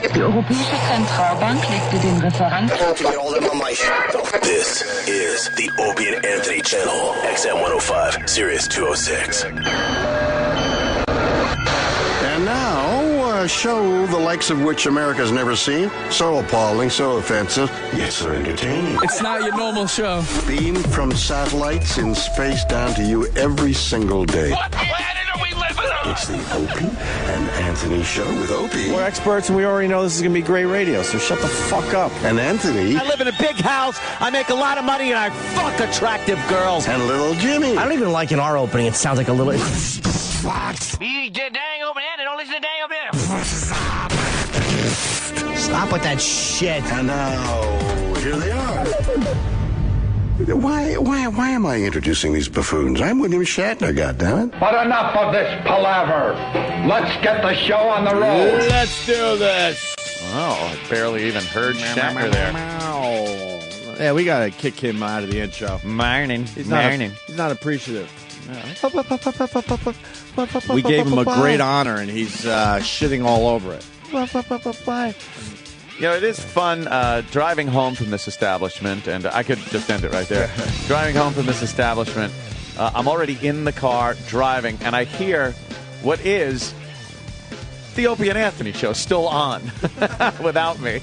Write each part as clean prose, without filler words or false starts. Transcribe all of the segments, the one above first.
Die Europäische Zentralbank legte den Referat. This is the Opie and Anthony channel, XM 105, Sirius 206. And now, a show the likes of which America's never seen. So appalling, so offensive, yet so entertaining. It's not your normal show. Beamed from satellites in space down to you every single day. What planet are we living on? It's the Opie and Anthony show with Opie. We're experts, and we already know this is going to be great radio, so shut the fuck up. And Anthony. I live in a big house, I make a lot of money, and I fuck attractive girls. And little Jimmy. I don't even like in our opening. It sounds like a little... You dang open hand and don't listen to dang open hand. Stop with that shit. And now, here they are. Why am I introducing these buffoons? I'm William Shatner, goddammit. But enough of this palaver. Let's get the show on the road. Let's do this. Oh, I barely even heard Shatner there. Yeah, we got to kick him out of the intro. Morning. He's not appreciative. We gave him a great honor, and he's shitting all over it. You know, it is fun driving home from this establishment, and I could just end it right there. Driving home from this establishment, I'm already in the car driving, and I hear what is the Opie and Anthony show still on without me.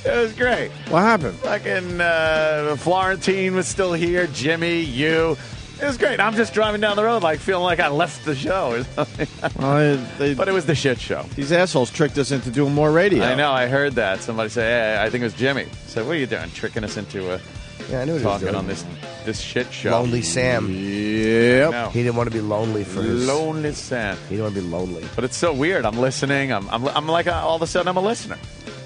It was great. What happened? Fucking Florentine was still here, Jimmy, you. It was great. I'm just driving down the road, like feeling like I left the show or something. But it was the shit show. These assholes tricked us into doing more radio. I know. I heard that. Somebody say, "Hey, I think it was Jimmy." So, what are you doing? Tricking us into Yeah, I knew what talking he was on this shit show? Lonely Sam. Yep. No. He didn't want to be lonely for his... Lonely Sam. He didn't want to be lonely. But it's so weird. I'm listening. I'm like all of a sudden I'm a listener.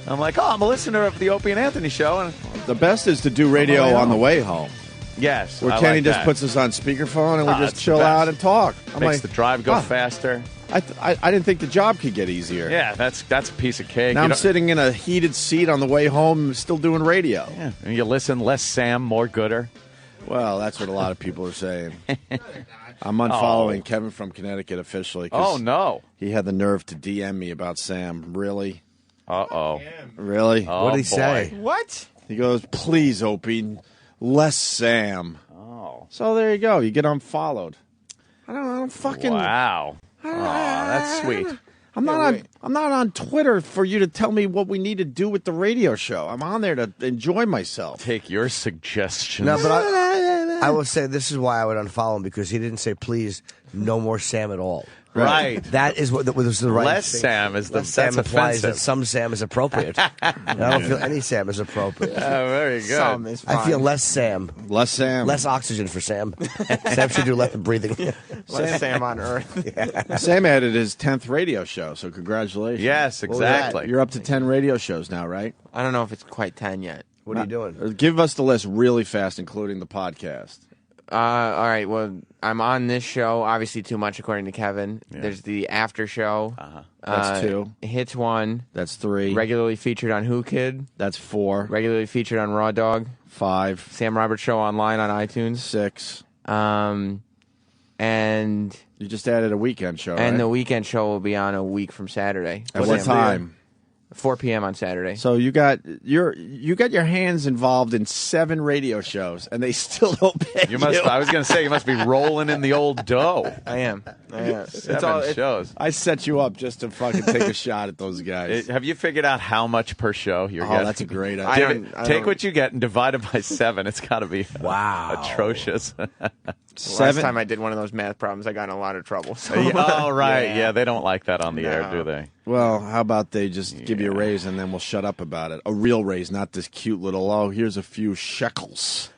I'm like, oh, I'm a listener of the Opie and Anthony show. And The best is to do radio on the way home. yes, Where I Kenny like just that. puts us on speakerphone and we just it's chill the best. out and talk. I'm Makes like, the drive go faster. I didn't think the job could get easier. Yeah, that's a piece of cake. Now You I'm don't- sitting in a heated seat on the way home, still doing radio. Yeah, and you listen, less Sam, more Gooder. Well, that's what a lot of people are saying. I'm unfollowing Kevin from Connecticut officially. 'Cause Oh no! he had the nerve to DM me about Sam. Really? Uh-oh. Really? Oh, What did he boy. say? What? He goes, please, Opie, less Sam. Oh. So there you go. You get unfollowed. I don't fucking. Wow. Oh, that's sweet. I'm not on Twitter for you to tell me what we need to do with the radio show. I'm on there to enjoy myself. Take your suggestions. No, but I will say this is why I would unfollow him, because he didn't say, please, no more Sam at all. Right. That is what was the right Less thing. Sam is the Less Sam that's implies offensive. that some Sam is appropriate. And I don't feel any Sam is appropriate. Very good. Some is fine. I feel less Sam. Less Sam. Less oxygen for Sam. Sam should do less breathing. Less Sam on Earth. Sam added his 10th radio show, so congratulations. Yes, exactly. You're up to 10 radio shows now, right? I don't know if it's quite 10 yet. What are you doing? Give us the list really fast, including the podcast. All right, well, I'm on this show, obviously too much according to Kevin. There's the after show. That's 2. Hits 1. That's 3. Regularly featured on Who Kid. That's 4. Regularly featured on Raw Dog. 5. Sam Roberts Show online on iTunes. 6. And You just added a weekend show, and right? the weekend show will be on a week from Saturday. At what time? 4 p.m. on Saturday. So you got your hands involved in 7 radio shows, and they still don't pay You must. I was going to say you must be rolling in the old dough. I am. Seven shows. I set you up just to fucking take a shot at those guys. Have you figured out how much per show you're getting? That's a great idea. Take what you get and divide it by 7. It's got to be atrocious. Last time I did one of those math problems, I got in a lot of trouble. So. Oh, right. Yeah, they don't like that on the air, do they? Well, how about they just give you a raise and then we'll shut up about it? A real raise, not this cute little, oh, here's a few shekels.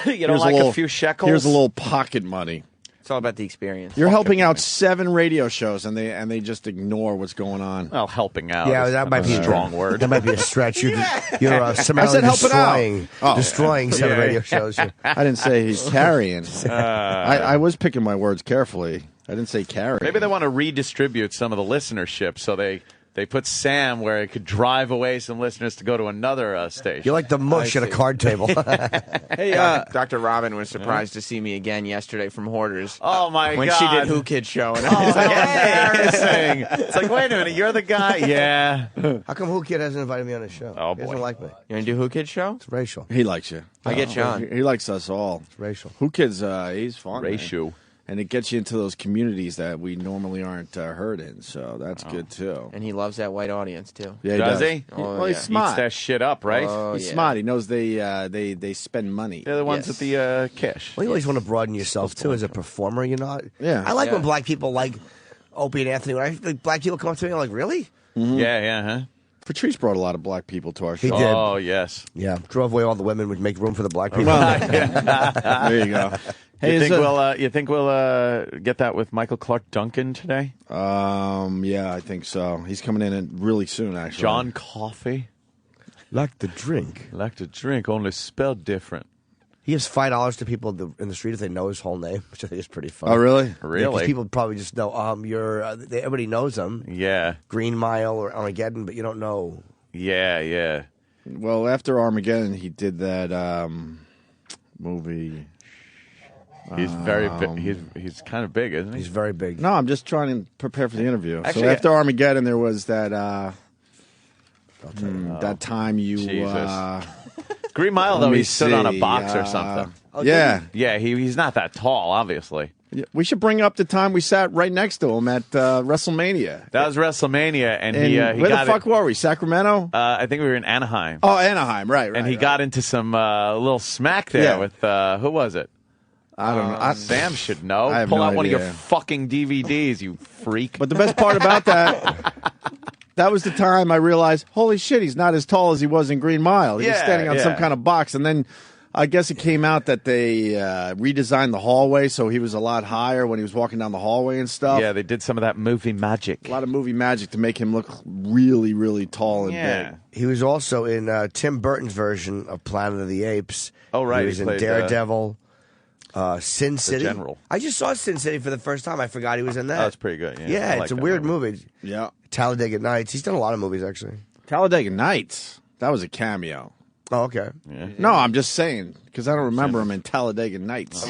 You don't like a few shekels? Here's a little pocket money. It's all about the experience. You're helping out 7 radio shows, and they just ignore what's going on. Well, helping out. Yeah, is that might be a strong word. That might be a stretch. You're summarily I said helping destroying, out. destroying 7 radio shows. I didn't say he's carrying. I was picking my words carefully. I didn't say carry. Maybe they want to redistribute some of the listenership, so they They put Sam where it could drive away some listeners to go to another station. You're like the mush at a card table. Hey, Dr. Robin was surprised to see me again yesterday from Hoarders. Oh, my God. When she did Who Kid Show. And Oh, embarrassing. It's like, wait a minute, you're the guy? Yeah. How come Who Kid hasn't invited me on his show? Oh, He doesn't boy. like me. You want to do Who Kid Show? It's racial. He likes you. I get you on. He likes us all. It's racial. Who Kid's, he's fun. man. Ratio. And it gets you into those communities that we normally aren't heard in, so that's good, too. And he loves that white audience, too. Yeah, Does he? Oh, well, he's yeah. smart. Eats that shit up, right? Oh, He's yeah. smart. He knows they spend money. They're the ones Yes. with the cash. Well, you always want to broaden yourself, too, as a performer, you know? Yeah. I like Yeah. when black people like Opie and Anthony. When black people come up to me, I'm like, really? Yeah, huh? Patrice brought a lot of black people to our show. He did. Oh, yes. Yeah. Drove away all the women, would make room for the black people. There you go. Hey, You think we'll get that with Michael Clark Duncan today? Yeah, I think so. He's coming in really soon, actually. John Coffey? Like the drink. Like to drink, only spelled different. He gives $5 to people in the street if they know his whole name, which I think is pretty funny. Oh, really? Yeah, 'cause Really? people probably just know everybody knows him, Yeah. Green Mile or Armageddon, but you don't know. Yeah. Well, after Armageddon, he did that movie. He's very big. He's kind of big, isn't he? He's very big. No, I'm just trying to prepare for the interview. Actually, so after Armageddon, there was that that time you. Jesus. Green Mile, let though, me he stood on a see, box or something. Yeah. Yeah, he's not that tall, obviously. We should bring up the time we sat right next to him at WrestleMania. That was WrestleMania, and And he where got the fuck were we? Sacramento? I think we were in Anaheim. Oh, Anaheim, right. And he got into some little smack there Yeah. with, who was it? I don't know. Sam should know. I have Pull no out one of your idea. fucking DVDs, you freak. But the best part about that was the time I realized, holy shit, he's not as tall as he was in Green Mile. He was Yeah, standing on some yeah. kind of box. And then I guess it came out that they redesigned the hallway, so he was a lot higher when he was walking down the hallway and stuff. Yeah, they did some of that movie magic. A lot of movie magic to make him look really, really tall and Yeah. big. He was also in Tim Burton's version of Planet of the Apes. Oh, right, He was he in played, Daredevil, Sin City. general. I just saw Sin City for the first time. I forgot he was in that. That's pretty good. Yeah, Yeah, I like it's a that weird movie. Yeah. Talladega Nights. He's done a lot of movies, actually. Talladega Nights. That was a cameo. Oh, okay. No, I'm just saying, because I don't remember him in Talladega Nights.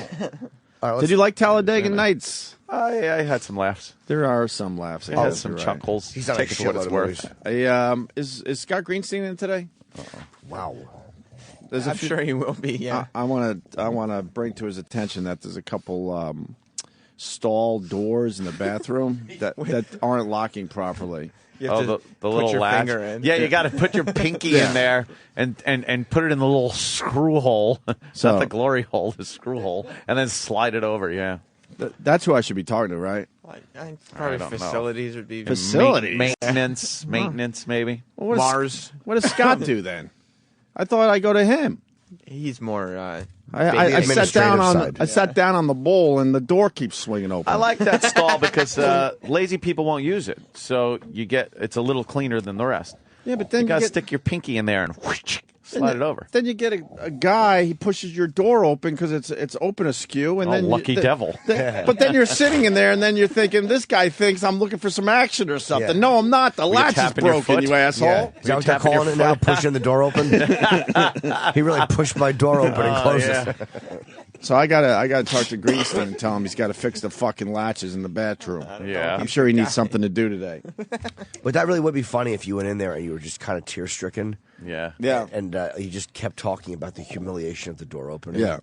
All right, Did you like Talladega Nights? I had some laughs. There are some laughs. I I had guess some you're right. chuckles. He's done Take a it for what shitload it's of worth. movies. Is Scott Greenstein in today? Wow. There's I'm sure he will be, yeah. I want to bring to his attention that there's a couple stall doors in the bathroom that aren't locking properly. You have Oh, to the put little your latch. finger in. Yeah, you got to put your pinky Yeah. in there and put it in the little screw hole, So- not the glory hole, the screw hole, and then slide it over. Yeah, That's who I should be talking to, right? Probably don't know. facilities would be Facilities? maintenance, maybe. Well, what does- Mars. What does Scott do then? I thought I go to him. He's more. I sat down on side. I sat down on the bowl and the door keeps swinging open. I like that stall because lazy people won't use it, so it's a little cleaner than the rest. Yeah, but then You you got to get- stick your pinky in there and whoosh, slide it over. Then you get a guy. He pushes your door open because it's open askew, and Oh, then lucky devil. But then you're sitting in there, and then you're thinking, this guy thinks I'm looking for some action or something. Yeah. No, I'm not. The latch is tapping your broken, foot? you asshole. Yeah. Is that what they're tapping your calling it now? Pushing the door open? He really pushed my door open and closed yeah. it. So I gotta talk to Greenstein and tell him he's got to fix the fucking latches in the bathroom. Yeah. I'm sure he needs something to do today. But that really would be funny if you went in there and you were just kind of tear-stricken. Yeah. Yeah. And you just kept talking about the humiliation of the door opening. Yeah.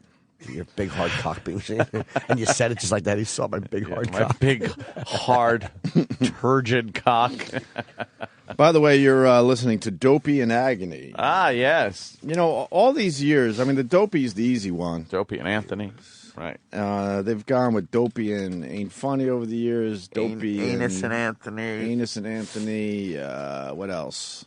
Your big hard cock being seen. And you said it just like that. He saw my big hard My cock. big, hard, turgid cock. By the way, you're listening to Dopey and Agony. Ah, yes. You know, all these years, I mean, the Dopey's the easy one. Opie and Anthony. Right. They've gone with Dopey and Ain't Funny over the years. Dopey Anus and Anthony. Anus and Anthony. What else?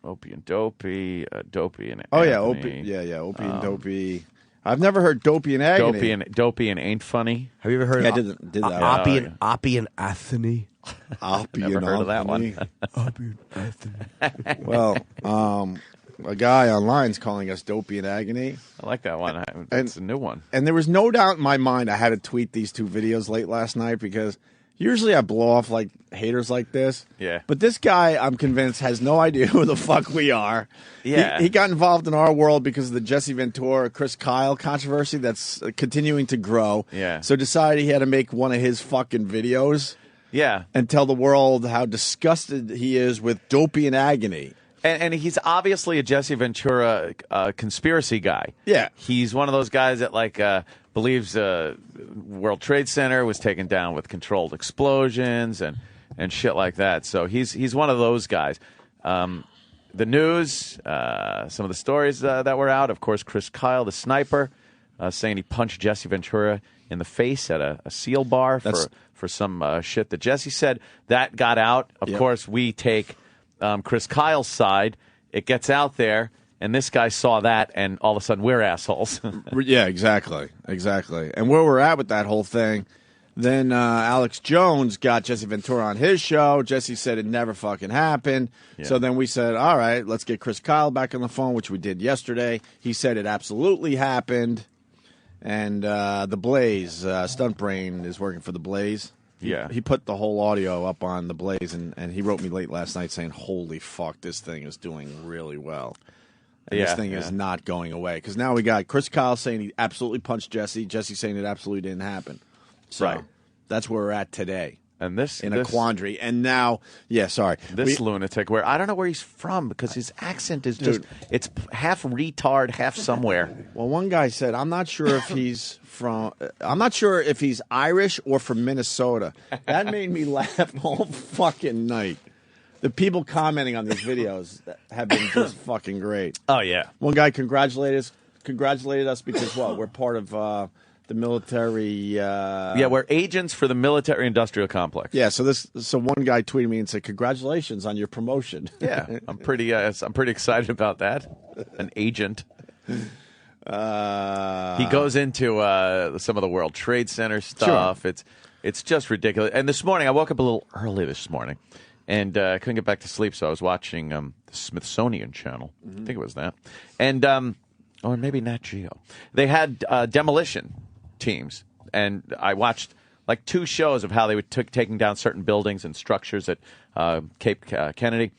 Opie and Dopey. Dopey and Oh, yeah, Anthony. Opie. Yeah, Opie and Dopey. I've never heard Dopey and Agony. Dopey and Ain't Funny. Have you ever heard Yeah, of I did that. Opie and Anthony? Opie Never and heard of that Anthony. one. Opie and Anthony. Well, a guy online's calling us Dopey and Agony. I like that one. That's a new one. And there was no doubt in my mind I had to tweet these two videos late last night because Usually I blow off like haters like this. Yeah. But this guy, I'm convinced, has no idea who the fuck we are. Yeah. He got involved in our world because of the Jesse Ventura, Chris Kyle controversy that's continuing to grow. Yeah. So decided he had to make one of his fucking videos. Yeah. And tell the world how disgusted he is with Opie and Anthony. And he's obviously a Jesse Ventura conspiracy guy. Yeah. He's one of those guys that believes World Trade Center was taken down with controlled explosions and shit like that. So he's one of those guys. The news, some of the stories that were out, of course, Chris Kyle, the sniper, saying he punched Jesse Ventura in the face at a seal bar for some shit that Jesse said. That got out. Of course, we take Chris Kyle's side. It gets out there. And this guy saw that, and all of a sudden, we're assholes. Yeah, exactly. And where we're at with that whole thing, then Alex Jones got Jesse Ventura on his show. Jesse said it never fucking happened. Yeah. So then we said, all right, let's get Chris Kyle back on the phone, which we did yesterday. He said it absolutely happened. And The Blaze, Stunt Brain is working for The Blaze. Yeah. He put the whole audio up on The Blaze, and he wrote me late last night saying, holy fuck, this thing is doing really well. And this thing is not going away. Because now we got Chris Kyle saying he absolutely punched Jesse. Jesse saying it absolutely didn't happen. So that's where we're at today. And this a quandary. And now, this lunatic, where I don't know where he's from because his accent is it's half retard, half somewhere. Well, one guy said, I'm not sure if he's Irish or from Minnesota. That made me laugh all fucking night. The people commenting on these videos have been just fucking great. Oh, yeah. One guy congratulated us because, we're part of the military... we're agents for the military-industrial complex. Yeah, so one guy tweeted me and said, congratulations on your promotion. Yeah, I'm pretty excited about that. An agent. He goes into some of the World Trade Center stuff. Sure. It's just ridiculous. And this morning, I woke up a little early this morning. And I couldn't get back to sleep, so I was watching the Smithsonian Channel. I think it was that. And, or maybe Nat Geo. They had demolition teams. And I watched like 2 shows of how they were taking down certain buildings and structures at Cape Kennedy.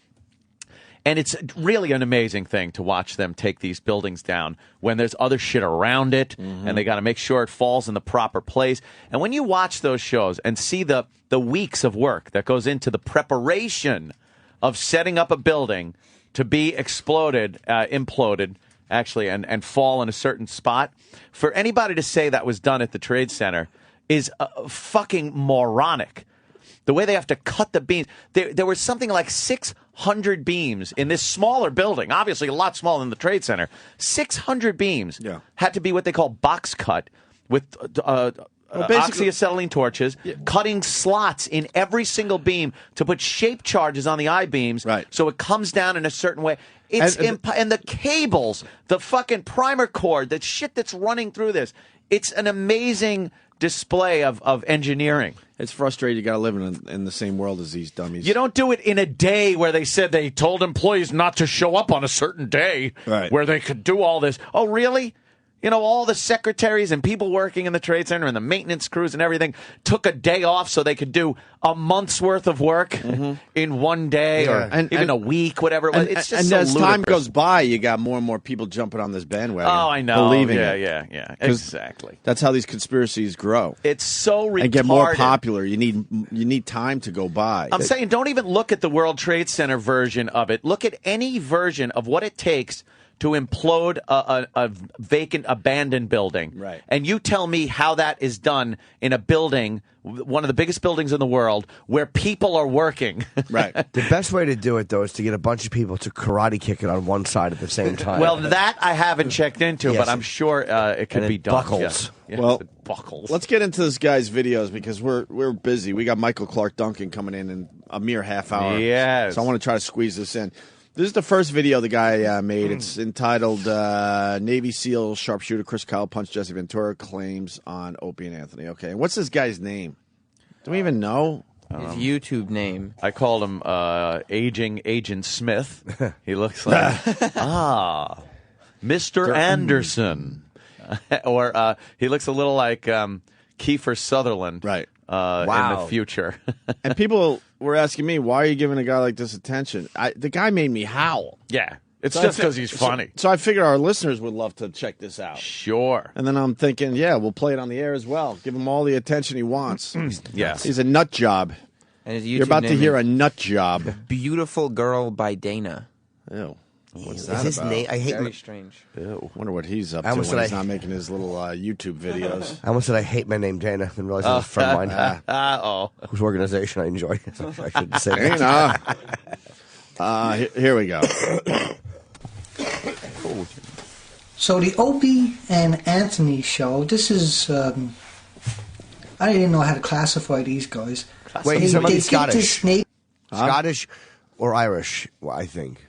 And it's really an amazing thing to watch them take these buildings down when there's other shit around it, and they got to make sure it falls in the proper place. And when you watch those shows and see the weeks of work that goes into the preparation of setting up a building to be imploded, actually, and fall in a certain spot, for anybody to say that was done at the Trade Center is fucking moronic. The way they have to cut the beams. There was something like 600 beams in this smaller building, obviously a lot smaller than the Trade Center. 600 beams had to be what they call box cut with oxyacetylene torches, cutting slots in every single beam to put shape charges on the I-beams so it comes down in a certain way. And the cables, the fucking primer cord, the shit that's running through this, it's an amazing display of engineering. It's frustrating. You got to live in the same world as these dummies. You don't do it in a day where they said they told employees not to show up on a certain day where they could do all this. Oh, really? You know, all the secretaries and people working in the Trade Center and the maintenance crews and everything took a day off so they could do a month's worth of work in one day or even a week, whatever it was. It's just so as ludicrous. time goes by, you got more and more people jumping on this bandwagon. Oh, I know. Believing it. Yeah. Exactly. That's how these conspiracies grow. It's so retarded. And get more popular. You need time to go by. I'm saying don't even look at the World Trade Center version of it. Look at any version of what it takes to implode a vacant, abandoned building. Right. And you tell me how that is done in a building, one of the biggest buildings in the world, where people are working. Right. The best way to do it, though, is to get a bunch of people to karate kick it on one side at the same time. Well, that I haven't checked into, but I'm sure it could be done. Buckles. Yeah, well, it buckles. Let's get into this guy's videos because we're busy. We got Michael Clark Duncan coming in a mere half hour. Yes. So I want to try to squeeze this in. This is the first video the guy made. It's entitled Navy SEAL Sharpshooter Chris Kyle Punched Jesse Ventura Claims on Opie and Anthony. Okay, and what's this guy's name? Do we even know? His YouTube name. I called him Aging Agent Smith. He looks like, Mr. Anderson. Or he looks a little like Kiefer Sutherland. Right. in the future. And people were asking me, why are you giving a guy like this attention? The guy made me howl. Yeah. It's So just because he's funny. So I figured our listeners would love to check this out. Sure. And then I'm thinking, yeah, we'll play it on the air as well. Give him all the attention he wants. Yes. He's a nut job. And his You're YouTube about to name hear is a nut job. Beautiful Girl by Dana. Ew. What's Is that his about? name? I hate. Very strange. Ew. Wonder what he's up to I when almost he's said not making his little YouTube videos. I almost said I hate my name Dana. And realized it was a friend of mine Uh-oh. whose organization I enjoy. So I shouldn't say that. Dana. Here we go. So the Opie and Anthony show, this is, I didn't know how to classify these guys. Wait, he's They get Scottish. this snake- Scottish or Irish, well, I think.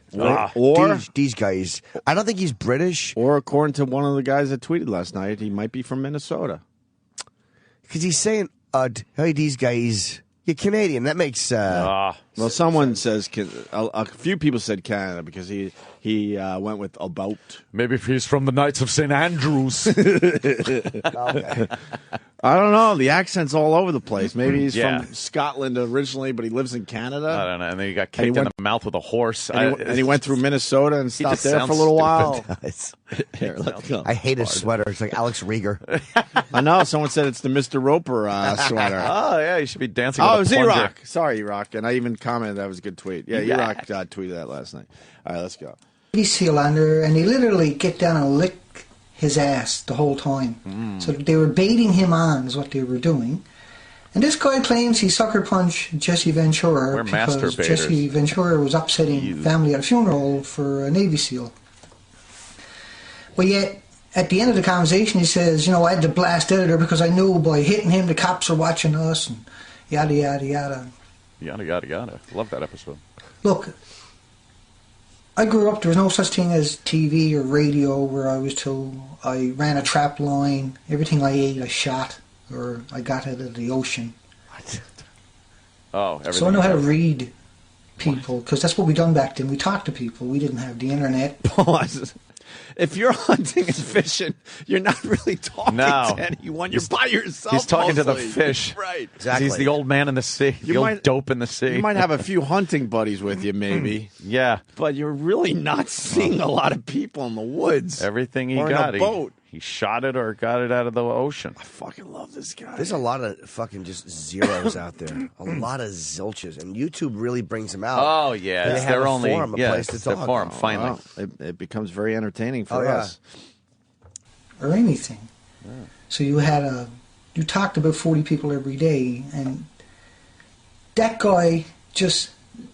Or These guys. I don't think he's British. Or according to one of the guys that tweeted last night, he might be from Minnesota. Because he's saying, hey, these guys, you're Canadian. That makes... Well, someone says... A few people said Canada because he went with about. Maybe if he's from the Knights of St. Andrews. Okay. I don't know. The accent's all over the place. Maybe he's Yeah. from Scotland originally, but he lives in Canada. I don't know. And then he got And he kicked in went- the mouth with a horse. And he went through Minnesota and stopped just there for a sounds little while. It's- Here, let's go. I hate his sweater. It's like Alex Rieger. I know. Someone said it's the Mr. Roper sweater. Oh, yeah. You should be dancing Oh, it with was a plunger. E-Rock. Sorry, E-Rock. And I even commented that was a good tweet. Yeah, E-Rock tweeted that last night. All right, let's go. Sealander, and they literally get down and lick his ass the whole time. So they were baiting him on, is what they were doing. And this guy claims he sucker punched Jesse Ventura We're because masturbators. Jesse Ventura was upsetting family at a funeral for a Navy SEAL. But yet, at the end of the conversation, he says, I had to blast editor because I knew by hitting him the cops are watching us, and yada, yada, yada. Yada, yada, yada. Love that episode. Look, I grew up, there was no such thing as TV or radio where I was told I ran a trap line, everything I ate I shot, or I got out of the ocean. Oh, everything. So I know how to read people, because that's what we done back then. We talked to people. We didn't have the internet. If you're hunting and fishing, you're not really talking No. to anyone. You're by yourself. He's talking to the mostly. fish. Right. Exactly. He's the old man in the sea. The old dope in the sea. You might have a few hunting buddies with you, maybe. Yeah. But you're really not seeing a lot of people in the woods. Everything he Or in got. a boat. He shot it or got it out of the ocean. I fucking love this guy. There's a lot of fucking just zeros out there. A lot of zilches. And YouTube really brings them out. Oh, yeah. And they It's have their a only forum, a place to it's their talk. forum, finally. Wow. It becomes very entertaining for Oh, yeah. us. Or anything. So you talked about 40 people every day, and that guy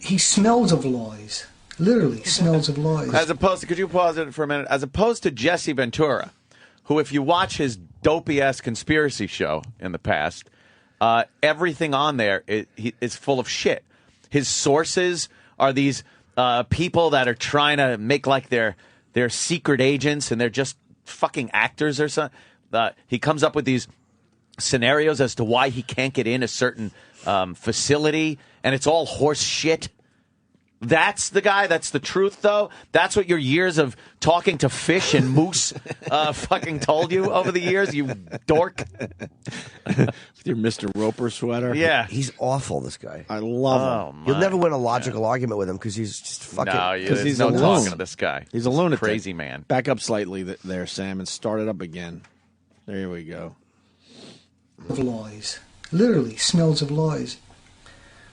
he smells of lies. Literally smells of lies. As opposed to, could you pause it for a minute? As opposed to Jesse Ventura, who, if you watch his dopey-ass conspiracy show in the past, everything on there is full of shit. His sources are these people that are trying to make like they're secret agents, and they're just fucking actors or something. He comes up with these scenarios as to why he can't get in a certain facility, and it's all horse shit. That's the guy. That's the truth, though. That's what your years of talking to fish and moose fucking told you over the years, you dork. With your Mr. Roper sweater. Yeah. He's awful, this guy. I love him. You'll never win a logical argument with him because he's just fucking... No, Because he's he's no a talking loon. to this guy. He's a lunatic. Crazy man. Back up slightly there, Sam, and start it up again. There we go. Of lies. Literally smells of lies.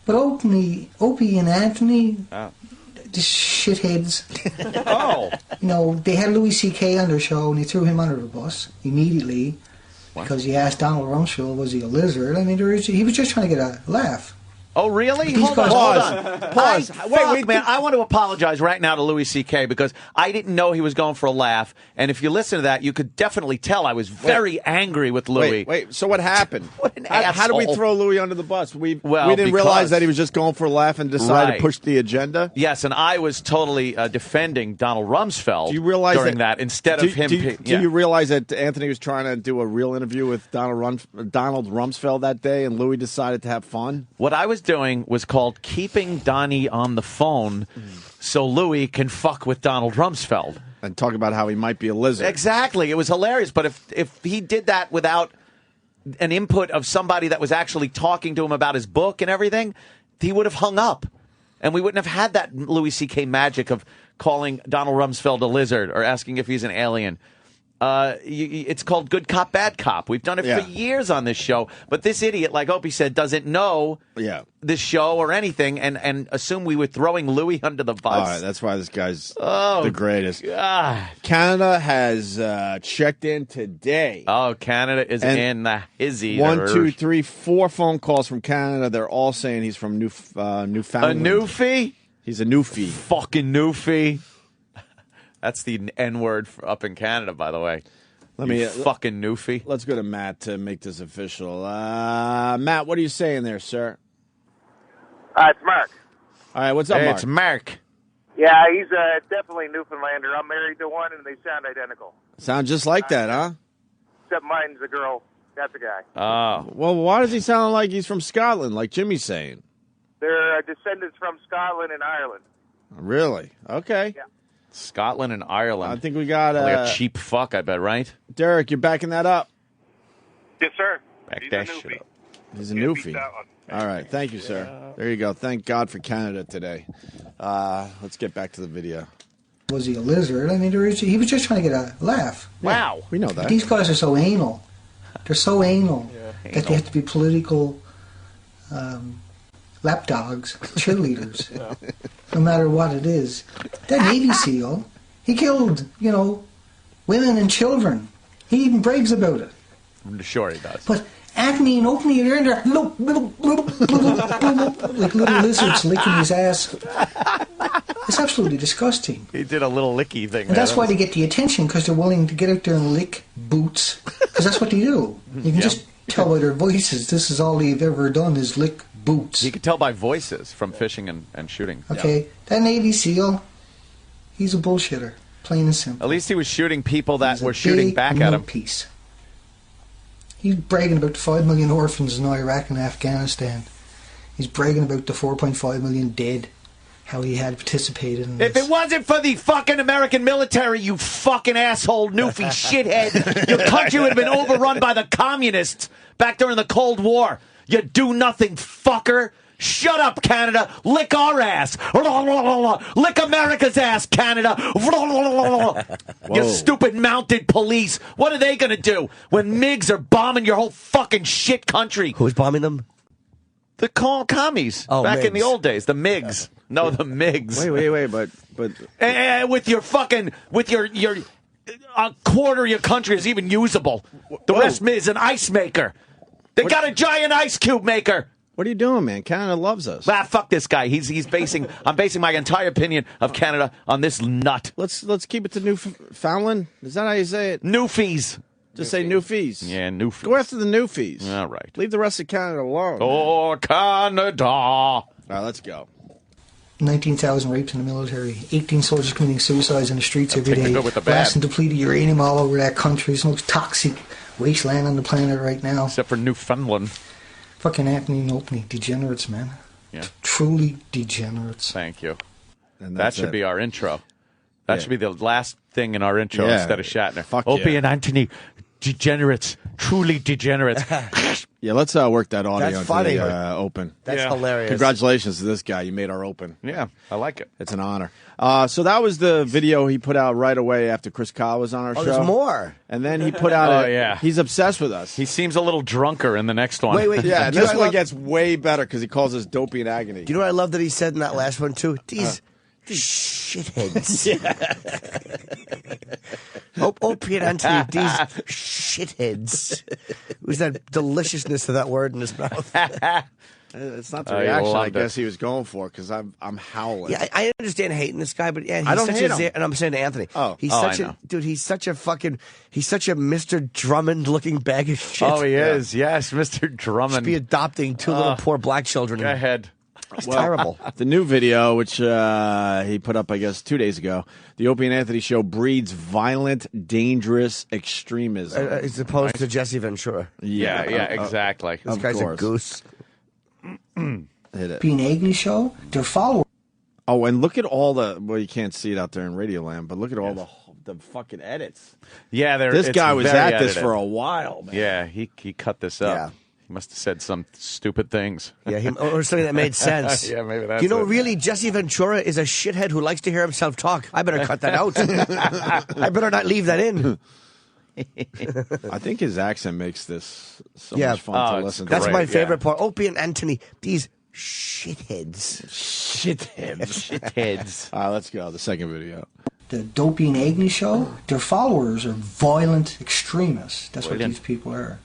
But Opie and Anthony, the shitheads, Oh. they had Louis C.K. on their show and they threw him under the bus immediately because he asked Donald Rumsfeld, was he a lizard? I mean, he was just trying to get a laugh. Oh, really? These Hold on, guys- Pause. Wait, Wait, man. I want to apologize right now to Louis C.K. because I didn't know he was going for a laugh. And if you listen to that, you could definitely tell I was very angry with Louis. Wait. So what happened? What an How did we asshole. throw Louis under the bus? We Well, didn't because- realize that he was just going for a laugh and decided Right. to push the agenda. Yes, and I was totally defending Donald Rumsfeld Do you realize during that instead of him. Do you realize that Anthony was trying to do a real interview with Donald Rumsfeld that day, and Louis decided to have fun? What I was doing was called keeping Donnie on the phone so Louis can fuck with Donald Rumsfeld. And talk about how he might be a lizard. Exactly. It was hilarious. But if he did that without an input of somebody that was actually talking to him about his book and everything, he would have hung up. And we wouldn't have had that Louis C.K. magic of calling Donald Rumsfeld a lizard or asking if he's an alien. It's called good cop, bad cop. We've done it for years on this show. But this idiot, like Opie said, doesn't know this show or anything and assume we were throwing Louis under the bus. All right, that's why this guy's the greatest. God. Canada has checked in today. Oh, Canada is in the hizzy. 1, 2, 3, 4 phone calls from Canada. They're all saying he's from Newfoundland. A Newfie? He's a Newfie. Fucking Newfie. That's the N-word up in Canada, by the way. Fucking Newfie. Let's go to Matt to make this official. Matt, what are you saying there, sir? It's Mark. All right, what's up, Mark? It's Mark. Yeah, he's definitely Newfoundlander. I'm married to one, and they sound identical. Sound just like that, huh? Except mine's a girl. That's a guy. Oh. Well, why does he sound like he's from Scotland, like Jimmy's saying? They're descendants from Scotland and Ireland. Really? Okay. Yeah. Scotland and Ireland. I think we got like a cheap fuck, I bet, right? Derek, you're backing that up. Yes, sir. Back He's that a shit up. He's a Newfie. All right. Thank you, sir. There you go. Thank God for Canada today. Let's get back to the video. Was he a lizard? I mean, he was just trying to get a laugh. Wow. We know that. These guys are so anal. They're so anal that they have to be political lapdogs, cheerleaders, no matter what it is. That Navy SEAL, he killed, women and children. He even brags about it. I'm sure he does. But Anthony and Opie, they're in there, like little lizards licking his ass. It's absolutely disgusting. He did a little licky thing. And that's why they get the attention, because they're willing to get out there and lick boots, because that's what they do. You can just tell by their voices, this is all they've ever done is lick boots. You can tell by voices from fishing and shooting. Okay, that Navy SEAL, he's a bullshitter, plain and simple. At least he was shooting people that were shooting back at him. Piece. He's bragging about the 5 million orphans in Iraq and Afghanistan. He's bragging about the 4.5 million dead, how he had participated in this. If it wasn't for the fucking American military, you fucking asshole Newfie shithead, your country would have been overrun by the communists back during the Cold War. You do-nothing fucker. Shut up, Canada. Lick our ass. Lick America's ass, Canada. You stupid mounted police. What are they going to do when MiGs are bombing your whole fucking shit country? Who's bombing them? The commies. Back in the old days. The MiGs. No, the MiGs. Wait, but with your fucking, a quarter of your country is even usable. The rest is an ice maker. They got a giant ice cube maker. What are you doing, man? Canada loves us. Fuck this guy. I'm basing my entire opinion of Canada on this nut. Let's keep it to Newfoundland. Is that how you say it? Newfies. Just say Newfies. Yeah, Newfies. Go after the Newfies. All right. Leave the rest of Canada alone. Oh, Canada. All right, let's go. 19,000 rapes in the military, 18 soldiers committing suicides in the streets every day, good with the bad. blasting depleted uranium all over that country. It's the most toxic wasteland on the planet right now. Except for Newfoundland. Fucking Anthony and Opie, degenerates, man. Yeah. Truly degenerates. Thank you. And that should be our intro. That should be the last thing in our intro instead of Shatner. Fuck Opie and Anthony, degenerates. Truly degenerates. Yeah, let's work that audio That's funny. into the open. That's hilarious. Congratulations to this guy. You made our open. Yeah, I like it. It's an honor. So that was the video he put out right away after Chris Kyle was on our show. There's more. And then he put out he's obsessed with us. He seems a little drunker in the next one. Wait. Yeah, and this one gets way better because he calls us dopey and agony. Do you know what I love that he said in that last one, too? These shitheads. Opie and Anthony, these shitheads. It was that deliciousness of that word in his mouth. It's not the reaction I guess he was going for because I'm howling. Yeah, I understand hating this guy, but yeah, he's I don't such hate a, him. and I'm saying to Anthony, he's I such know. a dude. He's such a Mr. Drummond looking bag of shit. Oh, he is. Yes, Mr. Drummond. Should be adopting two little poor black children. Go ahead. It's terrible. The new video, which he put up, I guess, 2 days ago, the Opie and Anthony show breeds violent, dangerous extremism. As opposed to Jesse Ventura. Yeah, exactly. This guy's a goose. Hit it. Being Agony show, their followers. Oh, and look at all the, well, you can't see it out there in Radio Land, but look at all the fucking edits. Yeah, this guy was at edited. this for a while, man. Yeah, he cut this up. Yeah. He must have said some stupid things. Yeah, or something that made sense. Yeah, maybe that's You know, it. really, Jesse Ventura is a shithead who likes to hear himself talk. I better cut that out. I better not leave that in. I think his accent makes this so Yeah. much fun to it's listen to. That's Great, my yeah. favorite part. Opie and Anthony, these shitheads. Shitheads. All right, let's go. The second video. The Dopey and Agony show, their followers are violent extremists. That's what these people are.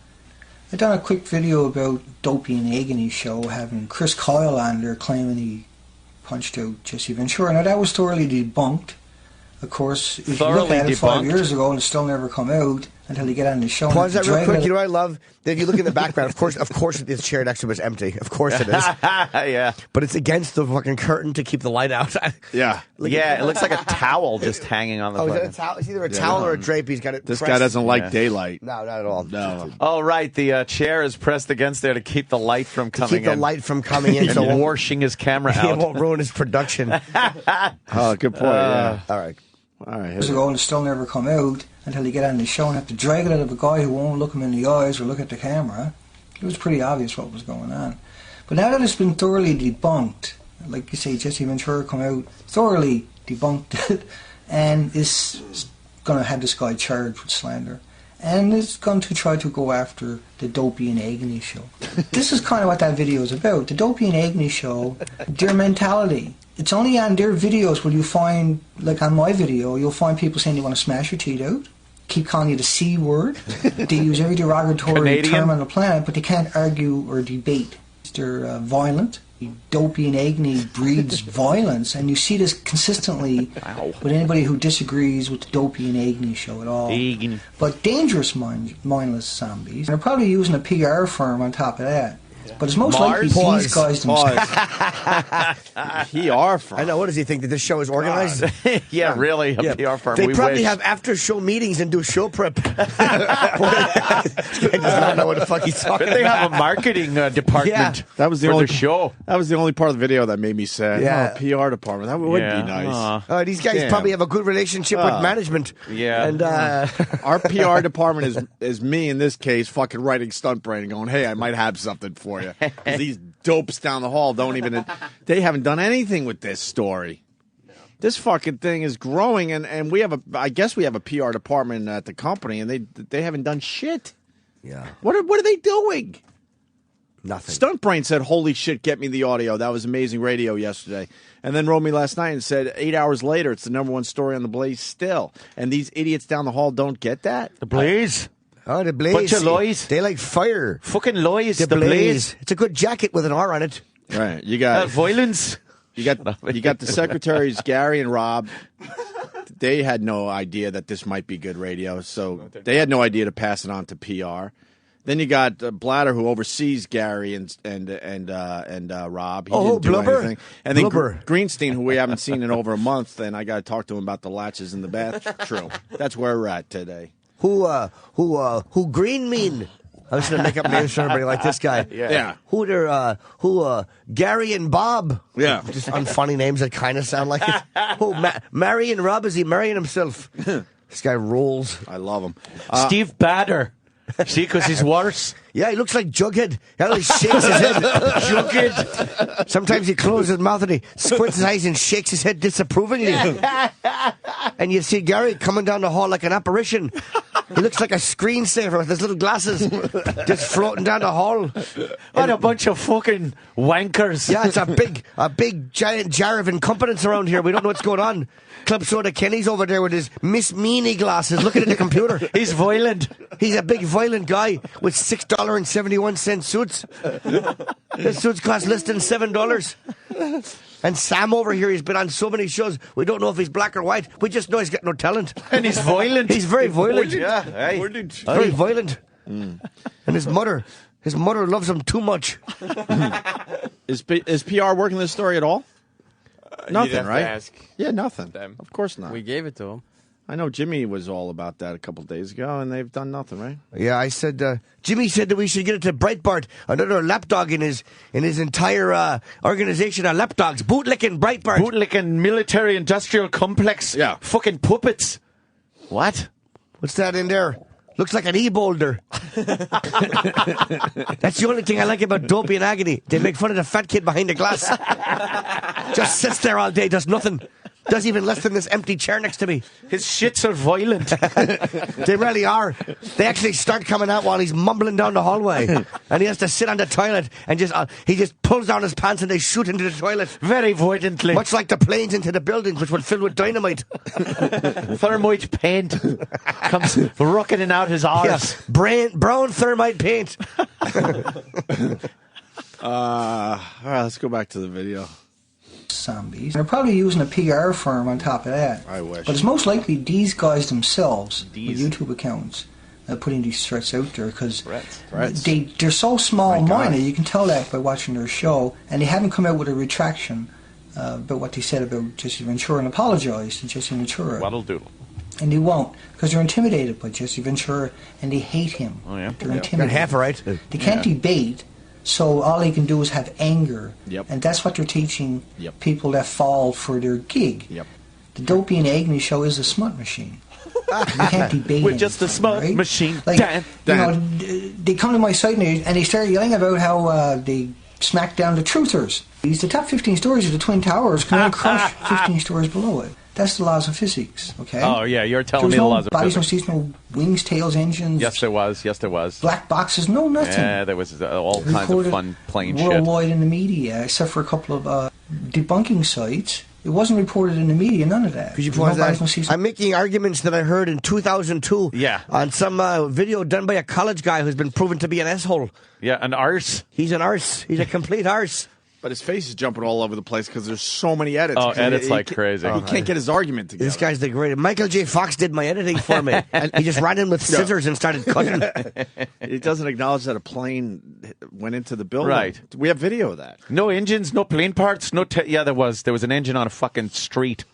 I done a quick video about Dopey and Agony show having Chris Kyle on there claiming he punched out Jesse Ventura. Now that was thoroughly debunked. Of course, if you look at it 5 years ago and it's still never come out until you get on the show. Pause that real quick. You know what I love? If you look in the background, of course, this chair next to him is empty. Of course it is. Yeah. But it's against the fucking curtain to keep the light out. Yeah. Yeah, it looks like a towel just hanging on the Oh, is fucking... that a towel? It's either a towel or a drape. He's got it. This pressed. guy doesn't like Yeah. daylight. No, not at all. No. Oh, right. The chair is pressed against there to keep the light from coming Keep the in. light from coming in. And so it won't- washing his camera it out. won't ruin his production. Oh, good point. Yeah. All right. All right. Years ago and it's still never come out until you get on the show and have to drag it out of a guy who won't look him in the eyes or look at the camera. It was pretty obvious what was going on. But now that it's been thoroughly debunked, like you say, Jesse Ventura come out, thoroughly debunked it, and is going to have this guy charged with slander. And is going to try to go after the Dopey and Agony show. This is kind of what that video is about. The Dopey and Agony show, their mentality. It's only on their videos where you find, like on my video, you'll find people saying they want to smash your teeth out, keep calling you the C word. They use every derogatory Canadian? term on the planet, but they can't argue or debate. They're violent. Dopey and Agony breeds violence, and you see this consistently with anybody who disagrees with the Dopey and Agony show at all. Agony. But dangerous, mindless zombies. They're probably using a PR firm on top of that. But it's most likely these guys themselves. PR firm. I know. What does he think? That this show is organized? Yeah, really, a PR firm. They We probably wish. have after-show meetings and do show prep. He does not know what the fuck he's talking But they about. have a marketing department Yeah. That was the for only the show. That was the only part of the video that made me sad. Yeah. Oh, PR department. That would Yeah. be nice. These guys Damn. probably have a good relationship with management. Yeah. And Our PR department is me in this case, fucking writing stunt brain and going, "Hey, I might have something for you." 'Cause these dopes down the hall they haven't done anything with this story. This fucking thing is growing, and I guess we have a PR department at the company, and they haven't done shit. yeah, What are they doing? nothing. Stunt Brain said, "Holy shit, get me the audio. That was amazing radio yesterday." And then wrote me last night and said, 8 hours later, it's the #1 story on the Blaze still. And these idiots down the hall don't get that. The Blaze. Oh, the Blaze. Bunch of lies. They like fire. Fucking lies. The Blaze. It's a good jacket with an R on it. Right? You got Violence. you got the secretaries Gary and Rob. They had no idea that this might be good radio, so they had no idea to pass it on to PR. Then you got Blatter, who oversees Gary and Rob. He didn't do Blubber. anything. And then Blubber. Greenstein, who we haven't seen in over a month, and I got to talk to him about the latches in the bathroom. That's where we're at today. Who green mean? I was going to make up names for everybody like this guy. Yeah. Gary and Bob. Yeah. Just unfunny names that kind of sound like it. Mary and Rob, is he marrying himself? This guy rules. I love him. Steve Bader. See, because he's worse. Yeah, he looks like Jughead. He always shakes his head. Jughead. Sometimes he closes his mouth and he squints his eyes and shakes his head disapprovingly. And you see Gary coming down the hall like an apparition. He looks like a screensaver with his little glasses just floating down the hall. What a bunch of fucking wankers. Yeah, it's a big giant jar of incompetence around here. We don't know what's going on. Club Soda Kenny's over there with his Miss Meanie glasses looking at the computer. He's violent. He's a big violent guy with $6.71 suits. The suits cost less than $7. And Sam over here, he's been on so many shows, we don't know if he's black or white. We just know he's got no talent. And he's violent. He's very violent. Yeah. Hey. Very violent. And his mother loves him too much. Is PR working this story at all? Nothing, right? Ask Yeah, nothing. them. Of course not. We gave it to him. I know Jimmy was all about that a couple days ago, and they've done nothing, right? Yeah, I said, Jimmy said that we should get it to Breitbart, another lapdog in his entire organization of lapdogs, bootlicking Breitbart. Bootlicking military industrial complex. Yeah. Fucking puppets. What? What's that in there? Looks like an e-boulder. That's the only thing I like about Opie and Agony. They make fun of the fat kid behind the glass. Just sits there all day, does nothing. Does even less than this empty chair next to me. His shits are violent. They really are. They actually start coming out while he's mumbling down the hallway. And he has to sit on the toilet and he just pulls down his pants and they shoot into the toilet. Very violently. Much like the planes into the buildings, which would fill with dynamite. Thermite paint comes rocketing out his arse. Yeah. Brown thermite paint. All right, let's go back to the video. Zombies. They're probably using a PR firm on top of that. I wish. But it's most likely these guys themselves with YouTube accounts putting these threats out there because they're so small-minded. You can tell that by watching their show, and they haven't come out with a retraction about what they said about Jesse Ventura and apologized to Jesse Ventura. Waddle doodle. And they won't because they're intimidated by Jesse Ventura and they hate him. Oh yeah, they're intimidated. You're half right. They can't debate. So all they can do is have anger. Yep. And that's what they're teaching people that fall for their gig. Yep. The Opie and Anthony show is a smut machine. You can't debate We're just a smut machine. Like, you know, they come to my site and they start yelling about how they smack down the truthers. The top 15 stories of the Twin Towers can only crush 15 stories below it. That's the laws of physics, okay? Oh, yeah, you're telling me the laws of bodies, physics. No wings, tails, engines. Yes, there was. Yes, there was. Black boxes, no nothing. Yeah, there was all kinds of fun plane shit. Worldwide in the media, except for a couple of debunking sites. It wasn't reported in the media, none of that. Could you pause that? I'm making arguments that I heard in 2002 on some video done by a college guy who's been proven to be an asshole. Yeah, an arse. He's an arse. He's a complete arse. But his face is jumping all over the place because there's so many edits. Oh, edits like crazy. He can't get his argument together. This guy's the greatest. Michael J. Fox did my editing for me. And he just ran in with scissors and started cutting. He doesn't acknowledge that a plane went into the building. Right. We have video of that. No engines, no plane parts, no... yeah, there was. There was an engine on a fucking street.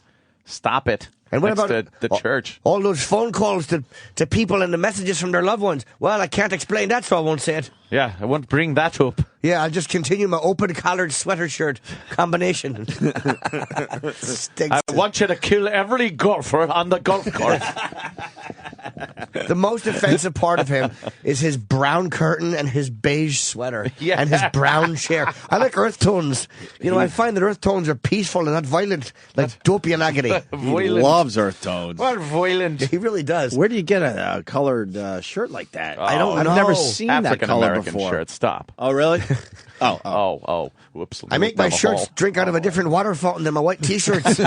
Stop it. And what about the church? All those phone calls to people and the messages from their loved ones. Well, I can't explain that, so I won't say it. Yeah, I won't bring that up. Yeah, I'll just continue my open-collared sweater shirt combination. I want you to kill every golfer on the golf course. The most offensive part of him is his brown curtain and his beige sweater and his brown chair. I like earth tones. You know, I find that earth tones are peaceful and not violent, like Opie and Agony. He loves earth tones. What violent? He really does. Where do you get a colored shirt like that? I don't know. I've never seen that color African-American before. shirt. Stop. Oh, really? Oh. Whoops. I make my shirts drink out of a different water fountain than my white T-shirts.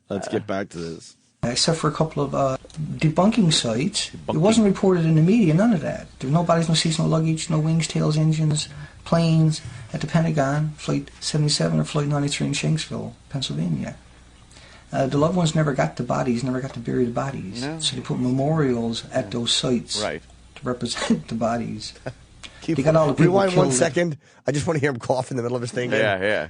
Let's get back to this. Except for a couple of debunking sites. It wasn't reported in the media, none of that. There were no bodies, no seats, no luggage, no wings, tails, engines, planes at the Pentagon, Flight 77 or Flight 93 in Shanksville, Pennsylvania. The loved ones never got the bodies, never got to bury the bodies. No. So they put memorials at those sites to represent the bodies. They got all the people Rewind killed. 1 second. I just want to hear him cough in the middle of his thing. Yeah.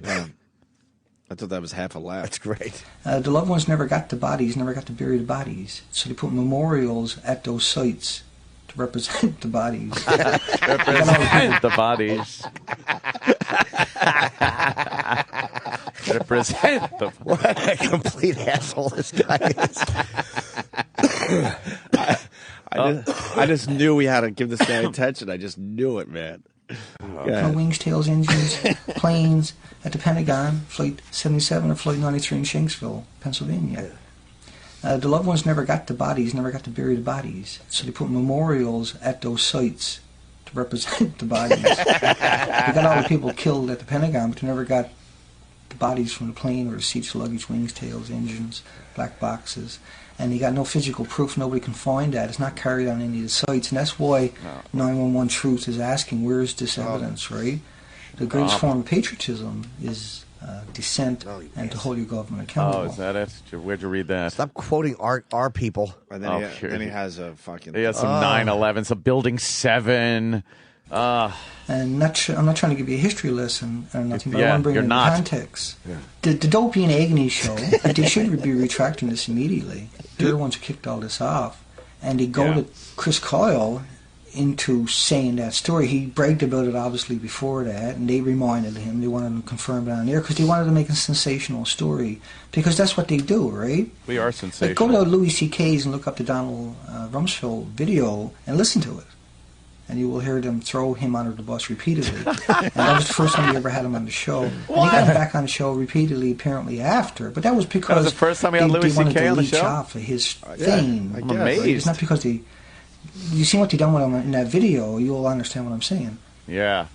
I thought that was half a laugh. That's great. The loved ones never got the bodies, never got to bury the bodies. So they put memorials at those sites to represent the bodies. Represent the bodies. Represent the... What a complete asshole this guy is. I just knew we had to give this guy attention. I just knew it, man. No wings, tails, engines, planes at the Pentagon, Flight 77 or Flight 93 in Shanksville, Pennsylvania. The loved ones never got the bodies, never got to bury the bodies. So they put memorials at those sites to represent the bodies. They got all the people killed at the Pentagon, but they never got the bodies from the plane or the seats, luggage, wings, tails, engines, black boxes. And they got no physical proof. Nobody can find that. It's not carried on any of the sites. And that's why 911 Truth is asking, where is this evidence, right? The greatest form of patriotism is dissent and to hold your government accountable. Oh, is that it? Where'd you read that? Stop quoting our people. And then he has a fucking... He has some 9/11, some Building 7... And I'm not trying to give you a history lesson or nothing, but I want to bring it into context. Yeah. The Opie and Agony show, they should be retracting this immediately. They're the ones who kicked all this off. And they go to Chris Kyle into saying that story. He bragged about it obviously before that, and they reminded him. They wanted him to confirm it on air because they wanted to make a sensational story, because that's what they do, right? We are sensational. Like, go to Louis C.K.'s and look up the Donald Rumsfeld video and listen to it, and you will hear them throw him under the bus repeatedly. And that was the first time we ever had him on the show. And he got him back on the show repeatedly apparently after, but that was because that was the first time we had Louis C.K. on the show? They wanted to leech off of his fame. I'm amazed. It's not because they... You see what they done with him in that video, you'll understand what I'm saying. Yeah.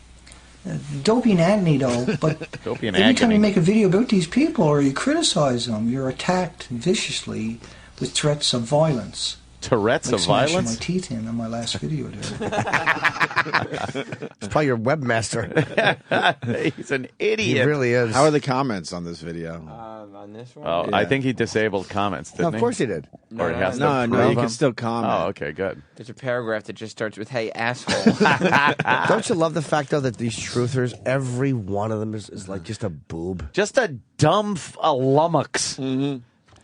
Opie and Anthony, though, but Opie and every time Anthony. you make a video about these people or you criticize them, you're attacked viciously with threats of violence. Tourette's like of smashing violence? my teeth in on my last video there. It's probably your webmaster. He's an idiot. He really is. How are the comments on this video? On this one? Oh, I think he disabled comments, didn't No, he? of course he did. Or he has to No, approve you can them? still comment. Oh, okay, good. There's a paragraph that just starts with, "Hey, asshole." Don't you love the fact, though, that these truthers, every one of them is like just a boob? Just a dumb lummox. Mm-hmm.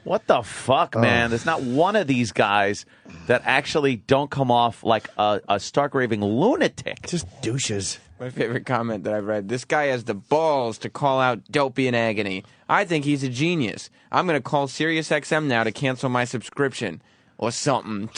What the fuck, man? There's not one of these guys that actually don't come off like a stark raving lunatic. Just douches. My favorite comment that I've read: "This guy has the balls to call out Dopey and Agony. I think he's a genius. I'm going to call SiriusXM now to cancel my subscription." Or something.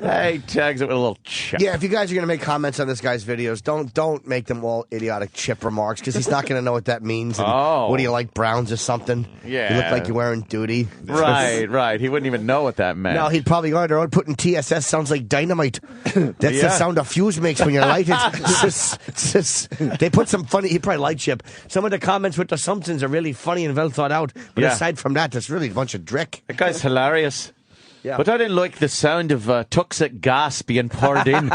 Hey, tags it with a little chip. Yeah, if you guys are going to make comments on this guy's videos, don't make them all idiotic chip remarks, because he's not going to know what that means. And what do you like, Browns or something? Yeah. You look like you're wearing duty. Right. He wouldn't even know what that meant. No, he'd probably go there and putting TSS sounds like dynamite. That's the sound a fuse makes when you light it. They put some funny, he probably liked chip. Some of the comments with the assumptions are really funny and well thought out. But aside from that, it's really a bunch of drick. That guy's hilarious. Yeah. But I didn't like the sound of toxic gas being poured in.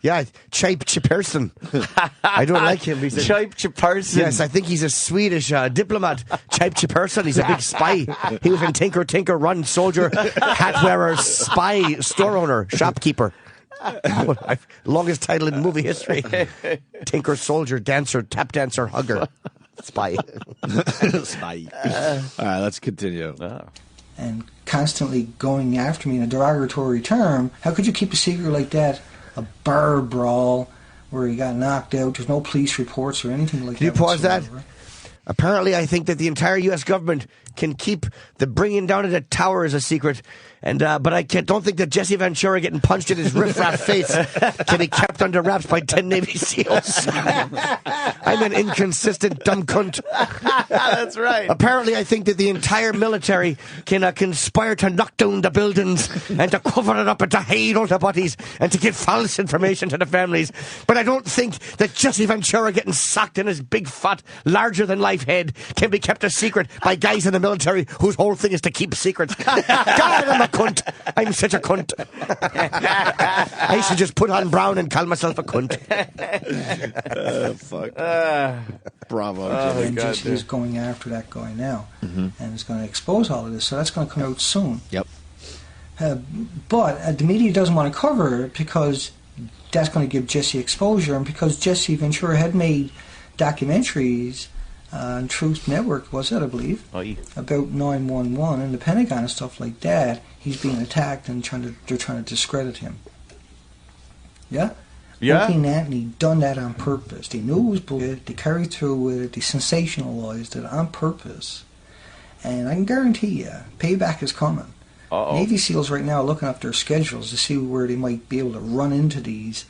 Yeah, Chaip Chiperson. I don't like him. He's Chaip Chiperson. Yes, I think he's a Swedish diplomat. Chaip Chiperson. He's a big spy. He was in Tinker Tinker Run, soldier, hat wearer, spy, store owner, shopkeeper. Longest title in movie history. Tinker, soldier, dancer, tap dancer, hugger, spy. Spy. All right, let's continue. And constantly going after me in a derogatory term. How could you keep a secret like that? A bar brawl where he got knocked out. There's no police reports or anything like that. Can you pause whatsoever. that? Apparently, I think that the entire U.S. government can keep the bringing down of the tower as a secret, and but I don't think that Jesse Ventura getting punched in his riffraff face can be kept under wraps by 10 Navy SEALs. I'm an inconsistent dumb cunt. That's right. Apparently, I think that the entire military can conspire to knock down the buildings and to cover it up and to hide all the bodies and to give false information to the families. But I don't think that Jesse Ventura getting socked in his big, fat, larger-than-life head can be kept a secret by guys in the military whose whole thing is to keep secrets. God, I'm a cunt. I'm such a cunt. I should just put on brown and call myself a cunt. Fuck. Bravo. And Jesse is going after that guy now, and is going to expose all of this. So that's going to come out soon. Yep. But the media doesn't want to cover it because that's going to give Jesse exposure, and because Jesse Ventura had made documentaries on Truth Network, was it, I believe, about 911 and the Pentagon and stuff like that. He's being attacked and they're trying to discredit him. Yeah? Yeah. Opie and Anthony done that on purpose. They knew it was bullshit. They carried through with it. They sensationalized it on purpose. And I can guarantee you, payback is coming. Navy SEALs right now are looking up their schedules to see where they might be able to run into these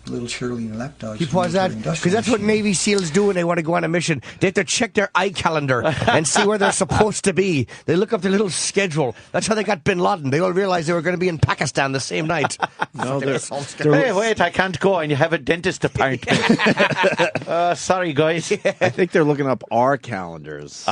little Shirley and lapdogs. You pause that? Because that's what Navy SEALs do when they want to go on a mission. They have to check their eye-calendar and see where they're supposed to be. They look up their little schedule. That's how they got Bin Laden. They all realized they were going to be in Pakistan the same night. No, Hey, wait, I can't go, and you have a dentist appointment. Sorry, guys. I think they're looking up our calendars. See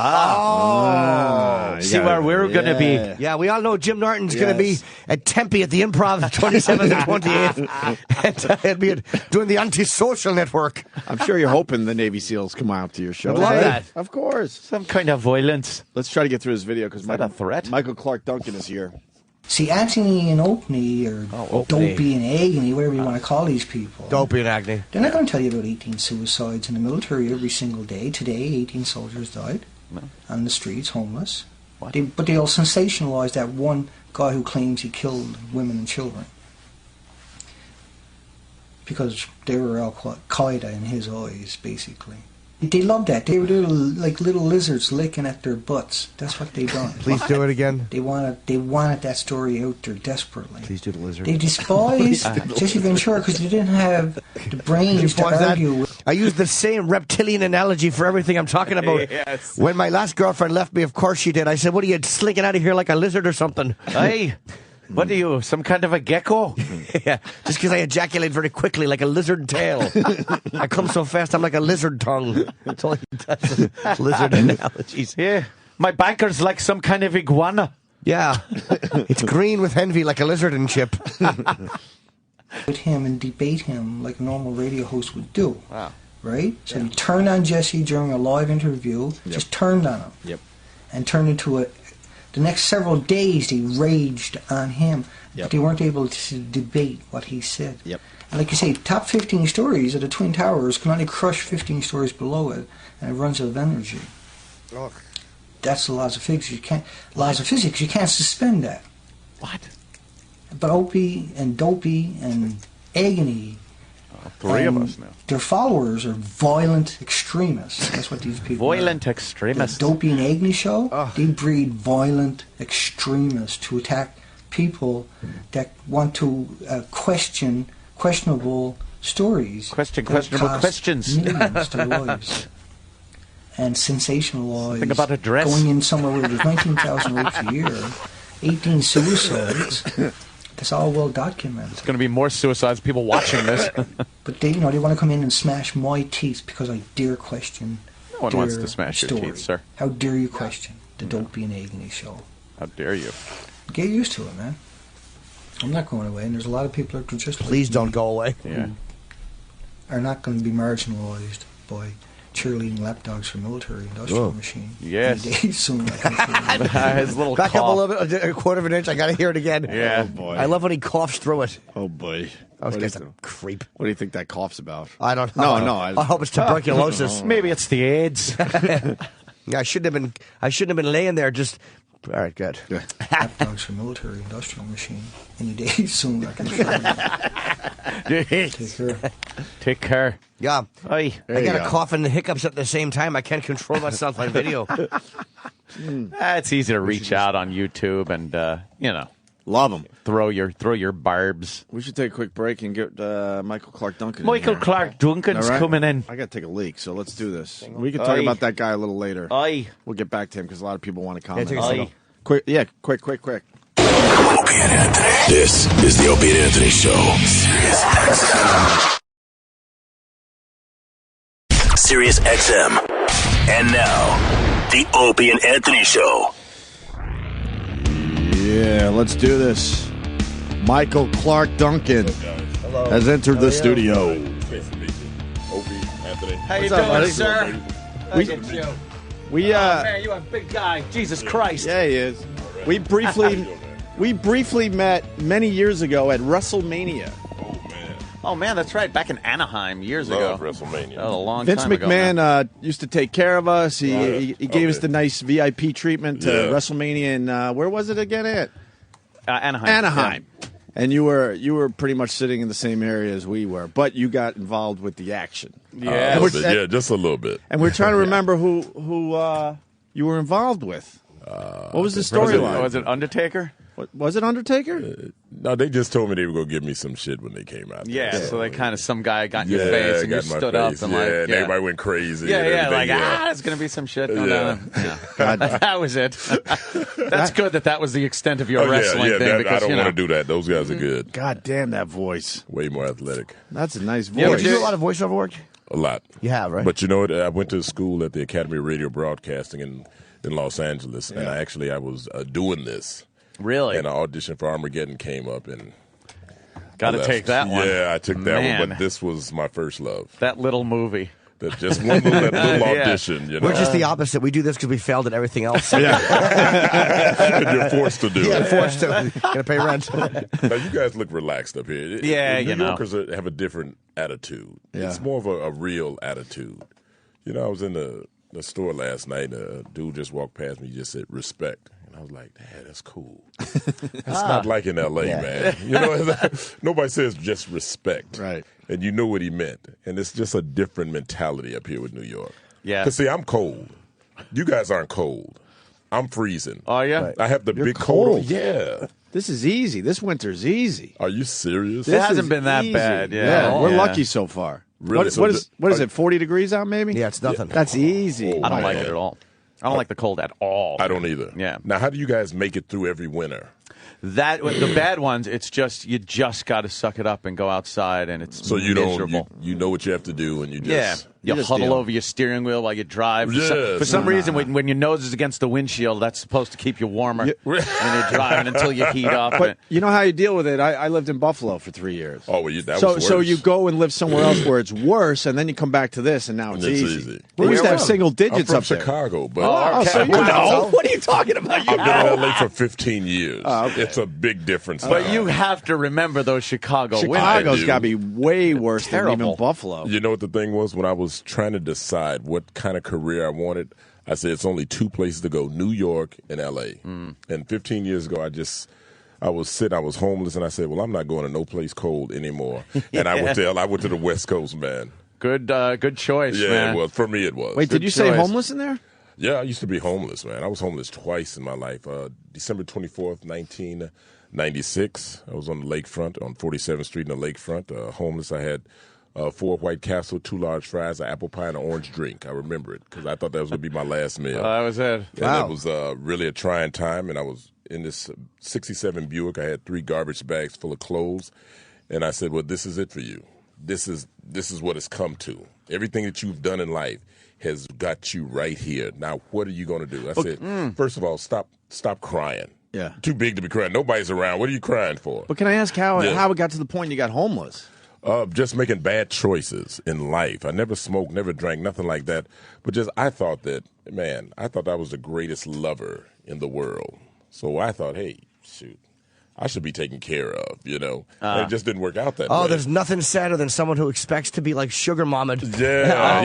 where we're going to be. Yeah, we all know Jim Norton's going to be at Tempe at the Improv 27th and 28th. And he'll be doing the Antisocial Network. I'm sure you're hoping the Navy SEAls come out to your show. I'd love that. Of course. Some kind of violence. Let's try to get through this video because a threat? Michael Clark Duncan is here. See, Anthony and Opie, or Dopey and Agony, whatever you want to call these people. Dopey and Agony. They're not going to tell you about 18 suicides in the military every single day. Today, 18 soldiers died on the streets, homeless. What? But they all sensationalized that one guy who claims he killed women and children. Because they were Al-Qaeda in his eyes, basically. They loved that. They were like little lizards licking at their butts. That's what they done. Please do it again. They wanted that story out there desperately. Please do the lizard. They despised Jesse Ventura because they didn't have the brains to argue with. I use the same reptilian analogy for everything I'm talking about. Yes. When my last girlfriend left me, of course she did. I said, what are you slinking out of here like a lizard or something? Hey, what are you, some kind of a gecko? Yeah, just because I ejaculate very quickly like a lizard tail. I come so fast I'm like a lizard tongue. That's all he does. Lizard analogies. Yeah, my banker's like some kind of iguana. Yeah, it's green with envy like a lizard and chip. With him and debate him like a normal radio host would do. Wow. Right? So he turned on Jesse during a live interview, just turned on him. Yep. And turned into a... The next several days they raged on him, but they weren't able to debate what he said. Yep. And like you say, top 15 stories of the Twin Towers can only crush 15 stories below it, and it runs out of energy. Oh. That's the laws of physics. You can't suspend that. What? But Opie and Dopey and Agony, Three of us now. their followers are violent extremists. That's what these people Violent are. extremists. The Dopey and Agony show, they breed violent extremists to attack people that want to question questionable stories. Questionable cost questions. Millions to their lives. And sensationalize. Think about a dress. Going in somewhere where there's 19,000 rapes a year, 18 suicides. That's all well documented. There's going to be more suicides. People watching this. But they want to come in and smash my teeth because I dare question. No one wants to smash your story. teeth, sir. How dare you question the Dopey and Agony show? How dare you? Get used to it, man. I'm not going away, and there's a lot of people that are just Please don't go away. Yeah. are not going to be marginalized by cheerleading lapdogs for military industrial machine. Yes. Soon. His little Back cough. up a little bit, a quarter of an inch. I got to hear it again. Yeah. Oh, boy. I love when he coughs through it. Oh, boy. I was just a creep. What do you think that cough's about? I don't know. No. I hope it's tuberculosis. Maybe it's the AIDS. Yeah, I shouldn't have been laying there just. All right, good. Lapdogs for military industrial machine. Any day soon. I can Take care. Take care. Yeah. Aye. I got a cough and the hiccups at the same time. I can't control myself on video. It's easy to reach out on YouTube and Love them. throw your barbs. We should take a quick break and get Michael Clark Duncan. in Michael here. Clark Duncan's All right? coming in. I got to take a leak, so let's do this. We can talk Aye. about that guy a little later. Aye. We'll get back to him because a lot of people want to comment. take a second. Quick. Opie and Anthony. This is the Opie and Anthony Show. Sirius XM. And now, the Opie and Anthony Show. Yeah, let's do this. Michael Clark Duncan has entered the studio. Opie, Anthony. How you What's up, doing, buddy? sir? We Man, you a big guy. Jesus Christ. yeah, he is. We briefly met many years ago at WrestleMania. Oh man, that's right. Back in Anaheim years Love ago. WrestleMania. Oh, a long Vince time ago. man. McMahon used to take care of us. He gave us Okay. the nice VIP treatment to Yeah. WrestleMania, and where was it again? At Anaheim. Anaheim. And you were pretty much sitting in the same area as we were, but you got involved with the action. Yeah. A little bit, yeah, just a little bit. And we're trying to remember who you were involved with. What was the storyline? Was it Undertaker? Was it Undertaker? No, they just told me they were going to give me some shit when they came out. Yeah, there. so they kind of, some guy got in your Yeah, face and you got in my stood face, up and and everybody went crazy. Yeah, and yeah, everything, like, there's going to be some shit going Yeah. on. Yeah. That was it. That's good that was the extent of your Oh, wrestling yeah, thing. I Because, don't want to do that. Those guys are good. God damn that voice. Way more athletic. That's a nice Yeah, voice. you do a lot of voiceover work? A lot. You have, right? But you know what? I went to school at the Academy of Radio Broadcasting in Los Angeles, and I was doing this. Really? And an audition for Armageddon came up, and Got to I left. take that one. Yeah, I took that Man. one, but this was my first love. That little movie. That just one little Yeah. audition. You know? We're just the opposite. We do this because we failed at everything else. And you're forced to do Yeah, it. forced to. Gotta pay rent. Now, you guys look relaxed up here. Yeah, New you know. Yorkers have a different attitude. Yeah. It's more of a real attitude. You know, I was in the the store last night. A dude just walked past me, just said respect. And I was like, Dad, that's cool. That's not like in L.A., man. You know, nobody says just respect. Right. And you know what he meant. And it's just a different mentality up here with New York. Yeah. Because, see, I'm cold. You guys aren't cold. I'm freezing. Oh, yeah? I have the You're big cold. coat. Yeah. This is easy. This winter's easy. Are you serious? It hasn't been that bad. Yeah. We're lucky so far. Really? What is it, 40 degrees out maybe? Yeah, it's nothing. That's easy. Oh, I don't like man. it at all. I don't like the cold at all. I don't either. Yeah. Now, how do you guys make it through every winter? The bad ones, it's just you just got to suck it up and go outside, and it's So you miserable. you know what you have to do, and you just You just huddle deal. over your steering wheel while you drive. Yes. For some reason, when your nose is against the windshield, that's supposed to keep you warmer when you're driving until you heat up. But you know how you deal with it? I lived in Buffalo for 3 years. Oh, well, that So was worse. so you go and live somewhere else where it's worse, and then you come back to this, and now it's It's easy. easy. We used to have I'm single digits from up there. Chicago, but Oh, so you know. What are you talking about? You I've been know. in LA for 15 years. Oh, okay. It's a big difference. But now. you have to remember those Chicago winters. Chicago's do. got to be way worse than Terrible. even Buffalo. You know what the thing was? When I was trying to decide what kind of career I wanted, I said it's only two places to go, New York and L.A. And 15 years ago, I was homeless, and I said, well, I'm not going to no place cold anymore. And I went to the West Coast, man. Good choice, Yeah, man. well, for me it was. Wait, did you say choice. homeless in there? Yeah, I used to be homeless, man. I was homeless twice in my life. December 24th, 1996, I was on the lakefront, on 47th Street in the lakefront. Homeless, I had 4 White Castle, 2 large fries, an apple pie, and an orange drink. I remember it because I thought that was going to be my last meal. That was it. And it was really a trying time, and I was in this 67 Buick. I had 3 garbage bags full of clothes, and I said, well, this is it for you. This is what it's come to. Everything that you've done in life has got you right here. Now, what are you going to do? I said, first of all, stop crying. Yeah. Too big to be crying. Nobody's around. What are you crying for? But can I ask how it got to the point you got homeless? Just making bad choices in life. I never smoked, never drank, nothing like that. But I thought that I was the greatest lover in the world. So I thought, hey, shoot, I should be taken care of, you know. And it just didn't work out that way. Oh, there's nothing sadder than someone who expects to be like sugar mama. Yeah,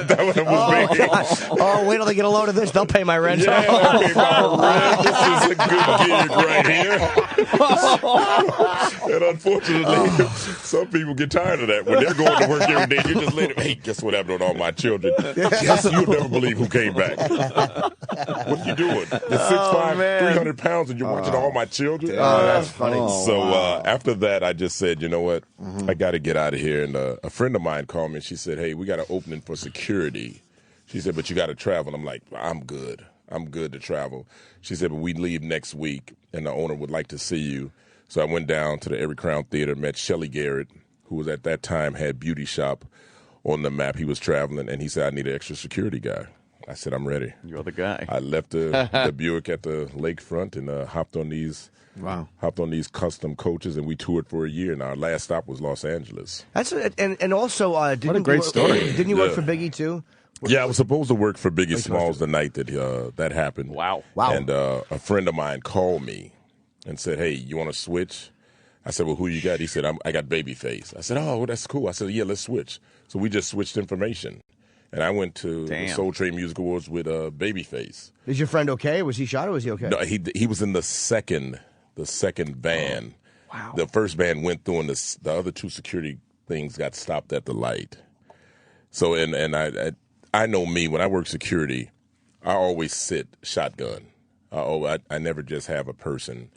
that one was me. Oh, wait till they get a load of this. They'll pay my rent. Yeah, okay, my rent. This is a good gig right here. And unfortunately, some people get tired of that. When they're going to work every day, you just let them, hey, guess what happened to all my children? Guess you'll never believe who came back. What are you doing? You're 6'5", 300 pounds, and you're watching all my children? Oh, that's funny. So after that, I just said, you know what? I got to get out of here. And a friend of mine called me, and she said, hey, we got an opening for security. She said, but you got to travel. And I'm like, I'm good. I'm good to travel. She said, but we leave next week, and the owner would like to see you. So I went down to the Every Crown Theater, met Shelly Garrett, who was at that time had Beauty Shop on the map. He was traveling, and he said, I need an extra security guy. I said, I'm ready. You're the guy. I left the Buick at the lakefront and hopped on these custom coaches, and we toured for a year. And our last stop was Los Angeles. That's and also What a great story. Didn't you work for Biggie too? Yeah, I was supposed to work for Biggie Smalls the night that that happened. Wow. And a friend of mine called me and said, hey, you want to switch? I said, well, who you got? He said, I got Babyface. I said, oh, well, that's cool. I said, yeah, let's switch. So we just switched information. And I went to the Soul Train Music Awards with Babyface. Is your friend okay? Was he shot or was he okay? No, he was in the second band. Oh, wow. The first band went through, and the other 2 security things got stopped at the light. So and I know me, when I work security, I always sit shotgun. I never just have a person.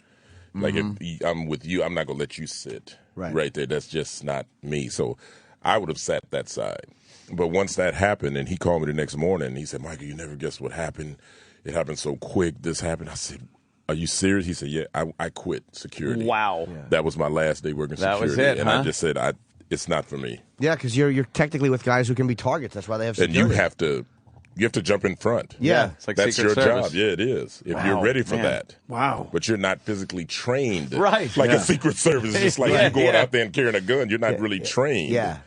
Like if I'm with you, I'm not gonna let you sit right there. That's just not me. So I would have sat that side. But once that happened, and he called me the next morning, he said, Michael, you never guess what happened. It happened so quick. This happened. I said, are you serious? He said, yeah, I quit security. Wow. Yeah. That was my last day working security. That was it, and I just said, it's not for me. Yeah, because you're technically with guys who can be targets. That's why they have security. And you have to jump in front. Yeah. It's like that's Secret your Service. job. Yeah, it is. If you're ready for that. Wow. But you're not physically trained. Right. Like a Secret Service. It's just like you going out there and carrying a gun. You're not really trained. Yeah.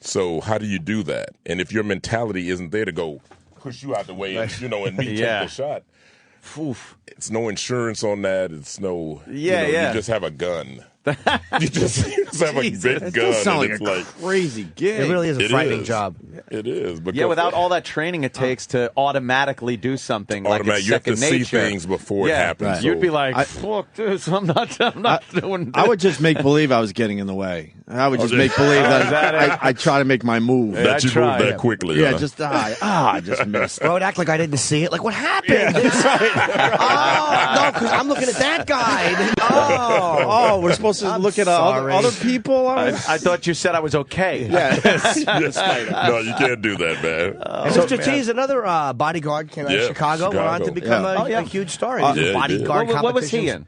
So how do you do that? And if your mentality isn't there to go push you out the way and, and me take the shot, it's no insurance on that. It's no, you just have a gun. You just have a big gun. It does sound and like it's a crazy gig. It really is a frightening is. job. It is. Because Yeah, without all that training it takes to automatically do something like it's you have to second nature. see things before it happens. Right. You'd be like, fuck this, I'm not doing this. I would just make believe I was getting in the way. I would just make believe that I try to make my move. That you move that quickly. Yeah, huh? just I just missed. I would act like I didn't see it. Like, what happened? Oh, no, because I'm looking at that guy. Oh, we're supposed to look at other people? I thought you said I was okay. Yeah. No, you can't do that, man. And Mr. T is another bodyguard came out of Chicago, went on to become a huge star. He's a bodyguard What was he in?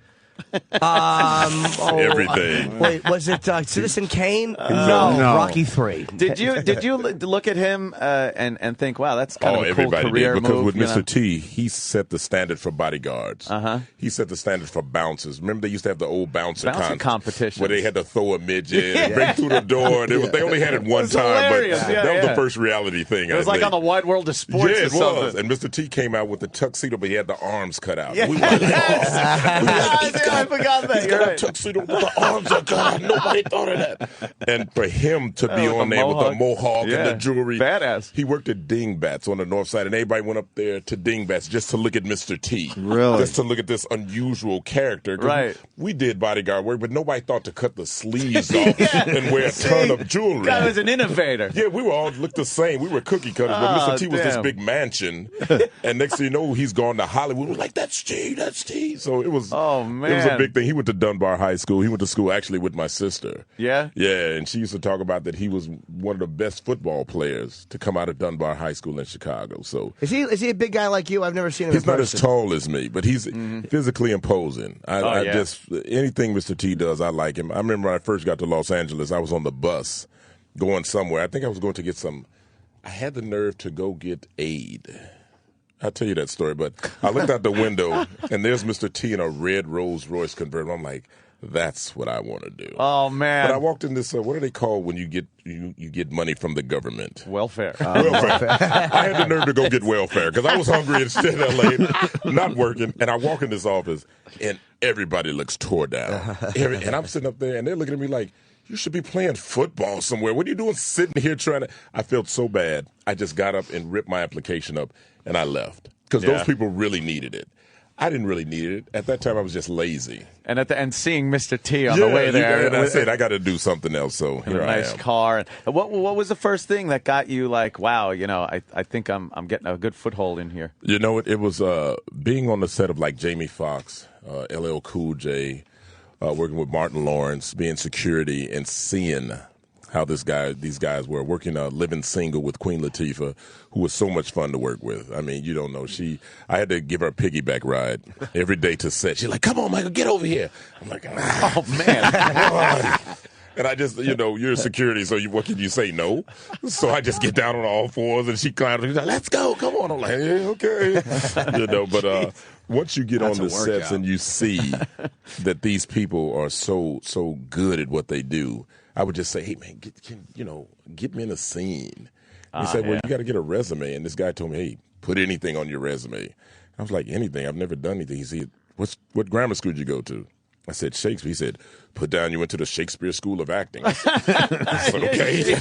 Everything. Wait, was it Citizen Kane? No. Rocky 3. Did you look at him and think, wow, that's kind of a cool everybody career did, because move? with you know? Mr. T, he set the standard for bodyguards. Uh-huh. He set the standard for bouncers. Remember they used to have the old bouncer competitions where they had to throw a midget and break through the door. And they only had it one time, hilarious. but Yeah, that was yeah. the first reality thing. It was like on the Wide World of Sports Yeah, or it something. was. And Mr. T came out with the tuxedo, but he had the arms cut out. Yeah. We were like, I forgot that. He's You're got a right. tuxedo with the arms are cut out. Nobody thought of that. And for him to be with on the there with the mohawk. mohawk Yeah. and the jewelry. Badass. He worked at Dingbats on the north side, and everybody went up there to Dingbats just to look at Mr. T. Really? Just to look at this unusual character. 'Cause Right. We did bodyguard work, but nobody thought to cut the sleeves off and wear a ton of jewelry. Guy was an innovator. Yeah, we were all looked the same. We were cookie cutters, but Mr. T was this damn. big mansion, and next thing you know, he's gone to Hollywood. We're like, that's T, that's T. So it was. Oh, man. It was a big thing. He went to Dunbar High School. He went to school actually with my sister. Yeah? Yeah, and she used to talk about that he was one of the best football players to come out of Dunbar High School in Chicago. So Is he a big guy like you? I've never seen him he's in not as person. tall as me, but he's physically imposing. I yeah. just anything Mr. T does, I like him. I remember when I first got to Los Angeles, I was on the bus going somewhere. I think I was going to get some. I had the nerve to go get aid. I'll tell you that story, but I looked out the window and there's Mr. T in a red Rolls Royce convertible. I'm like, that's what I want to do. Oh, man. But I walked in this. What are they called when you get money from the government? Welfare. Welfare. I had the nerve to go get welfare because I was hungry and staying there late, not working. And I walk in this office and everybody looks tore down. And I'm sitting up there and they're looking at me like, you should be playing football somewhere. What are you doing sitting here trying to? I felt so bad. I just got up and ripped my application up and I left because those people really needed it. I didn't really need it. At that time, I was just lazy. And seeing Mr. T on the way there. And I said, I got to do something else, so in here a nice I am. car. What was the first thing that got you like, wow, I think I'm getting a good foothold in here? You know, it was being on the set of like Jamie Foxx, LL Cool J, working with Martin Lawrence, being security, and seeing how these guys were working living single with Queen Latifah, who was so much fun to work with. I mean, you don't know. I had to give her a piggyback ride every day to set. She's like, come on, Michael, get over here. I'm like, Oh, man. come on. And I just, you're security, so what can you say? No. So I just get down on all fours, and she climbs. She's like, let's go, come on. I'm like, yeah, okay. But once you get That's on the a sets workout. and you see that these people are so good at what they do, I would just say, hey, man, get me in a scene. He said, well, you got to get a resume. And this guy told me, hey, put anything on your resume. I was like, anything? I've never done anything. He said, what grammar school did you go to? I said, Shakespeare. He said, put down you went to the Shakespeare School of Acting. I said, okay.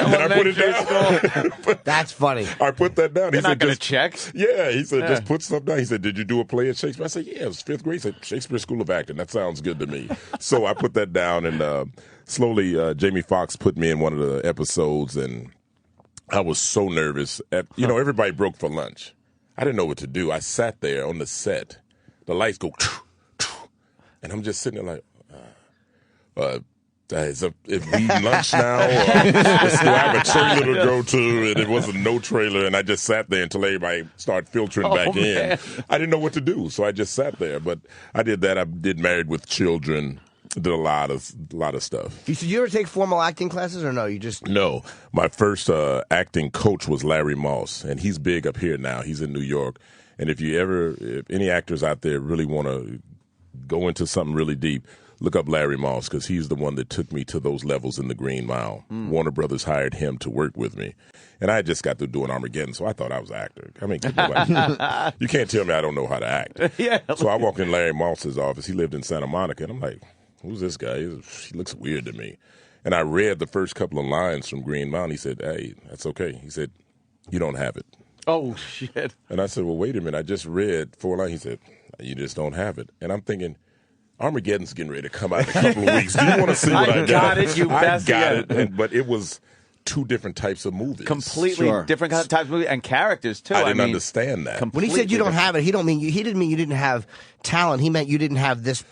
And I put it down. That's funny. I put that down. You're He not said, going to check? yeah, he said, just put something down. He said, did you do a play at Shakespeare? I said, yeah, it was 5th grade. He said, Shakespeare School of Acting. That sounds good to me. So I put that down, and slowly Jamie Foxx put me in one of the episodes, and I was so nervous. Everybody broke for lunch. I didn't know what to do. I sat there on the set. The lights go, and I'm just sitting there like, if we eating lunch now, or do I have a trailer to go to? And it wasn't no trailer, and I just sat there until everybody started filtering back in. I didn't know what to do, so I just sat there. But I did that. I did Married with Children. Did a lot of stuff. Did you ever take formal acting classes or no? You just No. My first acting coach was Larry Moss, and he's big up here now. He's in New York, and if any actors out there really want to go into something really deep, look up Larry Moss, because he's the one that took me to those levels in the Green Mile. Warner Brothers hired him to work with me. And I just got through doing Armageddon, so I thought I was an actor. I mean, you can't tell me I don't know how to act. Yeah. So I walked in Larry Moss's office. He lived in Santa Monica, and I'm like, who's this guy? He looks weird to me. And I read the first couple of lines from Green Mountain. He said, hey, that's okay. He said, you don't have it. Oh, shit. And I said, well, wait a minute. I just read 4 lines. He said, you just don't have it. And I'm thinking, Armageddon's getting ready to come out in a couple of weeks. Do you want to see what I got? I got it, you bastard. I got it. But it was 2 different types of movies. Completely different types of movies and characters, too. I didn't understand that. When he said you don't have it, he didn't mean you didn't have talent. He meant you didn't have this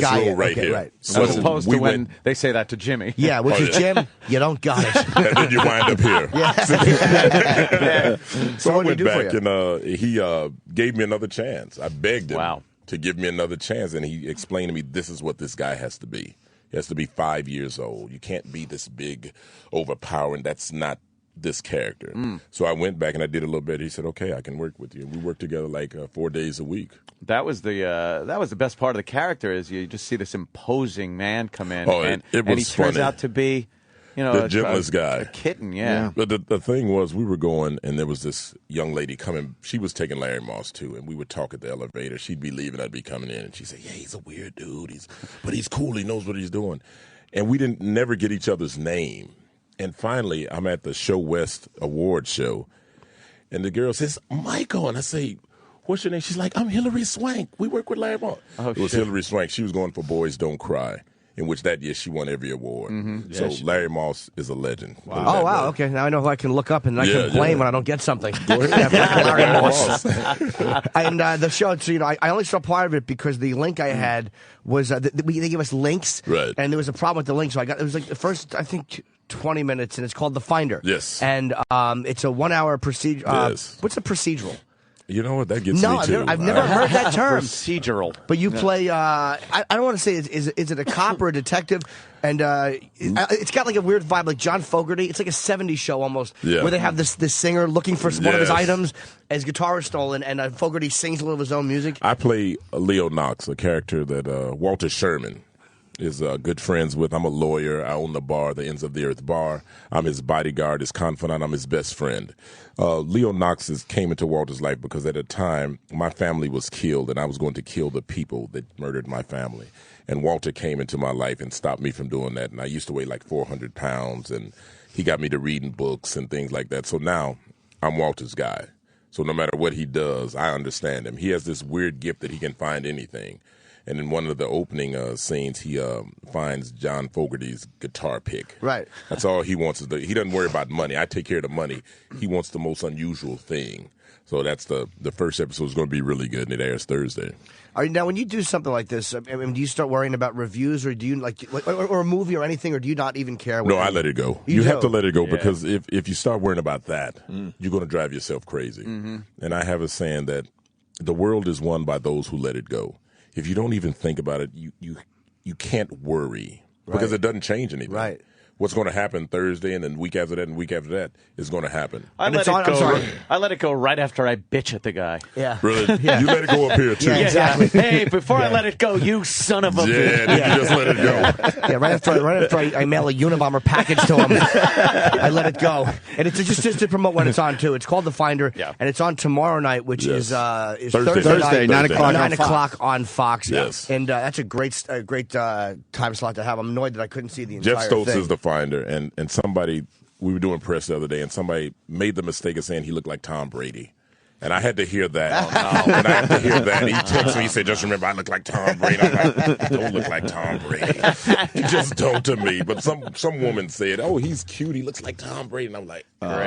guy role right here. Right. So as opposed to when they say that to Jimmy. Yeah, which is Jim, you don't got it. And then you wind up here. Yeah. So I went back and he gave me another chance. I begged him to give me another chance, and he explained to me this is what this guy has to be. He has to be 5 years old. You can't be this big, overpowering. That's not this character. So I went back and I did a little bit. He said, okay, I can work with you. And we worked together like 4 days a week. That was the best part of the character is you just see this imposing man come in, and it was and he turns funny. out to be, the gentlest guy, a kitten. Yeah. But the thing was, we were going, and there was this young lady coming. She was taking Larry Moss too, and we would talk at the elevator. She'd be leaving, I'd be coming in, and she'd say, "Yeah, he's a weird dude. But he's cool. He knows what he's doing." And we didn't never get each other's name. And finally, I'm at the Show West Awards show, and the girl says, "Michael," and I say, "What's your name?" She's like, "I'm Hillary Swank. We work with Larry Moss." Oh, it was Hillary Swank. She was going for Boys Don't Cry, in which that year she won every award. So Larry Moss is a legend. Wow. Oh, wow. Okay. Now I know who I can look up and I can blame when I don't get something. Go ahead. Larry Moss. And the show, so, I only saw part of it because the link I had was, they gave us links. Right. And there was a problem with the link. So it was like the first, I think, 20 minutes, and it's called The Finder. Yes. And it's a 1 hour procedure. Yes. What's a procedural? You know what? That gets me too. I've never heard that term. Procedural. But you play. I don't want to say is it a cop or a detective? And it's got like a weird vibe, like John Fogerty. It's like a '70s show almost, where they have this singer looking for one of his items. His guitar is stolen, and Fogerty sings a little of his own music. I play Leo Knox, a character that Walter Sherman is good friends with. I'm a lawyer. I own the bar, the Ends of the Earth Bar. I'm his bodyguard, his confidant. I'm his best friend. Leo Knox came into Walter's life because at a time my family was killed, and I was going to kill the people that murdered my family. And Walter came into my life and stopped me from doing that. And I used to weigh like 400 pounds, and he got me to reading books and things like that. So now I'm Walter's guy. So no matter what he does, I understand him. He has this weird gift that he can find anything. And in one of the opening scenes, he finds John Fogerty's guitar pick. Right. That's all he wants. He doesn't worry about money. I take care of the money. He wants the most unusual thing. So that's the first episode is going to be really good, and it airs Thursday. Now, when you do something like this, I mean, do you start worrying about reviews, or do you or a movie or anything, or do you not even care? No, I let it go. You have to let it go because if you start worrying about that, you're going to drive yourself crazy. And I have a saying that the world is won by those who let it go. If you don't even think about it, you can't worry because it doesn't change anything. Right. What's going to happen Thursday and then week after that and week after that is going to happen. I let it go right after I bitch at the guy. Yeah. Really? You let it go up here, too. Yeah, exactly. Hey, before I let it go, you son of a bitch. Yeah, you just let it go. Yeah, right after I mail a Unabomber package to him, I let it go. And it's just to promote when it's on, too. It's called The Finder, and it's on tomorrow night, which is Thursday night, 9 o'clock on Fox. Yes. And that's a great time slot to have. I'm annoyed that I couldn't see the entire Jeff Stoltz thing. is the Finder, and somebody, we were doing press the other day, and somebody made the mistake of saying he looked like Tom Brady. And I had to hear that. And I had to hear that. And he texted me, he said, just remember, I look like Tom Brady. I'm like, don't look like Tom Brady. You just don't to me. But some woman said, oh, he's cute. He looks like Tom Brady. And I'm like,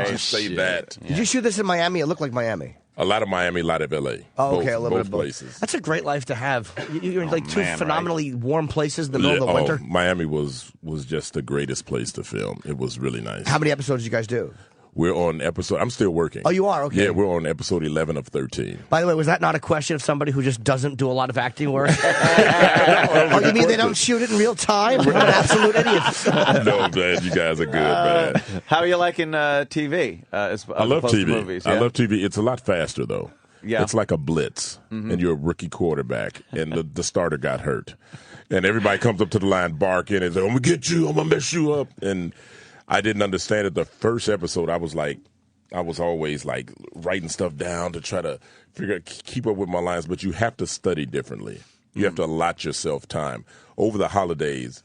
just say that. Did you shoot this in Miami? It looked like Miami. A lot of Miami, a lot of L.A. Oh, okay, a little bit of both places. That's a great life to have. You're in like two phenomenally warm places in the middle of the winter. Miami was just the greatest place to film. It was really nice. How many episodes did you guys do? We're on episode. I'm still working. Oh, you are? Okay. Yeah, we're on episode 11 of 13. By the way, was that not a question of somebody who just doesn't do a lot of acting work? Oh, you mean they don't shoot it in real time? I'm an absolute idiot. No, man, you guys are good, man. How are you liking TV? I love TV. Movies, yeah? I love TV. It's a lot faster, though. Yeah. It's like a blitz, and you're a rookie quarterback, and the starter got hurt. And everybody comes up to the line barking and says, I'm going to get you, I'm going to mess you up. And I didn't understand it. The first episode, I was always like writing stuff down to try to keep up with my lines, but you have to study differently. You have to allot yourself time. Over the holidays,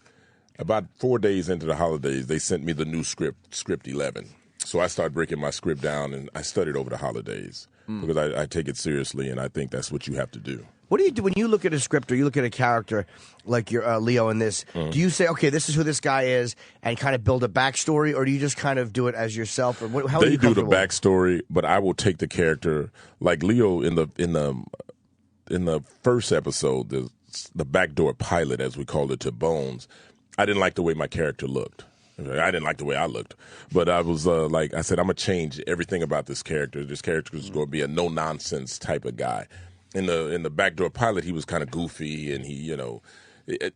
about 4 days into the holidays, they sent me the new script 11. So I started breaking my script down, and I studied over the holidays because I take it seriously, and I think that's what you have to do. What do you do when you look at a script or you look at a character like your Leo in this? Do you say, okay, this is who this guy is, and kind of build a backstory, or do you just kind of do it as yourself? Or how They are you do the comfortable? backstory, but I will take the character like Leo in the first episode, the backdoor pilot, as we called it, to Bones. I didn't like the way my character looked. I didn't like the way I looked, but I was I said, I'm gonna change everything about this character. This character is going to be a no nonsense type of guy. In the backdoor pilot, he was kind of goofy, and he,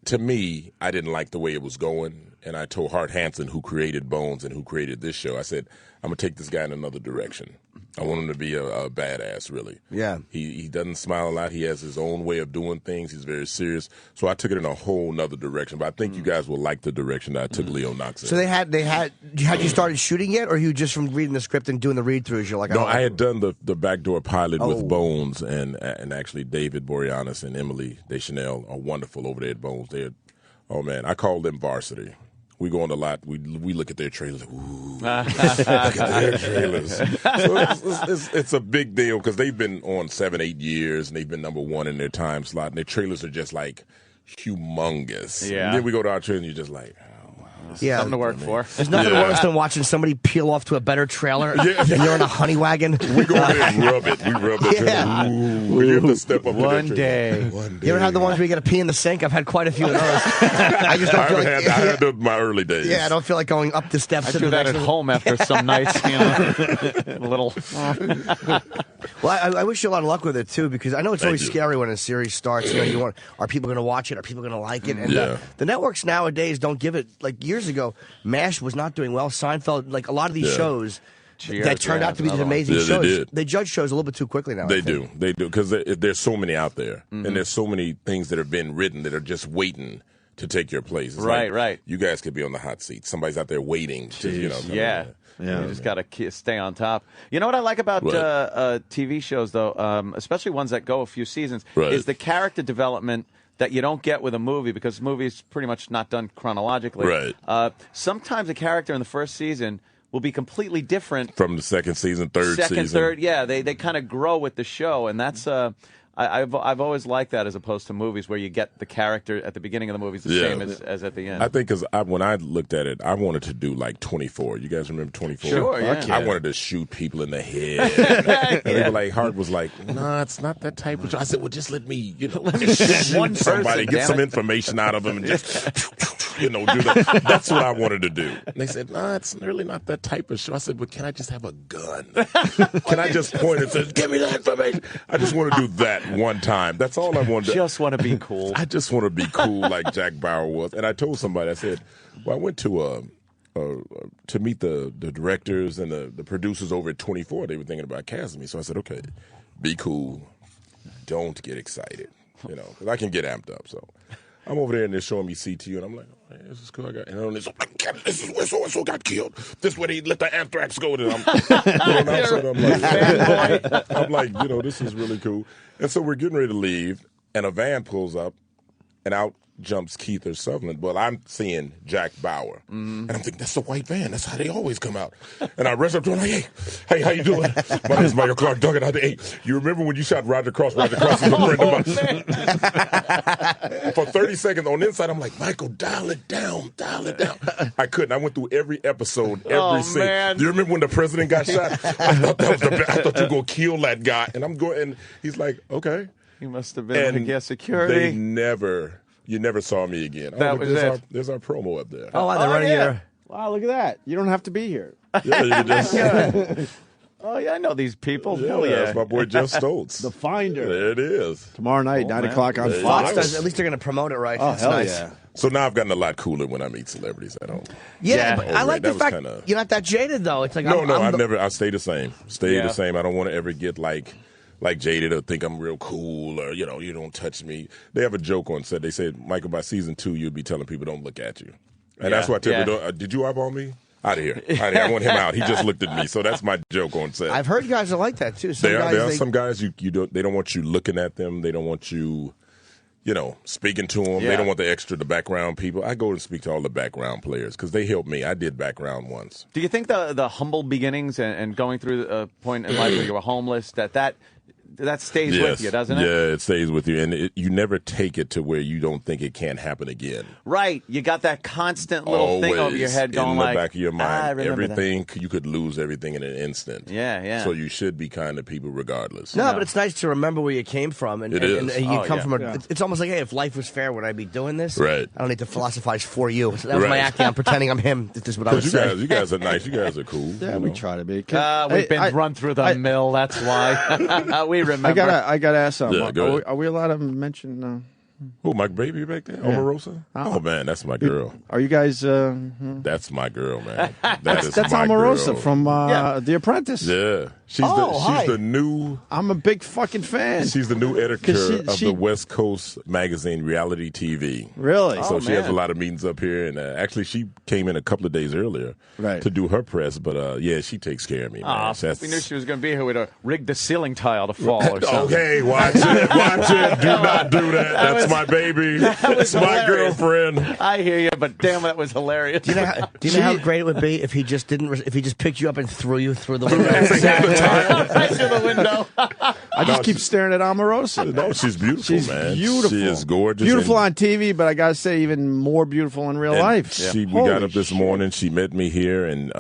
to me, I didn't like the way it was going. And I told Hart Hansen, who created Bones and who created this show, I said, I'm gonna take this guy in another direction. I want him to be a badass, really. Yeah. He doesn't smile a lot. He has his own way of doing things. He's very serious. So I took it in a whole nother direction. But I think you guys will like the direction that I took Leo Knox in. So had you started shooting yet, or you just from reading the script and doing the read throughs? You're like, no, I had done the backdoor pilot with Bones, and actually David Boreanaz and Emily Deschanel are wonderful over there at Bones. Oh man, I call them varsity. We go on a lot. We look at their trailers. Ooh, look at their trailers. So it's a big deal because they've been on 7-8 years and they've been number one in their time slot. And their trailers are just like humongous. Yeah. And then we go to our trailer and you're just like, oh wow. Yeah. Something to work for. There's nothing worse than watching somebody peel off to a better trailer and you're in a honey wagon. We go over there and rub it. We rub the trailer. Ooh, you have to step up One to day. One day. You ever had the ones where you got to pee in the sink? I've had quite a few of those. I just don't feel like I had them in my early days. Yeah, I don't feel like going up the steps. I to do the that next at one. home after some nights, a little. Well, I wish you a lot of luck with it too, because I know it's Thank always you. scary when a series starts. You want, are people going to watch it? Are people going to like it? And Yeah. the networks nowadays don't give it. Like years ago, MASH was not doing well. Seinfeld, like a lot of these shows Cheers, that turned out to be these amazing Yeah, shows. they did. judge shows a little bit too quickly now. They do, because there's so many out there, and there's so many things that have been written that are just waiting to take your place. It's Right, like, right. You guys could be on the hot seat. Somebody's out there waiting to, come Yeah. in. You just got to stay on top. You know what I like about TV shows, though, especially ones that go a few seasons, is the character development that you don't get with a movie, because the movie is pretty much not done chronologically. Right. Sometimes a character in the first season will be completely different From the second season, third second, season. third. Yeah, they kind of grow with the show, and that's I've always liked that, as opposed to movies where you get the character at the beginning of the movie is the same as at the end. I think because when I looked at it, I wanted to do like 24. You guys remember 24? Sure, yeah. I wanted to shoot people in the head. And they were like, Hart was like, nah, it's not that type of show. I said, well, just let me, just shoot one somebody, person, get damn some it. information out of them, and just, do that. That's what I wanted to do. And they said, nah, it's really not that type of show. I said, but can I just have a gun? Can I just point and say, give me that information? I just want to do that one time. That's all I wanted to do. Just want to be cool. I just want to be cool like Jack Bauer was. And I told somebody, I said, well, I went to meet the directors and the producers over at 24. They were thinking about casting me. So I said, okay, be cool. Don't get excited, because I can get amped up. So I'm over there and they're showing me CTU, and I'm like, oh, man, this is cool. And on this is where so-and-so got killed. This way they let the anthrax go. And I'm like, this is really cool. And so we're getting ready to leave, and a van pulls up, and out jumps Keith or Sutherland. Well, I'm seeing Jack Bauer. And I'm thinking, that's the white van. That's how they always come out. And I rush up to him like, hey, how you doing? My name is Michael Clark Duncan. Hey, you remember when you shot Roger Cross? Roger Cross is a friend of mine. For 30 seconds on the inside, I'm like, Michael, dial it down. I couldn't. I went through every episode, every scene. Man. Do you remember when the president got shot? I thought that was the best. I thought you were going to kill that guy. And I'm going, and he's like, okay. He must have been to get security. You never saw me again. That was it. There's our promo up there. Oh, wow, they're running your... Wow, look at that. You don't have to be here. Yeah, you can just... Oh, yeah, I know these people. Yeah, Hell yeah. that's my boy Jeff Stoltz. The Finder. There it is. Tomorrow night, 9 o'clock on There Fox. you Fox does, at least they're going to promote it right. Oh, It's hell nice. yeah. So now I've gotten a lot cooler when I meet celebrities at home. Yeah, but I like That the was fact kinda- you're not that jaded, though. It's like No, I'm I stay the same. Yeah. The same. I don't want to ever get like jaded or think I'm real cool or, you don't touch me. They have a joke on set. They said, Michael, by season 2, you'd be telling people don't look at you. And that's why I tell people, did you eyeball me? Out of here. I want him out. He just looked at me. So that's my joke on set. I've heard guys are like that, too. There are some guys they don't want you looking at them. They don't want you speaking to them. Yeah. They don't want the background people. I go and speak to all the background players because they help me. I did background once. Do you think the humble beginnings and going through a point in life where you were homeless, that stays with you, doesn't it? Yeah, it stays with you. And you never take it to where you don't think it can't happen again. Right. You got that constant little thing over your head going in the like, back of your mind. everything. You could lose everything in an instant. Yeah. So you should be kind to people regardless. No, but it's nice to remember where you came from. And, It and is. you come yeah. from Yeah. it's almost like, hey, if life was fair, would I be doing this? Right. I don't need to philosophize for you. So that was my Right. acting. I'm pretending I'm him. This is what I would say. You guys are nice. You guys are cool. Yeah, we try to be. We've been run through the mill. That's why. We remember. I got to ask something. Yeah, go ahead. Are we allowed to mention? Oh, my baby back there? Omarosa? Oh, man, that's my girl. Are you guys? That's my girl, man. That's my Omarosa girl. from The Apprentice. Yeah. She's the new... I'm a big fucking fan. She's the new editor of she- the West Coast magazine Reality TV. Really? So she has a man. lot of meetings up here, and actually she came in a couple of days earlier Right. to do her press. But yeah, she takes care of me, man. We knew she was going to be here. We'd have rigged the ceiling tile to fall or something. Okay, watch it. Do not do that. That's my baby. That's my hilarious. girlfriend. I hear you, but damn, that was hilarious. Do you know how great it would be if he just picked you up and threw you through the window? Right through the window. I just keep staring at Omarosa. No, she's beautiful, She's man. beautiful. She is gorgeous. Beautiful and- on TV, but I gotta say, even more beautiful in real and life. We got up this morning. She met me here, and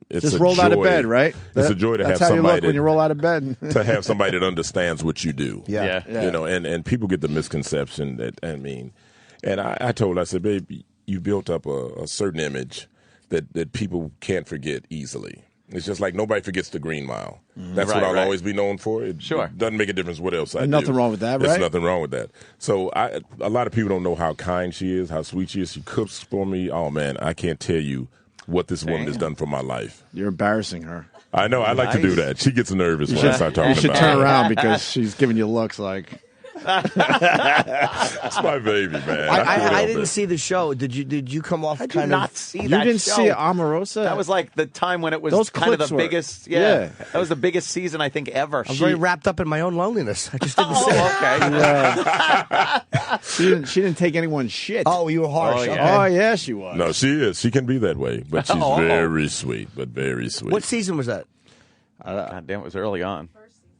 it's Just a rolled joy. out of bed, right? It's a joy to have That's how you somebody look when you roll out of bed. to have somebody that understands what you do. Yeah. And people get the misconception that and I told her, I said, babe, you built up a certain image that people can't forget easily. It's just like nobody forgets the Green Mile. That's what I'll always be known for. It doesn't make a difference what else I do. Nothing wrong with that, right? There's nothing wrong with that. So a lot of people don't know how kind she is, how sweet she is. She cooks for me. Oh, man, I can't tell you what this woman has done for my life. You're embarrassing her. I know. I like to do that. She gets nervous when I start talking You should about turn her. around because she's giving you looks like. It's my baby, man. I didn't see the show. Did you come off How'd kind you of? not see You that didn't show? see Omarosa? That was like the time when it was Those kind of the clips were- biggest. yeah. That was the biggest season I think ever. I'm very wrapped up in my own loneliness. I just didn't see it. Okay. She didn't take anyone's shit. Oh, you were harsh. Oh, yeah. Okay. Oh, yeah, she was. No, she is. She can be that way, but she's very sweet. But very sweet. What season was that? God damn, it was early on.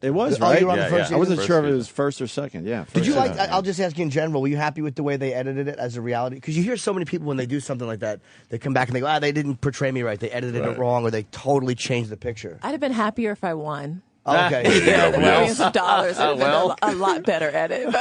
It was, Oh, right? you were on the Yeah, first yeah. season? I wasn't First sure if it season. was first or second. Yeah. Did you first like? season. I'll just ask you in general. Were you happy with the way they edited it as a reality? Because you hear so many people when they do something like that, they come back and they go, they didn't portray me right. They edited it wrong, or they totally changed the picture. I'd have been happier if I won. Oh, okay. Millions of dollars. It would have been a lot better at it.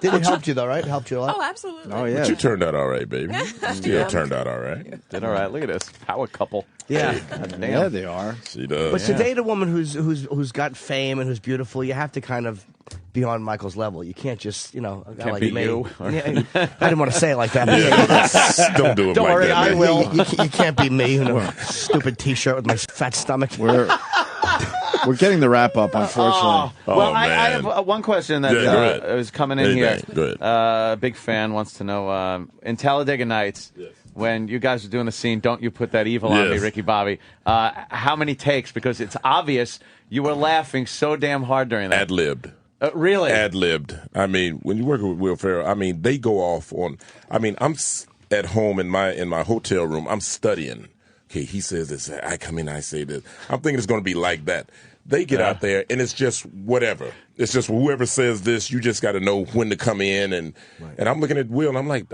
Did it help you though? Right? It helped you a lot. Oh, absolutely. Oh, yeah. But you turned out all right, baby. You still turned out all right. Did all right. Look at this power couple. Yeah. God damn. Yeah, they are. She does. But to date a woman who's got fame and who's beautiful, you have to kind of be on Michael's level. You can't just, a guy Can't like be me. you. Yeah, I didn't want to say it like that. Don't do it Don't like worry, that. I man. will. You can't be me in a stupid T-shirt with my fat stomach. We're getting the wrap up, unfortunately. Well, I have one question that Yeah, go ahead. was coming in Anything. here. Go ahead. Big fan wants to know in Talladega Nights. Yes. When you guys are doing the scene, don't you put that evil on me, Yes. Ricky Bobby? How many takes? Because it's obvious you were laughing so damn hard during that. Ad-libbed. Really? Ad-libbed. I mean, when you work with Will Ferrell, they go off on. I'm at home in my hotel room. I'm studying. Okay, he says this. I come in, I say this. I'm thinking it's going to be like that. They get out there, and it's just whatever. It's just whoever says this, you just got to know when to come in. And I'm looking at Will, and I'm like,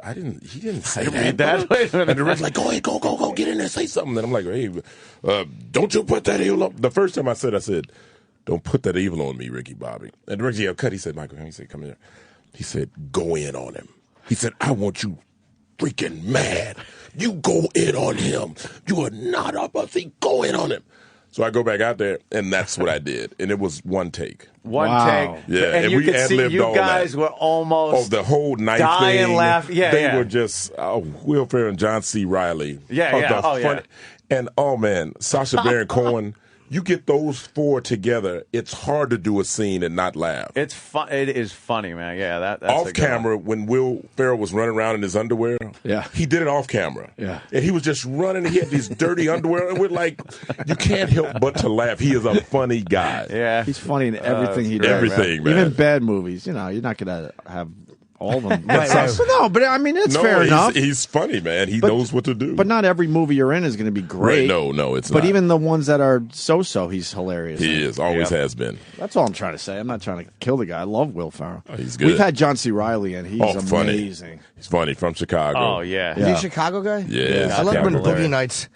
he didn't say that. Wait a minute. And the rest like, go ahead, go, get in there, say something. And I'm like, hey, don't you put that evil up. The first time I said, don't put that evil on me, Ricky Bobby. And the rest of cut, he said, Michael, he said, come here. He said, go in on him. He said, I want you freaking mad. You go in on him. You are not up. I say, go in on him. So I go back out there, and that's what I did. And it was one take. One Wow. take. Yeah, and and you we could see ad-libbed you all guys that. were almost the whole night dying thing. laughing. Yeah, they yeah. were just Will Ferrell and John C. Reilly. Yeah, yeah. The Oh, yeah. And oh man, Sacha Baron Cohen. You get those four together, it's hard to do a scene and not laugh. It's fun. It is funny, man. Yeah, that's off a good camera, when Will Ferrell was running around in his underwear, he did it off camera. Yeah. And he was just running, he had these dirty underwear, and we're like, you can't help but to laugh. He is a funny guy. Yeah. He's funny in everything he does. Everything, man. Even bad movies. You're not going to have all of them. Right. No, but I mean, it's No, fair enough. He's funny, man. He knows what to do. But not every movie you're in is going to be great. Right, no, it's But not. even the ones that are so-so, he's hilarious. He is, always has been. That's all I'm trying to say. I'm not trying to kill the guy. I love Will Ferrell. Oh, he's good. We've had John C. Reilly, and he's funny. amazing. He's funny, from Chicago. Oh, yeah. Is he a Chicago guy? Yeah, I love him in Chicago. Boogie Nights.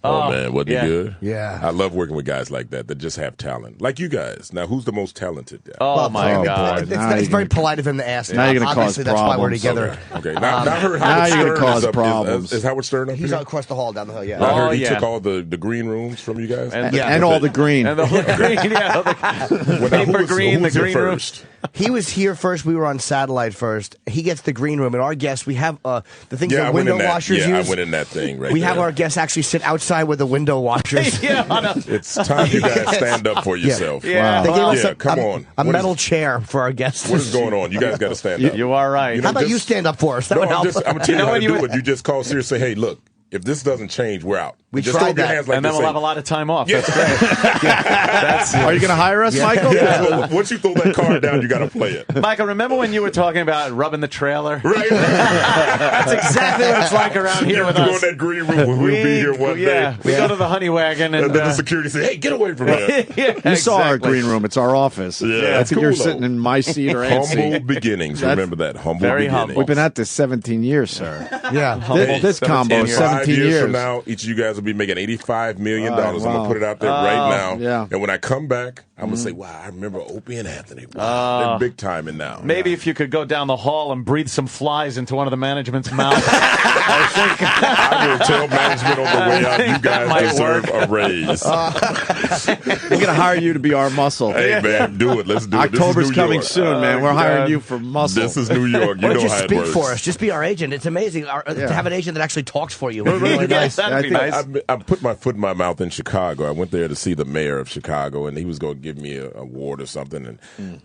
Oh, man, wasn't yeah. he good? Yeah. I love working with guys like that just have talent. Like you guys. Now, who's the most talented guy? Oh, my God. It's very polite of him to ask. Now you're gonna cause Obviously, that's why we're problems. together. Okay. Now, I heard now Howard you're gonna Stern cause is up, problems. Is Howard Stern up He's here? across the hall down the hill, yeah. I heard Oh, he yeah. took all the green rooms from you guys. And all the green. And the whole green, yeah. Well, now, Paper green, who was the here green room. first? He was here first. We were on satellite first. He gets the green room, and our guests, we have the things Yeah, that I went window in that. washers Yeah, use. I went in that thing right we there. have our guests actually sit outside with the window washers. Yeah, I know. It's time you guys stand up for yourself. Yeah. They gave us Yeah, come on. a What metal is- chair for our guests. What is going on? You guys got to stand up. You are right. You How know, about you just- stand up for us? That No, would help. I'm going to tell you how to you do would- it. You just call Sirius, say, hey, look, if this doesn't change, we're out. We just tried throw up your that. hands like And then this. we'll say, have a lot of time off. Yeah. That's great. That's Are you going to hire us, Michael? Yeah, so once you throw that card down, you got to play it. Michael, remember when you were talking about rubbing the trailer? Right. That's exactly what it's like around here with Go us. in that green room. We'll be here one day. We go to the honey wagon and And then the security say, hey, get away from there. yeah, You saw our exactly. green room. It's our office. Yeah, I that's think cool, you're though. sitting in my seat or Ant's Humble seat. beginnings. That's Remember that. Humble very beginnings. humble. We've been at this 17 years, sir. Yeah. This combo is 5 17 years from years. now, each of you guys will be making $85 million. Oh, I'm going wow. to put it out there right now. yeah. And when I come back, I'm going to say, wow, I remember Opie and Anthony. Wow, they're big time in now. Maybe if you could go down the hall and breathe some flies into one of the management's mouths. I think I will tell management on the way out, you that might guys deserve a raise. We're going to hire you to be our muscle. Hey, man, do it. Let's do it. This is October's New coming York. soon, man. We're hiring you for muscle. This is New York. You Why know don't you how it speak works. for us? Just be our agent. It's amazing to have an agent that actually talks for you. It's really nice. that'd be nice. I put my foot in my mouth in Chicago. I went there to see the mayor of Chicago, and he was going to give me an award or something. And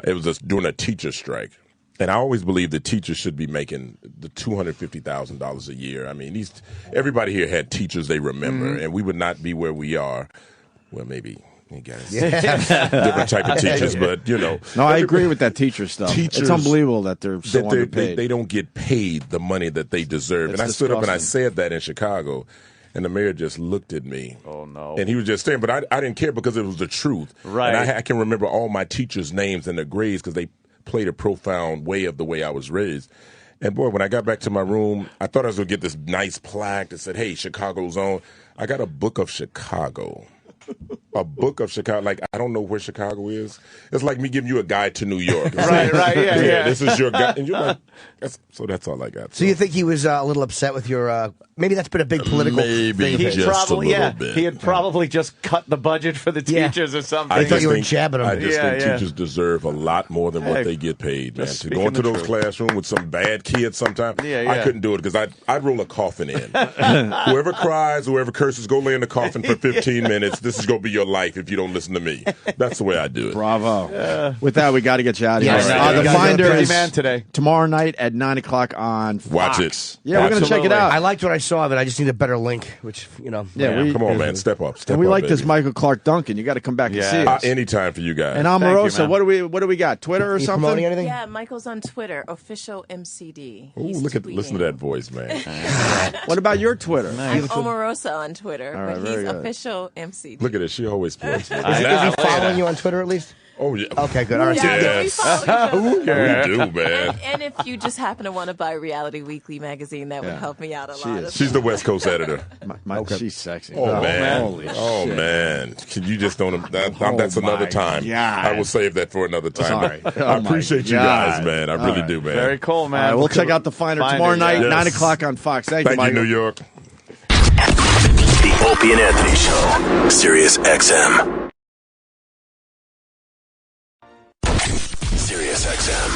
it was just during a teacher strike. And I always believe that teachers should be making the $250,000 a year. I mean, everybody here had teachers they remember, and we would not be where we are. Well, maybe. You guys, different type of teachers, but you know. No, I agree with that teacher stuff. Teachers, it's unbelievable that they're so that underpaid. they don't get paid the money that they deserve. It's and I stood up and I disgusting. said that in Chicago, and the mayor just looked at me. Oh, no. And he was just saying, but I didn't care because it was the truth. Right. And I can remember all my teachers' names and their grades because they played a profound way of the way I was raised. And boy, when I got back to my room, I thought I was going to get this nice plaque that said, hey, Chicago's own. I got a book of Chicago. A book of Chicago. Like, I don't know where Chicago is. It's like me giving you a guide to New York. It's Right, like, yeah. This is your guide. And you're like, that's all I got. So you think he was a little upset with your? Maybe that's been a big political Maybe thing. just a little bit. He had probably just cut the budget for the Yeah. teachers or something. I thought just you were think- jabbing him. I just Yeah, think yeah. teachers deserve a lot more than Hey, what they get paid, man. just To speaking go into the those truth. classrooms with some bad kids sometimes, Yeah, I yeah. couldn't do it because I'd roll a coffin in. Whoever cries, whoever curses, go lay in the coffin for 15 minutes. This is going to be your life if you don't listen to me. That's the way I do it. Bravo. With that, we got to get you out of Yeah, here. right. The You gotta go Finder busy is man today. tomorrow night at 9 o'clock on Fox. Watch it. Yeah, we're going to check it Absolutely. out. I liked what I saw of it. I just need a better link, which Yeah, we- Come on, man. Step up. Step and we up, like this baby. Michael Clark Duncan. You got to come back and Yeah. see us. Anytime for you guys. And Thank you, Omarosa, man. what do we got? Twitter or you something? promoting anything? Yeah, Michael's on Twitter, official MCD. Ooh, He's listen tweeting. to that voice, man. What about your Twitter? I'm Omarosa on Twitter, All right, but very he's good. official MCD. Look at it. She always points. Is he following you on Twitter at least? Oh, yeah. Okay, good. All right. Yeah, we Yes. follow each other. We do, man. And if you just happen to want to buy Reality Weekly magazine, that would help me out a lot. as She's the West Coast editor. She's sexy. Oh, man. Holy Oh, shit. man. You just don't. That's Oh, another my time. God. I will save that for another time. Sorry. But Oh, I my appreciate you God. guys, man. I All really right. do, man. Very cool, man. All right, we'll check out the Finder tomorrow night, yes. 9 o'clock on Fox. Thank you, Thank you, Michael. New York. The Opie and Anthony Show. Sirius XM. Sirius XM.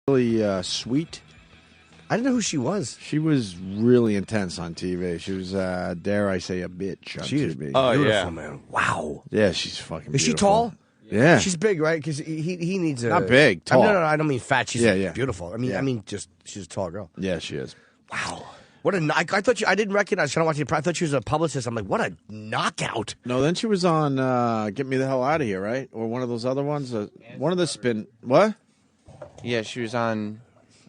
really sweet. I didn't know who she was. She was really intense on TV. She was, dare I say, a bitch on She is TV. beautiful, man. Wow. Yeah, she's fucking Is she beautiful. tall? Yeah. She's big, right? Because he needs a... Not big, tall. No, I don't mean fat. She's Yeah. beautiful. I mean, just she's a tall girl. Yeah, she is. Wow. What a... I thought I didn't recognize her. I thought she was a publicist. I'm like, what a knockout. No, then she was on Get Me the Hell Out of Here, right? Or one of those other ones. One of the spin... What? Yeah, she was on...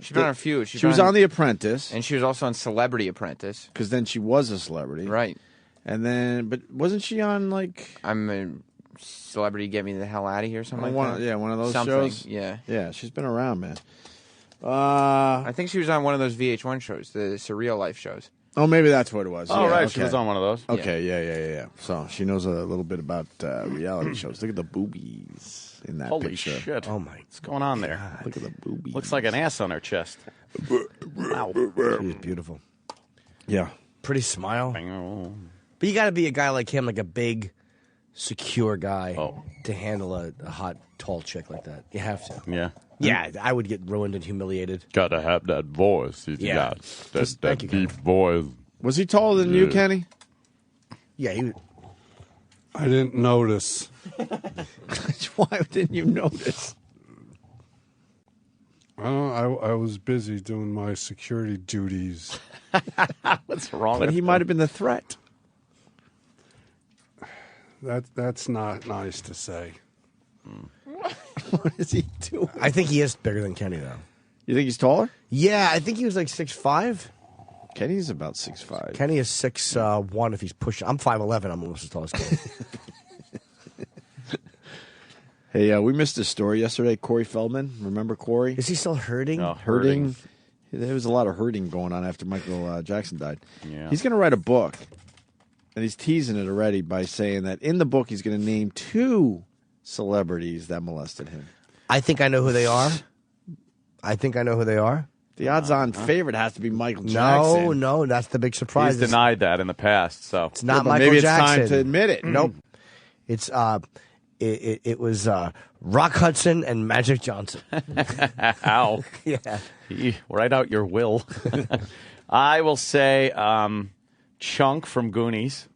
She's been on a few. She was on The Apprentice. And she was also on Celebrity Apprentice. Because then she was a celebrity. Right. And then... But wasn't she on, like... I'm a Celebrity Get Me the Hell Out of Here or something like that? Yeah, one of those something. shows. Yeah. Yeah, she's been around, man. I think she was on one of those VH1 shows, the Surreal Life shows. Oh, maybe that's what it was. Oh, Yeah, right. okay. She was on one of those. Okay, yeah. So she knows a little bit about reality shows. Look at the boobies in that Holy picture. shit. Oh, my What's going on there? Look at the boobies. Looks like an ass on her chest. Wow. She's beautiful. Yeah. Pretty smile. But you got to be a guy like him, like a big, secure guy to handle a hot, tall chick like that. You have to. Yeah. Yeah, I would get ruined and humiliated. Gotta have that voice. Yeah. Got that Thank you, deep voice. Was he taller than you, Kenny? Yeah, he was. I didn't notice. Why didn't you notice? I was busy doing my security duties. What's wrong But with he might have been the threat. That's not nice to say. What is he doing? I think he is bigger than Kenny, though. You think he's taller? Yeah, I think he was like 6'5". Kenny's about 6'5". Kenny is 6'1" if he's pushing. I'm 5'11". I'm almost as tall as Kenny. Hey, we missed a story yesterday. Corey Feldman. Remember Corey? Is he still hurting? No, Hurting. There was a lot of hurting going on after Michael Jackson died. Yeah. He's going to write a book, and he's teasing it already by saying that in the book he's going to name 2 celebrities that molested him. I think I know who they are. The odds-on favorite has to be Michael Jackson. No, that's the big surprise. He's denied that in the past, so It's not but Michael maybe Jackson. it's time to admit it. Nope. It's it was Rock Hudson and Magic Johnson. Ow. Yeah. Write out your will. I will say Chunk from Goonies.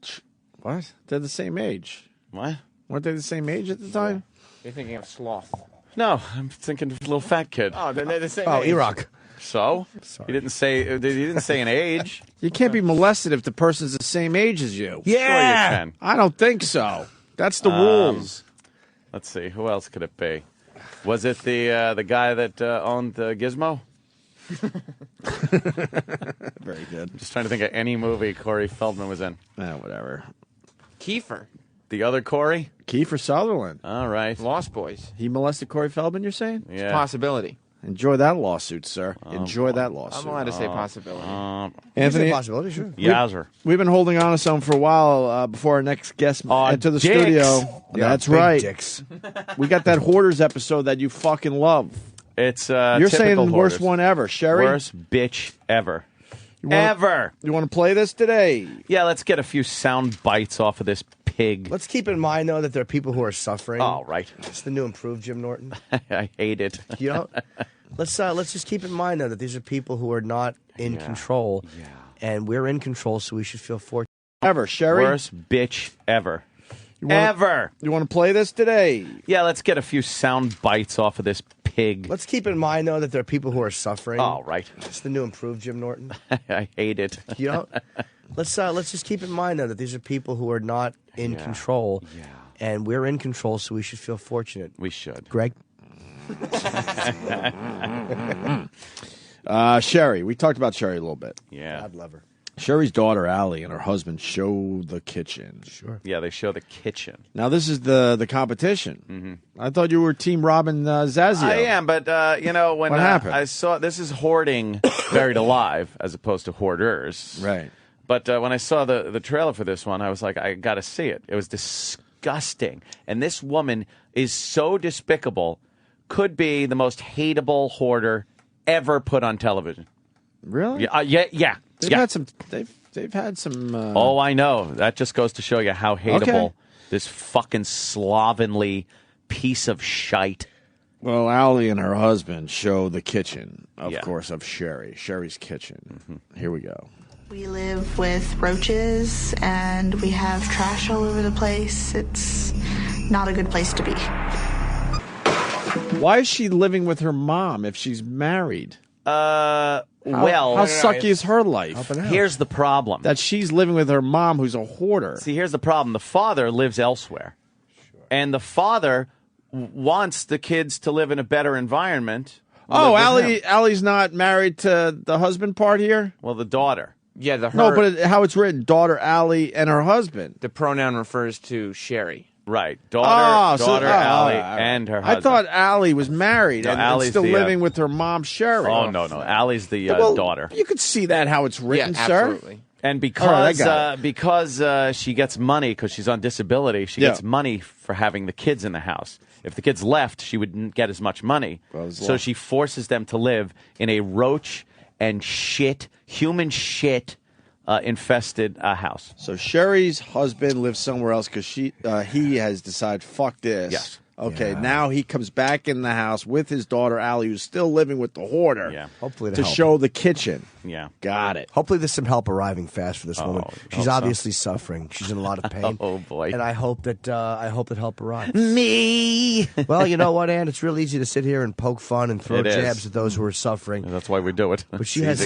What? They're the same age. What? Weren't they the same age at the time? You're thinking of Sloth. No, I'm thinking of little fat kid. Oh, then they're the same Oh, age. E-Rock. So? He didn't say an age. You can't be molested if the person's the same age as you. Sure you can. I don't think so. That's the rules. Let's see. Who else could it be? Was it the guy that owned Gizmo? Very good. I'm just trying to think of any movie Corey Feldman was in. Whatever. Kiefer. The other Corey? Kiefer Sutherland. All right. Lost Boys. He molested Corey Feldman, you're saying? Yeah. Possibility. Enjoy that lawsuit, sir. Enjoy that lawsuit. I'm allowed to say possibility. Anthony, possibility, sure. Yowzer. We've been holding on to some for a while before our next guest enter the dicks. studio. Yeah, That's big right. dicks. We got that Hoarders episode that you fucking love. It's You're saying the worst one ever, Sherry? Worst bitch ever. You wanna- Ever. You want to play this today? Yeah, let's get a few sound bites off of this pig. Let's keep in mind, though, that there are people who are suffering. All right. It's the new improved Jim Norton. I hate it. You know, let's just keep in mind, though, that these are people who are not in control, and we're in control, so we should feel fortunate. Ever, Sherry? Worst bitch ever. You wanna- Ever. You want to play this today? Yeah, let's get a few sound bites off of this pig. Let's keep in mind, though, that there are people who are suffering. All right. It's the new improved Jim Norton. I hate it. You know, let's just keep in mind, though, that these are people who are not in control, and we're in control, so we should feel fortunate. We should. Greg? Sherry. We talked about Sherry a little bit. Yeah. God love her. Sherry's daughter, Allie, and her husband show the kitchen. Sure. Yeah, they show the kitchen. Now, this is the competition. Mm-hmm. I thought you were Team Robin Zazio. I am, but, when What happened? I saw this is hoarding buried alive as opposed to hoarders. Right. But when I saw the trailer for this one, I was like, I got to see it. It was disgusting. And this woman is so despicable, could be the most hateable hoarder ever put on television. Really? Yeah. They've had some. They've had some. Oh, I know. That just goes to show you how hateable Okay. this fucking slovenly piece of shite Well, Allie and her husband show the kitchen, of course, of Sherry. Sherry's kitchen. Mm-hmm. Here we go. We live with roaches, and we have trash all over the place. It's not a good place to be. Why is she living with her mom if she's married? Well, how sucky is her life? Here's the problem. That she's living with her mom, who's a hoarder. See, here's the problem. The father lives elsewhere. And the father wants the kids to live in a better environment. Oh, Allie's not married to the husband part here? Well, the daughter. Yeah, No, but how it's written, daughter Allie and her husband. The pronoun refers to Sherry. Right. Daughter Allie and her husband. I thought Allie was married and Allie's still the, living with her mom, Sherry. Oh, no. Allie's the daughter. You could see that how it's written, yeah, sir. Absolutely. And because she gets money because she's on disability, she gets money for having the kids in the house. If the kids left, she wouldn't get as much money. So she forces them to live in a roach and human shit infested house. So Sherry's husband lives somewhere else because he has decided, fuck this. Yes. Okay, now he comes back in the house with his daughter Allie, who's still living with the hoarder. Yeah. Hopefully to show the kitchen. Yeah. Got it. Hopefully there's some help arriving fast for this woman. She's obviously suffering. She's in a lot of pain. Oh boy. And I hope that help arrives. Me. Well, you know what, Ann? It's real easy to sit here and poke fun and throw It is. jabs at those who are suffering. That's why we do it. But she has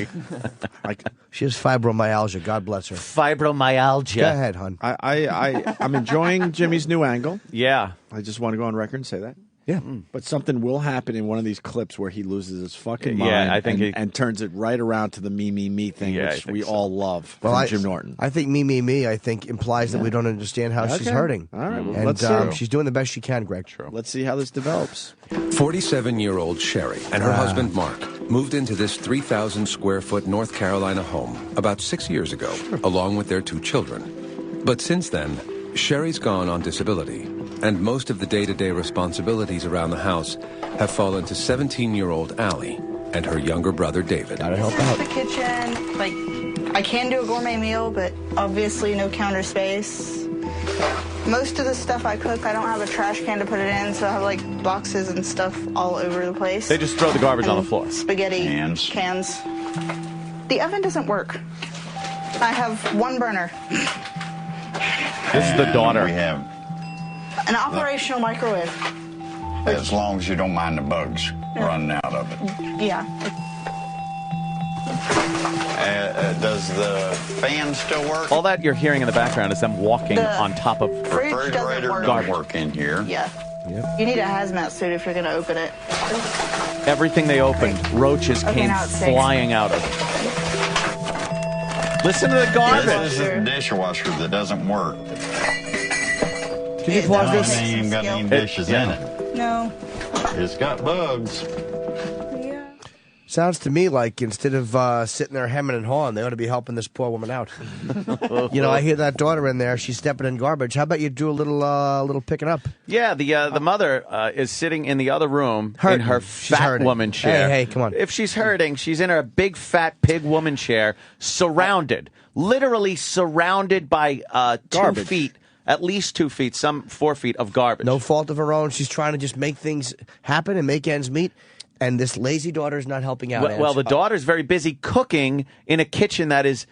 fibromyalgia. God bless her. Fibromyalgia. Go ahead, hon. I'm enjoying Jimmy's new angle. Yeah. I just want to go on record and say that. Yeah. But something will happen in one of these clips where he loses his fucking mind I think and turns it right around to the me thing, which we all love from Jim Norton. I think me, I think implies that we don't understand how she's hurting. All right. Well, and let's see. she's doing the best she can, Greg. True. Let's see how this develops. 47-year-old Sherry and her husband Mark moved into this 3,000-square-foot North Carolina home about 6 years ago, along with their 2 children. But since then, Sherry's gone on disability, and most of the day-to-day responsibilities around the house have fallen to 17-year-old Allie and her younger brother David. Gotta help out. The kitchen, I can do a gourmet meal, but obviously no counter space. Most of the stuff I cook, I don't have a trash can to put it in, so I have boxes and stuff all over the place. They just throw the garbage on the floor. Spaghetti cans. The oven doesn't work. I have one burner. This is the daughter. We have an operational microwave. As long as you don't mind the bugs running out of it. Yeah. Does the fan still work? All that you're hearing in the background is them walking on top of refrigerator doesn't work in here. Yeah. Yep. You need a hazmat suit if you're going to open it. Everything they opened, roaches came flying out of it. Listen to the garbage. This is a dishwasher that doesn't work. Can you pause this? It ain't even got any dishes in it. No. It's got bugs. Sounds to me like instead of sitting there hemming and hawing, they ought to be helping this poor woman out. I hear that daughter in there. She's stepping in garbage. How about you do a little picking up? Yeah, the mother is sitting in the other room in her fat woman chair. Hey, come on. If she's hurting, she's in her big fat pig woman chair, literally surrounded by 2 feet. At least 2 feet, some 4 feet of garbage. No fault of her own. She's trying to just make things happen and make ends meet. And this lazy daughter's not helping out. Well, the daughter's very busy cooking in a kitchen that is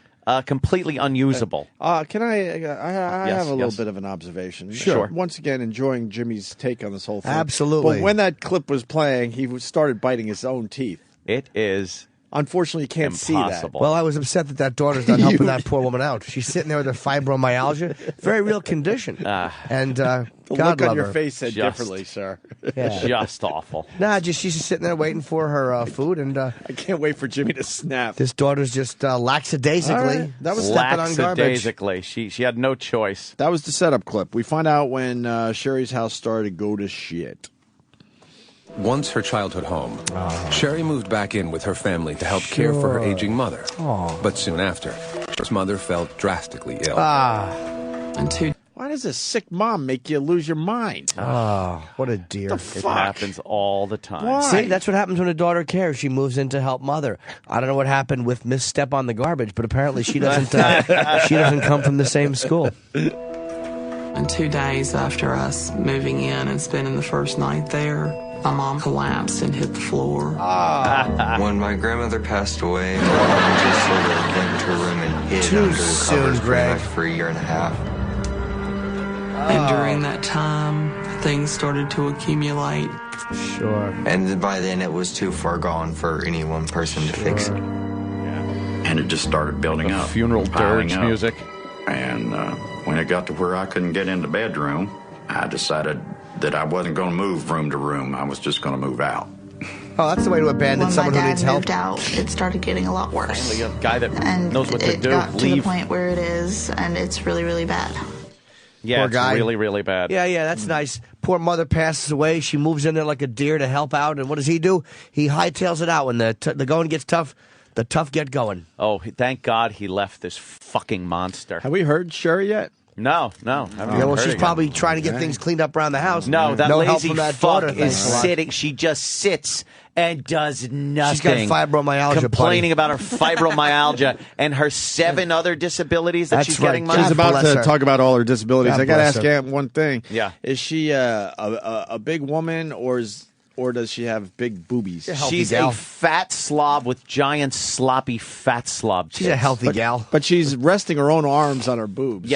completely unusable. Can I have a little bit of an observation. Sure. Once again, enjoying Jimmy's take on this whole thing. Absolutely. But when that clip was playing, he started biting his own teeth. It is. Unfortunately, you can't see that. Well, I was upset that daughter's not helping that poor woman out. She's sitting there with her fibromyalgia, very real condition. And the God look on love your her. face said differently, sir. Yeah. Just awful. Nah, she's just sitting there waiting for her food, and I can't wait for Jimmy to snap. This daughter's just lackadaisically right. That was stepping on garbage. Lackadaisically. She had no choice. That was the setup clip. We find out when Sherry's house started to go to shit. Once her childhood home, Sherry moved back in with her family to help care for her aging mother. But soon after, her mother fell drastically ill. Why does a sick mom make you lose your mind? Oh, what a dear. It happens all the time. Why? See, that's what happens when a daughter cares. She moves in to help mother. I don't know what happened with Miss Step on the Garbage, but apparently she doesn't she doesn't come from the same school. And 2 days after us moving in and spending the first night there, My mom collapsed and hit the floor. When my grandmother passed away, my mom just sort of went into her room and hid Too under the soon, covers pretty Greg. much for a year and a half. And during that time, things started to accumulate. Sure. And by then, it was too far gone for any one person to fix it. And it just started building up. Funeral piling dirge up. music. And when it got to where I couldn't get in the bedroom, I decided that I wasn't going to move room to room. I was just going to move out. Oh, that's the way to abandon When someone my who dad needs help. moved out, it started getting a lot worse. Finally, a guy that And knows what to it do. got to the Leave. point where it is, and it's really, really bad. Yeah, Poor it's guy. really, really bad. Yeah, that's nice. Poor mother passes away. She moves in there like a deer to help out. And what does he do? He hightails it out. When the going gets tough, the tough get going. Oh, thank God he left this fucking monster. Have we heard Sherry yet? No. She's probably trying to get things cleaned up around the house. No, that help lazy from that fuck daughter, is thanks a lot. sitting. She just sits and does nothing. She's got fibromyalgia, complaining buddy. about her fibromyalgia and her 7 other disabilities that That's she's right. getting money. She's about bless to her. talk about all her disabilities. God I got to bless ask her. Aunt one thing. Yeah. Is she a big woman or does she have big boobies? She's a fat slob with giant sloppy fat slob. She's a tits. healthy gal. But she's resting her own arms on her boobs.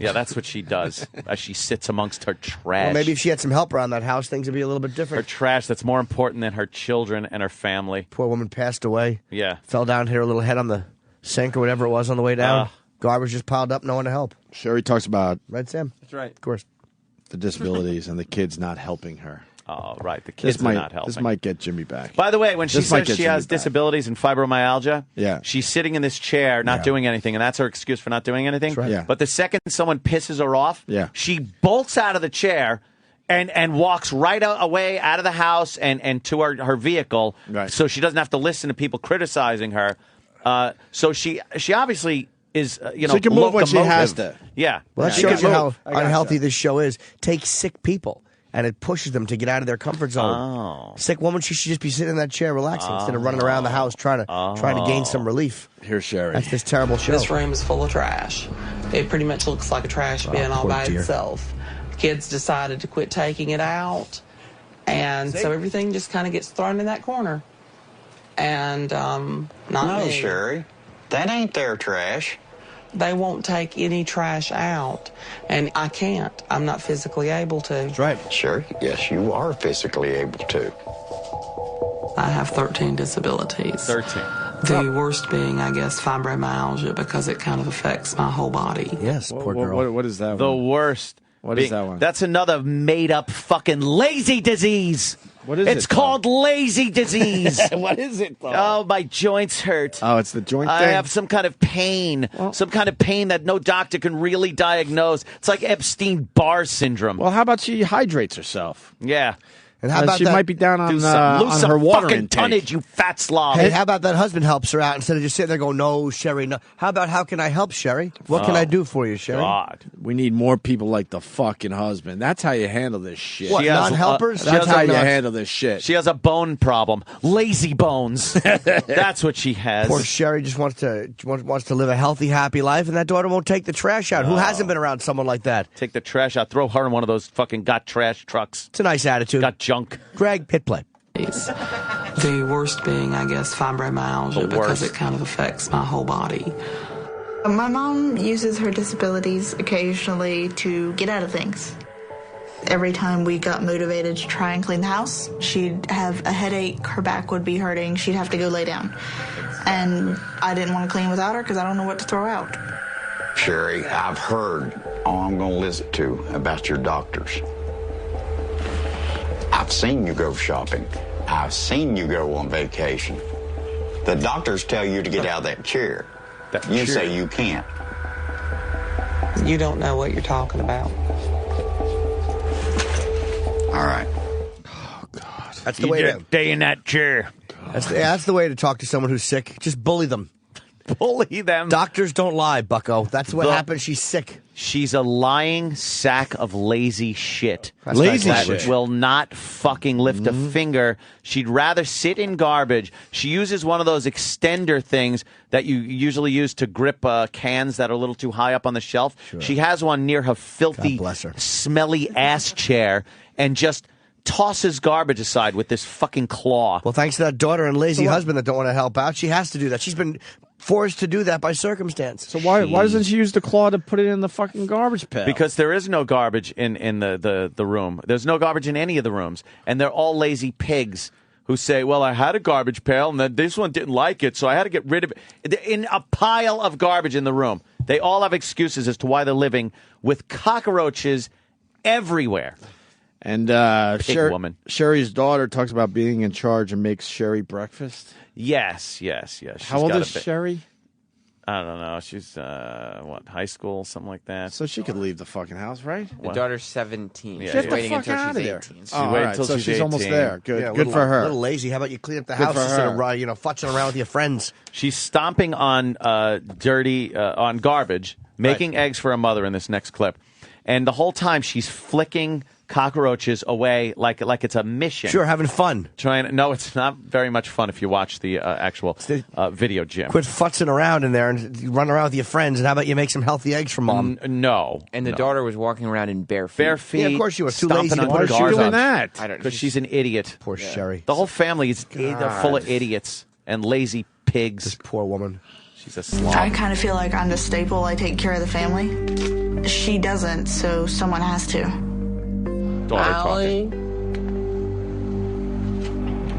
Yeah, that's what she does as she sits amongst her trash. Well, maybe if she had some help around that house, things would be a little bit her different. trash that's more important than her children and her family. Poor woman passed away. Yeah. Fell down, hit her little head on the sink or whatever it was on the way down. Garbage just piled up, no one to help. Sherry talks about Right, Sam? That's right. Of course. the disabilities and the kids not helping her. Oh, right. The kids This might, are not helping. This might get Jimmy back. By the way, when she This might says get she Jimmy has back. disabilities and fibromyalgia, Yeah. she's sitting in this chair not doing anything, and that's her excuse for not doing anything. That's right. Yeah. But the second someone pisses her off, Yeah. she bolts out of the chair and walks right away out of the house and to her vehicle, so she doesn't have to listen to people criticizing her. So she obviously is, She can move when she has to. Yeah. Well, that She shows can you how move. unhealthy this show is. Take sick people, and it pushes them to get out of their comfort zone. Oh. Sick woman, she should just be sitting in that chair relaxing instead of running around the house trying to gain some relief. Here's Sherry. That's this terrible show. This room is full of trash. It pretty much looks like a trash bin all poor by dear. itself. Kids decided to quit taking it out, and so everything just kind of gets thrown in that corner. And not me. Sherry, that ain't their trash. They won't take any trash out, and I can't. I'm not physically able to. That's right. Sure, yes, you are physically able to. I have 13 disabilities. 13. The worst being, I guess, fibromyalgia, because it kind of affects my whole body. Yes, poor girl. What is that The one? worst. What is that one? That's another made-up fucking lazy disease. What is It's it, called lazy disease. What is it, though? Oh, my joints hurt. Oh, it's the joint I thing? have some kind of pain. Some kind of pain that no doctor can really diagnose. It's like Epstein-Barr syndrome. Well, how about she hydrates herself? Yeah. And how about she that? might be down on, Lose on some her water fucking intake. tonnage, you fat slob. Hey, how about that husband helps her out instead of just sitting there going, no, Sherry, no. How about how can I help, Sherry? What can I do for you, Sherry? God. We need more people like the fucking husband. That's how you handle this shit. What, She has, non-helpers? That's has how a- you handle this shit. She has a bone problem. Lazy bones. That's what she has. Poor Sherry just wants to live a healthy, happy life, and that daughter won't take the trash out. Who hasn't been around someone like that? Take the trash out. Throw her in one of those fucking got trash trucks. It's a nice attitude. Got junk. Greg, hit play. The worst being, I guess, fibromyalgia, because it kind of affects my whole body. My mom uses her disabilities occasionally to get out of things. Every time we got motivated to try and clean the house, she'd have a headache, her back would be hurting, she'd have to go lay down. And I didn't want to clean without her because I don't know what to throw out. Sherry, I've heard all I'm going to listen to about your doctors. I've seen you go shopping. I've seen you go on vacation. The doctors tell you to get out of that chair. You say you can't. You don't know what you're talking about. All right. That's the way to. Stay in that chair. That's the way to talk to someone who's sick. Just bully them. Bully them. Doctors don't lie, Bucko. That's what happens. She's sick. She's a lying sack of lazy shit. That's Lazy nice shit. language. Will not fucking lift a finger. She'd rather sit in garbage. She uses one of those extender things that you usually use to grip cans that are a little too high up on the shelf. She has one near her filthy, God bless her. smelly ass chair and just tosses garbage aside with this fucking claw. Well, thanks to that daughter and lazy husband that don't want to help out, she has to do that. She's been forced to do that by circumstance. So why doesn't she use the claw to put it in the fucking garbage pail? Because there is no garbage in the room. There's no garbage in any of the rooms. And they're all lazy pigs who say, well, I had a garbage pail, and then this one didn't like it, so I had to get rid of it. In a pile of garbage in the room. They all have excuses as to why they're living with cockroaches everywhere. And woman. Sherry's daughter talks about being in charge and makes Sherry breakfast. Yes. She's How old is Sherry? I don't know. She's, high school, something like that. So she could leave the fucking house, right? The daughter's 17. Yeah, She's Get waiting the fuck until out she's of there. 18. She's waiting until so she's she's 18. almost there. Good, Yeah, good for her. A little lazy. How about you clean up the Good house for instead her. of futzing around with your friends? She's stomping on on garbage, making eggs for her mother in this next clip. And the whole time she's flicking cockroaches away like it's a mission. Sure, having fun. No, it's not very much fun if you watch the actual video, Jim. Quit futzing around in there and you run around with your friends. And how about you make some healthy eggs for mom? No. And the daughter was walking around in bare feet. Bare feet. Yeah, of course she was too stomping lazy to on put her garbage. shoes on. that? I don't know. Because she's an idiot. Poor Sherry. The whole family is they're full of idiots and lazy pigs. This poor woman. She's a slob. I kind of feel like I'm the staple. I take care of the family. She doesn't, so someone has to. Daughter Allie.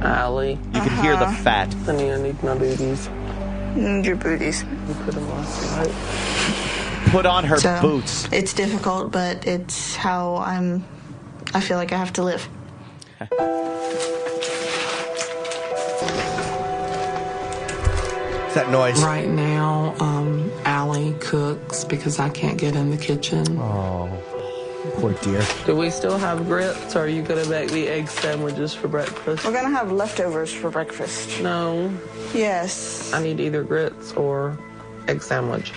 Allie. You can hear the fat. Honey, I need my booties. Need your booties. You put them on, right? Put on her So, boots. It's difficult, but it's how I feel like I have to live. What's that noise? Right now, Allie cooks because I can't get in the kitchen. Oh, poor dear. Do we still have grits, or are you going to make me egg sandwiches for breakfast? We're gonna have leftovers for breakfast. No. Yes. I need either grits or egg sandwich.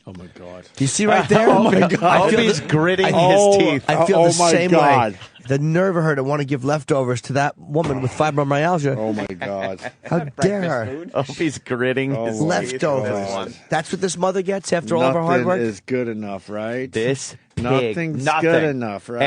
Oh, my God. Do you see right there? Oh, my God. He's gritting Oh, his teeth. I feel the my same God. way. The nerve of her to want to give leftovers to that woman with fibromyalgia. Oh, my God. How dare her? Oh, he's gritting his Leftovers. teeth. That's what this mother gets after all of her hard work? Nothing is good enough, right? This pig. Nothing's Nothing. good enough, right?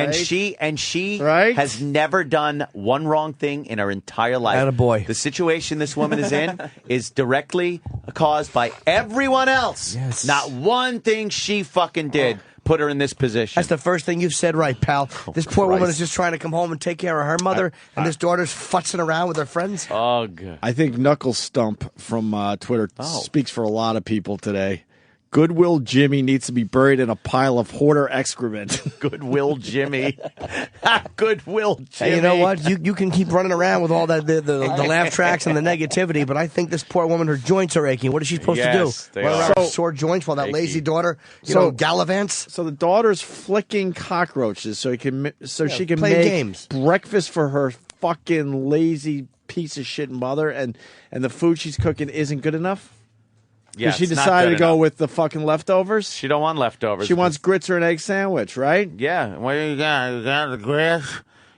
And she Right? has never done one wrong thing in her entire life. Attaboy. The situation this woman is in is directly caused by everyone else. Yes. Not one thing she fucking did put her in this position. That's the first thing you've said right, pal. This poor woman Christ. is just trying to come home and take care of her mother, and this daughter's futzing around with her friends. Oh, good. I think Knuckles Stump from Twitter Oh. speaks for a lot of people today. Goodwill Jimmy needs to be buried in a pile of hoarder excrement. Goodwill Jimmy. Goodwill Jimmy. Hey, you know what? You can keep running around with all that the laugh tracks and the negativity, but I think this poor woman, her joints are aching. What is she supposed Yes, to they do? Run are. around with So- sore joints while that Achy. lazy daughter, So- gallivants? So the daughter's flicking cockroaches so she can play make games. breakfast for her fucking lazy piece of shit mother, and the food she's cooking isn't good enough. Yeah, She it's not decided good to go enough. with the fucking leftovers. She don't want leftovers. She wants grits or an egg sandwich, right? Yeah. What do you got? You got the grits?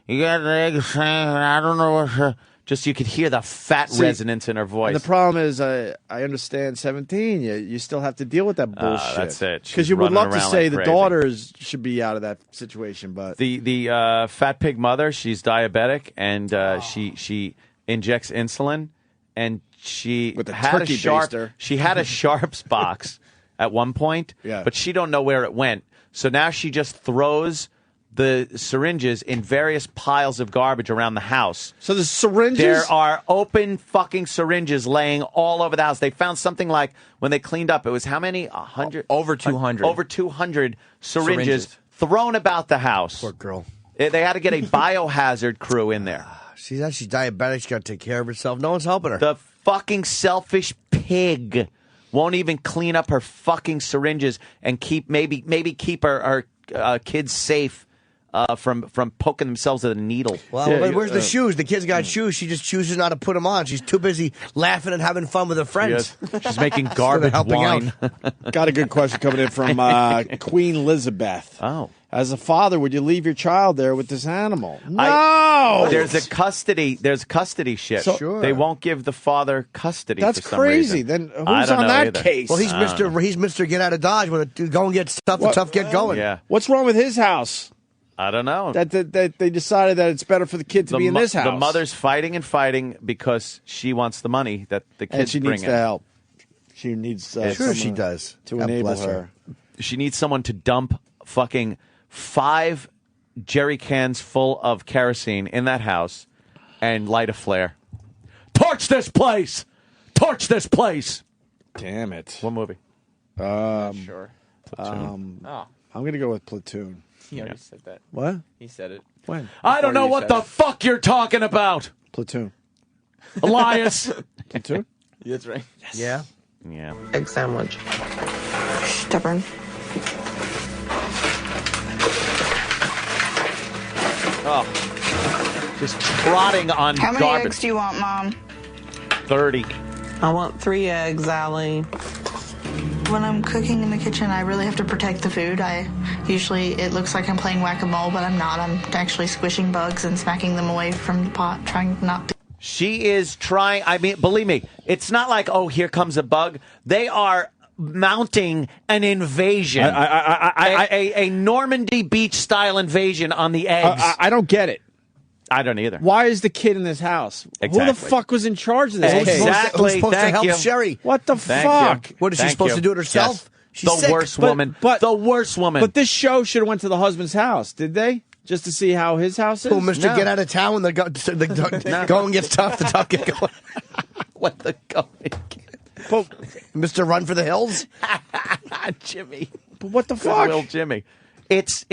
You got the egg sandwich? I don't know what. Just you could hear the fat See, resonance in her voice. And the problem is, I understand 17. You still have to deal with that bullshit. that's it. She's Because you would running love to around say like the crazy. daughters should be out of that situation, but The fat pig mother, she's diabetic, and she injects insulin, and she With a had turkey a sharp. baster. She had a sharps box at one point, Yeah. but she don't know where it went. So now she just throws the syringes in various piles of garbage around the house. So the syringes? There are open fucking syringes laying all over the house. They found something like, when they cleaned up, it was how many? 100? Over 200. Over 200 syringes Syringes. thrown about the house. Poor girl. They had to get a biohazard crew in there. She's actually diabetic. She's got to take care of herself. No one's helping her. The fucking selfish pig won't even clean up her fucking syringes and maybe keep her kids safe from poking themselves with a needle. Well, where's the shoes? The kid's got shoes. She just chooses not to put them on. She's too busy laughing and having fun with her friends. She's making garbage helping wine. got a good question coming in from Queen Elizabeth. Oh. As a father, would you leave your child there with this animal? No! There's a custody ship. So- Sure. They won't give the father custody. That's for some crazy. reason. Then I who's don't on know that either. case? Well, he's Mr. Get out of Dodge. When the go and get stuff, the What- tough get going. Yeah. What's wrong with his house? I don't know. That they decided that it's better for the kid to be in this house. The mother's fighting and fighting because she wants the money that the kids and she bring needs in. the help. She needs sure she does to God enable bless her. She needs someone to dump fucking 5 jerry cans full of kerosene in that house and light a flare. Torch this place! Torch this place! Damn it! What movie? Sure. I'm Oh, going to go with Platoon. he already said that. What? He said it. When? I don't know you what said the it. fuck you're talking about, Platoon. Elias. Platoon? That's right. Yeah. Yeah. Egg sandwich. Stubborn. Oh, just trotting on How many garbage. eggs do you want, Mom? 30. I want 3 eggs, Allie. When I'm cooking in the kitchen, I really have to protect the food. It looks like I'm playing whack-a-mole, but I'm not. I'm actually squishing bugs and smacking them away from the pot, trying not to. She is trying. I mean, believe me, it's not like, oh, here comes a bug. They are mounting an invasion. A Normandy beach style invasion on the eggs. I don't get it. I don't either. Why is the kid in this house? Exactly. Who the fuck was in charge of this kid? Exactly. Who's supposed to Thank help you. Sherry? What the Thank fuck? you. What is she Thank supposed you. to do it herself? Yes. She's the sick. worst woman. But the worst woman. But this show should have went to the husband's house, did they? Just to see how his house is? Oh, Mr. No. Get out of town when the going gets tough, the tough get going. What the going? But, Mr. Run for the Hills? Jimmy. But what the fuck? Goodwill Jimmy. It's.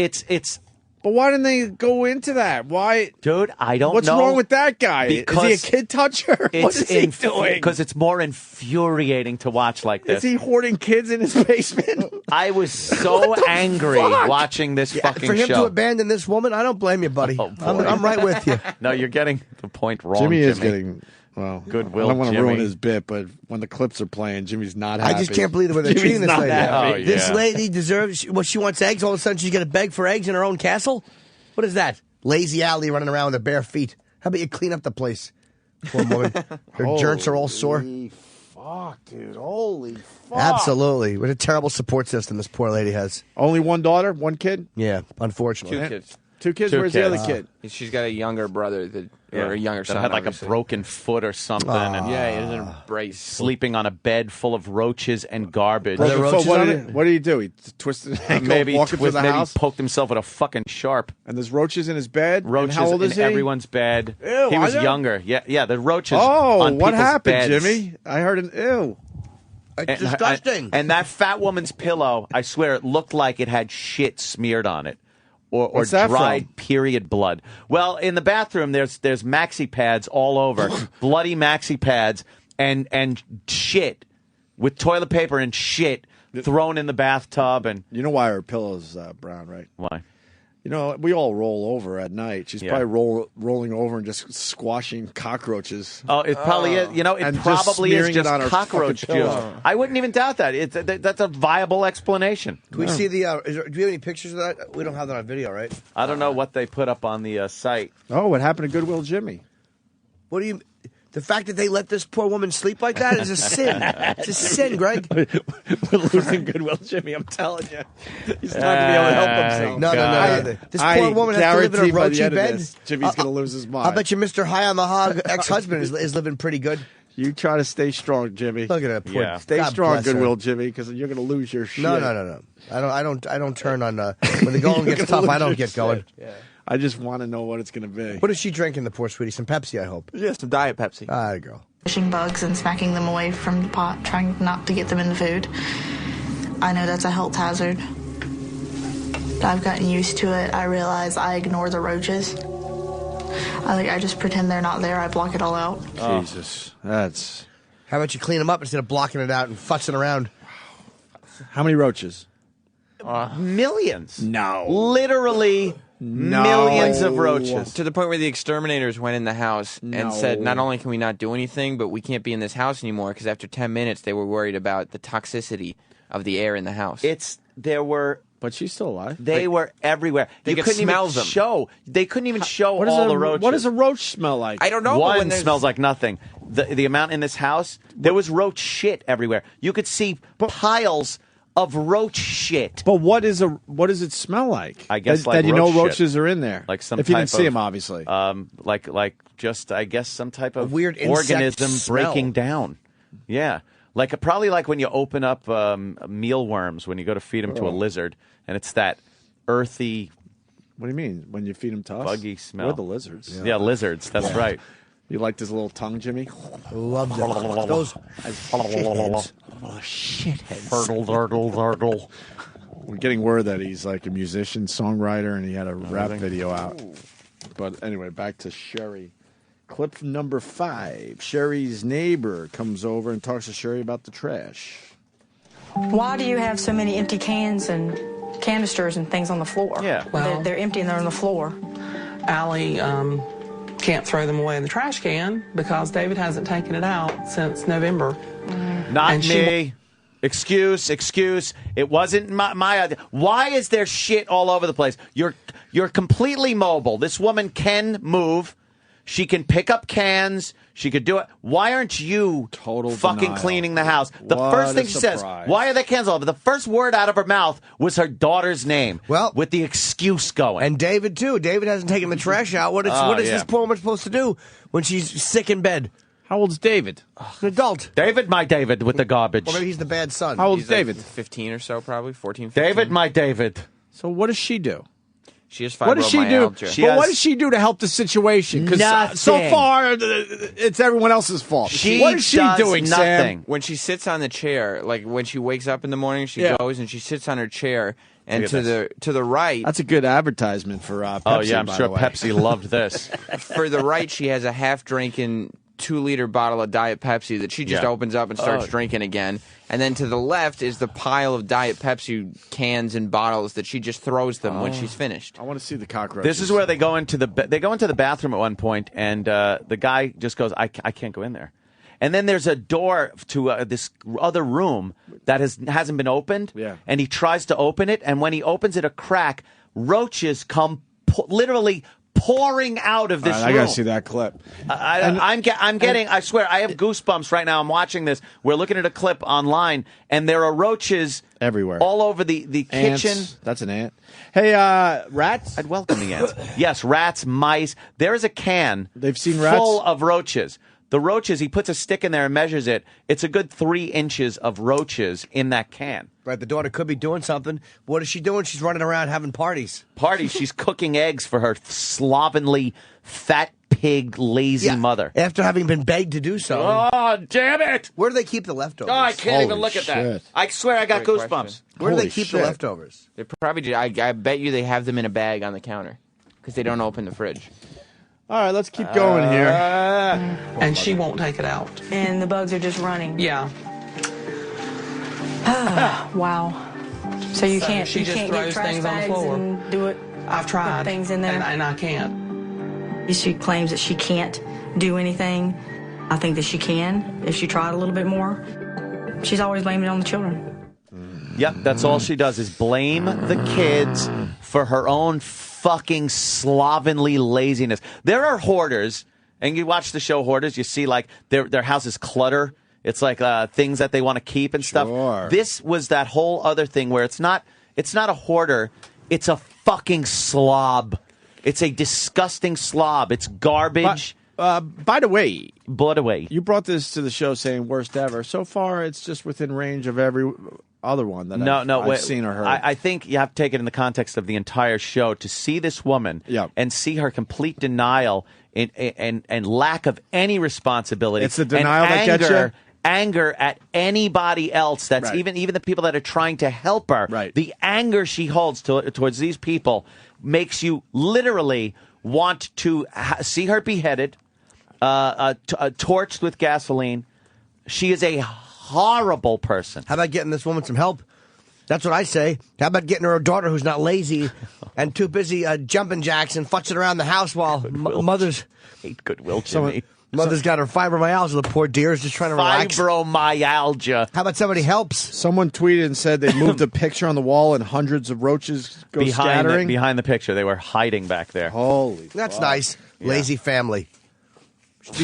But why didn't they go into that? Why? Dude, I don't What's know. wrong with that guy? Because is he a kid toucher? What is he doing? Because it's more infuriating to watch like this. Is he hoarding kids in his basement? I was so angry watching this fucking For him show. to abandon this woman, I don't blame you, buddy. Oh, boy. I'm right with you. No, you're getting the point wrong. Jimmy is getting. Well, Goodwill I don't want to Jimmy. ruin his bit, but when the clips are playing, Jimmy's not happy. I just can't believe the way they're Jimmy's treating this not lady. happy. Oh, This yeah. lady deserves. Well, she wants eggs. All of a sudden, she's going to beg for eggs in her own castle. What is that? Lazy Alley running around with her bare feet. How about you clean up the place? Poor woman. Her joints are all sore. Holy fuck, dude. Holy fuck. Absolutely. What a terrible support system this poor lady has. Only one daughter? One kid? Yeah, unfortunately. 2 kids. 2 kids? Two Where's kids. the other kid? She's got a younger brother or a younger that son. had like obviously. a broken foot or something, and Yeah, he has a brace. sleeping on a bed full of roaches and garbage. Are there So roaches what on did, it? what did he do? He twisted an ankle, maybe walking through the maybe house, poked himself with a fucking sharp. and there's roaches in his bed. Roaches and how old in is he? everyone's bed. Ew, he was I know. younger. Yeah, the roaches. Oh, on what people's happened, beds. Jimmy? I heard an ew. It's disgusting. And that fat woman's pillow, I swear, it looked like it had shit smeared on it. Or What's that dried from? period blood. Well, in the bathroom, there's maxi pads all over, bloody maxi pads, and shit with toilet paper and shit thrown in the bathtub. And You know why her pillow's brown, right? why? You know, we all roll over at night. She's Yeah. probably rolling over and just squashing cockroaches. Oh, it probably is. You know, it And just probably is smearing it just on her cockroach fucking juice. pillow. I wouldn't even doubt that. That's a viable explanation. Do we see the? Do you have any pictures of that? We don't have that on video, right? I don't know what they put up on the site. Oh, what happened to Goodwill Jimmy? What do you? The fact that they let this poor woman sleep like that is a sin. It's a sin, Greg. We're losing Goodwill Jimmy, I'm telling you. He's not going to be able to help himself. No. This poor woman has to live in a guarantee by the roachy end of bed. this, Jimmy's going to lose his mind. I bet you Mr. High on the Hog ex-husband is living pretty good. You try to stay strong, Jimmy. Look at that poor. Yeah. Stay God strong, bless her. Goodwill Jimmy, because you're going to lose your shit. No. I don't turn on when the going You're gets gonna tough. I lose don't your get going. shit. I just want to know what it's going to be. What is she drinking, the poor sweetie? Some Pepsi, I hope. Yeah, some Diet Pepsi. There you go. Fishing bugs and smacking them away from the pot, trying not to get them in the food. I know that's a health hazard. I've gotten used to it. I realize I ignore the roaches. I just pretend they're not there. I block it all out. Jesus. That's... How about you clean them up instead of blocking it out and futzing around? How many roaches? Millions. No. Literally millions of roaches. To the point where the exterminators went in the house and said, not only can we not do anything, but we can't be in this house anymore, because after 10 minutes they were worried about the toxicity of the air in the house. But she's still alive. They were everywhere. They You could couldn't smell even them. show. They couldn't even show What is all the roaches. What does a roach smell like? I don't know. but when One there's- smells like nothing. The amount in this house, there was roach shit everywhere. You could see piles of roach shit. But what does it smell like? I guess that you know roach shit. roaches are in there. Like some if you type didn't see of, them, obviously. Like just I guess some type of weird insect organism smell. breaking down. Yeah, probably like when you open up mealworms when you go to feed them to a lizard, and it's that earthy. What do you mean? When you feed them to us? Buggy smell. We're the lizards. Yeah, lizards. That's right. You like this little tongue, Jimmy? Love them. Those shitheads. Shitheads. We're getting word that he's like a musician, songwriter, and he had a rap video out. But anyway, back to Sherry. Clip number 5. Sherry's neighbor comes over and talks to Sherry about the trash. Why do you have so many empty cans and canisters and things on the floor? Yeah. Well, they're empty and they're on the floor. Allie can't throw them away in the trash can because David hasn't taken it out since November. Not And me. Excuse. It wasn't my idea. Why is there shit all over the place? You're completely mobile. This woman can move. She can pick up cans. She could do it. Why aren't you fucking denial. cleaning the house? The What first a thing she says, surprise. why are there cans all over? The first word out of her mouth was her daughter's name. Well, with the excuse going. And David, too. David hasn't taken the trash out. What is this poor woman supposed to do when she's sick in bed? How old's David? An adult. David, my David, with the garbage. Or maybe he's the bad son. How old's He's like David? 15 or so, probably 14, 15. David, my David. So what does she do? She has What does she do? fibromyalgia. What does she do to help the situation? Because so Nothing. far, it's everyone else's fault. She what is she does doing, Sam? When she sits on the chair, like when she wakes up in the morning, she Yeah. goes and she sits on her chair, and Look at to the right. That's a good advertisement for Pepsi. Oh, yeah, I'm by sure the way. Pepsi loved this. For the right, she has a half-drinking 2-liter bottle of Diet Pepsi that she just opens up and starts drinking again. And then to the left is the pile of Diet Pepsi cans and bottles that she just throws them when she's finished. I want to see the cockroaches. This is where they go into the bathroom at one point, and the guy just goes, I can't go in there. And then there's a door to this other room that hasn't been opened. Yeah. And he tries to open it, and when he opens it a crack, roaches come literally pouring out of this room. I gotta see that clip. I'm getting. I swear, I have goosebumps right now. I'm watching this. We're looking at a clip online, and there are roaches everywhere, all over the Ants. kitchen. That's an ant. Hey, rats. I'd welcome the ants. Yes, rats, mice. There is a can. They've seen rats full of roaches. The roaches. He puts a stick in there and measures it. It's a good 3 inches of roaches in that can. Right, the daughter could be doing something. What is she doing? She's running around having parties. She's cooking eggs for her slovenly, fat pig, lazy mother. After having been begged to do so. Oh, damn it! Where do they keep the leftovers? Oh, I can't even look at that. I swear I got Great goosebumps. question. Where do they keep the leftovers? They probably do. I bet you they have them in a bag on the counter because they don't open the fridge. All right, let's keep going here. And she won't take it out. And the bugs are just running. Yeah. Wow. So you can't. She you just can't throws get trash things on the bags floor. and do it. I've tried. Put things in there. And I can't. She claims that she can't do anything. I think that she can if she tried a little bit more. She's always blaming it on the children. Yep, that's all she does is blame the kids for her own fucking slovenly laziness. There are hoarders, and you watch the show Hoarders, you see like their house is clutter. It's like things that they want to keep and stuff. This was that whole other thing where it's not a hoarder, it's a fucking slob. It's a disgusting slob. It's garbage. By the way, you brought this to the show saying worst ever. So far, it's just within range of every other one that I've seen or heard. I think you have to take it in the context of the entire show to see this woman and see her complete denial and lack of any responsibility. It's the denial and that gets you? Anger at anybody else. That's Right. even the people that are trying to help her. Right. The anger she holds towards these people makes you literally want to see her beheaded, torched with gasoline. She is a horrible person. How about getting this woman some help? That's what I say. How about getting her a daughter who's not lazy and too busy jumping jacks and futzing around the house while mother's... Hate Goodwill, Jimmy. Mother's got her fibromyalgia. The poor dear is just trying to relax. Fibromyalgia. How about somebody helps? Someone tweeted and said they moved a picture on the wall and hundreds of roaches go scattering. Behind the picture, they were hiding back there. Holy That's fuck. nice. Lazy family.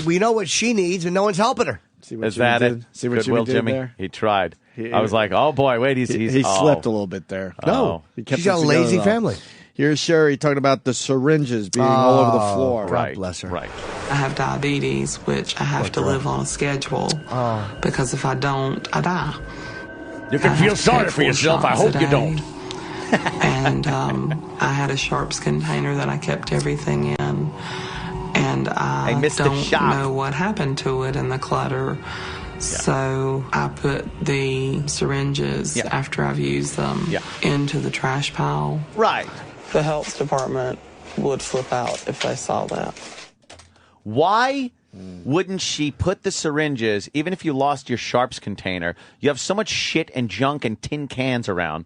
We know what she needs, and no one's helping her. Is that it? See what Goodwill Jimmy did there? He tried. I was like, oh boy, wait, he slipped a little bit there. No, he kept she's a lazy family. Here's Sherry talking about the syringes being all over the floor. God bless her. Right. I have diabetes, which I have to live on a schedule because if I don't, I die. You can feel sorry for yourself. I hope you don't. And I had a sharps container that I kept everything in, and I missed the don't shop. know what happened to it in the clutter. So I put the syringes after I've used them into the trash pile. Right. The health department would flip out if they saw that. Why wouldn't she put the syringes, even if you lost your sharps container, you have so much shit and junk and tin cans around,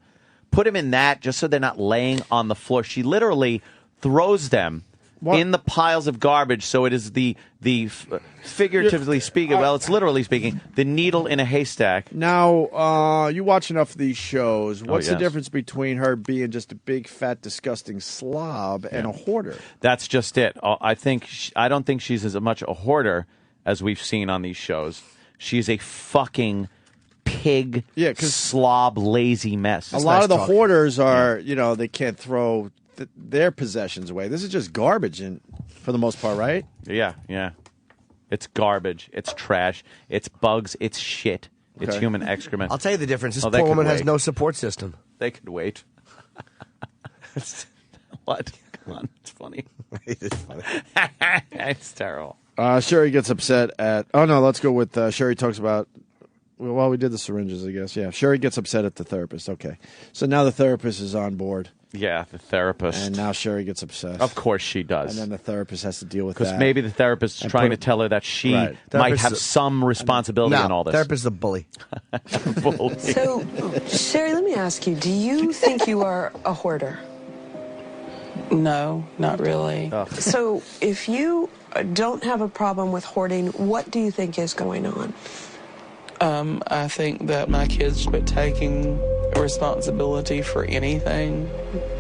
put them in that just so they're not laying on the floor. She literally throws them in the piles of garbage, so it is the figuratively speaking, well, it's literally speaking, the needle in a haystack. Now, you watch enough of these shows. What's the yes. difference between her being just a big, fat, disgusting slob and a hoarder? That's just it. I don't think she's as much a hoarder as we've seen on these shows. She's a fucking pig, slob, lazy mess. A lot of the hoarders are, they can't throw their possessions away. This is just garbage, for the most part, right? Yeah. It's garbage. It's trash. It's bugs. It's shit. It's human excrement. I'll tell you the difference. This poor woman has no support system. They could wait. What? Come on. It's funny. It's funny. It's terrible. Sherry gets upset at... Oh, no, let's go with... Sherry talks about... Well, we did the syringes, I guess. Yeah, Sherry gets upset at the therapist. Okay. So now the therapist is on board. Yeah, the therapist. And now Sherry gets upset. Of course she does. And then the therapist has to deal with that. Because maybe the therapist is trying to tell her that she might have some responsibility in all this. Therapist is a bully. So, Sherry, let me ask you, do you think you are a hoarder? No, not really. So, if you don't have a problem with hoarding, what do you think is going on? I think that my kids quit taking responsibility for anything.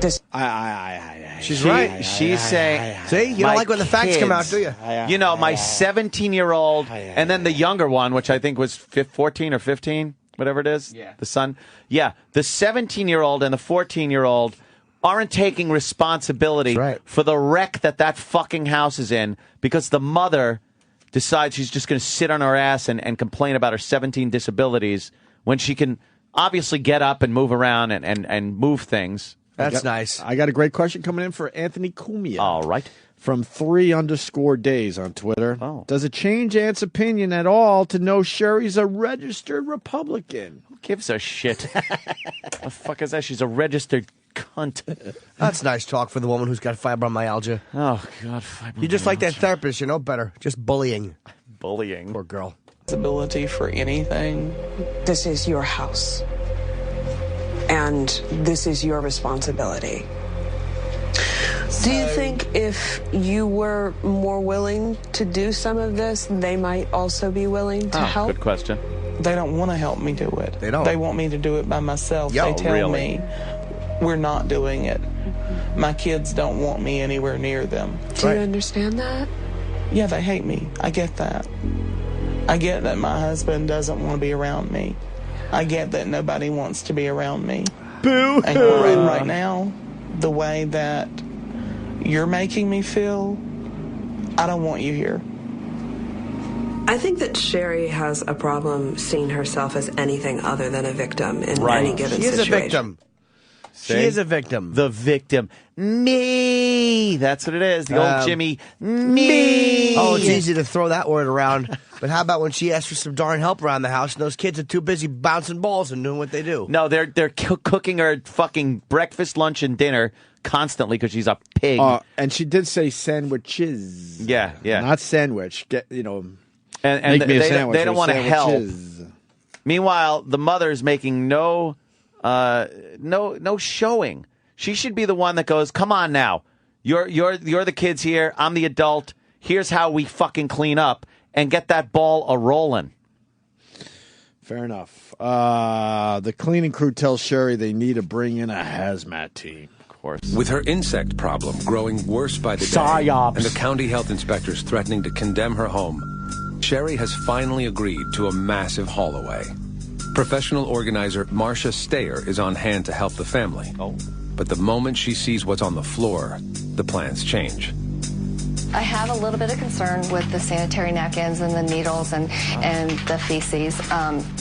She's right. She's saying... See, you don't like when the facts come out, do you? My 17-year-old, and then the younger one, which I think was 14 or 15, whatever it is, the son. Yeah, the 17-year-old and the 14-year-old aren't taking responsibility for the wreck that fucking house is in because the mother decides she's just going to sit on her ass and complain about her 17 disabilities when she can obviously get up and move around and move things. That's nice. I got a great question coming in for Anthony Cumia. All right. From 3_days on Twitter. Oh. Does it change Ant's opinion at all to know Sherry's a registered Republican? Who gives a shit? The fuck is that? She's a registered cunt. That's nice talk for the woman who's got fibromyalgia. Oh, God, fibromyalgia. You just like that therapist, better. Just bullying. Bullying. Poor girl. Responsibility for anything. This is your house. And this is your responsibility. Do you think if you were more willing to do some of this, they might also be willing to help? Good question. They don't want to help me do it. They don't. They want me to do it by myself. They tell me we're not doing it. My kids don't want me anywhere near them. Do you understand that? Yeah, they hate me. I get that. I get that my husband doesn't want to be around me. I get that nobody wants to be around me. Boo! And right now, the way that you're making me feel, I don't want you here. I think that Sherry has a problem seeing herself as anything other than a victim in any given situation. She is a victim. She is a victim. The victim. Me. That's what it is. The old Jimmy. Me. Oh, it's easy to throw that word around. But how about when she asks for some darn help around the house and those kids are too busy bouncing balls and doing what they do? No, they're cooking her fucking breakfast, lunch, and dinner constantly because she's a pig. And she did say sandwiches. Yeah. Not sandwich. And make me a sandwich. They don't want to help. Meanwhile, the mother's making no showing. She should be the one that goes, "Come on now, you're the kids here. I'm the adult. Here's how we fucking clean up and get that ball a rolling." Fair enough. The cleaning crew tells Sherry they need to bring in a hazmat team. Of course. With her insect problem growing worse by the day, and the county health inspectors threatening to condemn her home, Sherry has finally agreed to a massive haul away. Professional organizer Marcia Stayer is on hand to help the family. But the moment she sees what's on the floor, the plans change. I have a little bit of concern with the sanitary napkins and the needles and the feces.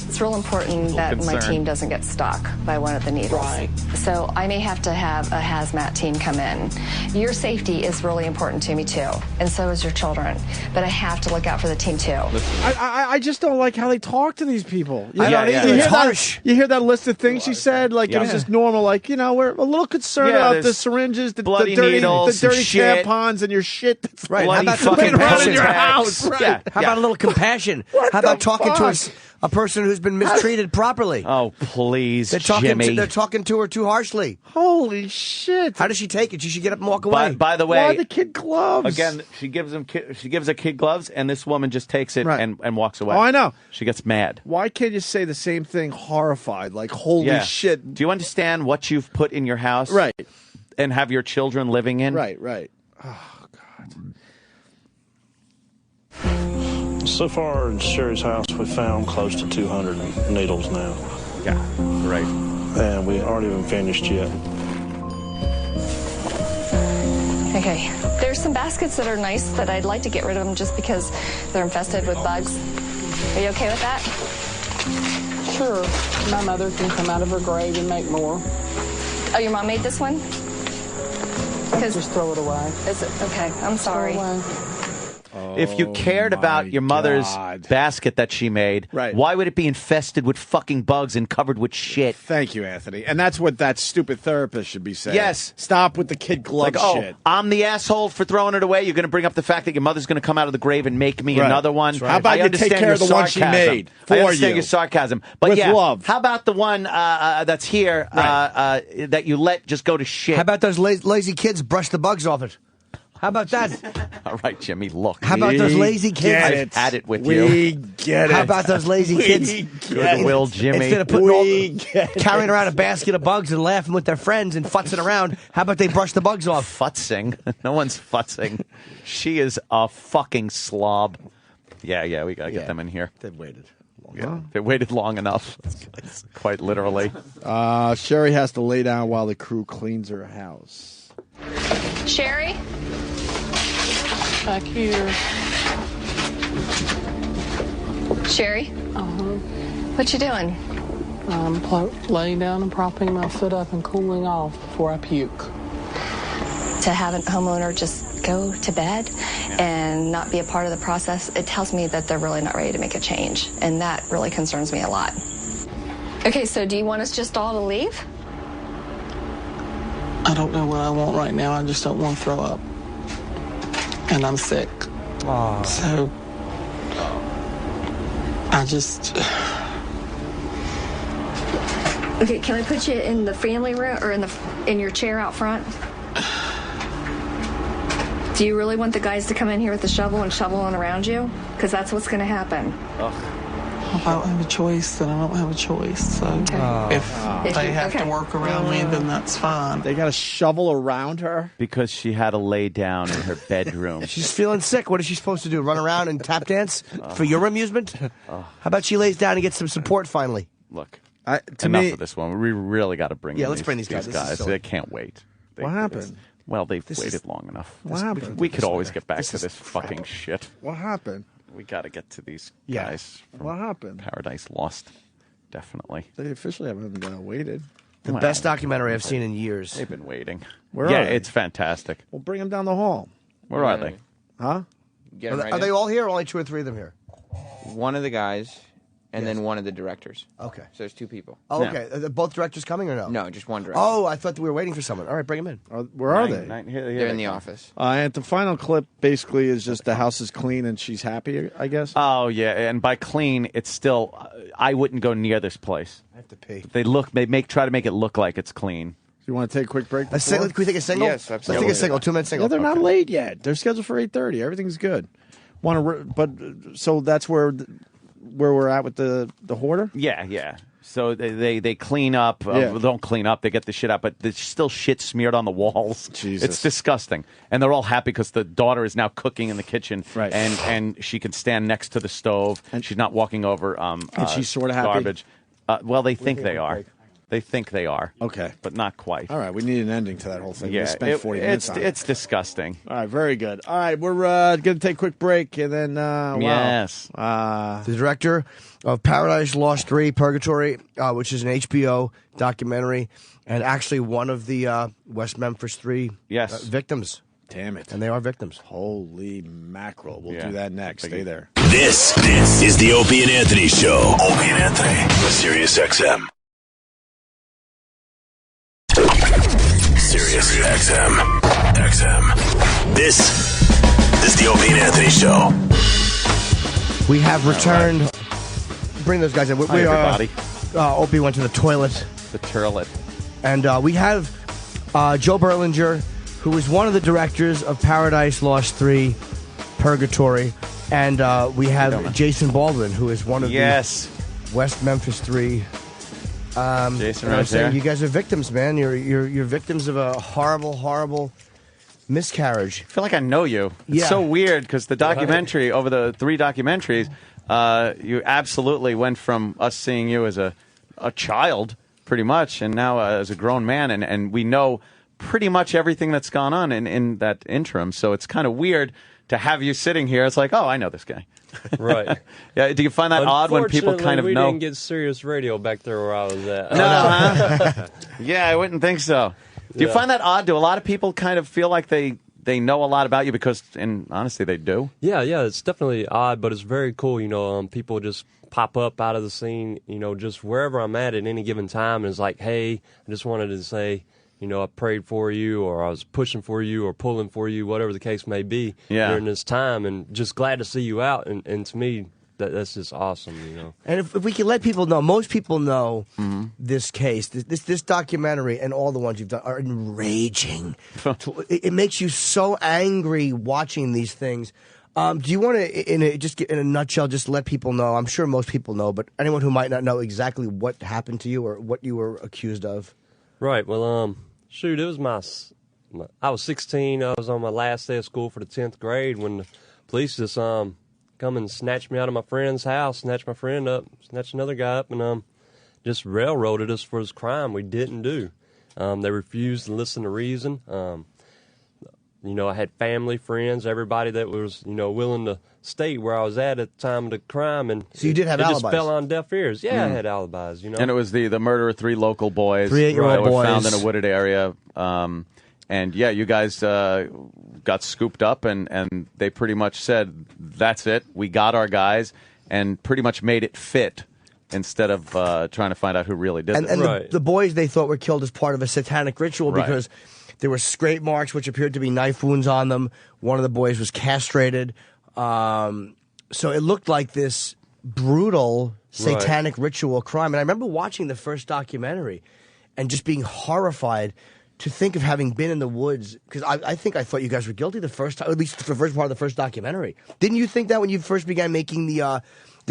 It's real important that my team doesn't get stuck by one of the needles. Right. So I may have to have a hazmat team come in. Your safety is really important to me too, and so is your children. But I have to look out for the team too. I just don't like how they talk to these people. You It's harsh. You hear that list of things she said? Like, it was just normal. Like, we're a little concerned about the syringes, the bloody dirty needles, the dirty shit. tampons, and your shit that's Right. How about laying around in your house? Right. Yeah. How about a little compassion? How about talking to a person who's been mistreated properly? Oh, please, They're talking Jimmy. they're talking to her too harshly. Holy shit! How does she take it? She should get up and walk away. By the way, why the kid gloves? Again, she gives a kid gloves, and this woman just takes it and walks away. Oh, I know. She gets mad. Why can't you say the same thing horrified? Like, holy shit. Do you understand what you've put in your house? Right. And have your children living in? Right. Oh, God. So far in Sherry's house, we found close to 200 needles now. Yeah, great. And we aren't even finished yet. Okay. There's some baskets that are nice that I'd like to get rid of them just because they're infested with bugs. Are you okay with that? Sure. My mother can come out of her grave and make more. Oh, your mom made this one? Just throw it away. Is it? Okay, I'm sorry. Throw it away. If you cared about your mother's basket that she made, why would it be infested with fucking bugs and covered with shit? Thank you, Anthony. And that's what that stupid therapist should be saying. Yes. Stop with the kid glove shit. I'm the asshole for throwing it away. You're going to bring up the fact that your mother's going to come out of the grave and make me another one. How about you take care of the one she made for I understand you? your sarcasm. But With love. How about the one that's here that you let just go to shit? How about those lazy kids brush the bugs off it? How about that? All right, Jimmy, look. How about those lazy kids? I've had it with you. We get it. How about those lazy kids? Goodwill, Jimmy. Instead of carrying around a basket of bugs and laughing with their friends and futzing around, how about they brush the bugs off? Futzing? No one's futzing. She is a fucking slob. Yeah, we got to get them in here. They've waited. Yeah, they waited long enough. Quite literally. Sherry has to lay down while the crew cleans her house. Sherry? Back here. Sherry? What you doing? I'm laying down and propping my foot up and cooling off before I puke. To have a homeowner just go to bed and not be a part of the process, it tells me that they're really not ready to make a change. And that really concerns me a lot. Okay, so do you want us just all to leave? I don't know what I want right now. I just don't want to throw up. And I'm sick. Aww. So I just... Okay, can I put you in the family room or in your chair out front? Do you really want the guys to come in here with the shovel and shoveling around you? Because that's what's going to happen. If I don't have a choice, then I don't have a choice. So if they have to work around me, then that's fine. They got to shovel around her? Because she had to lay down in her bedroom. She's feeling sick. What is she supposed to do? Run around and tap dance for your amusement? How about she lays down and gets some support finally? Look, to enough me, of this one. We really got to bring in let's bring these guys. They can't wait. What happened? Well, they've waited long enough. What happened? We could always get back to this fucking shit. What happened? We got to get to these guys. What happened? Paradise Lost. Definitely. They officially haven't waited. The best documentary I've seen in years. They've been waiting. Where are they? It's fantastic. Well, bring them down the hall. Where are they? Huh? Are they all here or only 2 or 3 of them here? One of the guys, and then one of the directors. Okay. So there's 2 people. Oh, okay. Are both directors coming or no? No, just one director. Oh, I thought we were waiting for someone. All right, bring them in. Where are they? They're in the office. And the final clip basically is just the house is clean and she's happy, I guess. Oh, yeah. And by clean, it's still, I wouldn't go near this place. I have to pee. They try to make it look like it's clean. You want to take a quick break? Can we take a single? Yes, absolutely. Let's take a single, 2-minute single. Yeah, they're not late yet. They're scheduled for 8:30. Everything's good. So that's where we're at with the hoarder? Yeah. So they clean up. Don't clean up. They get the shit out, but there's still shit smeared on the walls. Jesus. It's disgusting. And they're all happy because the daughter is now cooking in the kitchen, right? And she can stand next to the stove, and she's not walking over. And she's sort of happy. Garbage. Well, they think they are. They think they are. Okay. But not quite. All right, we need an ending to that whole thing. Yeah, we spent 40 minutes on it. It's disgusting. All right, very good. All right, we're going to take a quick break, and then, Yes. The director of Paradise Lost 3, Purgatory, which is an HBO documentary, and actually one of the West Memphis 3 victims. Damn it. And they are victims. Holy mackerel. We'll do that next. Stay there. This is the Opie and Anthony Show. Opie and Anthony, Sirius XM. Sirius XM. This is the Opie and Anthony Show. We have returned. Bring those guys in. Hi, everybody. Opie went to the toilet. The turlet. And we have Joe Berlinger, who is one of the directors of Paradise Lost 3, Purgatory. And we have Jason Baldwin, who is one of the West Memphis 3. Jason, right there. You guys are victims, man. You're victims of a horrible, horrible miscarriage. I feel like I know you. It's so weird because the documentary, over the 3 documentaries, you absolutely went from us seeing you as a child, pretty much, and now as a grown man, and we know pretty much everything that's gone on in that interim. So it's kind of weird to have you sitting here. It's like, oh, I know this guy. Right. Yeah. Do you find that odd when people kind of we know? didn't get Sirius Radio back there where I was at. No, huh? Yeah, I wouldn't think so. Do you find that odd? Do a lot of people kind of feel like they know a lot about you because, and honestly, they do? Yeah, it's definitely odd, but it's very cool. People just pop up out of the scene, just wherever I'm at any given time, and it's like, hey, I just wanted to say, I prayed for you, or I was pushing for you, or pulling for you, whatever the case may be during this time, and just glad to see you out. And to me, that's just awesome, And if we can let people know, most people know this case, this documentary, and all the ones you've done are enraging. It makes you so angry watching these things. Do you want to, in a nutshell, just let people know? I'm sure most people know, but anyone who might not know exactly what happened to you or what you were accused of. Right. Well, shoot, it was I was 16. I was on my last day of school for the 10th grade when the police just come and snatched me out of my friend's house, snatched my friend up, snatched another guy up, and just railroaded us for this crime we didn't do. They refused to listen to reason. I had family, friends, everybody that was, willing to state where I was at the time of the crime. And so you did have alibis? It just fell on deaf ears. Yeah, I had alibis, And it was the murder of 3 local boys. 3 8-year-old boys. Were found in a wooded area. And, you guys got scooped up, and they pretty much said, that's it. We got our guys, and pretty much made it fit instead of trying to find out who really did it. And the boys they thought were killed as part of a satanic ritual because there were scrape marks which appeared to be knife wounds on them. One of the boys was castrated. So it looked like this brutal satanic ritual crime. And I remember watching the first documentary and just being horrified to think of having been in the woods, because I thought you guys were guilty the first time, at least the first part of the first documentary. Didn't you think that when you first began making the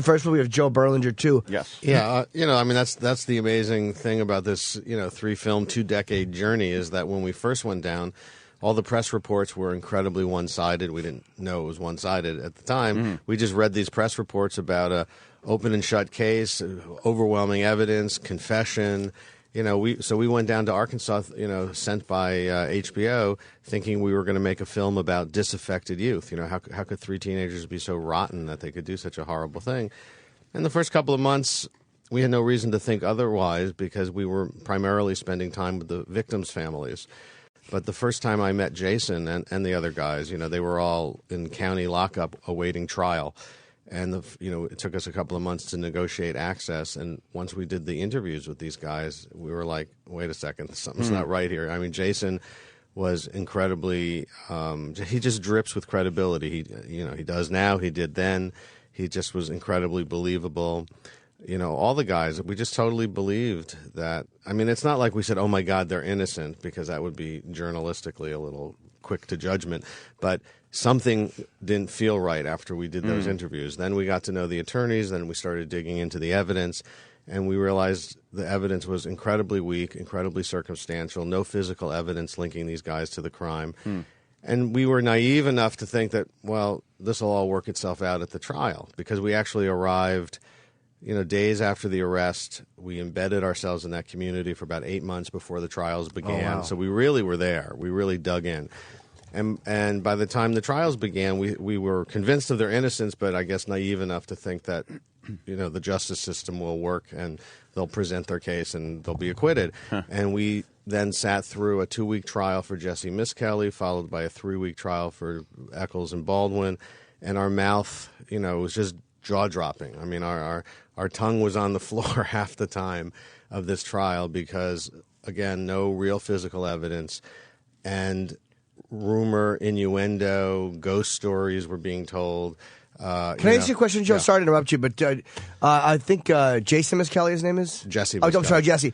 first movie of Joe Berlinger too? Yes. Yeah, that's the amazing thing about this, 3-film, 2-decade journey is that when we first went down, all the press reports were incredibly one-sided. We didn't know it was one-sided at the time. We just read these press reports about a open and shut case, overwhelming evidence, confession. We went down to Arkansas, sent by HBO, thinking we were going to make a film about disaffected youth. How could 3 teenagers be so rotten that they could do such a horrible thing? And the first couple of months, we had no reason to think otherwise because we were primarily spending time with the victims' families. But the first time I met Jason and the other guys, they were all in county lockup awaiting trial. And, it took us a couple of months to negotiate access. And once we did the interviews with these guys, we were like, wait a second, something's not right here. I mean, Jason was incredibly he just drips with credibility. He does now. He did then. He just was incredibly believable. All the guys, we just totally believed that. I mean, it's not like we said, oh, my God, they're innocent, because that would be journalistically a little quick to judgment. But something didn't feel right after we did those interviews. Then we got to know the attorneys. Then we started digging into the evidence. and we realized the evidence was incredibly weak, incredibly circumstantial, no physical evidence linking these guys to the crime. And we were naive enough to think that, well, this will all work itself out at the trial, because we actually arrived, days after the arrest. We embedded ourselves in that community for about 8 months before the trials began. Oh, wow. So we really were there. We really dug in. And by the time the trials began, we were convinced of their innocence, but I guess naive enough to think that, the justice system will work and they'll present their case and they'll be acquitted. And we then sat through a 2-week trial for Jesse Miskelly, followed by a 3-week trial for Eccles and Baldwin. And our mouth, was just jaw-dropping. I mean, our tongue was on the floor half the time of this trial because, again, no real physical evidence. And rumor, innuendo, ghost stories were being told. Can I ask you a question, Joe? Yeah. Sorry to interrupt you, but I think Jason Miskelly, his name is? Jesse Oh, I'm Miskelly. sorry, Jesse.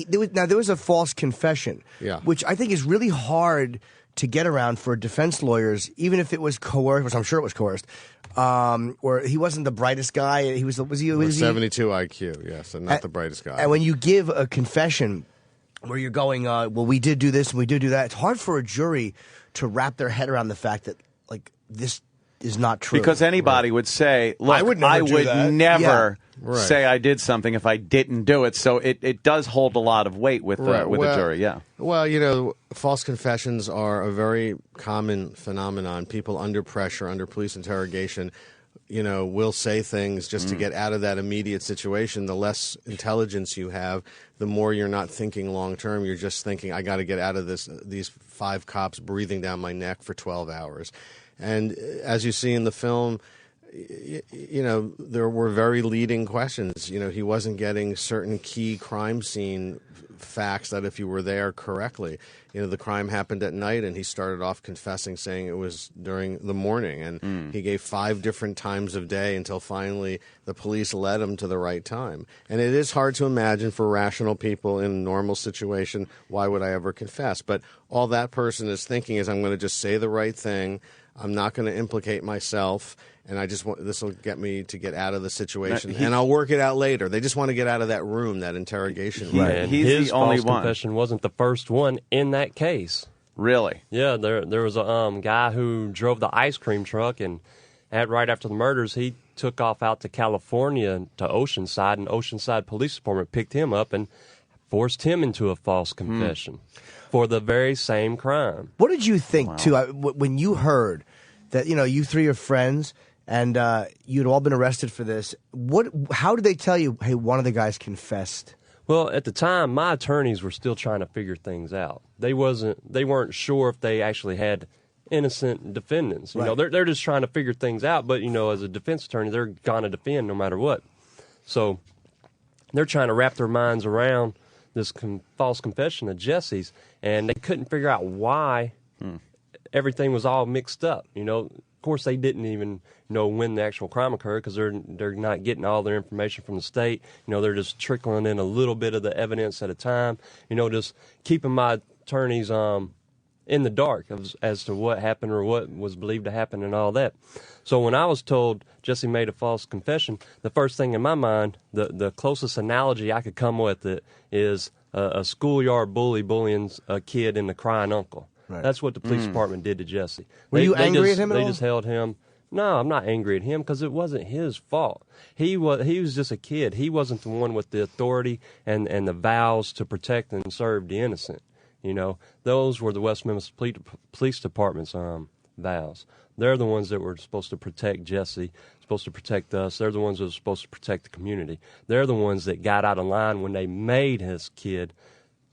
There was a false confession, which I think is really hard to get around for defense lawyers, even if it was coerced, which I'm sure it was coerced, or he wasn't the brightest guy. He was he 72 IQ, yes, and not the brightest guy. And when you give a confession where you're going, well, we did do this and we did do that, it's hard for a jury to wrap their head around the fact that, like, this is not true. Because anybody would say, look, I would never say I did something if I didn't do it. So it does hold a lot of weight with the jury, yeah. Well, false confessions are a very common phenomenon. People under pressure, under police interrogation, will say things just to get out of that immediate situation. The less intelligence you have, the more you're not thinking long term. You're just thinking, I got to get out of these 5 cops breathing down my neck for 12 hours. And as you see in the film, there were very leading questions. He wasn't getting certain key crime scene facts that if you were there correctly, the crime happened at night, and he started off confessing, saying it was during the morning, and he gave 5 different times of day until finally the police led him to the right time. And it is hard to imagine for rational people in a normal situation, why would I ever confess? But all that person is thinking is, I'm going to just say the right thing. I'm not going to implicate myself, and this will get me to get out of the situation, and I'll work it out later. They just want to get out of that room, that interrogation room. And his the only false confession wasn't the first one in that case. Really? Yeah, there was a guy who drove the ice cream truck, and right after the murders, he took off out to California to Oceanside, and Oceanside Police Department picked him up and forced him into a false confession for the very same crime. What did you think, too, when you heard that, you 3 are friends and you'd all been arrested for this? How did they tell you, hey, one of the guys confessed? Well, at the time, my attorneys were still trying to figure things out. They weren't sure if they actually had innocent defendants. You know, they're just trying to figure things out. But, as a defense attorney, they're going to defend no matter what. So they're trying to wrap their minds around this false confession of Jesse's, and they couldn't figure out why everything was all mixed up. Of course, they didn't even know when the actual crime occurred because they're not getting all their information from the state. They're just trickling in a little bit of the evidence at a time. Just keeping my attorneys in the dark as to what happened or what was believed to happen and all that. So when I was told Jesse made a false confession, the first thing in my mind, the closest analogy I could come with it is a schoolyard bullying a kid and the crying uncle. Right. That's what the police department did to Jesse. Were you angry at him at all? They just held him. No, I'm not angry at him because it wasn't his fault. He was just a kid. He wasn't the one with the authority and the vows to protect and serve the innocent. Those were the West Memphis Police Department's vows. They're the ones that were supposed to protect Jesse, supposed to protect us. They're the ones that were supposed to protect the community. They're the ones that got out of line when they made his kid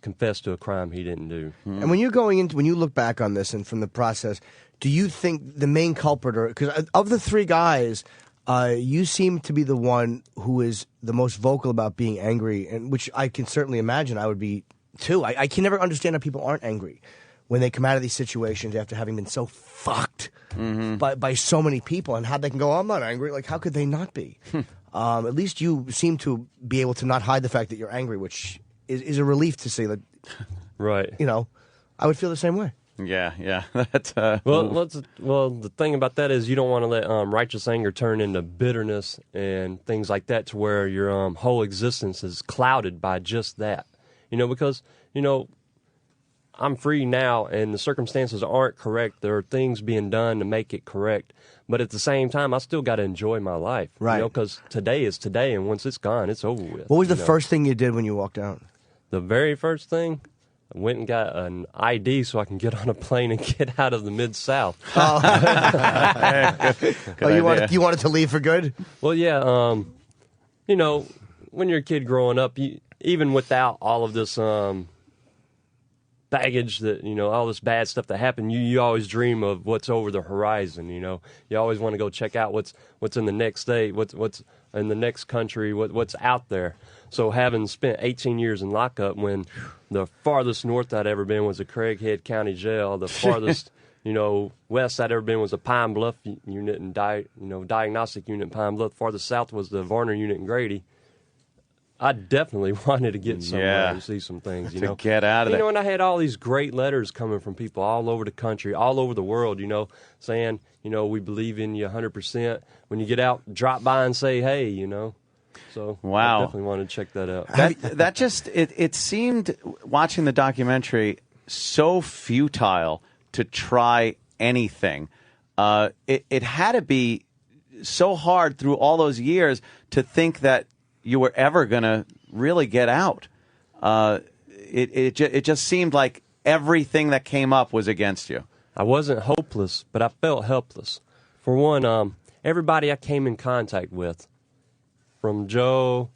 confess to a crime he didn't do. And when you look back on this and from the process, do you think the main culprit, because of the 3 guys, you seem to be the one who is the most vocal about being angry, and which I can certainly imagine I would be too. I can never understand how people aren't angry when they come out of these situations after having been so fucked by so many people, and how they can go, I'm not angry. Like, how could they not be? At least you seem to be able to not hide the fact that you're angry, which is a relief to say that. Right. I would feel the same way. Yeah. That's well, the thing about that is you don't want to let righteous anger turn into bitterness and things like that, to where your whole existence is clouded by just that. Because I'm free now, and the circumstances aren't correct. There are things being done to make it correct, but at the same time, I still got to enjoy my life, right? Because today is today, and once it's gone, it's over with. What was the first thing you did when you walked out? The very first thing, I went and got an ID so I can get on a plane and get out of the Mid-South. You wanted to leave for good? Well, yeah. When you're a kid growing up, even without all of this baggage, that all this bad stuff that happened, you always dream of what's over the horizon. You always want to go check out what's in the next state, what's in the next country, what's out there. So having spent 18 years in lockup, when the farthest north I'd ever been was a Craighead County Jail, the farthest west I'd ever been was a Pine Bluff unit and diagnostic unit in Pine Bluff. Farthest south was the Varner unit in Grady. I definitely wanted to get somewhere to see some things, to get out of there. And I had all these great letters coming from people all over the country, all over the world, saying, we believe in you 100%. When you get out, drop by and say, hey, So wow. I definitely wanted to check that out. That just, it seemed, watching the documentary, so futile to try anything. It had to be so hard through all those years to think that you were ever going to really get out. It just seemed like everything that came up was against you. I wasn't hopeless, but I felt helpless. For one, everybody I came in contact with, from Joe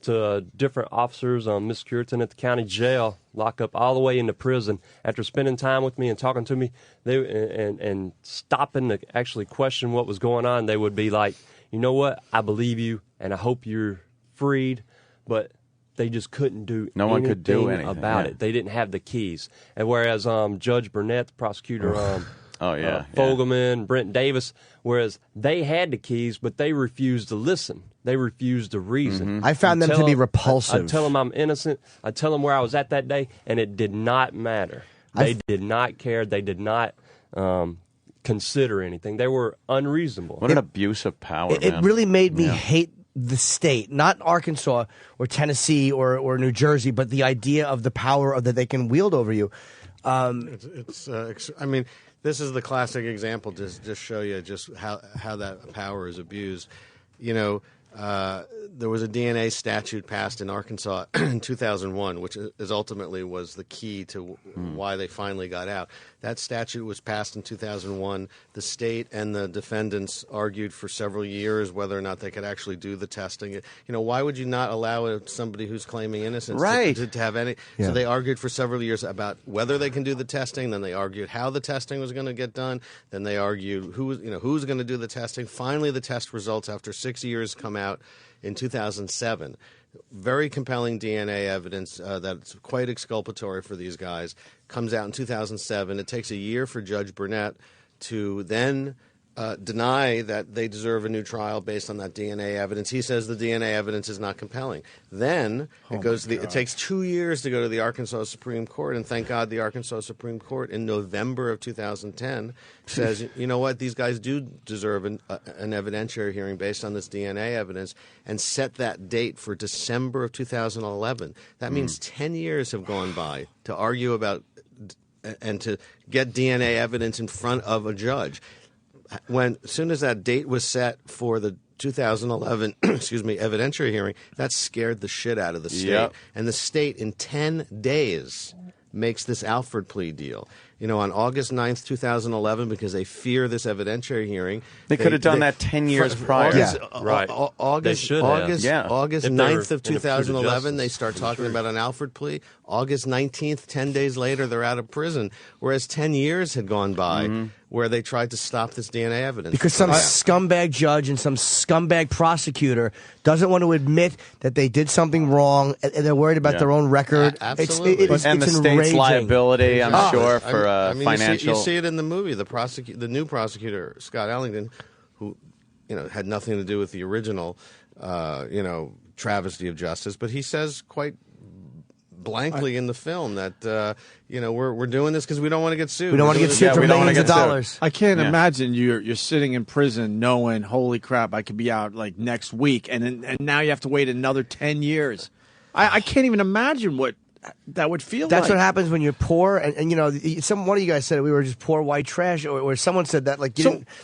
to different officers, Miss Curitan at the county jail, lockup, all the way into prison, after spending time with me and talking to me, and stopping to actually question what was going on, they would be like, you know what, I believe you, and I hope you're freed, but they just couldn't do no one could do anything about it. They didn't have the keys. And whereas Judge Burnett, the prosecutor, Fogelman, Brent Davis, whereas they had the keys, but they refused to listen. They refused to reason. I found them to be repulsive. I tell them I'm innocent. I tell them where I was at that day, and it did not matter. They did not care. They did not consider anything. They were unreasonable. What an abuse of power, It really made me hate the state, not Arkansas or Tennessee or New Jersey, but the idea of the power that they can wield over you. I mean, this is the classic example to just show you just how that power is abused. There was a DNA statute passed in Arkansas in 2001, which ultimately was the key to why they finally got out. That statute was passed in 2001. The state and the defendants argued for several years whether or not they could actually do the testing. Why would you not allow somebody who's claiming innocence to have any? Yeah. So they argued for several years about whether they can do the testing. Then they argued how the testing was going to get done. Then they argued who's going to do the testing. Finally, the test results after 6 years come out in 2007. Very compelling DNA evidence that's quite exculpatory for these guys. Comes out in 2007. It takes a year for Judge Burnett to then deny that they deserve a new trial based on that DNA evidence. He says the DNA evidence is not compelling. Then it takes 2 years to go to the Arkansas Supreme Court, and thank God the Arkansas Supreme Court in November of 2010 says, you know what, these guys do deserve an evidentiary hearing based on this DNA evidence, and set that date for December of 2011. That means 10 years have gone by to argue about and to get DNA evidence in front of a judge. As soon as that date was set for the 2011 evidentiary hearing, that scared the shit out of the state. Yep. And the state in 10 days makes this Alford plea deal. On August 9th, 2011, because they fear this evidentiary hearing. They could have done that 10 years prior. August 9th of 2011, they start talking about an Alford plea. August 19th, 10 days later, they're out of prison, whereas 10 years had gone by where they tried to stop this DNA evidence. Because some scumbag judge and some scumbag prosecutor doesn't want to admit that they did something wrong, and they're worried about their own record. Absolutely. And the state's liability, I'm sure, for financial. You see it in the movie. The new prosecutor, Scott Ellington, who had nothing to do with the original travesty of justice, but he says quite blankly in the film that we're doing this because we don't want to get sued. We don't want to get sued for millions of dollars. I can't imagine you're sitting in prison knowing, holy crap, I could be out like next week, and now you have to wait another 10 years. I can't even imagine what that would feel That's like. what happens when you're poor, and one of you guys said we were just poor white trash, or someone said that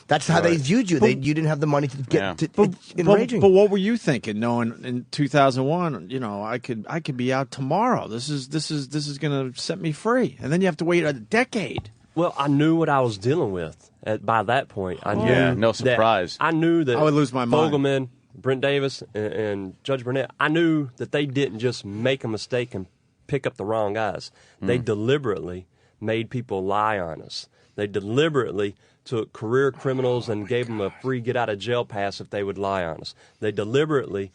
that's how they viewed you. You didn't have the money to get it's enraging. But what were you thinking, knowing in 2001, I could be out tomorrow. This is going to set me free, and then you have to wait a decade. Well, I knew what I was dealing with by that point. I knew no surprise. I knew that I would lose my mind. Fogelman, Brent Davis, and Judge Burnett, I knew that they didn't just make a mistake and pick up the wrong guys. They deliberately made people lie on us. They deliberately took career criminals and gave them a free get-out-of-jail pass if they would lie on us. They deliberately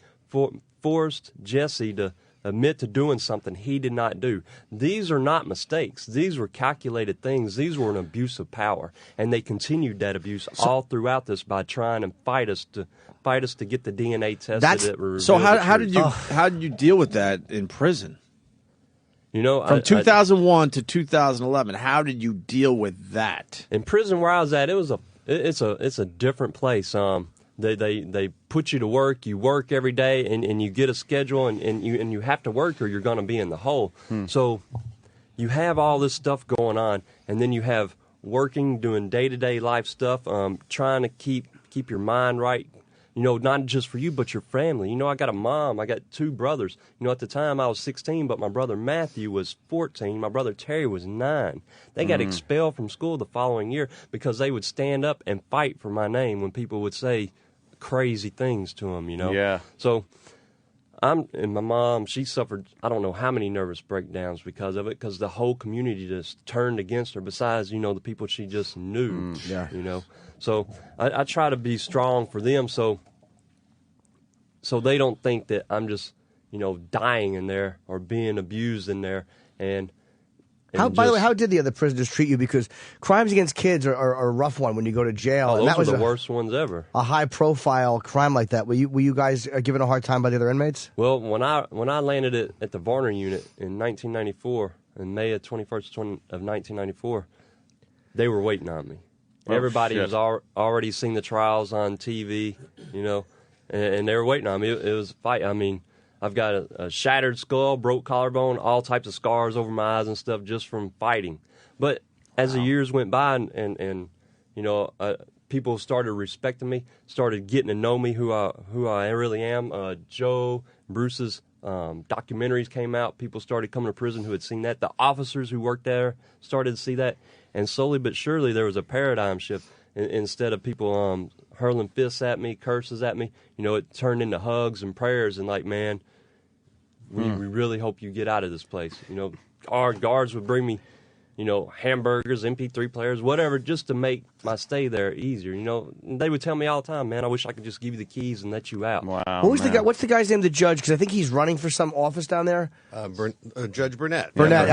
forced Jesse to admit to doing something he did not do. These are not mistakes. These were calculated things. These were an abuse of power, and they continued that abuse all throughout this by trying to fight us to get the DNA tested. So how did you deal with that in prison? From 2001 to 2011, how did you deal with that? In prison where I was at, it's a different place. They put you to work. You work every day, and you get a schedule, and you have to work, or you're going to be in the hole. So you have all this stuff going on, and then you have working, doing day-to-day life stuff, trying to keep your mind right. Not just for you, but your family. I got a mom. I got two brothers. At the time I was 16, but my brother Matthew was 14. My brother Terry was 9. They got expelled from school the following year because they would stand up and fight for my name when people would say crazy things to them, Yeah. So and my mom, she suffered, I don't know how many nervous breakdowns because of it, because the whole community just turned against her, besides, the people she just knew, So I try to be strong for them so they don't think that I'm just, dying in there or being abused in there. By the way, how did the other prisoners treat you? Because crimes against kids are a rough one when you go to jail. Oh, and that those was are the worst ones ever. A high-profile crime like that. Were you guys given a hard time by the other inmates? Well, when I landed at the Varner unit in 1994, in May of 21st of 1994, they were waiting on me. Everybody was already seen the trials on TV, and they were waiting on me. It was a fight. I mean, I've got a shattered skull, broke collarbone, all types of scars over my eyes and stuff just from fighting. But as the years went by and people started respecting me, started getting to know me, who I really am. Joe, Bruce's documentaries came out. People started coming to prison who had seen that. The officers who worked there started to see that. And slowly but surely there was a paradigm shift. Instead of people hurling fists at me, curses at me, it turned into hugs and prayers and like, man, we really hope you get out of this place. Our guards would bring me, hamburgers, MP3 players, whatever, just to make my stay there easier. They would tell me all the time, man, I wish I could just give you the keys and let you out. Wow. What's the guy's name? The judge? Because I think he's running for some office down there. Judge Burnett. Burnett.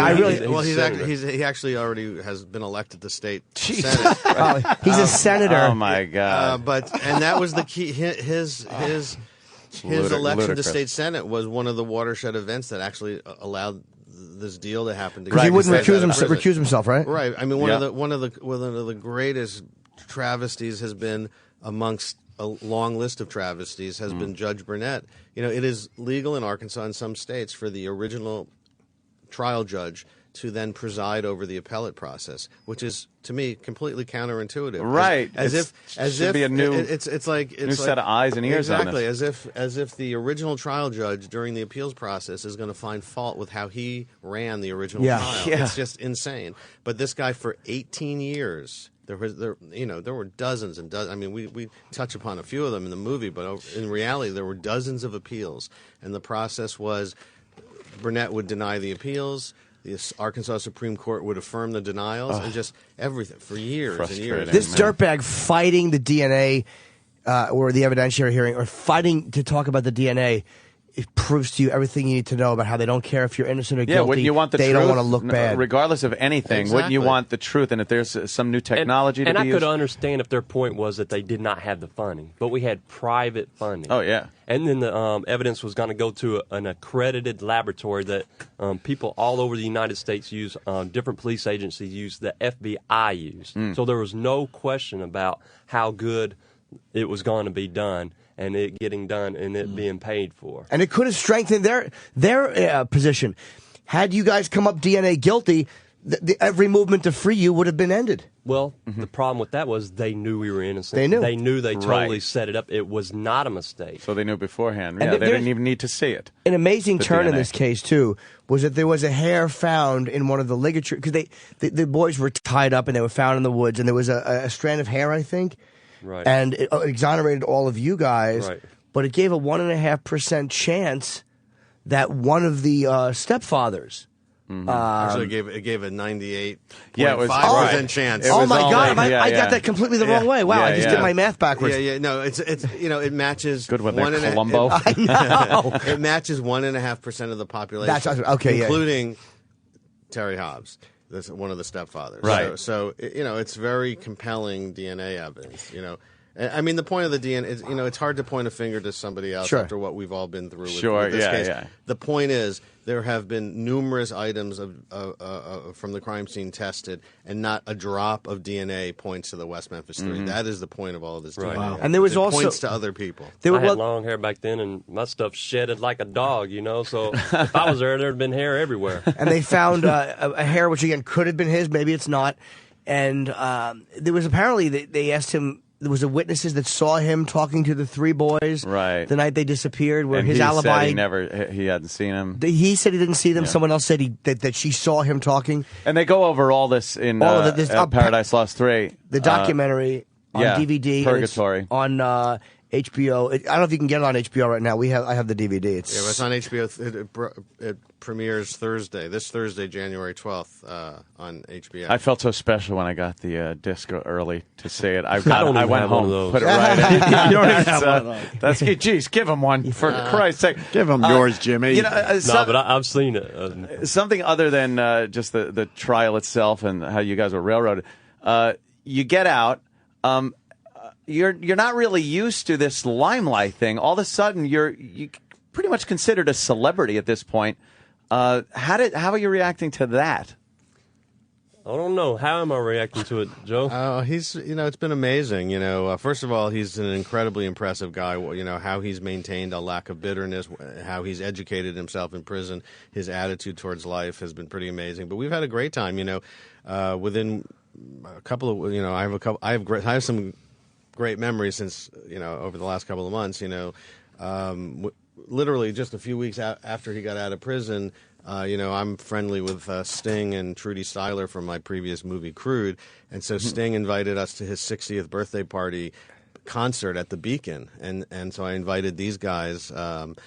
He actually already has been elected to state senate. He's a senator. Oh my God! And that was the key. His election to state senate was one of the watershed events that actually allowed this deal to happen. Because he wouldn't recuse himself, right? Right. I mean, one of the greatest travesties has been, amongst a long list of travesties, has been Judge Burnett. It is legal in Arkansas and some states for the original trial judge to then preside over the appellate process, which is, to me, completely counterintuitive. Right. As if be a new, it's like new set of eyes and ears on this. Exactly, as if the original trial judge during the appeals process is going to find fault with how he ran the original trial. Yeah. It's just insane. But this guy, for 18 years, there were dozens and dozens. I mean, we touch upon a few of them in the movie, but in reality, there were dozens of appeals, and the process was Burnett would deny the appeals. The Arkansas Supreme Court would affirm the denials, and just everything for years and years. This dirtbag fighting the DNA or the evidentiary hearing, or fighting to talk about the DNA. it proves to you everything you need to know about how they don't care if you're innocent or guilty. Yeah, wouldn't you want the they truth? don't want to look bad. Regardless of anything, wouldn't you Exactly. want the truth? And if there's some new technology and to I be could used? understand if their point was that they did not have the funding, but we had private funding. Oh, yeah. And then the evidence was going to go to an accredited laboratory that people all over the United States use, different police agencies use, the FBI used. So there was no question about how good it was going to be done, and it getting done, and it being paid for. And it could have strengthened their position. Had you guys come up DNA guilty, every movement to free you would have been ended. Well, the problem with that was they knew we were innocent. They knew. They knew they totally Right. set it up. It was not a mistake. So they knew beforehand. And Yeah, they there's- didn't even need to see it. An amazing The turn in DNA. this case, too, was that there was a hair found in one of the ligature, because the boys were tied up and they were found in the woods, and there was a strand of hair, I think. Right. And it exonerated all of you guys, Right. but it gave a 1.5% chance that one of the stepfathers. Actually, it gave a 98.5% Yeah, it was chance. Oh my God! I got that completely the wrong way. Wow, Yeah, I just yeah. did my math backwards. Yeah, yeah. No, it's it matches. Good with one that and a- Columbo. I know. It matches 1.5% of the population. That's okay, yeah. including Terry Hobbs, one of the stepfathers. Right. So it's very compelling DNA evidence. I mean, the point of the DNA is, it's hard to point a finger to somebody else Sure. after what we've all been through. Sure, with this yeah, case. yeah. The point is, there have been numerous items from the crime scene tested, and not a drop of DNA points to the West Memphis 3. That is the point of all of this Right. DNA. Wow. evidence. And there was it also- points to other people. They were I had long hair back then, and my stuff shedded like a dog, So if I was there'd been hair everywhere. And they found a hair, which again could have been his, maybe it's not. And there was apparently they asked him. There was witnesses that saw him talking to the three boys Right. the night they disappeared. Where And his he alibi, said he hadn't seen him. he said he didn't see them. Yeah. Someone else said that she saw him talking. And they go over all this in All of it. This- Paradise Lost 3. The documentary on yeah, DVD, Purgatory. and it's on HBO. I don't know if you can get it on HBO right now. I have the DVD. It's Yeah, but it's on HBO. It premieres Thursday, this Thursday, January 12th, on HBO. I felt so special when I got the disc early to see it. I don't even went have one home, of those. put it right in. You don't even That's, have one that's geez, give him one for Christ's sake. Give him yours, Jimmy. No, but I've seen it. Something other than just the trial itself and how you guys were railroaded. You get out. You're not really used to this limelight thing. All of a sudden, you pretty much considered a celebrity at this point. How are you reacting to that? I don't know. How am I reacting to it, Joe? He's, it's been amazing. First of all, he's an incredibly impressive guy. How he's maintained a lack of bitterness, how he's educated himself in prison, his attitude towards life has been pretty amazing. But we've had a great time. Within a couple of, I have some great memories since over the last couple of months. Literally just a few weeks after he got out of prison. I'm friendly with Sting and Trudy Styler from my previous movie Crude, and so Sting invited us to his 60th birthday party concert at the Beacon, and so I invited these guys. And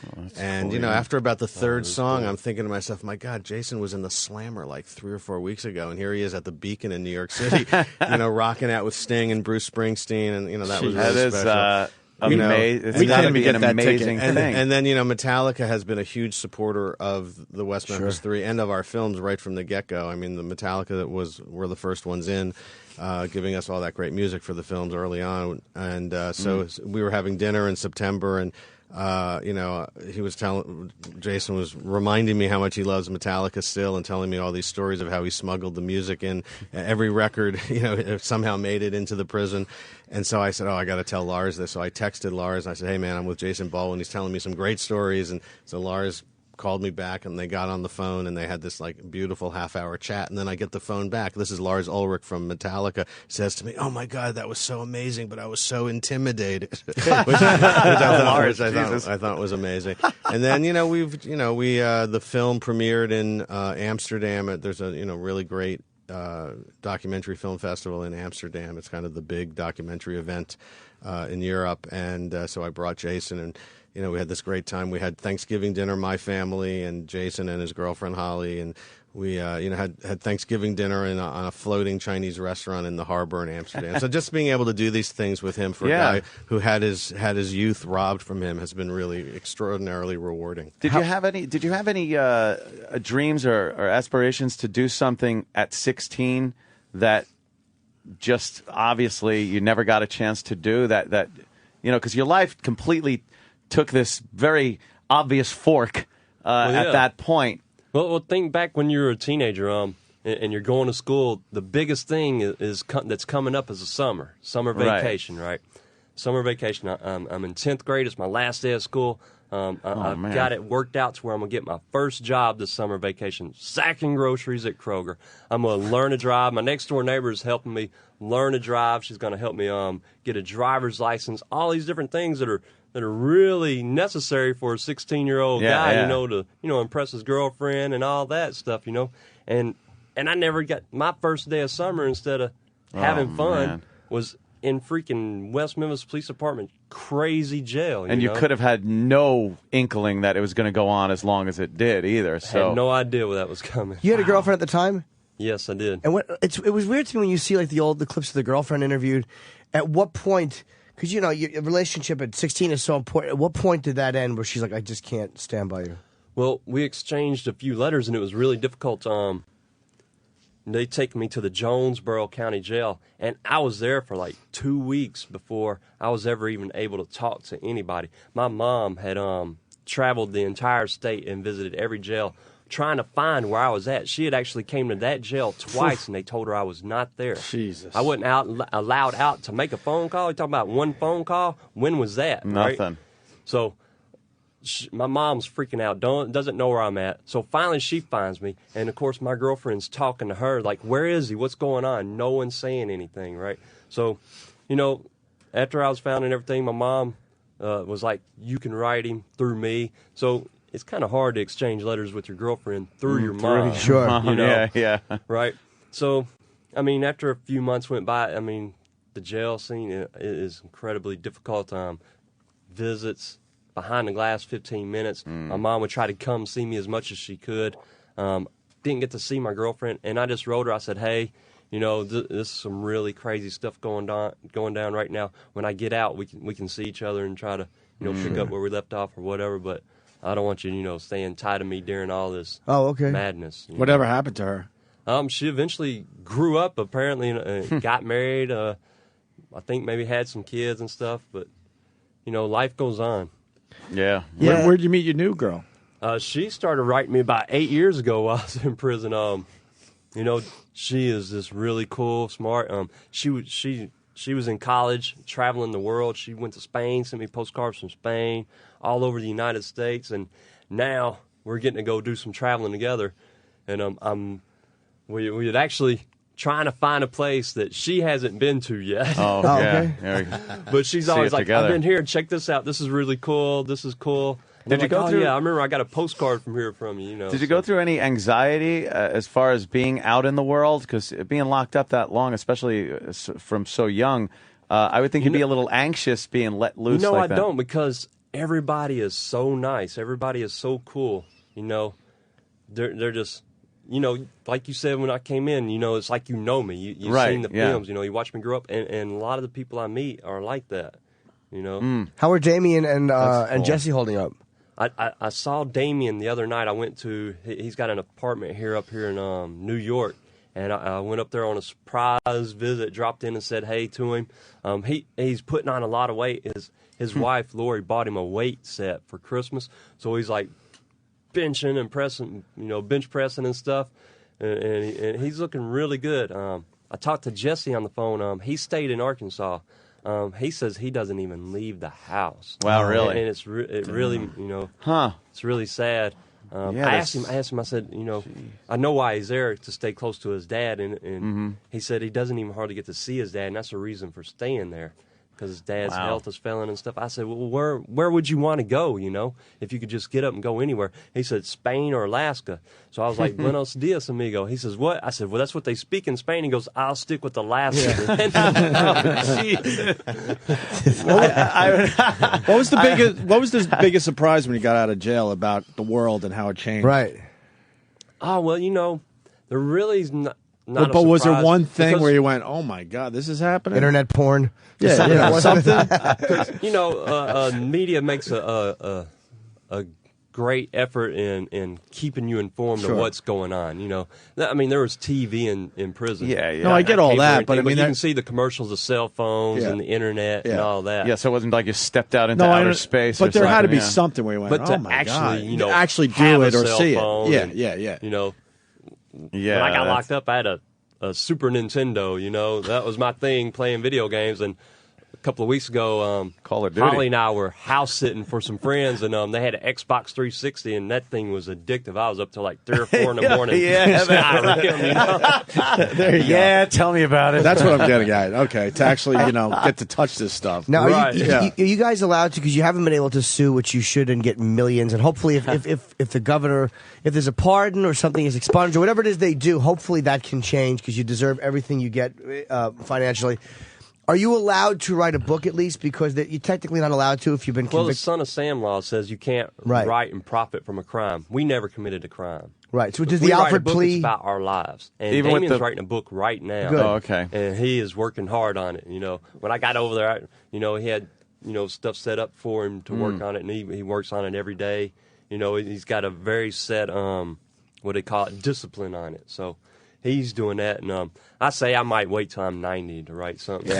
cool, after about the third song, I'm thinking to myself, my God, Jason was in the Slammer like 3 or 4 weeks ago, and here he is at the Beacon in New York City, rocking out with Sting and Bruce Springsteen, and that was really special. Amazing. It's got to be an amazing thing. And then, Metallica has been a huge supporter of the West Memphis 3 and of our films right from the get-go. I mean, the Metallica were the first ones in, giving us all that great music for the films early on. And so we were having dinner in September, and Jason was reminding me how much he loves Metallica still, and telling me all these stories of how he smuggled the music in. Every record, somehow made it into the prison. And so I said, I got to tell Lars this. So I texted Lars, and I said, hey, man, I'm with Jason Baldwin. He's telling me some great stories. And so Lars called me back, and they got on the phone, and they had this beautiful half-hour chat. And then I get the phone back. This is Lars Ulrich from Metallica, says to me, "Oh my God, that was so amazing, but I was so intimidated," which I thought was amazing. And then we the film premiered in Amsterdam. There's a really great documentary film festival in Amsterdam. It's kind of the big documentary event in Europe, and so I brought Jason, and we had this great time. We had Thanksgiving dinner, my family and Jason and his girlfriend Holly, and we had Thanksgiving dinner on a floating Chinese restaurant in the harbor in Amsterdam. So just being able to do these things with him for a guy who had his youth robbed from him has been really extraordinarily rewarding. Did you have any dreams or aspirations to do something at 16 that just obviously you never got a chance to do? That because your life completely took this very obvious fork at that point. Well, think back when you were a teenager, and you're going to school. The biggest thing that's coming up is the summer vacation, right? Summer vacation. I'm in 10th grade. It's my last day of school. I've got it worked out to where I'm going to get my first job this summer vacation, sacking groceries at Kroger. I'm going to learn to drive. My next-door neighbor is helping me learn to drive. She's going to help me get a driver's license, all these different things that are really necessary for a 16-year-old guy, to impress his girlfriend and all that stuff, And I never got my first day of summer, instead of having fun, was in freaking West Memphis Police Department crazy jail. And you could have had no inkling that it was going to go on as long as it did either. So I had no idea where that was coming. You had a girlfriend at the time? Yes, I did. And it was weird to me when you see like the clips of the girlfriend interviewed. At what point? Because, your relationship at 16 is so important. At what point did that end where she's like, I just can't stand by you? Well, we exchanged a few letters, and it was really difficult. They take me to the Jonesboro County Jail, and I was there for like 2 weeks before I was ever even able to talk to anybody. My mom had traveled the entire state and visited every jail trying to find where I was at. She had actually came to that jail twice, and they told her I was not there. Jesus. I wasn't allowed out to make a phone call. You talking about one phone call? When was that? Nothing. Right? So my mom's freaking out, doesn't know where I'm at. So finally she finds me, and of course my girlfriend's talking to her, like, where is he? What's going on? No one's saying anything, right? So, after I was found and everything, my mom was like, you can write him through me. So it's kind of hard to exchange letters with your girlfriend through your mom. Sure. Yeah. Right? So, after a few months went by, the jail scene is incredibly difficult. Visits, behind the glass 15 minutes. My mom would try to come see me as much as she could. Didn't get to see my girlfriend, and I just wrote her. I said, hey, this is some really crazy stuff going down right now. When I get out, we can see each other and try to pick up where we left off or whatever, but I don't want you, staying tied to me during all this madness. Whatever happened to her? She eventually grew up, apparently, got married. I think maybe had some kids and stuff, but, life goes on. Yeah. Where'd you meet your new girl? She started writing me about 8 years ago while I was in prison. She is this really cool, smart. She was in college, traveling the world. She went to Spain, sent me postcards from Spain, all over the United States, and now we're getting to go do some traveling together. And we had actually trying to find a place that she hasn't been to yet. Oh, okay. Yeah. But she's always like, I've been here, check this out. This is really cool. This is cool. And Did you go through? Yeah, I remember I got a postcard from here from you. Did you go through any anxiety as far as being out in the world? Because being locked up that long, especially from so young, I would think you'd be a little anxious being let loose. No, like I don't, because everybody is so nice. Everybody is so cool. They're just. Like you said when I came in, it's like me. You've right, seen the films, you watch me grow up, and a lot of the people I meet are like that, How are Damien and cool. Jesse holding up? I saw Damien the other night. I went to, he's got an apartment up here in New York, and I went up there on a surprise visit, dropped in and said hey to him. He's putting on a lot of weight. His wife, Lori, bought him a weight set for Christmas, so he's like benching and pressing, bench pressing and stuff, and he's looking really good. I talked to Jesse on the phone. He stayed in Arkansas. He says he doesn't even leave the house. Wow, really? And it's really, it's really sad. I asked him. I said, I know why he's there, to stay close to his dad, and he said he doesn't even hardly get to see his dad, and that's the reason for staying there. because his dad's health is failing and stuff. I said, well, where would you want to go, if you could just get up and go anywhere? He said, Spain or Alaska. So I was like, Buenos dias, amigo. He says, what? I said, well, that's what they speak in Spain. He goes, I'll stick with Alaska. What was the biggest surprise when he got out of jail about the world and how it changed? Right. Oh, well, there really is not a but was there surprise one thing because- where you went, "Oh my God, this is happening"? Internet porn. Yeah, something. Media makes a great effort in keeping you informed Sure. of what's going on. I mean, there was TV in prison. Yeah. No, I get all Paper that, and but I thing, mean, you can see the commercials of cell phones Yeah. and the internet and Yeah. all that. Yeah, so it wasn't like you stepped out into outer space. But or there had to something, be yeah. something where you went, But "Oh to my actually, God," actually have do a it or cell see phone it. and, Yeah. When I got locked up, I had a Super Nintendo. That was my thing, playing video games. And a couple of weeks ago, Call of Duty. Holly and I were house sitting for some friends, and they had an Xbox 360, and that thing was addictive. I was up till like 3 or 4 in the morning. Skyrim, There you go. Yeah, tell me about it. That's what I'm getting at. Okay, to actually, get to touch this stuff. Now, Right. are you guys allowed to, because you haven't been able to sue, which you should, and get millions, and hopefully if the governor, if there's a pardon or something is expunged or whatever it is they do, hopefully that can change because you deserve everything you get financially. Are you allowed to write a book at least? Because you're technically not allowed to if you've been Well, the convicted. Son of Sam law says you can't write and profit from a crime. We never committed a crime. Right. So does We the write a Alfred book, plea... it's about our lives. And Even with Damien's the- writing a book right now. Good. Oh, okay. And he is working hard on it. When I got over there, he had stuff set up for him to work on it, and he works on it every day. He's got a very set what they call it, discipline on it. So he's doing that, and I say I might wait till I'm 90 to write something.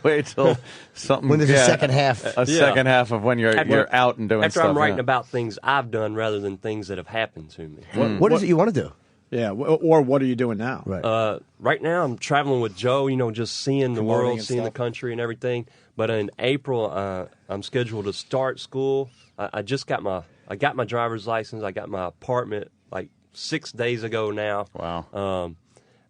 Wait till something. When there's a second half. A second half of when you're out and doing after stuff. I'm writing yeah. about things I've done rather than things that have happened to me. What is it you want to do? Yeah, or what are you doing now? Right. Right now, I'm traveling with Joe, just seeing the Promoting world, and seeing the stuff. country and everything. But in April, I'm scheduled to start school. I got my driver's license. I got my apartment like 6 days ago now. Wow.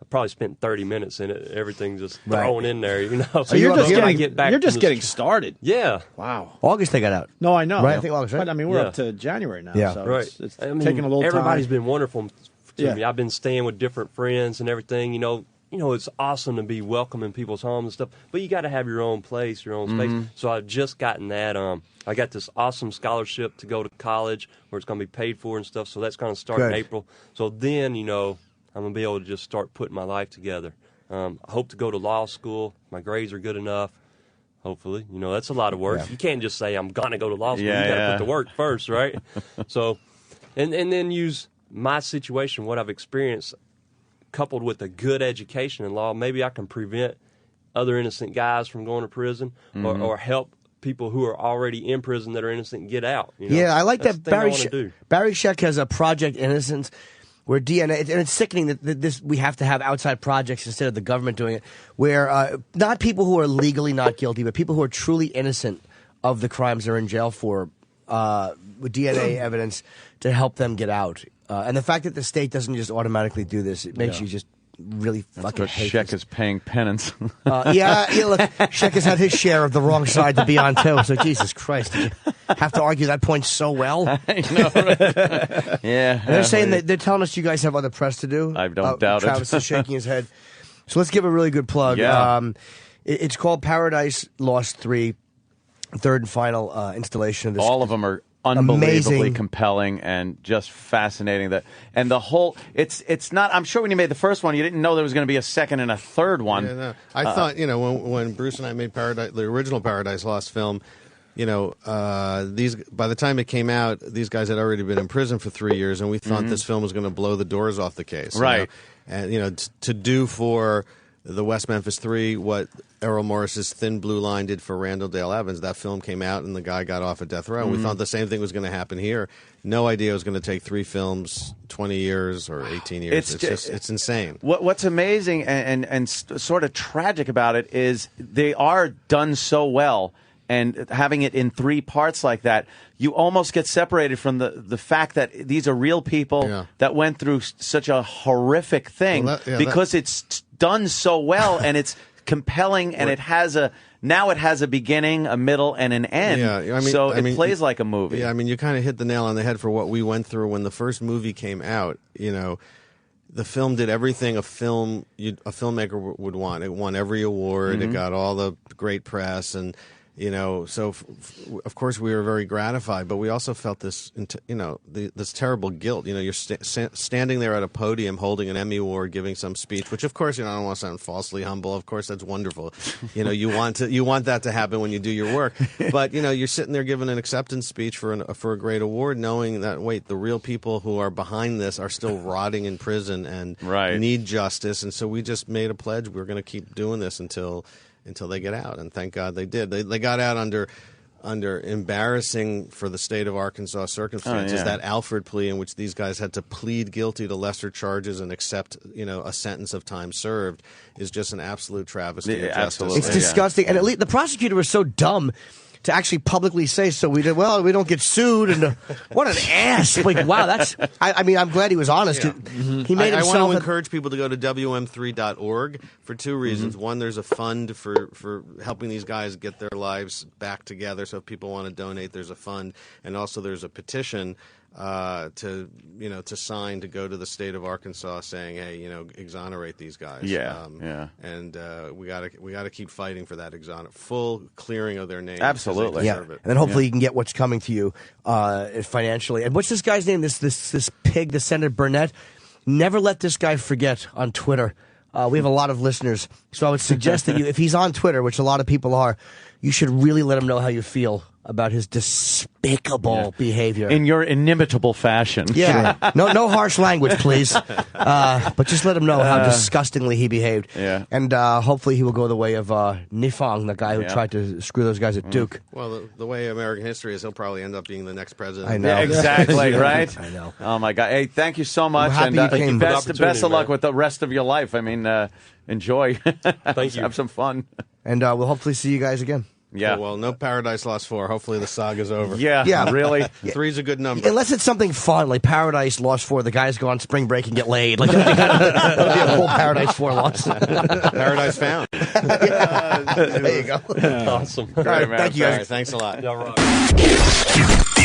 I probably spent 30 minutes in it. Everything just thrown in there, So you're just When I getting, get back you're just from the getting started. Yeah. Wow. August they got out. No, I know. Right, I think August, right? But I mean, we're Yeah. up to January now. Yeah. So Right. It's I mean, taking a little everybody's time. been wonderful to Yeah. me. I've been staying with different friends and everything. It's awesome to be welcome in people's homes and stuff, but you got to have your own place, your own space. So I've just gotten that. I got this awesome scholarship to go to college where it's going to be paid for and stuff. So that's going to start in Good. April. So then, I'm going to be able to just start putting my life together. I hope to go to law school. My grades are good enough. Hopefully, that's a lot of work. Yeah. You can't just say I'm gonna go to law school. Yeah, You got to yeah. put the work first, right? So, and then use my situation, what I've experienced, coupled with a good education in law. Maybe I can prevent other innocent guys from going to prison, or help people who are already in prison that are innocent get out. Yeah, I like That's that. the thing I wanna do. Barry Scheck has a Project Innocence, where DNA, and it's sickening that this we have to have outside projects instead of the government doing it, where not people who are legally not guilty, but people who are truly innocent of the crimes they're in jail for, with DNA evidence to help them get out. And the fact that the state doesn't just automatically do this, it makes you just really fucking But hate Sheck this. is paying penance. Yeah, look, Scheck has had his share of the wrong side to be on, too. So, Jesus Christ, did you have to argue that point so well? I know, right? Yeah. And they're saying that they're telling us you guys have other press to do. I don't doubt it. Travis is shaking his head. So let's give a really good plug. Yeah. It's called Paradise Lost 3, third and final installation of this. All of them are unbelievably amazing. compelling and just fascinating. And the whole it's not. I'm sure when you made the first one, you didn't know there was going to be a second and a third one. Yeah, no. I thought, when Bruce and I made the original Paradise Lost film, these by the time it came out, these guys had already been in prison for 3 years, and we thought this film was going to blow the doors off the case. Right. And to do for the West Memphis 3 what Errol Morris's Thin Blue Line did for Randall Dale Evans. That film came out and the guy got off at death row. We thought the same thing was going to happen here. No idea it was going to take 3 films, 20 years or 18 years. It's insane. What's amazing and sort of tragic about it is they are done so well, and having it in 3 parts like that, you almost get separated from the fact that these are real people that went through such a horrific thing, because it's done so well and it's compelling, and it has a beginning, a middle, and an end. Yeah, it plays like a movie. Yeah, I mean, you kind of hit the nail on the head for what we went through when the first movie came out. The film did everything a filmmaker would want. It won every award. It got all the great press, and so of course we were very gratified. But we also felt this, this terrible guilt. You're standing there at a podium holding an Emmy Award, giving some speech, which of course I don't want to sound falsely humble. Of course that's wonderful. You want that to happen when you do your work. But you're sitting there giving an acceptance speech for a great award, knowing that the real people who are behind this are still rotting in prison and need justice. And so we just made a pledge: we're going to keep doing this until they get out, and thank God they did. They got out under embarrassing for the state of Arkansas circumstances. That Alford plea in which these guys had to plead guilty to lesser charges and accept a sentence of time served is just an absolute travesty of justice. It's disgusting, and at least the prosecutor was so dumb to actually publicly say so. We did well. We don't get sued, and what an ass! Wow, that's. I mean, I'm glad he was honest. Yeah. He made himself. I want to encourage people to go to WM3.org for two reasons. One, there's a fund for helping these guys get their lives back together. So if people want to donate, there's a fund, and also there's a petition to sign to go to the state of Arkansas saying, hey, exonerate these guys. And we gotta keep fighting for that full clearing of their names. Absolutely. Yeah. And then hopefully you can get what's coming to you financially. And what's this guy's name? This pig, the Senator Burnett. Never let this guy forget on Twitter. We have a lot of listeners, so I would suggest that if he's on Twitter, which a lot of people are, you should really let him know how you feel about his despicable behavior. In your inimitable fashion. Yeah. No harsh language, please. But just let him know how disgustingly he behaved. Yeah. And hopefully he will go the way of Nifong, the guy who tried to screw those guys at Duke. Well, the way American history is, he'll probably end up being the next president. I know. Yeah, exactly, right? I know. Oh, my God. Hey, thank you so much. I'm happy you came. Best of luck with the rest of your life. I mean, enjoy. Thank you. Have some fun. And we'll hopefully see you guys again. Yeah. Well, no Paradise Lost 4. Hopefully the saga's over. Yeah. Really? 3's a good number. Unless it's something fun, like Paradise Lost 4, the guys go on spring break and get laid. Like, that'll be a full Paradise 4 loss. Paradise Found. There you go. Yeah. Awesome. All right, thank you guys. Right, thanks a lot. The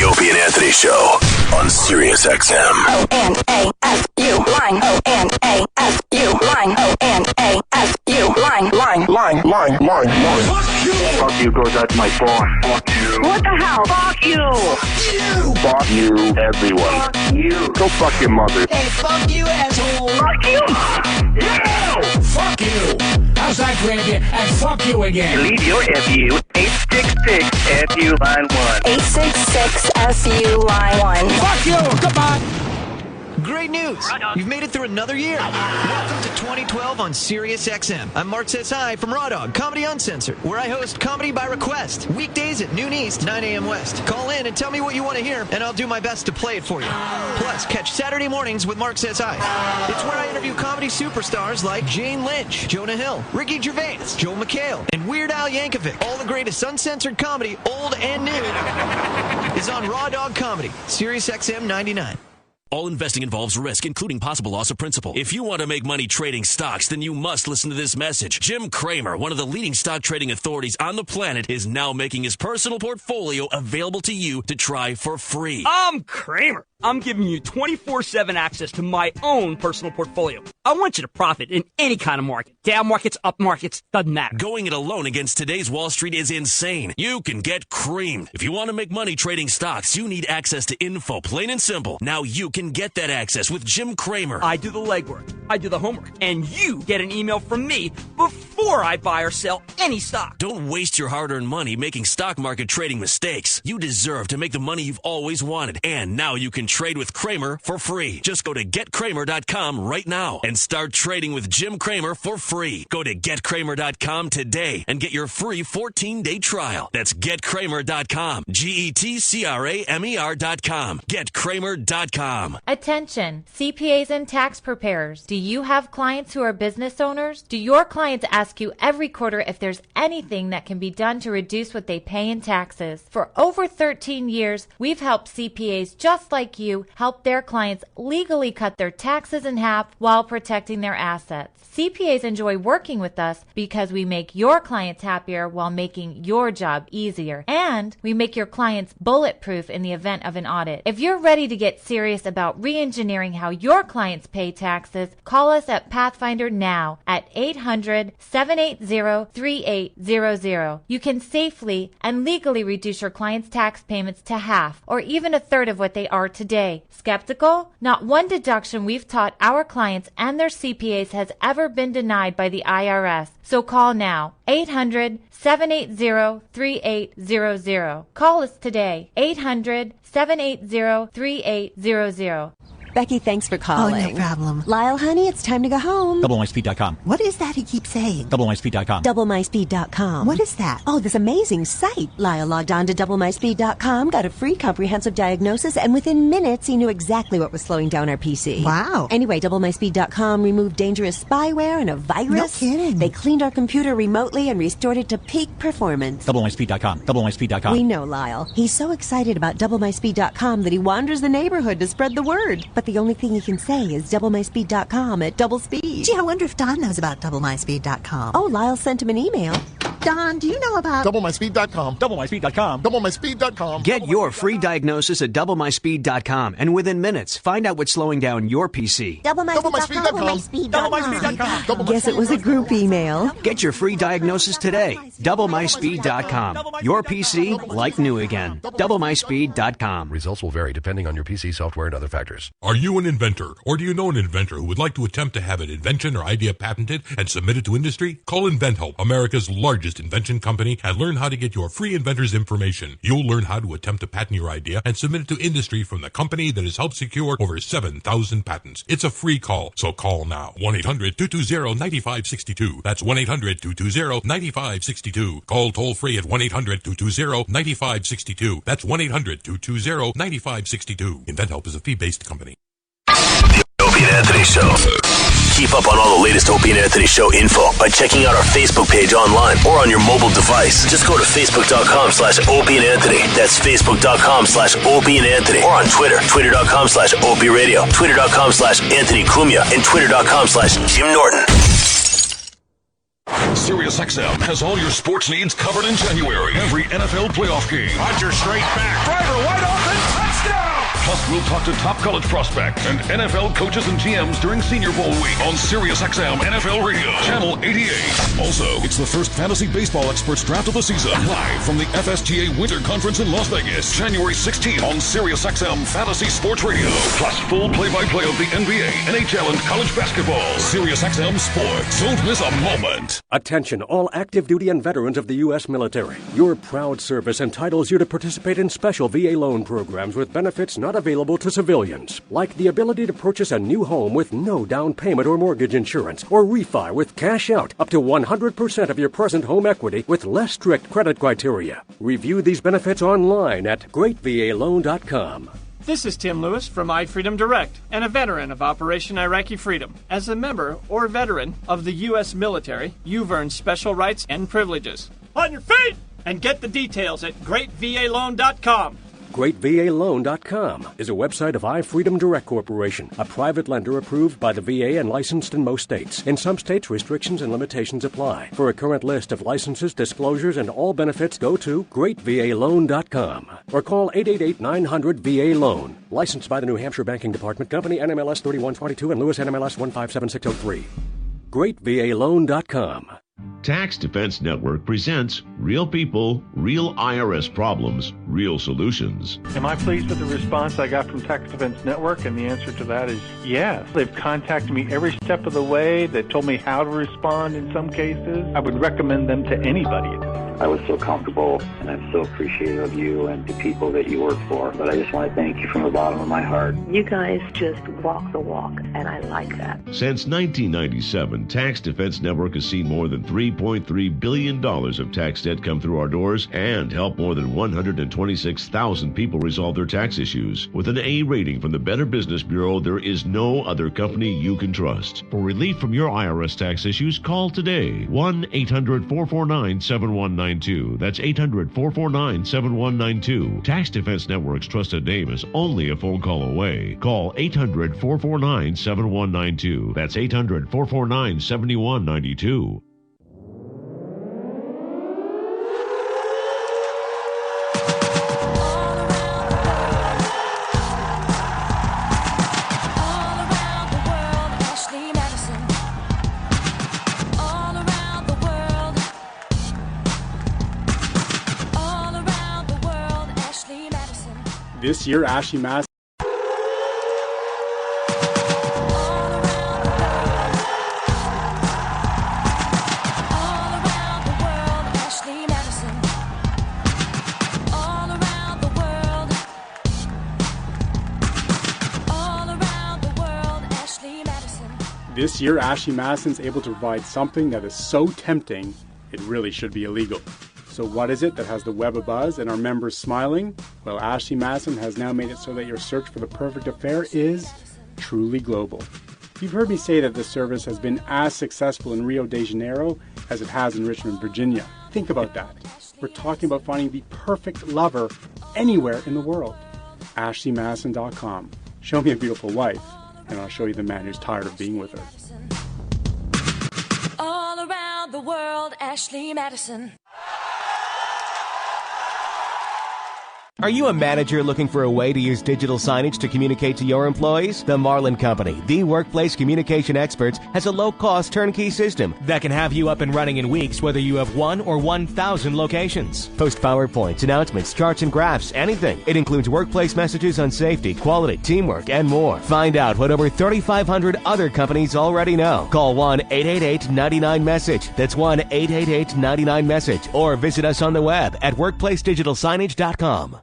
Opie and Anthony Show on Sirius XM. O-N-A-S-U line. O-N-A-S-U line. O-N-A-S-U line. Fuck you goes out to my phone. Fuck you. What the hell? Fuck you. Fuck you, everyone. Fuck you. Go fuck your mother. Hey, fuck you, asshole. Fuck you. No! Fuck you. How's that, Grandy? And fuck you again. Leave your FU 866 FU line 1. 866 FU line 1. Fuck you. Goodbye. Great news! You've made it through another year. Welcome to 2012 on Sirius XM. I'm Mark Says Hi from Raw Dog Comedy Uncensored, where I host Comedy by Request. Weekdays at noon East, 9 a.m. West. Call in and tell me what you want to hear, and I'll do my best to play it for you. Plus, catch Saturday mornings with Mark Says Hi. It's where I interview comedy superstars like Jane Lynch, Jonah Hill, Ricky Gervais, Joel McHale, and Weird Al Yankovic. All the greatest uncensored comedy, old and new, is on Raw Dog Comedy, Sirius XM 99. All investing involves risk, including possible loss of principal. If you want to make money trading stocks, then you must listen to this message. Jim Cramer, one of the leading stock trading authorities on the planet, is now making his personal portfolio available to you to try for free. I'm Cramer. I'm giving you 24/7 access to my own personal portfolio. I want you to profit in any kind of market. Down markets, up markets, doesn't matter. Going it alone against today's Wall Street is insane. You can get creamed. If you want to make money trading stocks, you need access to info, plain and simple. Now you can get that access with Jim Cramer. I do the legwork. I do the homework. And you get an email from me before I buy or sell any stock. Don't waste your hard-earned money making stock market trading mistakes. You deserve to make the money you've always wanted. And now you can trade with Cramer for free. Just go to getcramer.com right now and start trading with Jim Cramer for free. Go to getcramer.com today and get your free 14-day trial. That's getcramer.com. GETCRAMER.com. Getcramer.com. Attention, CPAs and tax preparers. Do you have clients who are business owners? Do your clients ask ask you every quarter if there's anything that can be done to reduce what they pay in taxes. For over 13 years, we've helped CPAs just like you help their clients legally cut their taxes in half while protecting their assets. CPAs enjoy working with us because we make your clients happier while making your job easier. And we make your clients bulletproof in the event of an audit. If you're ready to get serious about re-engineering how your clients pay taxes, call us at Pathfinder now at 800-780-3800. You can safely and legally reduce your clients' tax payments to half or even a third of what they are today. Skeptical? Not one deduction we've taught our clients and their CPAs has ever been denied by the IRS. So call now. 800-780-3800. Call us today. 800-780-3800. Becky, thanks for calling. Oh, no problem. Lyle, honey, it's time to go home. DoubleMySpeed.com. What is that he keeps saying? DoubleMySpeed.com. DoubleMySpeed.com. What is that? Oh, this amazing site. Lyle logged on to DoubleMySpeed.com, got a free comprehensive diagnosis, and within minutes he knew exactly what was slowing down our PC. Wow. Anyway, DoubleMySpeed.com removed dangerous spyware and a virus. No kidding. They cleaned our computer remotely and restored it to peak performance. DoubleMySpeed.com. DoubleMySpeed.com. We know Lyle. He's so excited about DoubleMySpeed.com that he wanders the neighborhood to spread the word. But the only thing he can say is DoubleMySpeed.com at double speed. Gee, I wonder if Don knows about DoubleMySpeed.com. Oh, Lyle sent him an email. Don, do you know about DoubleMySpeed.com. DoubleMySpeed.com. DoubleMySpeed.com. Get your free diagnosis at DoubleMySpeed.com, and within minutes, find out what's slowing down your PC. DoubleMySpeed.com. Guess it was a group email. Get your free diagnosis today. DoubleMySpeed.com. Your PC like new again. DoubleMySpeed.com. Results will vary depending on your PC software and other factors. Are you an inventor, or do you know an inventor who would like to attempt to have an invention or idea patented and submitted to industry? Call InventHelp, America's largest invention company, and learn how to get your free inventor's information. You'll learn how to attempt to patent your idea and submit it to industry from the company that has helped secure over 7,000 patents. It's a free call, so call now. 1-800-220-9562. That's 1-800-220-9562. Call toll free at 1-800-220-9562. That's 1-800-220-9562. InventHelp is a fee-based company. The Opie and Anthony Show. Keep up on all the latest Opie and Anthony Show info by checking out our Facebook page online or on your mobile device. Just go to Facebook.com/Opie and Anthony. That's Facebook.com/Opie and Anthony. Or on Twitter. Twitter.com/Opie Radio. Twitter.com/Anthony Cumia. And Twitter.com/Jim Norton. SiriusXM has all your sports needs covered in January. Every NFL playoff game. Rodgers straight back. Driver wide open. Touchdown! Plus, we'll talk to top college prospects and NFL coaches and GMs during Senior Bowl week on SiriusXM NFL Radio, Channel 88. Also, it's the first fantasy baseball experts draft of the season. Live from the FSGA Winter Conference in Las Vegas, January 16th on SiriusXM Fantasy Sports Radio. Plus, full play-by-play of the NBA, NHL, and college basketball. SiriusXM Sports. Don't miss a moment. Attention, all active duty and veterans of the U.S. military. Your proud service entitles you to participate in special VA loan programs with benefits not available to civilians, like the ability to purchase a new home with no down payment or mortgage insurance, or refi with cash out up to 100% of your present home equity with less strict credit criteria. Review these benefits online at greatvaloan.com. This is Tim Lewis from iFreedom Direct and a veteran of Operation Iraqi Freedom. As a member or veteran of the U.S. military, you've earned special rights and privileges. On your feet! And get the details at greatvaloan.com. GreatVALoan.com is a website of iFreedom Direct Corporation, a private lender approved by the VA and licensed in most states. In some states, restrictions and limitations apply. For a current list of licenses, disclosures, and all benefits, go to GreatVALoan.com or call 888-900-VA-LOAN. Licensed by the New Hampshire Banking Department Company, NMLS 3122 and Lewis NMLS 157603. GreatVALoan.com. Tax Defense Network presents Real People, Real IRS Problems, Real Solutions. Am I pleased with the response I got from Tax Defense Network? And the answer to that is yes. They've contacted me every step of the way. They've told me how to respond in some cases. I would recommend them to anybody. I was so comfortable, and I'm so appreciative of you and the people that you work for. But I just want to thank you from the bottom of my heart. You guys just walk the walk, and I like that. Since 1997, Tax Defense Network has seen more than $3.3 billion of tax debt come through our doors and helped more than 126,000 people resolve their tax issues. With an A rating from the Better Business Bureau, there is no other company you can trust. For relief from your IRS tax issues, call today. 1-800-449-7192. That's 800-449-7192. Tax Defense Network's trusted name is only a phone call away. Call 800-449-7192. That's 800-449-7192. This year, Ashley Madison. This year, Ashley Madison's able to provide something that is so tempting, it really should be illegal. So what is it that has the web abuzz and our members smiling? Well, Ashley Madison has now made it so that your search for the perfect affair is truly global. You've heard me say that this service has been as successful in Rio de Janeiro as it has in Richmond, Virginia. Think about that. We're talking about finding the perfect lover anywhere in the world. AshleyMadison.com. Show me a beautiful wife, and I'll show you the man who's tired of being with her. All around the world, Ashley Madison. Are you a manager looking for a way to use digital signage to communicate to your employees? The Marlin Company, the workplace communication experts, has a low-cost turnkey system that can have you up and running in weeks, whether you have 1 or 1,000 locations. Post PowerPoints, announcements, charts, and graphs, anything. It includes workplace messages on safety, quality, teamwork, and more. Find out what over 3,500 other companies already know. Call 1-888-99-MESSAGE. That's 1-888-99-MESSAGE. Or visit us on the web at workplacedigitalsignage.com.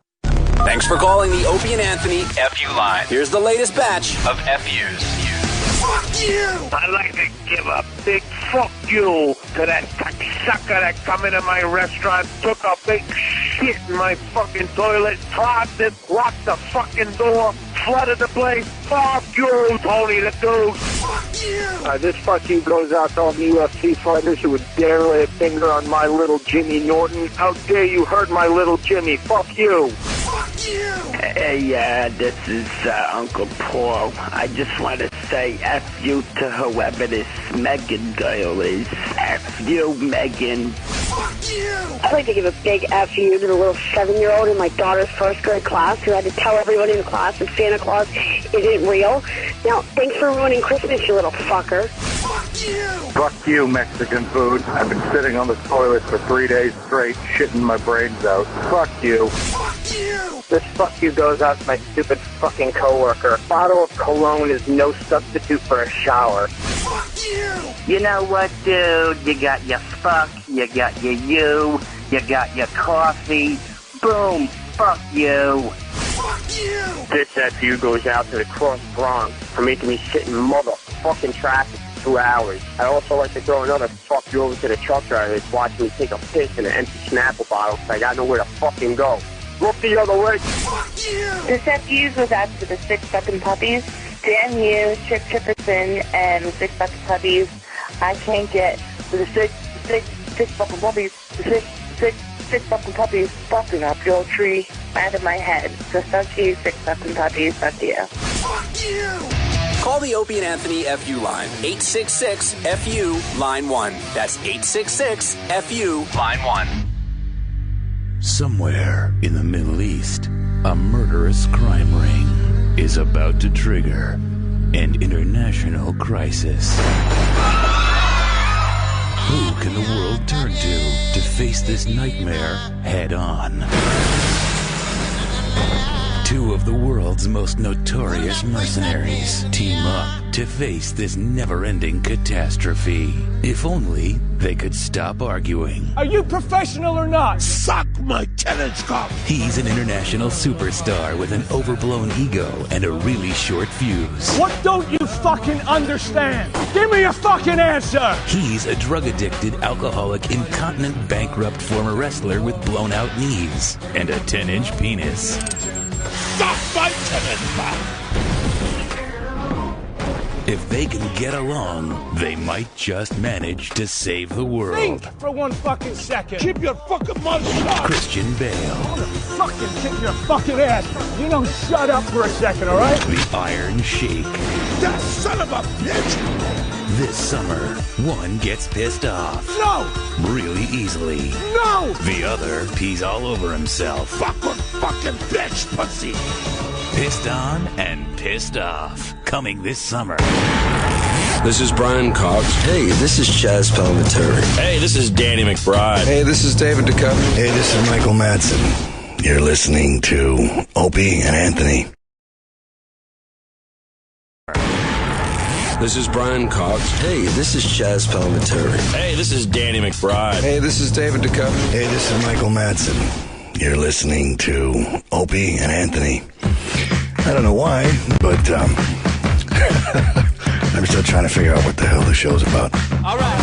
Thanks for calling the Opie and Anthony FU line. Here's the latest batch of FUs. Fuck you! I'd like to give a big fuck you to that cocksucker that come into my restaurant, took a big shit in my fucking toilet, clogged it, locked the fucking door, flooded the place. Fuck you, Tony the Dude! Fuck you! This fuck you goes out to all the UFC fighters who would dare lay a finger on my little Jimmy Norton. How dare you hurt my little Jimmy? Fuck you! Fuck you! Hey, this is Uncle Paul. I just want to say F you to whoever this Megan girl is. F you, Megan. Fuck you! I'd like to give a big F you to the little 7-year-old in my daughter's first grade class who had to tell everyone in the class that Santa Claus isn't real. Now, thanks for ruining Christmas, you little fucker. Fuck you! Fuck you, Mexican food. I've been sitting on the toilet for 3 days straight, shitting my brains out. Fuck you. Fuck you! This fuck you goes out to my stupid fucking coworker. A bottle of cologne is no substitute for a shower. Fuck you! You know what, dude? You got your fuck, you got your you got your coffee. Boom, fuck you. Fuck you! This FU goes out to the Cross Bronx for making me sit in motherfucking traffic for 2 hours. I'd also like to throw another fuck you over to the truck driver that's watching me take a piss in an empty Snapple bottle because I got nowhere to fucking go. Look the other way. Fuck you! This FU goes out to the 6 fucking puppies. Damn you, Chick Chipperson, and 6 fucking puppies. I can't get the six fucking puppies. The six fucking puppies fucking up your tree out of my head. So fuck you, 6 fucking puppies. Fuck you. Fuck you! Call the Opie and Anthony FU line. 866-FU, line 1. That's 866-FU, line 1. Somewhere in the Middle East, a murderous crime ring is about to trigger an international crisis. Who can the world turn to face this nightmare head on? Two of the world's most notorious mercenaries team up to face this never-ending catastrophe. If only they could stop arguing. Are you professional or not? Suck my tenant's cock! He's an international superstar with an overblown ego and a really short fuse. What don't you fucking understand? Give me a fucking answer! He's a drug-addicted, alcoholic, incontinent, bankrupt former wrestler with blown-out knees and a 10-inch penis. Stop my tenant's cock! If they can get along, they might just manage to save the world. Think for 1 fucking second. Keep your fucking mouth shut. Christian Bale. I want to fucking kick your fucking ass. You don't shut up for a second, all right? The Iron Sheik. That son of a bitch! This summer, one gets pissed off. No! Really easily. No! The other pees all over himself. Fuck a fucking bitch, pussy! Pissed on and pissed off. Coming this summer. This is Brian Cox. Hey, this is Chaz Palminteri. Hey, this is Danny McBride. Hey, this is David Duchovny. Hey, this is Michael Madsen. You're listening to Opie and Anthony. This is Brian Cox. Hey, this is Chaz Palminteri. Hey, this is Danny McBride. Hey, this is David Duchovny. Hey, this is Michael Madsen. You're listening to Opie and Anthony. I don't know why, but I'm still trying to figure out what the hell the show's about. All right.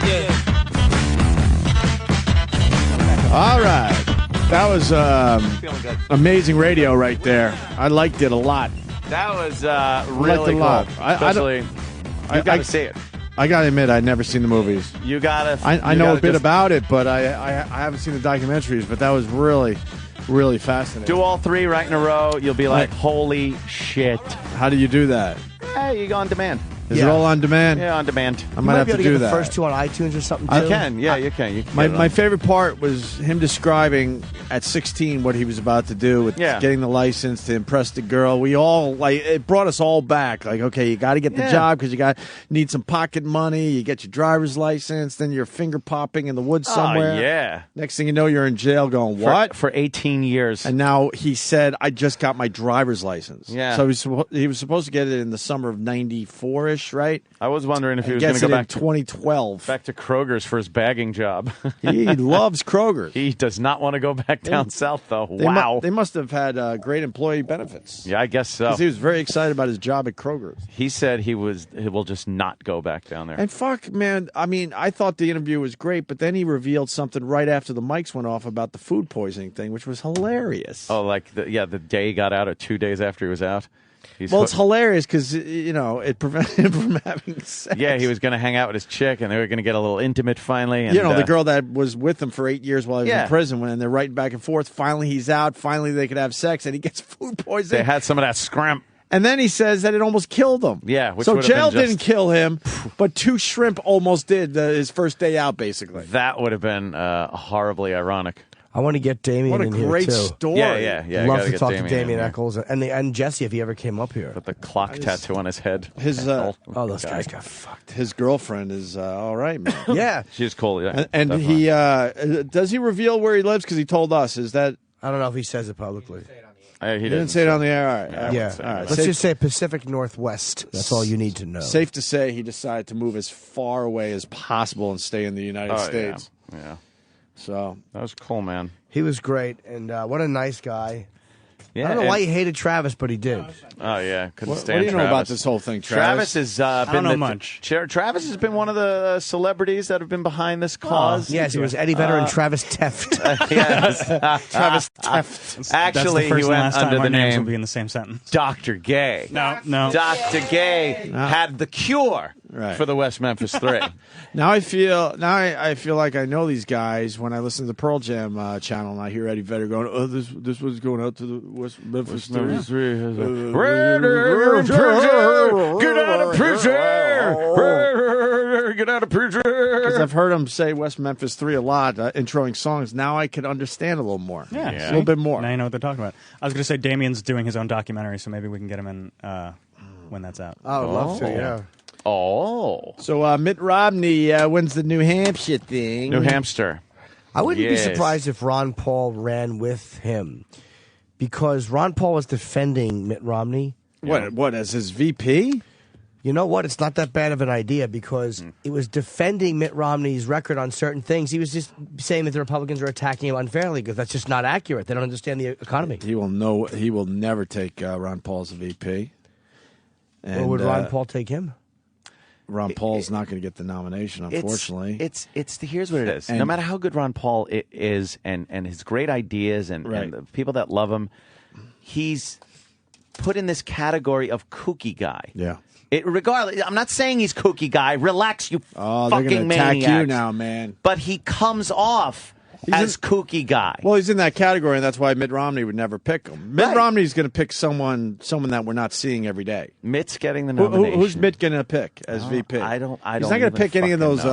Yeah. All right. That was amazing radio right there. I liked it a lot. That was really cool. Especially, you got to see it. I got to admit, I'd never seen the movies. You got to. I know a bit about it, but I haven't seen the documentaries. But that was really, really fascinating. Do all three right in a row. You'll be like, holy shit. How do you do that? You go on demand. Is it all on demand? Yeah, on demand. I might have to do that. The first two on iTunes or something. You can. Yeah, you can. My favorite part was him describing at 16 what he was about to do with getting the license to impress the girl. We all it brought us all back. Like, okay, you got to get the job because you need some pocket money. You get your driver's license, then you're finger popping in the woods somewhere. Oh, yeah. Next thing you know, you're in jail. Going what for 18 years? And now he said, I just got my driver's license. Yeah. So he was supposed to get it in the summer of '94ish, right? I was wondering if he was going to go back to 2012, back to Kroger's for his bagging job. He loves Kroger's. He does not want to go back down south, though. They must have had great employee benefits. Yeah, I guess so. Because he was very excited about his job at Kroger's. He said he will just not go back down there. And fuck, man, I mean, I thought the interview was great, but then he revealed something right after the mics went off about the food poisoning thing, which was hilarious. Oh, like the day he got out, or 2 days after he was out. It's hilarious because, it prevented him from having sex. Yeah, he was going to hang out with his chick, and they were going to get a little intimate finally. And, the girl that was with him for 8 years while he was in prison, and they're writing back and forth. Finally, he's out. Finally, they could have sex, and he gets food poisoning. They had some of that scrimp. And then he says that it almost killed him. Yeah, so jail didn't kill him, but 2 shrimp almost did his first day out, basically. That would have been horribly ironic. I want to get Damien in here, too. What a great story. Yeah. Love to talk to Damien Eccles and Jesse if he ever came up here. With the clock tattoo on his head. Those guys got fucked. His girlfriend is all right, man. Yeah. She's cool, yeah. And he, does he reveal where he lives? Because he told us. Is that... I don't know if he says it publicly. He didn't say it on the air. All right. Yeah. All right. Let's just say Pacific Northwest. That's all you need to know. Safe to say he decided to move as far away as possible and stay in the United States. Yeah. So that was cool, man. He was great, and what a nice guy. Yeah, I don't know why he hated Travis, but he did. Oh, yeah. Couldn't stand Travis. What do you know about this whole thing, Travis? Has been... I don't know much. Travis has been one of the celebrities that have been behind this cause. Yes, he was Eddie Vedder and Travis Teft. Yes. Travis Teft. Actually, he went under the name... will be in the same sentence. Dr. Gay. No. Dr. Gay had the cure for the West Memphis 3. Now I feel like I know these guys when I listen to the Pearl Jam channel and I hear Eddie Vedder going, "Oh, this was going out to the West Memphis 3. Get out of prison! Get out of prison! Because I've heard him say West Memphis 3 a lot, introing songs. Now I can understand a little more. Yeah, a little bit more. Now you know what they're talking about. I was going to say Damien's doing his own documentary, so maybe we can get him in when that's out. I would love to, yeah. Oh. So Mitt Romney wins the New Hampshire thing. New Hampshire. I wouldn't be surprised if Ron Paul ran with him, because Ron Paul was defending Mitt Romney. What, as his VP? You know what? It's not that bad of an idea, because it was defending Mitt Romney's record on certain things. He was just saying that the Republicans are attacking him unfairly, because that's just not accurate. They don't understand the economy. He will never take Ron Paul as a VP. And, or would Ron Paul take him? Ron Paul's not going to get the nomination, unfortunately. Here's what it is. No matter how good Ron Paul is and his great ideas and the people that love him, he's put in this category of kooky guy. Yeah. Regardless, I'm not saying he's kooky guy. Relax, you they're fucking gonna attack maniacs. you now, man. But he comes off as kooky guy. Well, he's in that category, and that's why Mitt Romney would never pick him. Mitt Romney's going to pick someone that we're not seeing every day. Mitt's getting the nomination. Who's Mitt going to pick as VP? I don't. He's not going to pick any of those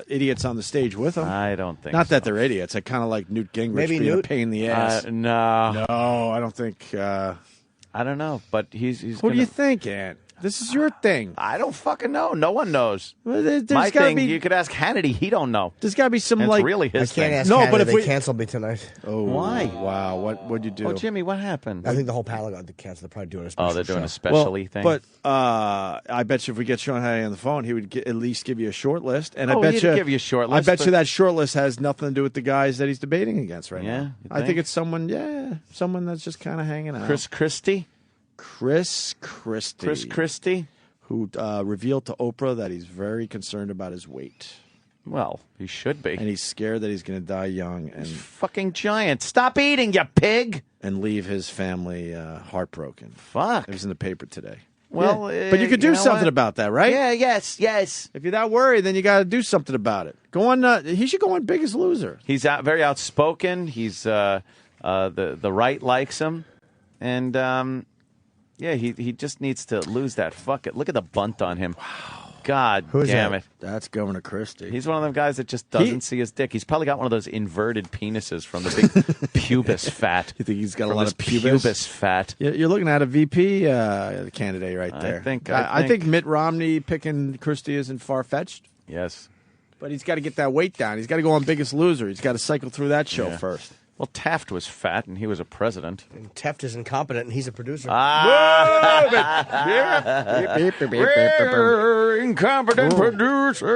idiots on the stage with him. I don't think. Not that they're idiots. I kind of like Newt Gingrich being a pain in the ass. No, I don't think. I don't know, but he's. Who do you think, Ant? This is your thing. I don't fucking know. No one knows. Well, my thing, you could ask Hannity. He don't know. There's got to be some it's like really his I can't thing. ask Hannity. But if they canceled me tonight. Oh, why? Wow, what'd you do? Oh, Jimmy, what happened? I think the whole panel got canceled. They're probably doing a special. Oh, they're doing show. a special thing. But I bet you if we get Sean Hannity on the phone, he would at least give you a short list. And I he'd bet give you a short list. I bet you that short list has nothing to do with the guys that he's debating against right now. I think it's someone that's just kind of hanging out. Chris Christie. Chris Christie, who revealed to Oprah that he's very concerned about his weight. Well, he should be. And he's scared that he's going to die young. And he's fucking giant. Stop eating, you pig! And leave his family heartbroken. Fuck. It was in the paper today. Well, but you could do something about that, right? Yeah, yes. If you're that worried, then you got to do something about it. Go on. He should go on Biggest Loser. He's very outspoken. He's the right likes him, and he just needs to lose that. Fuck it. Look at the bunt on him. Wow. God damn it. That's Governor Christie. He's one of them guys that just doesn't see his dick. He's probably got one of those inverted penises from the big pubis fat. You think he's got from a lot his of pubis fat? You're looking at a VP candidate right there. I think Mitt Romney picking Christie isn't far-fetched. Yes. But he's got to get that weight down. He's got to go on Biggest Loser. He's got to cycle through that show first. Well, Taft was fat, and he was a president. And Taft is incompetent, and he's a producer. Incompetent producer.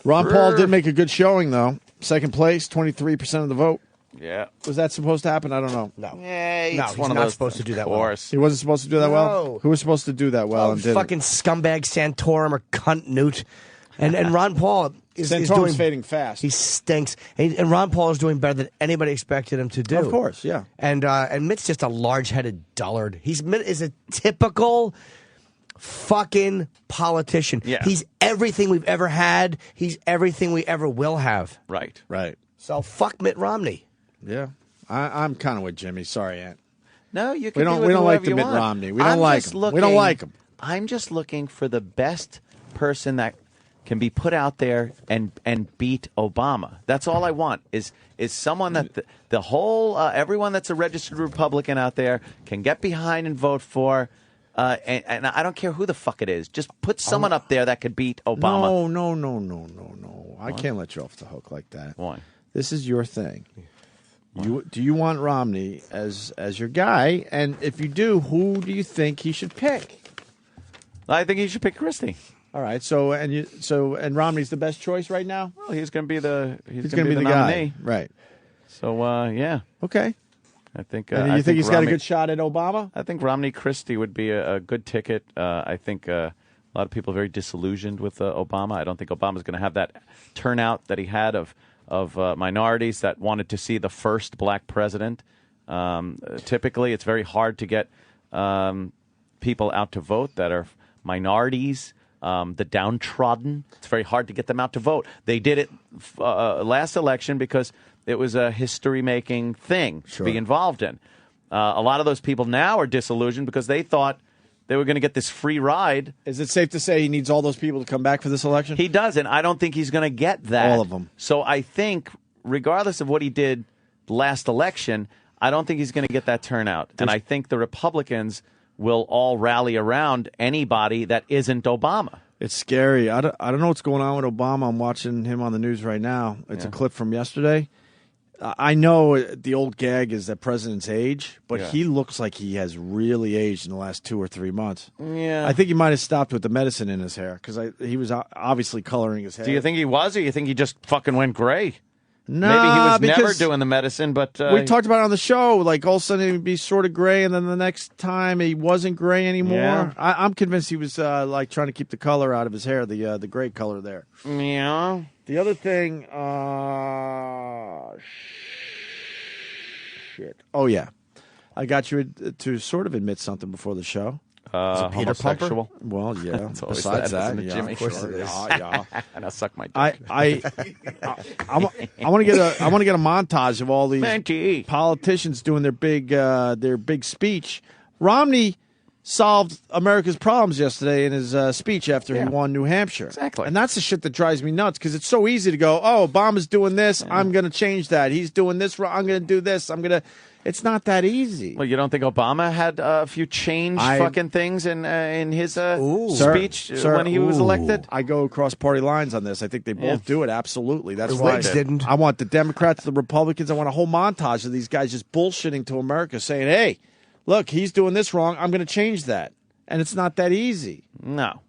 Ron Paul did make a good showing, though. Second place, 23% of the vote. Yeah. Was that supposed to happen? I don't know. No. He's one of those supposed to do that well. He wasn't supposed to do that well? No. Who was supposed to do that well and didn't? Fucking scumbag Santorum or cunt Newt. And Ron Paul is Santorum's fading fast. He stinks. And Ron Paul is doing better than anybody expected him to do. Of course, yeah. And Mitt's just a large-headed dullard. Mitt is a typical fucking politician. Yeah. He's everything we've ever had. He's everything we ever will have. Right. So fuck Mitt Romney. Yeah. I'm kind of with Jimmy. Sorry, Ant. No, you can we don't like the Mitt Romney. We don't like him. We don't like him. I'm just looking for the best person that can be put out there and beat Obama. That's all I want is someone that the whole everyone that's a registered Republican out there can get behind and vote for. And I don't care who the fuck it is. Just put someone up there that could beat Obama. No. I can't let you off the hook like that. Why? This is your thing. Do you want Romney as your guy? And if you do, who do you think he should pick? I think he should pick Christie. All right. And Romney's the best choice right now. Well, he's going to be the guy, nominee. Right? So yeah. Okay. I think. And you think he's got a good shot at Obama? I think Romney Christie would be a good ticket. I think a lot of people are very disillusioned with Obama. I don't think Obama's going to have that turnout that he had of minorities that wanted to see the first black president. Typically, it's very hard to get people out to vote that are minorities, the downtrodden. It's very hard to get them out to vote. They did it last election because it was a history-making thing to be involved in. A lot of those people now are disillusioned because they thought they were going to get this free ride. Is it safe to say he needs all those people to come back for this election? He doesn't. I don't think he's going to get that. All of them. So I think, regardless of what he did last election, I don't think he's going to get that turnout. And I think the Republicans will all rally around anybody that isn't Obama. It's scary. I don't know what's going on with Obama. I'm watching him on the news right now. It's a clip from yesterday. I know the old gag is that presidents age, but he looks like he has really aged in the last 2 or 3 months. Yeah. I think he might have stopped with the medicine in his hair because he was obviously coloring his hair. Do you think he was, or you think he just fucking went gray? No, maybe he was never because doing the medicine, but we talked about it on the show. Like all of a sudden he'd be sort of gray, and then the next time he wasn't gray anymore. Yeah. I'm convinced he was like trying to keep the color out of his hair, the gray color there. Yeah. The other thing, shit. Oh yeah, I got you to sort of admit something before the show. Homosexual. Well, yeah. It's always Besides that, isn't it, Jimmy? of course it is. Yeah. And I suck my dick. I want to get a montage of all these politicians doing their big speech. Romney solved America's problems yesterday in his speech after he won New Hampshire. Exactly. And that's the shit that drives me nuts because it's so easy to go, oh, Obama's doing this, I'm going to change that. He's doing this, I'm going to do this. It's not that easy. Well, you don't think Obama had a few change fucking things in his speech when he was elected? I go across party lines on this. I think they both do it. Absolutely. That's The why Whigs didn't. I want the Democrats, the Republicans. I want a whole montage of these guys just bullshitting to America, saying, "Hey, look, he's doing this wrong. I'm going to change that." And it's not that easy. No.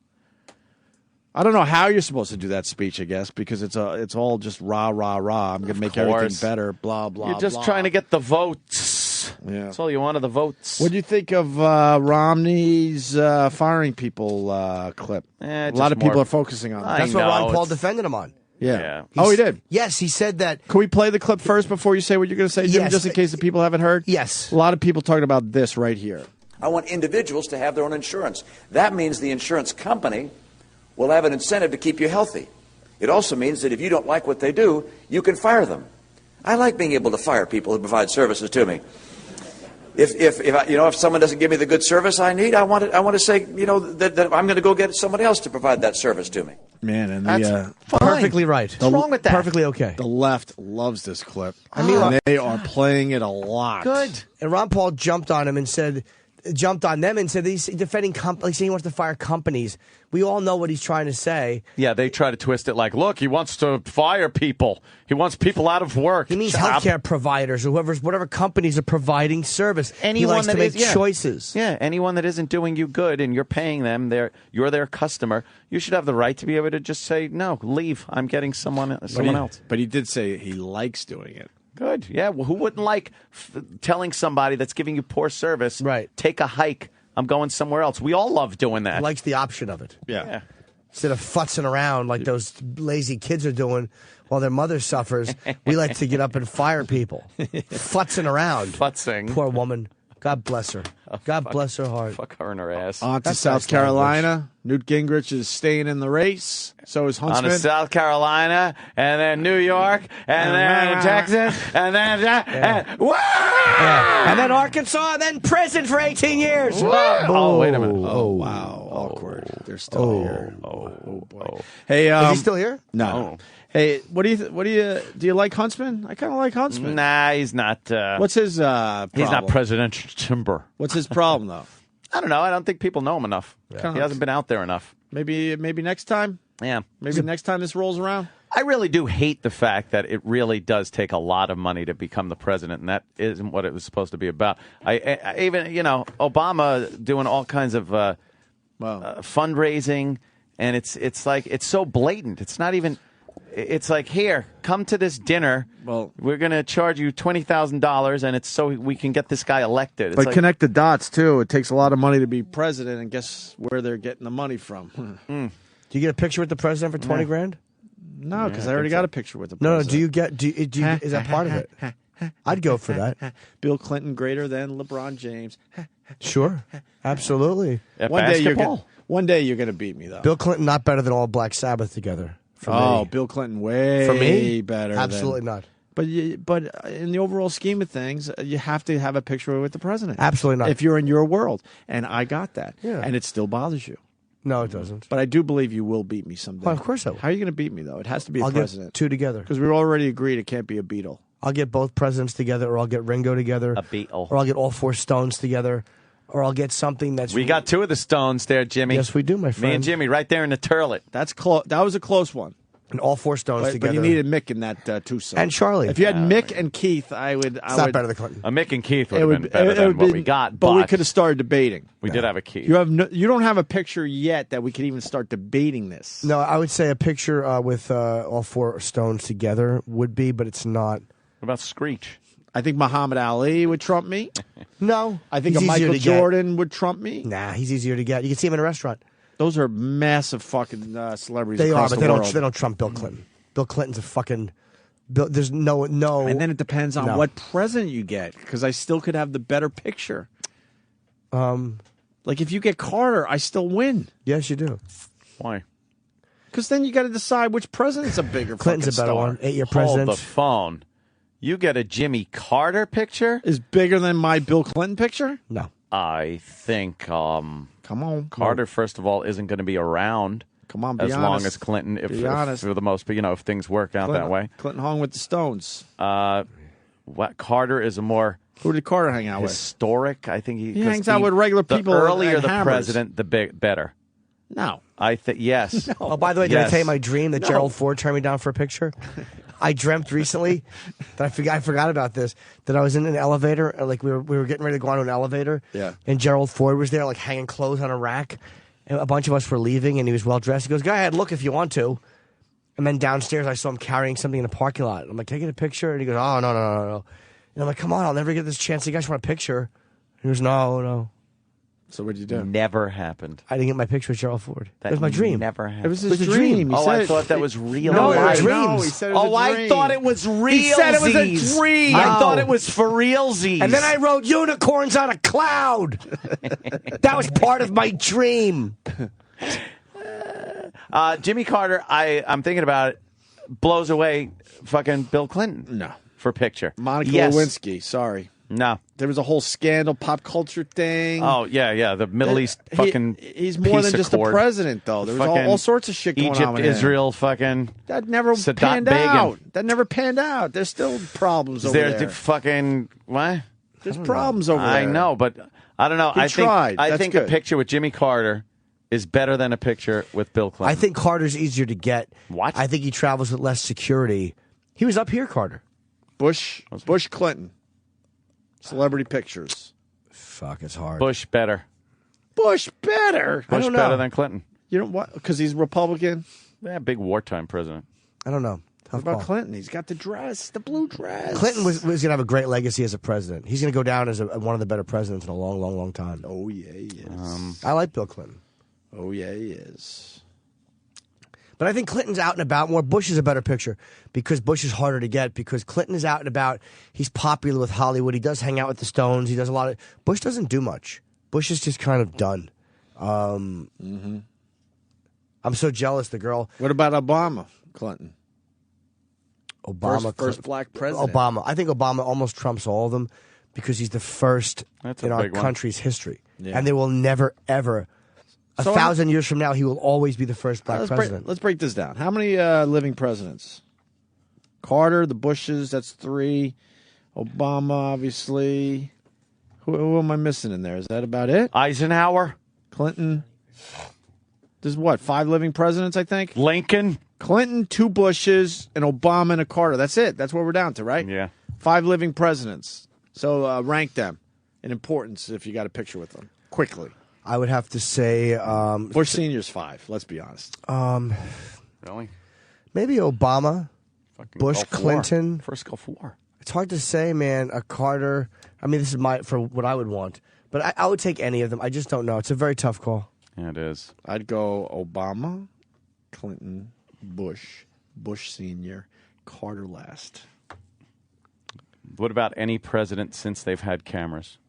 I don't know how you're supposed to do that speech, I guess, because it's all just rah, rah, rah. I'm going to make everything better, blah, blah, You're just blah. trying to get the votes. Yeah. That's all you wanted, the votes. What do you think of Romney's firing people clip? A lot of people are focusing on that. That's what Ron Paul defended him on. Yeah. Oh, he did? Yes, he said that. Can we play the clip first before you say what you're going to say, Jimmy, Yes. just in case the people haven't heard? Yes. A lot of people talking about this right here. I want individuals to have their own insurance. That means the insurance company will have an incentive to keep you healthy. It also means that if you don't like what they do, you can fire them. I like being able to fire people who provide services to me. If someone doesn't give me the good service I need, I want to say, that I'm going to go get somebody else to provide that service to me. Man, and That's perfectly right. What's wrong with that? Perfectly okay. The left loves this clip. I mean, and they are playing it a lot. Good. And Ron Paul jumped on them and said he's defending like saying he wants to fire companies. We all know what he's trying to say. Yeah, they try to twist it like, look, he wants to fire people. He wants people out of work. He means healthcare providers or whatever companies are providing service. He likes to make choices. Yeah, anyone that isn't doing you good and you're paying them, you're their customer, you should have the right to be able to just say, no, leave. I'm getting someone else. But he did say he likes doing it. Good. Yeah. Well, who wouldn't like telling somebody that's giving you poor service, right, take a hike, I'm going somewhere else? We all love doing that. He likes the option of it. Yeah. Instead of futzing around like those lazy kids are doing while their mother suffers, we like to get up and fire people. Futzing around. Futzing. Poor woman. God bless her. God bless her heart. Fuck her in her ass. On to South Carolina. Newt Gingrich is staying in the race. So is Huntsman. On to South Carolina, and then New York, and then Texas, and then and then Arkansas, and then prison for 18 years. Oh, wait a minute. Oh, wow. Awkward. They're still here. Oh, boy. Hey, is he still here? No. Hey, do you like Huntsman? I kind of like Huntsman. Nah, he's not. What's his problem? He's not presidential timber. What's his problem, though? I don't know. I don't think people know him enough. Yeah. He hasn't been out there enough. Maybe next time? Yeah. Maybe next time this rolls around? I really do hate the fact that it really does take a lot of money to become the president, and that isn't what it was supposed to be about. I even, Obama doing all kinds of fundraising, and it's like, it's so blatant. It's not even... It's like, here, come to this dinner. Well, we're going to charge you $20,000, and it's so we can get this guy elected. But connect the dots, too. It takes a lot of money to be president, and guess where they're getting the money from? Do you get a picture with the president for 20 grand? No, because I already got a picture with the president. No, is that part of it? I'd go for that. Bill Clinton greater than LeBron James. Sure. Absolutely. One day you're going to beat me, though. Bill Clinton not better than all Black Sabbath together. Oh, Bill Clinton way better. Absolutely not. But in the overall scheme of things, you have to have a picture with the president. Absolutely not. If you're in your world. And I got that. Yeah. And it still bothers you. No, it doesn't. But I do believe you will beat me someday. Well, of course I will. How are you going to beat me, though? It has to be I'll a president. Get two together. Because we've already agreed it can't be a Beatle. I'll get both presidents together, or I'll get Ringo together. A Beatle. Or I'll get all four Stones together. or I'll get something that's. We got 2 of the Stones there, Jimmy. Yes, we do, my friend. Me and Jimmy right there in the turlet. That's close. That was a close one. And all 4 Stones together. But you needed Mick in that twosome. And Charlie. If you had Mick and Keith, I would. It's not better than Clinton. Mick and Keith would have been better than what we got. But we could have started debating. We did have a Keith. You don't have a picture yet that we could even start debating this. No, I would say a picture with all 4 Stones together would be, but it's not. What about Screech? I think Muhammad Ali would trump me. No. I think He's a Michael easier to get. Jordan would trump me. Nah, he's easier to get. You can see him in a restaurant. Those are massive fucking celebrities. They are, across but the world. they don't trump Bill Clinton. Bill Clinton's a fucking. There's no. And then it depends on what president you get, because I still could have the better picture. Like if you get Carter, I still win. Yes, you do. Why? Because then you got to decide which president's a bigger. Clinton's a better star. one. 8-year president. Hold the phone. You get a Jimmy Carter picture? Is bigger than my Bill Clinton picture? No. I think. Come on, Carter. First of all, isn't going to be around. Come on, be as honest. long as Clinton, if for the most, if things work out that way. Clinton hung with the Stones. Carter is a more. Who did Carter hang out with? Historic. I think he hangs out with regular people. The earlier and the hammers. president, the better. No. I think yes. No. Oh, by the way, did I tell you my dream that Gerald Ford turned me down for a picture? I dreamt recently that I forgot about this, that I was in an elevator, like we were getting ready to go onto an elevator. Yeah. And Gerald Ford was there, like hanging clothes on a rack. And a bunch of us were leaving, and he was well dressed. He goes, "Go ahead, look if you want to." And then downstairs, I saw him carrying something in a parking lot. I'm like, "Can I get a picture?" And he goes, "Oh, no. And I'm like, "Come on, I'll never get this chance. You guys want a picture?" He goes, "No." So what did you do? Never happened. I didn't get my picture with Gerald Ford. That it was my dream. Never happened. It was his dream. I thought that was real. No, life. dreams. No, he said it was a dream. I thought it was real. He said it was a dream. I thought it was for realsies. And then I wrote unicorns on a cloud. That was part of my dream. Jimmy Carter, I'm thinking about it, blows away fucking Bill Clinton. No. For picture. Monica Yes. Lewinsky, sorry. No. There was a whole scandal, pop culture thing. Oh, yeah. The Middle East fucking He's more than just a president, though. There was all sorts of shit going on Egypt, with him. Israel, fucking That never Sadat panned Begin. out. That never panned out. There's still problems over There's there. the fucking, what? There's problems over there. I know, but I don't know. He tried. I That's think a good. picture with Jimmy Carter is better than a picture with Bill Clinton. I think Carter's easier to get. What? I think he travels with less security. He was up here, Carter. Bush Clinton. Celebrity pictures. Fuck, it's hard. Bush better. Bush better. I Bush don't better know. than Clinton. You know what? Because he's Republican. Yeah, big wartime president. I don't know. What about Clinton? He's got the dress, the blue dress. Clinton was going to have a great legacy as a president. He's going to go down as one of the better presidents in a long, long, long time. Oh, yeah, he is. I like Bill Clinton. Oh, yeah, he is. But I think Clinton's out and about more. Bush is a better picture because Bush is harder to get because Clinton is out and about. He's popular with Hollywood. He does hang out with the Stones. He does a lot of... Bush doesn't do much. Bush is just kind of done. I'm so jealous, the girl... What about Obama, Clinton? Obama, First black president. Obama. I think Obama almost trumps all of them because he's the first That's a in our big one. country's history. Yeah. And there will never, ever... So 1,000 years from now, he will always be the first black president. Let's break this down. How many living presidents? Carter, the Bushes, that's 3. Obama, obviously. Who am I missing in there? Is that about it? Eisenhower. Clinton. There's what, 5 living presidents, I think? Lincoln. Clinton, 2 Bushes, an Obama, and a Carter. That's it. That's what we're down to, right? Yeah. 5 living presidents. So rank them in importance if you got a picture with them. Quickly. I would have to say... Bush Senior's 5, let's be honest. Really? Maybe Obama, Fucking Bush, Gulf War. Clinton. First Gulf War. It's hard to say, man. A Carter. I mean, this is for what I would want. But I would take any of them. I just don't know. It's a very tough call. Yeah, it is. I'd go Obama, Clinton, Bush, Bush Senior, Carter last. What about any president since they've had cameras?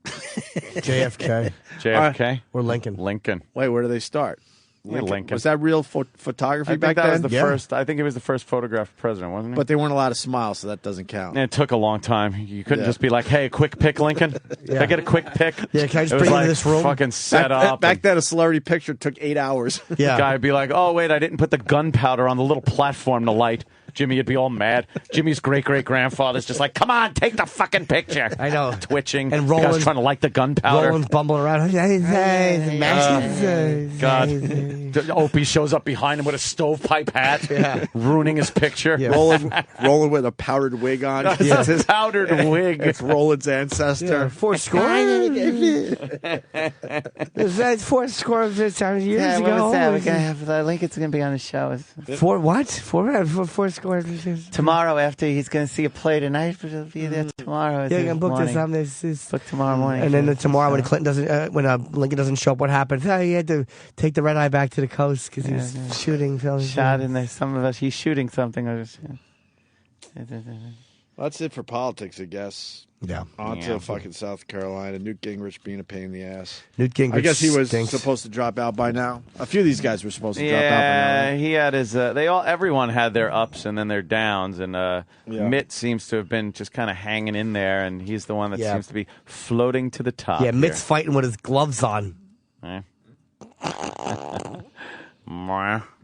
JFK. JFK? Or Lincoln. Lincoln. Wait, where do they start? Yeah, Lincoln. Was that real photography I back think that then? was the first. I think he was the first photographed president, wasn't he? But they weren't allowed to smile, so that doesn't count. And it took a long time. You couldn't Yeah. just be like, "Hey, a quick pic, Lincoln. Can I get a quick pic?" Yeah, can I just it was bring you like to this room? Fucking set up. Back then, a celebrity picture took 8 hours. Yeah. Guy would be like, "Oh wait, I didn't put the gunpowder on the little platform to light." Jimmy would be all mad. Jimmy's great-great-grandfather's just like, come on, take the fucking picture. I know. Twitching. And The guy's Roland trying to light the gunpowder. Roland's bumbling around. God. Opie shows up behind him with a stovepipe hat, ruining his picture. Yeah. Roland with a powdered wig on. It's a powdered wig. It's Roland's ancestor. Yeah. 4 score. That's 4 score years ago. We're gonna have Lincoln's gonna be on the show. 4 what? 4 scores. Tomorrow after he's gonna see a play tonight, but he'll be there tomorrow. Yeah, you can book this on this. Book tomorrow morning. And then tomorrow when Clinton doesn't, when Lincoln doesn't show up, what happens? Oh, he had to take the red eye back to the coast because he was shooting. Shot in there. Some of us. He's shooting something. That's it for politics, I guess. Yeah. On to fucking South Carolina. Newt Gingrich being a pain in the ass. Newt Gingrich I guess he was stinks. supposed to drop out by now. A few of these guys were supposed to drop out by now. Right? He had his. Everyone had their ups and then their downs, and Mitt seems to have been just kind of hanging in there, and he's the one that seems to be floating to the top. Yeah, Mitt's fighting with his gloves on.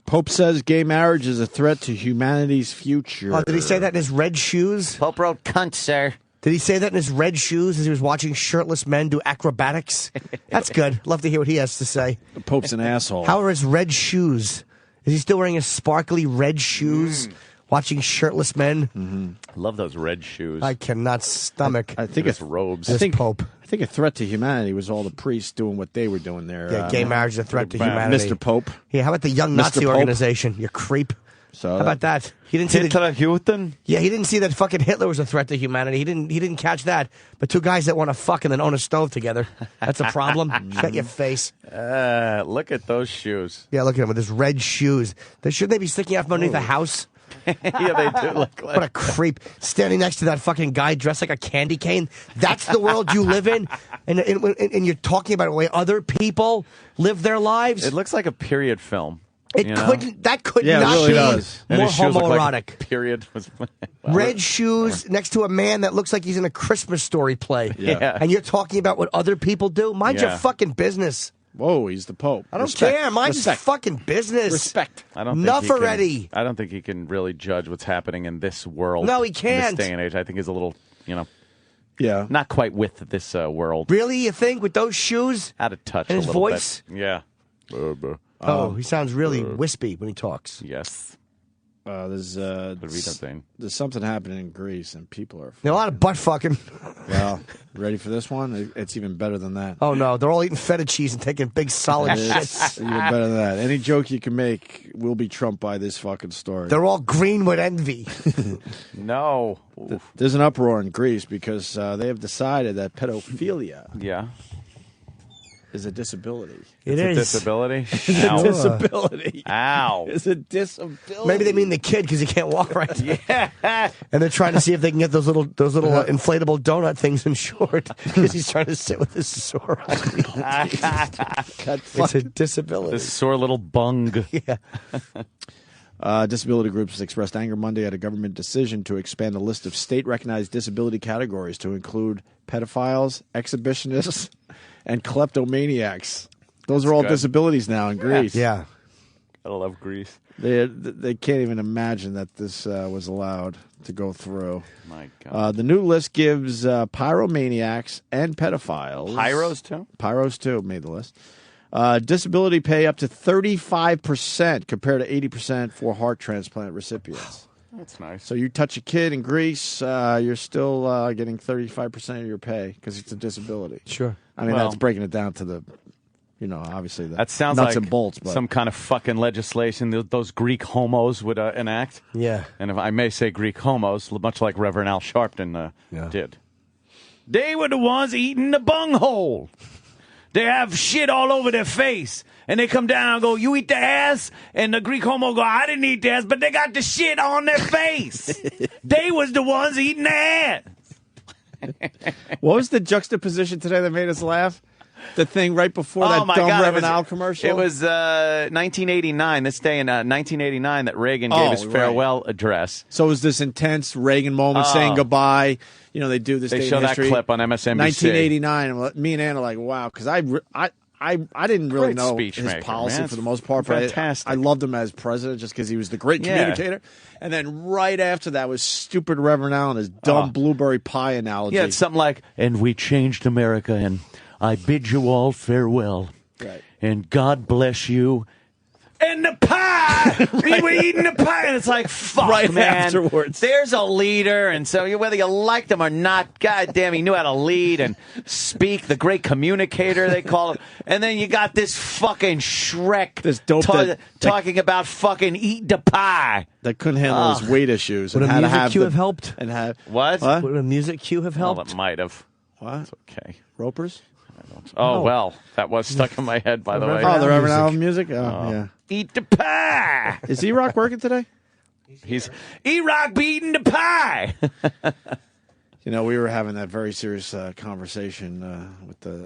Pope says gay marriage is a threat to humanity's future. Oh, did he say that in his red shoes? Pope wrote cunt, sir. Did he say that in his red shoes as he was watching shirtless men do acrobatics? That's good. Love to hear what he has to say. The Pope's an asshole. How are his red shoes? Is he still wearing his sparkly red shoes? Watching shirtless men? Love those red shoes. I cannot stomach. I think it's robes. Pope. I think a threat to humanity was all the priests doing what they were doing there. Yeah, gay marriage is a threat to humanity. Mr. Pope. Yeah, how about the Young Nazi Pope. organization? You creep. So how about that? He didn't see Hitler. Yeah, he didn't see that fucking Hitler was a threat to humanity. He didn't catch that. But 2 guys that want to fuck and then own a stove together. That's a problem. Shut your face. Look at those shoes. Yeah, look at him with his red shoes. Shouldn't they be sticking out from underneath the house? Yeah, they do look like. What a creep. Standing next to that fucking guy dressed like a candy cane. That's the world you live in? And you're talking about the way other people live their lives? It looks like a period film. That could Yeah, not it really be does. And more his shoes look like homoerotic. a period was Red shoes next to a man that looks like he's in a Christmas Story play. Yeah. And you're talking about what other people do? Mind your fucking business. Whoa, he's the Pope. I don't care. Mind his fucking business. Respect. I don't Enough think he already. Can, I don't think he can really judge what's happening in this world. No, he In can't. this day and age, I think he's a little, Yeah. not quite with this world. Really, you think, with those shoes? Out of touch And a his little voice? bit. Yeah. He sounds really wispy when he talks. Yes. There's something happening in Greece, and people are... There's a lot of butt fucking. Well, ready for this one? It's even better than that. Oh, no. They're all eating feta cheese and taking big solid It's shits. even better than that. Any joke you can make will be trumped by this fucking story. They're all green with envy. No. There's an uproar in Greece because they have decided that pedophilia is a disability. It's a disability? It's a disability. Ow. It's a disability. Maybe they mean the kid because he can't walk right. Yeah. And they're trying to see if they can get those little inflatable donut things insured because he's trying to sit with his sore on. It's a disability. This sore little bung. Yeah. Disability groups expressed anger Monday at a government decision to expand a list of state-recognized disability categories to include pedophiles, exhibitionists, and kleptomaniacs. Those are all disabilities now in Greece. Yeah. I love Greece. They can't even imagine that this was allowed to go through. My God. The new list gives pyromaniacs and pedophiles. Pyros too made the list. Disability pay up to 35% compared to 80% for heart transplant recipients. That's nice. So you touch a kid in Greece, you're still getting 35% of your pay because it's a disability. Sure. I mean, that's breaking it down to the, obviously the that sounds nuts like and bolts. But. Some kind of fucking legislation those Greek homos would enact. Yeah. And if I may say Greek homos, much like Reverend Al Sharpton did. They were the ones eating the bunghole. They have shit all over their face. And they come down and go, you eat the ass? And the Greek homo go, I didn't eat the ass, but they got the shit on their face. They was the ones eating the ass. What was the juxtaposition today that made us laugh? The thing right before that dumb Reverend Al commercial? It was 1989, this day in 1989 that Reagan gave his farewell address. So it was this intense Reagan moment saying goodbye. They do this. They day show in that history. clip on MSNBC. 1989. And me and Ann are like, wow, because I I didn't really Great know speech his maker, policy man. for the most part, but Fantastic. I loved him as president just because he was the great Yeah. communicator. And then right after that was stupid Reverend Allen, his dumb blueberry pie analogy. Yeah, it's something like, and we changed America, and I bid you all farewell. Right. And God bless you. And the pie! We were eating the pie. And it's like, fuck, Right man. afterwards. There's a leader, and so whether you liked him or not, goddamn, he knew how to lead and speak, the great communicator, they call him. And then you got this fucking Shrek This dope talking about fucking eating the pie. that couldn't handle his weight issues. Would and a how to music have cue the- have helped? And have What? Would a music cue have Well, helped? it might have. What? It's okay. Ropers? Oh, well, that was stuck in my head, by the way. Oh, the Reverend Allen music? Oh, yeah. Eat the pie. Is E-Rock working today? He's E-Rock beating the pie. You know, we were having that very serious conversation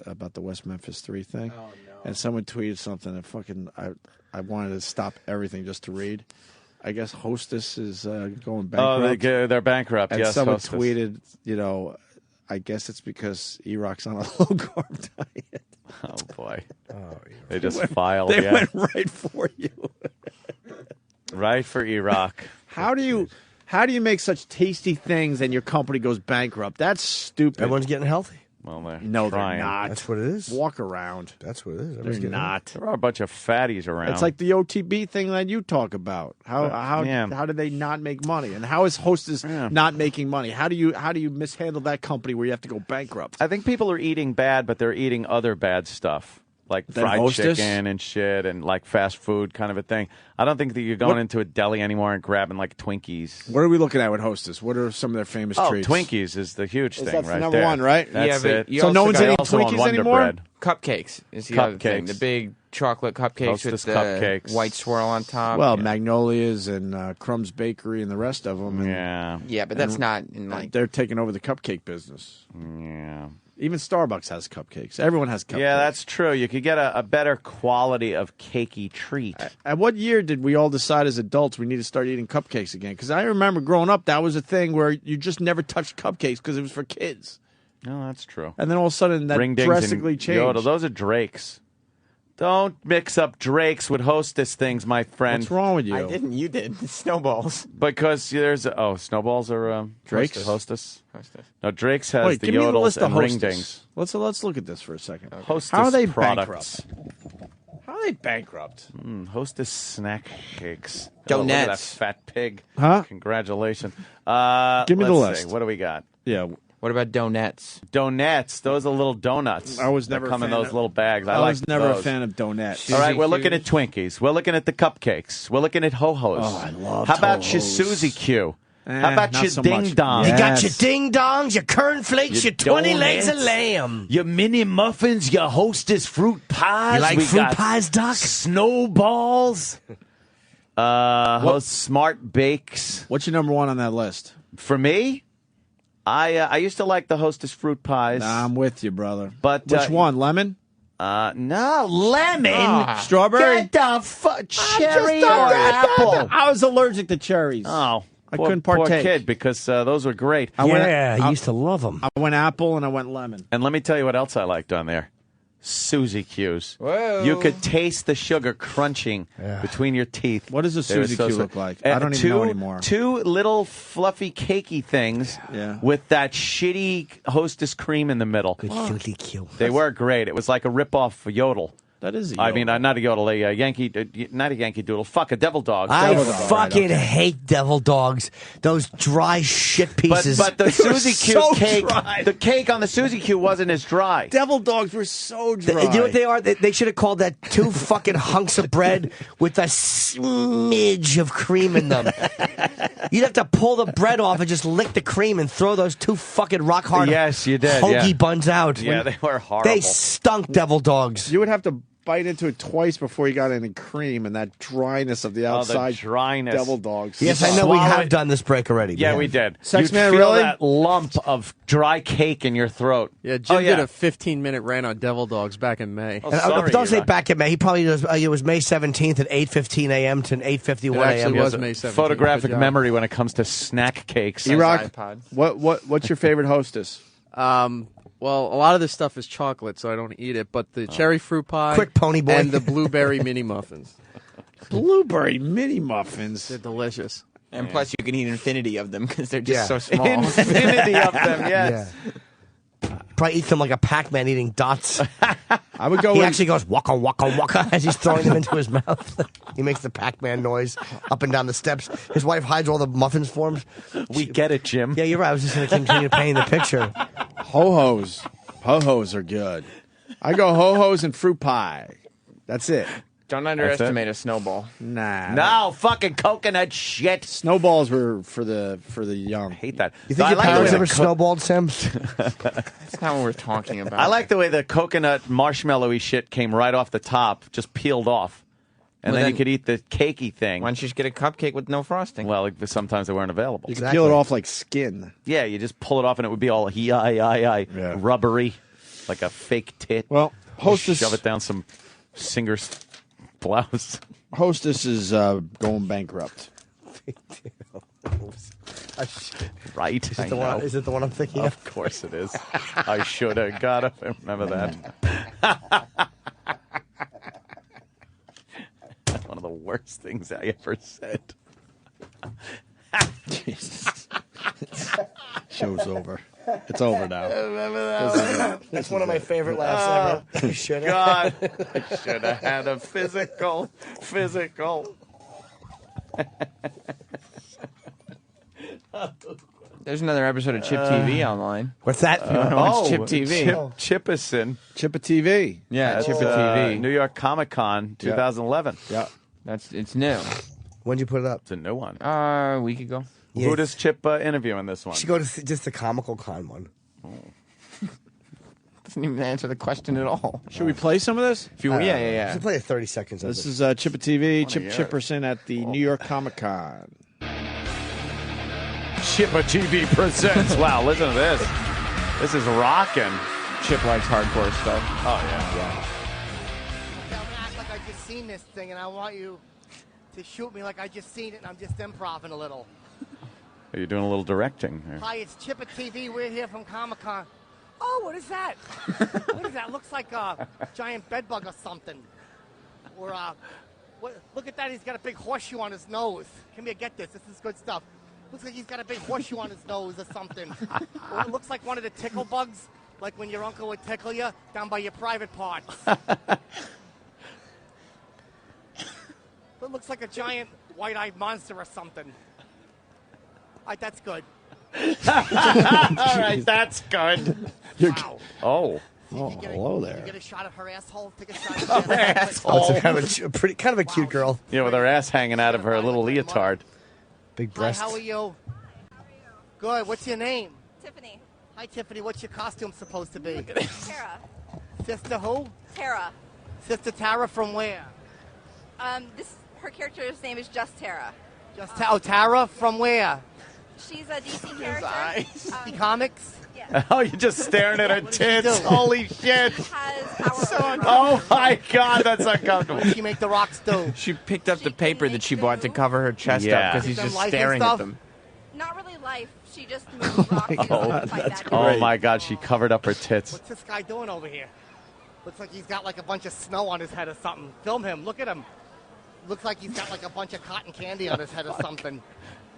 about the West Memphis 3 thing. Oh, no. And someone tweeted something that fucking I wanted to stop everything just to read. I guess Hostess is going bankrupt. Oh, they're bankrupt, And yes. someone Hostess. tweeted, you know, I guess it's because E-Rock's on a low-carb diet. Oh, boy. Oh, they just filed. They yeah. went right for you. Right for E-Rock. How do you make such tasty things and your company goes bankrupt? That's stupid. Everyone's getting healthy. Well, they're No, trying. they're not. That's what it is. Walk around. That's what it is. They're Everyone's getting not. There are a bunch of fatties around. It's like the OTB thing that you talk about. How do they not make money? And how is Hostess not making money? How do you mishandle that company where you have to go bankrupt? I think people are eating bad, but they're eating other bad stuff. Like Then fried Hostess? chicken and shit and like fast food kind of a thing. I don't think that you're going into a deli anymore and grabbing like Twinkies. What are we looking at with Hostess? What are some of their famous treats? Twinkies is the huge thing That's right number there. one, right? That's but it. you So no also one's got- eating also on Twinkies Wonder anymore? Bread. Cupcakes is the other thing. Cupcakes. The big chocolate cupcakes Hostess with the cupcakes. white swirl on top. Well, yeah. Magnolias and Crumb's Bakery and the rest of them. And, Yeah, but that's not in like. they're taking over the cupcake business. Yeah. Even Starbucks has cupcakes. Everyone has cupcakes. Yeah, that's true. You could get a better quality of cakey treat. At what year did we all decide as adults we need to start eating cupcakes again? Because I remember growing up, that was a thing where you just never touched cupcakes because it was for kids. No, that's true. And then all of a sudden, that Ring dings drastically and changed. Yodel. Those are Drakes. Don't mix up Drakes with Hostess things, my friend. What's wrong with you? I didn't. You did. Snowballs. Because there's snowballs are Drakes? Hostess. No, Drake's has Wait, the give me the Yodels list of and Ring Hostess. Dings. Let's look at this for a second. Hostess How are they products. bankrupt? How are they bankrupt? Hostess snack cakes. Donuts. Oh, look at that fat pig. Huh? Congratulations. Give me the let's list. see. What do we got? Yeah. What about donuts? Donuts. Those are little donuts. I was that never a come in fan those of- little bags. I like was never those. a fan of donuts. All right, we're looking at Twinkies. We're looking at the cupcakes. We're looking at Ho-Hos. Oh, I love How about your Ho-Hos. Suzy Q? How about not your so Ding much. Dong? You got Yes. your ding dongs, your kern flakes, your 20 legs of donuts, lamb. Your mini muffins, your Hostess fruit pies. You like we fruit got pies, Doc? Snowballs. Host Smart Bakes. What's your number one on that list? For me, I used to like the Hostess fruit pies. Nah, I'm with you, brother. But Which one? Lemon? No, lemon. Strawberry? Get the cherry or apple. I was allergic to cherries. Oh, I poor, couldn't partake. Poor kid, because those were great. I used to love them. I went apple and I went lemon. And let me tell you what else I liked on there. Suzy Q's. Whoa. You could taste the sugar crunching between your teeth. What does a They were Suzy so Q sweet. look like? I don't even know anymore. Two little fluffy cakey things with that shitty Hostess cream in the middle. Good Suzy Q. They were great. It was like a ripoff for Yodel. That is a I Yodel. mean, not a Yodel, a Yankee, not a Yankee Doodle. Fuck, a Devil Dog. I Devil Dog. fucking hate devil dogs. Those dry shit pieces. But the They were Suzy Q so cake, dry. the cake on the Suzy Q wasn't as dry. Devil dogs were so dry. You know what they are? They should have called that two fucking hunks of bread with a smidge of cream in them. You'd have to pull the bread off and just lick the cream and throw those two fucking rock hard Yes, you did, hoagie yeah. buns out. Yeah, they were horrible. They stunk, devil dogs. You would have to bite into it twice before you got any cream and that dryness of the outside. dryness. Devil dogs. Yes, I know we have done this break already. Yeah, we did. Sex You'd Man, feel really? that lump of dry cake in your throat. Yeah, Jim Oh, yeah. did a 15-minute rant on Devil Dogs back in May. Oh, And, sorry, don't say Ira. back in May. He probably does. It was May 17th at 8:15 a.m. to 8:51 It actually a.m. was He has May a 17th. photographic Good job. memory when it comes to snack cakes. E-Rock, iPod. what's your favorite Hostess? Well, Well, a lot of this stuff is chocolate, so I don't eat it. But the cherry fruit pie, Quick pony boy. and the blueberry mini muffins. Blueberry mini muffins. They're delicious. And plus, you can eat infinity of them because they're just so small. Infinity of them, yes. Yeah. Probably eats them like a Pac-Man eating dots. I would go. He actually goes waka waka waka as he's throwing them into his mouth. He makes the Pac-Man noise up and down the steps. His wife hides all the muffins for him. We get it, Jim. Yeah, you're right. I was just going to continue painting the picture. Ho-hos. Ho-hos are good. I go ho-hos and fruit pie. That's it. Don't underestimate a snowball. Nah. No, fucking coconut shit. Snowballs were for the young. I hate that. You think I your like the parents way ever the snowballed, Sam? That's not what we're talking about. I like the way the coconut marshmallowy shit came right off the top, just peeled off. And Well, then you then- could eat the cakey thing. Why don't you just get a cupcake with no frosting? Well, sometimes they weren't available. You can peel it off like skin. Yeah, you just pull it off and it would be all rubbery, like a fake tit. Well, Hostess Shove it down some singer's blouse. Hostess is going bankrupt. Right. Is it the one I'm thinking of? Of course it is. I should have got it. Remember that. One of the worst things I ever said. Jesus. Show's over. It's over now. Remember that? That's one of my favorite laughs ever. You should have. God, I should have had a physical. There's another episode of Chip TV online. What's that? Watch Chip TV. Chippison. Chippa TV. Yeah, That's, Chip TV. New York Comic Con 2011. Yeah. It's new. When'd you put it up? It's a new one. A week ago. Yeah. Who does Chip interview in this one? You should go to just the Comical Con one. Doesn't even answer the question at all. Should we play some of this? If you, yeah. Just play 30 seconds of This it. is Chippa TV, Chip yours. Chipperson at the New York Comic Con. Chippa TV presents. Wow, listen to this. This is rocking. Chip likes hardcore stuff. Oh, yeah. I'm gonna act like I just seen this thing, and I want you to shoot me like I just seen it, and I'm just improvising a little. Are you doing a little directing here? Hi, it's Chippa TV. We're here from Comic Con. Oh, what is that? What is that? Looks like a giant bedbug or something. Or look at that. He's got a big horseshoe on his nose. Come here, get this. This is good stuff. Looks like he's got a big horseshoe on his nose or something. Or it looks like one of the tickle bugs, like when your uncle would tickle you down by your private parts. It looks like a giant white-eyed monster or something. All right, that's good. All right, that's good. Wow. Oh. Oh, hello Did you there. get a shot of her asshole? Take a shot of her asshole. Oh, it's kind of a cute girl. Yeah, with her ass hanging out of her little leotard. Big Hi, breasts. how are you? Good. What's your name? Tiffany. Hi, Tiffany. What's your costume supposed to be? Tara. Sister who? Tara. Sister Tara from where? Her character's name is Just Tara. Tara from where? She's a DC character. DC Comics? Yeah. Oh, you're just staring at her tits. do? Holy shit. Has power. Oh, my God. That's uncomfortable. What does she make the rocks do? She picked up the paper that she bought to cover her chest Yeah. up because he's Them just life and staring at stuff? them. Not really life. She just moves rocks. She doesn't fight back. Oh, my God. She covered up her tits. What's this guy doing over here? Looks like he's got like a bunch of snow on his head or something. Film him. Look at him. Looks like he's got like a bunch of cotton candy on his head or something.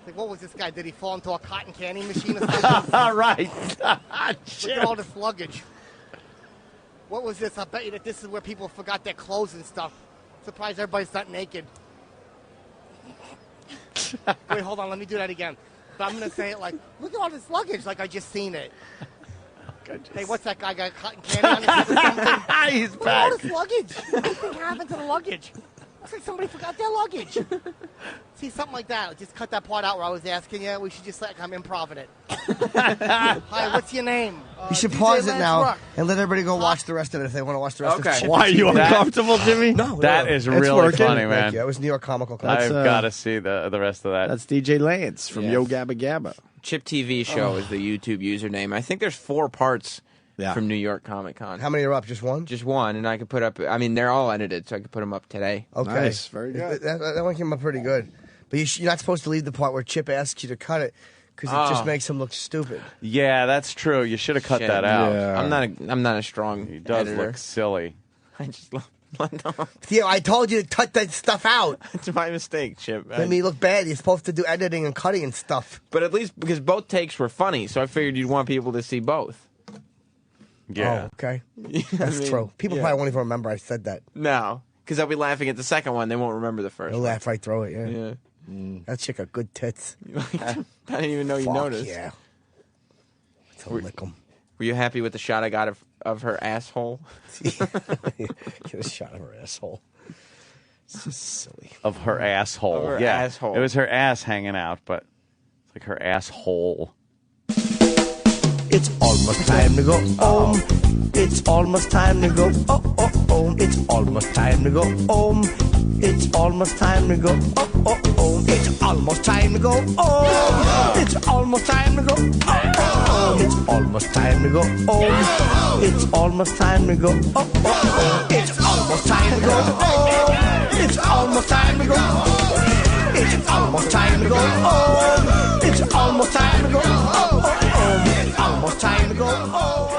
Like, what was this guy? Did he fall into a cotton candy machine or something? All right. Look at all this luggage. What was this? I bet you that this is where people forgot their clothes and stuff. Surprised everybody's not naked. Wait, hold on. Let me do that again. But I'm going to say it like, look at all this luggage, like I just seen it. Hey, what's that guy got cotton candy on his head or something? He's Look at all back. this luggage. What do you think happened to the luggage? Looks like somebody forgot their luggage. See, something like that. Just cut that part out where I was asking you. We should just like I'm improvising it. Hi, what's your name? You should DJ pause it Lance now Rock. and let everybody go watch the rest of it if they want to watch the rest of it. Okay. Why are you uncomfortable, Jimmy? No, That no. is It's really working. funny, Thank man. you. That was New York Comical Con. I've got to see the rest of that. That's DJ Lance from Yeah. Yo Gabba Gabba. Chip TV show is the YouTube username. I think there's 4 parts from New York Comic Con. How many are up? Just one? Just one, and I could put up. I mean, they're all edited, so I could put them up today. Okay. Nice. Very good. That one came up pretty good. But you're not supposed to leave the part where Chip asks you to cut it because it just makes him look stupid. Yeah, that's true. You should have cut that out. Yeah. I'm not a strong. He does editor. look silly. I just love. Yeah, I told you to cut that stuff out. It's my mistake, Chip. Made me look bad. You're supposed to do editing and cutting and stuff. But at least because both takes were funny, so I figured you'd want people to see both. Yeah. Oh, okay. That's true. People probably won't even remember I said that. No, because they'll be laughing at the second one. They won't remember the first. They'll laugh right through it. Yeah. Yeah. That chick got good tits. I didn't even know you noticed. Yeah. To lick them. Were you happy with the shot I got of her asshole? Get a shot of her asshole. It's just silly. Of her asshole. Of her yeah. asshole. It was her ass hanging out, but it's like her asshole. It's almost time to go home. It's almost time to go home. It's almost time to go home. It's almost time to go home. It's almost time to go home. It's almost time to go home. It's almost time to go home. It's almost time to go home. It's almost time to go home. It's almost time to go home. It's almost time to go home. It's almost time to go home. It's almost time to go home. It's almost time to go home.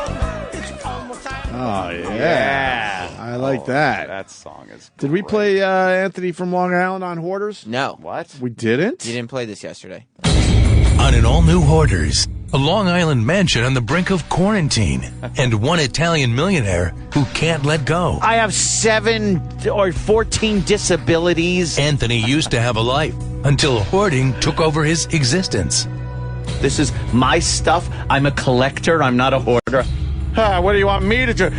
Oh, yeah. I like that. That song is Did we play Anthony from Long Island on Hoarders? No. What? We didn't? You didn't play this yesterday. On an all-new Hoarders, a Long Island mansion on the brink of quarantine, and one Italian millionaire who can't let go. I have 7 or 14 disabilities. Anthony used to have a life until hoarding took over his existence. This is my stuff. I'm a collector. I'm not a hoarder. What do you want me to do?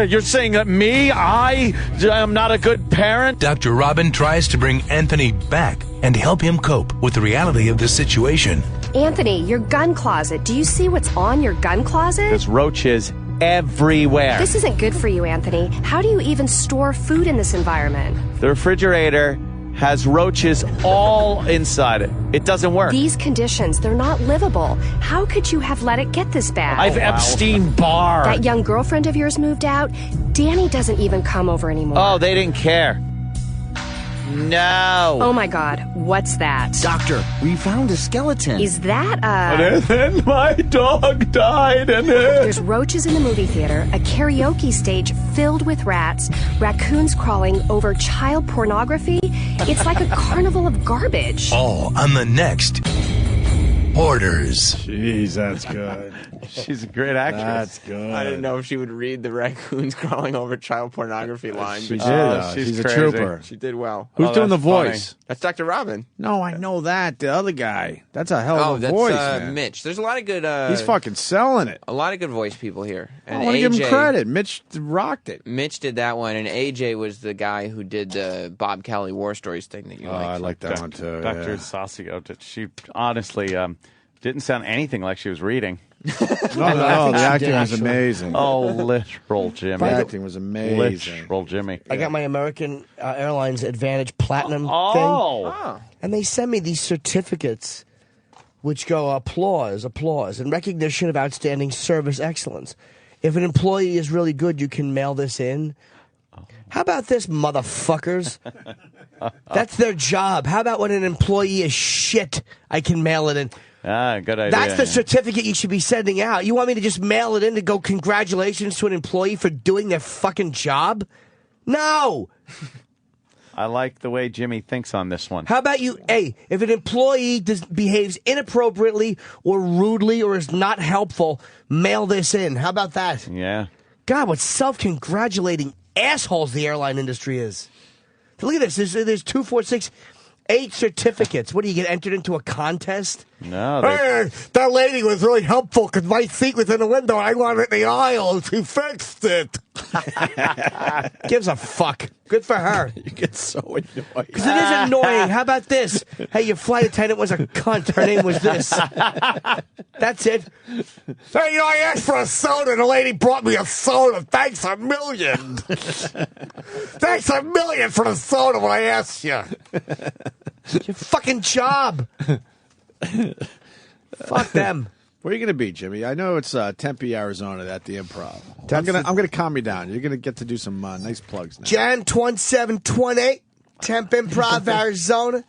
You're saying that me? I am not a good parent? Dr. Robin tries to bring Anthony back and help him cope with the reality of the situation. Anthony, your gun closet. Do you see what's on your gun closet? There's roaches everywhere. This isn't good for you, Anthony. How do you even store food in this environment? The refrigerator has roaches all inside it. It doesn't work. These conditions, they're not livable. How could you have let it get this bad? I've Epstein-Barr. That young girlfriend of yours moved out. Danny doesn't even come over anymore. Oh, they didn't care. No. Oh my God, what's that? Doctor, we found a skeleton. Is that And then my dog died and There's roaches in the movie theater, a karaoke stage filled with rats, raccoons crawling over child pornography. It's like a carnival of garbage. All on the next Hoarders. Jeez, that's good. She's a great actress. That's good. I didn't know if she would read the raccoons crawling over child pornography line. She but did. She's a crazy. trooper. She did well. Who's doing the voice? That's Dr. Robin. No, I know that. The other guy. That's a hell Oh, of a that's voice, man. Mitch. There's a lot of good. He's fucking selling it. A lot of good voice people here. And I want to give him AJ credit. Mitch rocked it. Mitch did that one, and AJ was the guy who did the Bob Kelly War Stories thing that you liked. I like that one too. Dr. Yeah. Saucio, she honestly didn't sound anything like she was reading. No, the acting was amazing. Oh, literal Jimmy. The acting was amazing. Literal Jimmy. I got my American Airlines Advantage Platinum thing. And they send me these certificates which go applause, in recognition of outstanding service excellence. If an employee is really good, you can mail this in. How about this, motherfuckers? That's their job. How about when an employee is shit, I can mail it in? Ah, good idea. That's the certificate you should be sending out. You want me to just mail it in to go congratulations to an employee for doing their fucking job? No! I like the way Jimmy thinks on this one. How about you, hey, if an employee behaves inappropriately or rudely or is not helpful, mail this in. How about that? Yeah. God, what self-congratulating assholes the airline industry is. Look at this. There's 2, 4, 6, 8 certificates. What, do you get entered into a contest? No. Hey, that lady was really helpful because my seat was in the window and I wanted it in the aisle and she fixed it. Gives a fuck. Good for her. You get so annoyed. Because it is annoying. How about this? Hey, your flight attendant was a cunt. Her name was this. That's it. Hey, you know, I asked for a soda and the lady brought me a soda. Thanks a million. Thanks a million for the soda when I asked you. It's your fucking job. Fuck them. Where are you going to be, Jimmy? I know it's Tempe, Arizona, at the Improv. I'm gonna calm you down. You're gonna get to do some nice plugs now. Jan 2728, Tempe Improv, Arizona.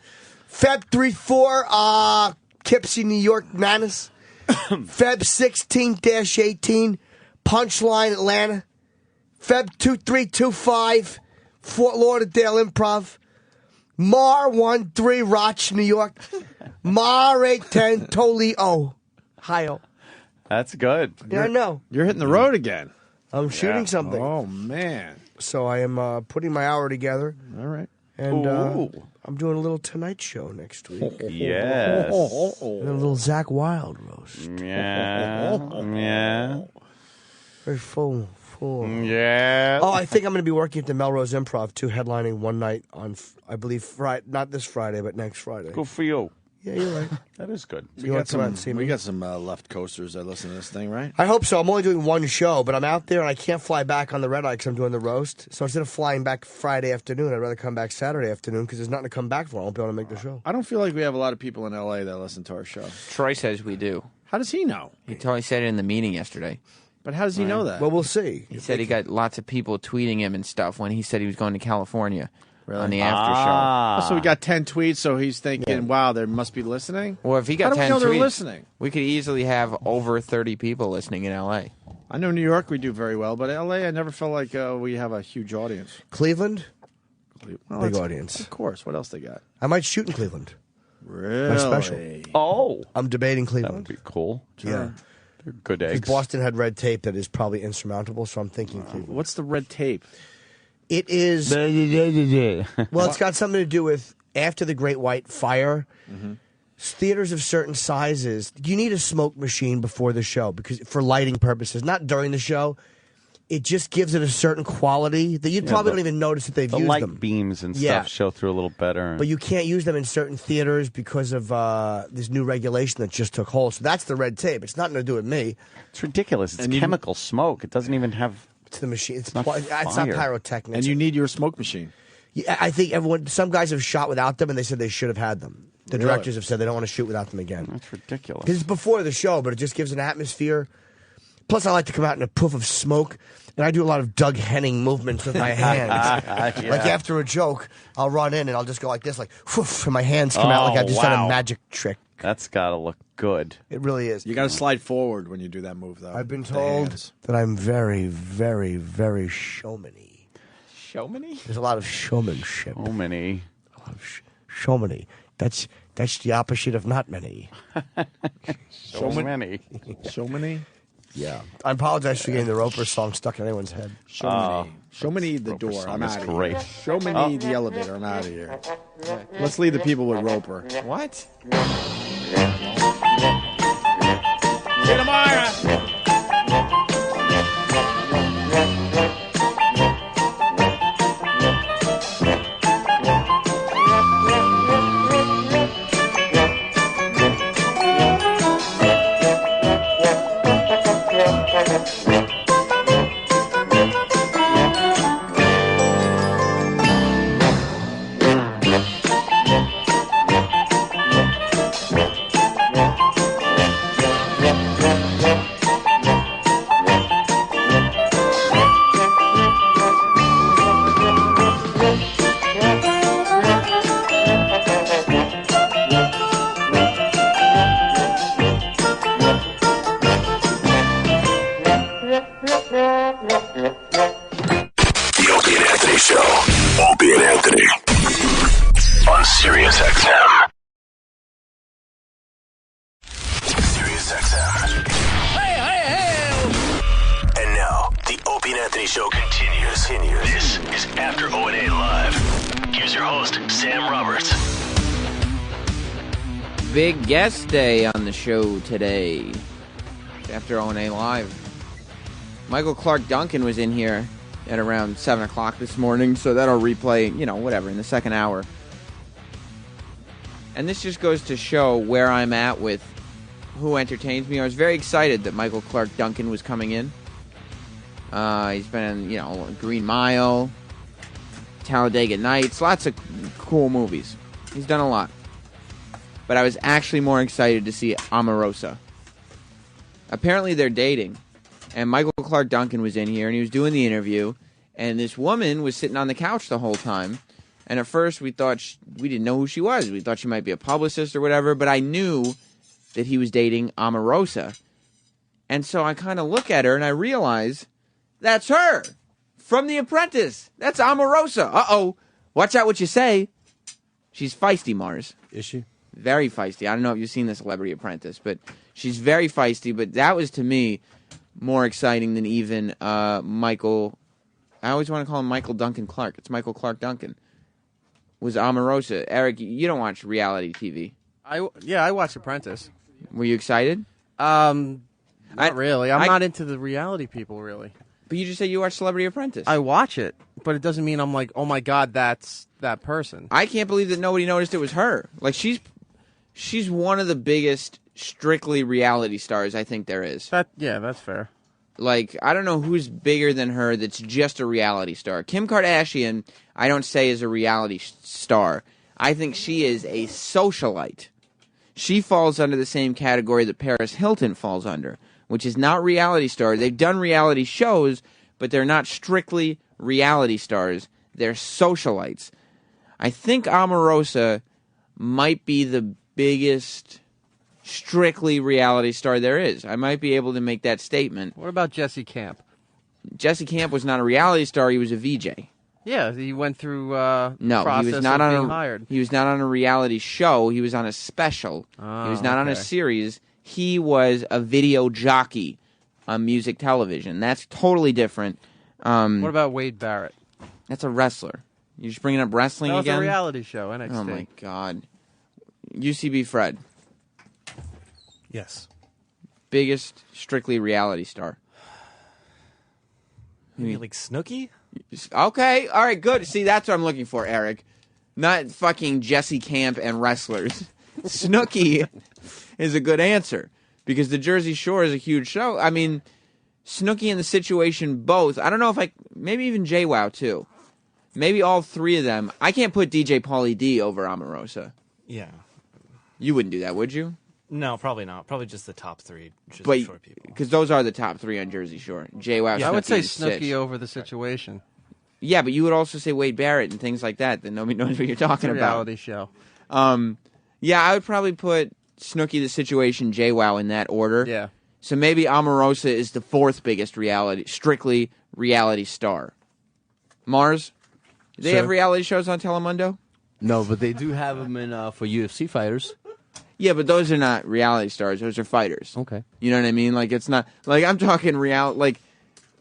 Feb 3-4, Poughkeepsie, New York, Manus. Feb 16-18, Punchline, Atlanta. Feb 2325, Fort Lauderdale Improv. Mar 13, Roch, New York. Mar 810, Toledo, Ohio. That's good. Yeah, I know. You're hitting the road again. I'm shooting something. Oh, man. So I am putting my hour together. All right. And I'm doing a little Tonight Show next week. Yes. And a little Zach Wilde roast. Yeah. Very full. Yeah. Oh, I think I'm going to be working at the Melrose Improv, too, headlining one night on, I believe, Friday. Not this Friday, but next Friday. Good for you. Yeah, you're right. That is good. You want to come out and see me? We got some left coasters that listen to this thing, right? I hope so. I'm only doing one show, but I'm out there and I can't fly back on the red eye because I'm doing the roast. So instead of flying back Friday afternoon, I'd rather come back Saturday afternoon because there's nothing to come back for. I won't be able to make the show. I don't feel like we have a lot of people in L.A. that listen to our show. Troy says we do. How does he know? He totally said it in the meeting yesterday. But how does he know that? Well, we'll see. He said he got lots of people tweeting him and stuff when he said he was going to California on the Oh, after show. so we got 10 tweets, so he's thinking, wow, they must be listening? Well, if he got how do 10 we know tweets, they're listening? we could easily have over 30 people listening in L.A. I know New York we do very well, but L.A. I never felt like we have a huge audience. Cleveland? Well, Big audience. Of course. What else they got? I might shoot in Cleveland. Really? My special. Oh. I'm debating That Cleveland. would be cool. Yeah. They're good Because eggs. Boston had red tape that is probably insurmountable, so I'm thinking Cleveland. What's the red tape? It is. Well, it's got something to do with after the Great White Fire. Theaters of certain sizes, you need a smoke machine before the show because for lighting purposes, not during the show. It just gives it a certain quality that you probably don't even notice that they've the used light them. beams and Yeah. stuff show through a little better. But you can't use them in certain theaters because of this new regulation that just took hold. So that's the red tape. It's nothing to do with me. It's ridiculous. It's chemical smoke. It doesn't even have. It's the machine. It's not not fire. pyrotechnics. And you need your smoke machine. Yeah, I think some guys have shot without them, and they said they should have had them. The Really? directors have said they don't want to shoot without them again. That's ridiculous. Because it's before the show, but it just gives an atmosphere. Plus, I like to come out in a puff of smoke, and I do a lot of Doug Henning movements with my hands. Yeah. Like after a joke, I'll run in and I'll just go like this, like, whoosh, and my hands come out like I just done a magic trick. That's got to look good. It really is. You got to slide forward when you do that move, though. I've been The told hands. that I'm very, very, very showman-y. Showman-y? There's a lot of showmanship. So many. A lot of showman-y. That's the opposite of not many. So many. So many? Yeah. I apologize for getting the Roper song stuck in anyone's head. Show me the Roper door. song I'm is out of great. here. Show me the elevator. I'm out of here. Let's leave the people with Roper. What? See you tomorrow. The Opie and Anthony Show. Opie and Anthony. On Sirius XM. Sirius XM. And now, the Opie and Anthony Show continues. This is After O&A Live. Here's your host, Sam Roberts. Big guest day on the show today. After O&A Live. Michael Clark Duncan was in here at around 7 o'clock this morning, so that'll replay, whatever, in the second hour. And this just goes to show where I'm at with who entertains me. I was very excited that Michael Clark Duncan was coming in. He's been in, Green Mile, Talladega Nights, lots of cool movies. He's done a lot. But I was actually more excited to see Omarosa. Apparently they're dating. And Michael Clark Duncan was in here, and he was doing the interview, and this woman was sitting on the couch the whole time. And at first, we thought we didn't know who she was. We thought she might be a publicist or whatever, but I knew that he was dating Omarosa. And so I kind of look at her and I realize that's her from The Apprentice. That's Omarosa. Uh-oh. Watch out what you say. She's feisty, Mars. Is she? Very feisty. I don't know if you've seen The Celebrity Apprentice, but she's very feisty. But that was, to me, more exciting than even Michael. I always want to call him Michael Duncan Clark. It's Michael Clark Duncan. Was Omarosa. Eric, you don't watch reality TV. I watch Apprentice. Were you excited? Not really. I'm not into the reality people, really. But you just said you watch Celebrity Apprentice. I watch it, but it doesn't mean I'm like, oh my God, that's that person. I can't believe that nobody noticed it was her. Like, she's one of the biggest strictly reality stars I think there is. That's fair. Like, I don't know who's bigger than her that's just a reality star. Kim Kardashian, I don't say is a reality star. I think she is a socialite. She falls under the same category that Paris Hilton falls under, which is not reality star. They've done reality shows, but they're not strictly reality stars. They're socialites. I think Omarosa might be the biggest strictly reality star there is. I might be able to make that statement. What about Jesse Camp? Jesse Camp was not a reality star. He was a VJ. Yeah, he went through No, process he was not of on being hired. He was not on a reality show. He was on a special. He was not on a series. He was a video jockey on music television. That's totally different. What about Wade Barrett? That's a wrestler. You're just bringing up wrestling That was again? a reality show, NXT. Oh, my God. UCB Fred. Yes. Biggest strictly reality star. Maybe like Snooki? Okay, all right, good. See, that's what I'm looking for, Eric. Not fucking Jesse Camp and wrestlers. Snooki is a good answer because the Jersey Shore is a huge show. I mean, Snooki and The Situation both. I don't know if maybe even JWoww too. Maybe all three of them. I can't put DJ Pauly D over Omarosa. Yeah. You wouldn't do that, would you? No, probably not. Probably just the top three Jersey But Shore people. because those are the top three on Jersey Shore. JWoww, I would say and Sitch. Snooki over The Situation. Yeah, but you would also say Wade Barrett and things like that. Then nobody knows what you're talking about. Reality show. Yeah, I would probably put Snooki, The Situation, JWoww in that order. Yeah. So maybe Omarosa is the fourth biggest strictly reality star. Mars, do they Sure. have reality shows on Telemundo? No, but they do have them in for UFC fighters. Yeah, but those are not reality stars. Those are fighters. Okay. You know what I mean? Like, it's not... Like, I'm talking like,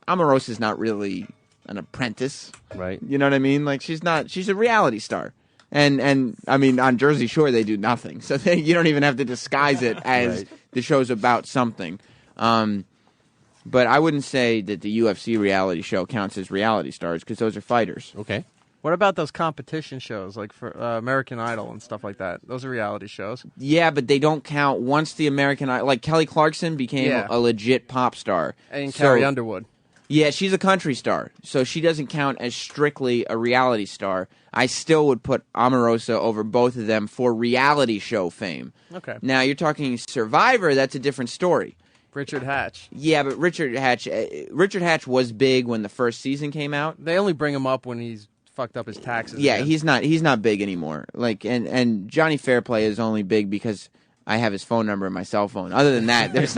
Omarosa's not really an apprentice. Right. You know what I mean? Like, she's a reality star. And I mean, on Jersey Shore, they do nothing. So you don't even have to disguise it as the show's about something. But I wouldn't say that the UFC reality show counts as reality stars because those are fighters. Okay. What about those competition shows, like for American Idol and stuff like that? Those are reality shows. Yeah, but they don't count once the American Idol... Like, Kelly Clarkson became a legit pop star. And Carrie Underwood. Yeah, she's a country star, so she doesn't count as strictly a reality star. I still would put Omarosa over both of them for reality show fame. Okay. Now, you're talking Survivor, that's a different story. Richard Hatch. Yeah, but Richard Hatch was big when the first season came out. They only bring him up when he's fucked up his taxes. Yeah, again. he's not big anymore. Like, and Johnny Fairplay is only big because I have his phone number in my cell phone. Other than that, there's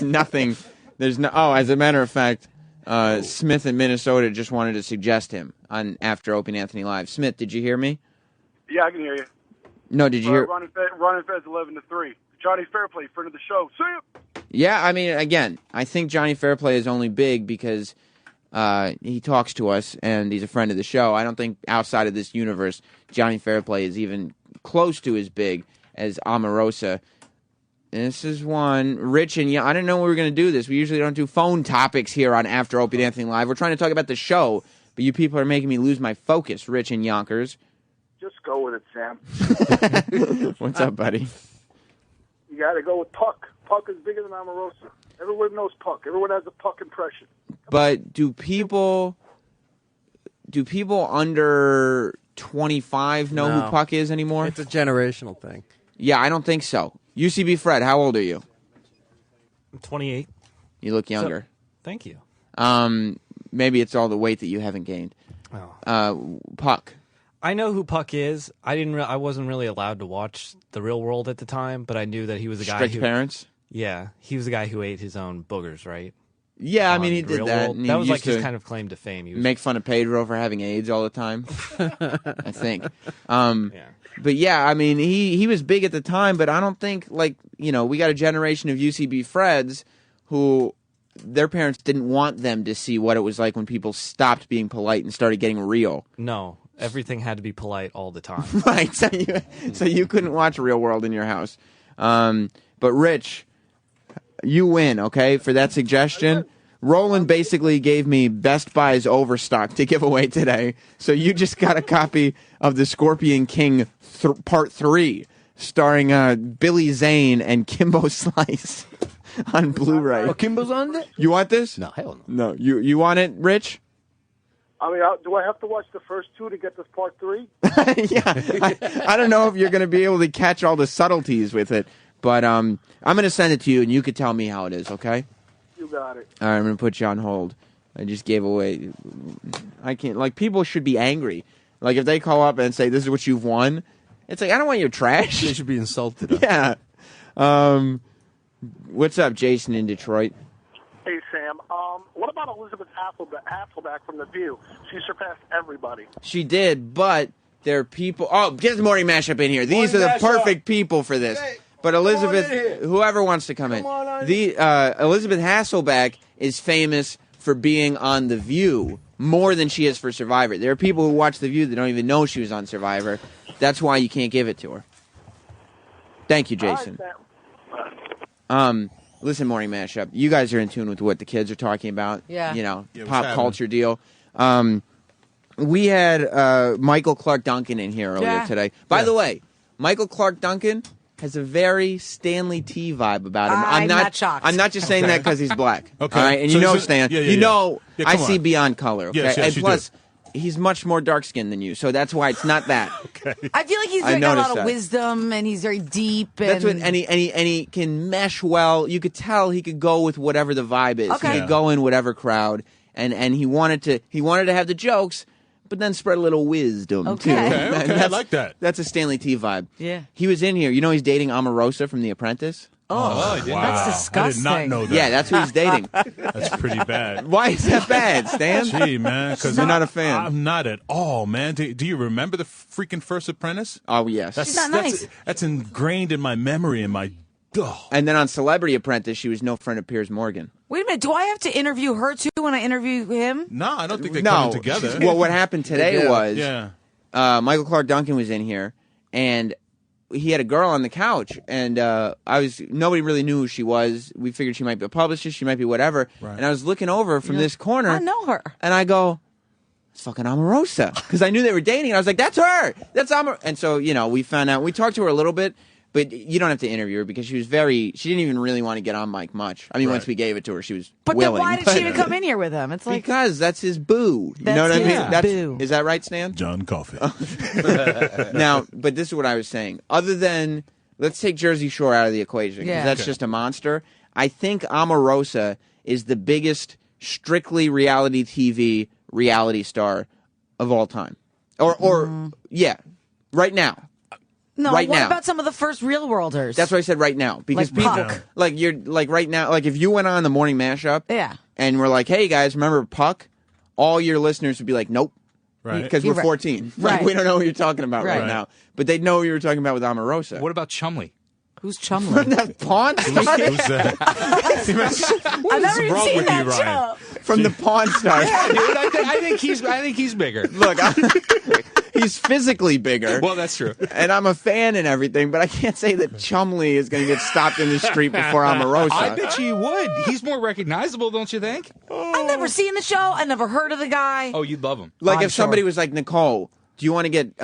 nothing. Oh, as a matter of fact, Smith in Minnesota just wanted to suggest him on after Opie and Anthony Live. Smith, did you hear me? Yeah, I can hear you. No, did you hear? Ron and Fez 11-3. Johnny Fairplay, friend of the show. See ya. Yeah, I mean, again, I think Johnny Fairplay is only big because he talks to us and he's a friend of the show. I don't think outside of this universe, Johnny Fairplay is even close to as big as Omarosa. This is one. Rich and Young. I didn't know we were going to do this. We usually don't do phone topics here on After Opie and Anthony Live. We're trying to talk about the show, but you people are making me lose my focus, Rich and Yonkers. Just go with it, Sam. What's up, buddy? You got to go with Puck. Puck is bigger than Omarosa. Everyone knows Puck. Everyone has a Puck impression. But do people under 25 know who Puck is anymore? It's a generational thing. Yeah, I don't think so. UCB Fred, how old are you? I'm 28. You look younger. Thank you. Maybe it's all the weight that you haven't gained. Oh. Puck. I know who Puck is. I wasn't really allowed to watch The Real World at the time, but I knew that he was a guy Strict who parents? Yeah, he was a guy who ate his own boogers, right? Yeah, I On mean, he The did Real that. World. And That he was like used his to kind of claim to fame. He was make fun of Pedro for having AIDS all the time. I think. But yeah, I mean, he was big at the time, but I don't think, like, you know, we got a generation of UCB Freds who their parents didn't want them to see what it was like when people stopped being polite and started getting real. No, everything had to be polite all the time. Right, so you couldn't watch Real World in your house. But Rich, you win, okay, for that suggestion. Roland basically gave me Best Buy's Overstock to give away today, so you just got a copy of The Scorpion King Part 3, starring Billy Zane and Kimbo Slice on Blu-ray. Oh, Kimbo's on it? You want this? No, hell no. No, you want it, Rich? I mean, do I have to watch the first 2 to get this part 3? I don't know if you're going to be able to catch all the subtleties with it, but I'm going to send it to you, and you can tell me how it is, okay? You got it. All right, I'm going to put you on hold. I just gave away. I can't. Like, people should be angry. Like, if they call up and say, this is what you've won, it's like, I don't want your trash. They should be insulted. Yeah. What's up, Jason in Detroit? Hey, Sam. What about Elizabeth Hasselbeck from The View? She surpassed everybody. She did, but there are people. Oh, get the morning mashup in here. These are the perfect people for this. But Elizabeth, whoever wants to come in, Elizabeth Hasselbeck is famous for being on The View more than she is for Survivor. There are people who watch The View that don't even know she was on Survivor. That's why you can't give it to her. Thank you, Jason. Listen, morning mashup. You guys are in tune with what the kids are talking about. Yeah. You know, Yeah, what's pop happening? culture deal. We had Michael Clark Duncan in here earlier today. By the way, Michael Clark Duncan has a very Stanley T vibe about him. I'm not shocked. I'm not just saying that because he's black. Okay. All right, and So you know is it- Stan. yeah, you know Yeah, I come see on. beyond color. Okay, Yes, and you plus he's much more dark skinned than you, so that's why it's not that. I feel like he's I got a lot noticed of that. wisdom and he's very deep. And That's what, and he can mesh well. You could tell he could go with whatever the vibe is. Okay. He could go in whatever crowd, and he wanted to have the jokes, but then spread a little wisdom too. Okay. And I like that. That's a Stanley T vibe. Yeah. He was in here. You know he's dating Omarosa from The Apprentice. I didn't know that's that. disgusting. I did not know that. Yeah, that's who he's dating. That's pretty bad. Why is that bad, Stan? Gee, man, because You're not a fan. I'm not at all, man. Do you remember the freaking First Apprentice? Oh yes. She's not nice. That's ingrained in my memory. In my And then on Celebrity Apprentice, she was no friend of Piers Morgan. Wait a minute, do I have to interview her too when I interview him? No, I don't think they come in together. Well, what happened today was Yeah. Michael Clark Duncan was in here, and he had a girl on the couch, and nobody really knew who she was. We figured she might be a publicist, she might be whatever. Right. And I was looking over from this corner. I know her. And I go, it's fucking Omarosa. Because I knew they were dating, and I was like, that's her. That's Omarosa. And so, we found out. We talked to her a little bit, but you don't have to interview her because she didn't even really want to get on mic much. I mean, once we gave it to her, she was But willing. then why did she even come in here with him? It's like Because that's his boo. You know what I That's mean? his boo. Is that right, Stan? John Coffey. Now, but this is what I was saying. Other than, let's take Jersey Shore out of the equation, because Yeah. that's just a monster. I think Omarosa is the biggest strictly reality TV reality star of all time. Yeah, right now. No, right what now. about some of the first Real Worlders? That's what I said right now. Because Like people, Puck. right now, like if you went on the morning mashup Yeah. and we're like, hey guys, remember Puck? All your listeners would be like, nope. Right. Because You're we're right. 14. Like, Right. we don't know what you're talking about right, Right. now. But they'd know what you were talking about with Omarosa. What about Chumley? Who's Chumley? That Pawn Star? Who's that? I've never even wrong seen with that you, Ryan? show. From the Pawn Star. Yeah, dude, I think he's bigger. Look, he's physically bigger. Well, that's true. And I'm a fan and everything, but I can't say that Chumley is going to get stopped in the street before Omarosa. I bet you would. He's more recognizable, don't you think? I've never seen the show. I never heard of the guy. Oh, you'd love him. Like I'm if somebody sure. was like, Nicole, do you want to get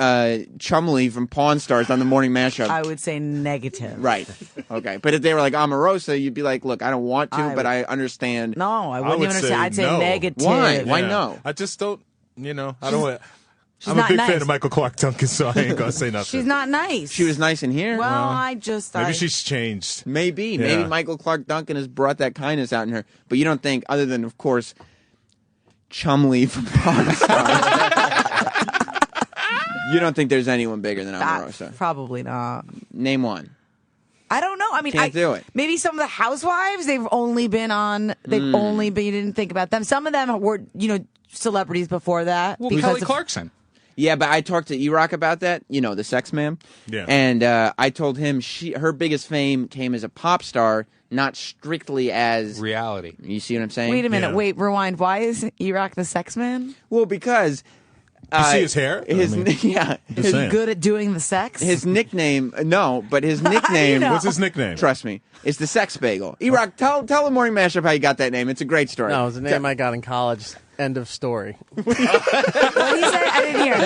Chumley from Pawn Stars on the morning mashup? I would say negative. Right. Okay. But if they were like Omarosa, you'd be like, look, I don't want to, I but would- I understand. No, I I wouldn't would even say understand. I'd say no. negative. Why? Why Yeah. no? I just don't, I don't want. She's I'm a not big nice. fan of Michael Clark Duncan, so I ain't going to say nothing. She's not nice. She was nice in here. Well, I just. Maybe I, she's changed. Maybe. Yeah. Maybe Michael Clark Duncan has brought that kindness out in her. But you don't think, other than, of course, Chumley from Pawn Stars. You don't think there's anyone bigger than Omarosa? Probably not. Name one. I don't know. I mean, Can't do it. Maybe some of the housewives. They've only been on. They've only been. You didn't think about them. Some of them were, celebrities before that. Well, because Kelly of- Clarkson. Yeah, but I talked to E-Rock about that, the sex man. Yeah. And I told him her biggest fame came as a pop star, not strictly as reality. You see what I'm saying? Wait a minute. Wait. Rewind. Why is E-Rock the sex man? Well, because You see his hair? Is he good at doing the sex? His nickname, no, but his nickname. What's his nickname? Trust me, is the Sex Bagel. E-Rock, tell the Morning Mashup how you got that name. It's a great story. No, it was a name I got in college. End of story. What did he say? I didn't hear.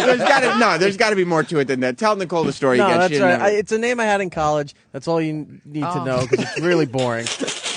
There's got to be more to it than that. Tell Nicole the story No, again. that's She right. didn't know. It's a name I had in college. That's all you need to know because it's really boring.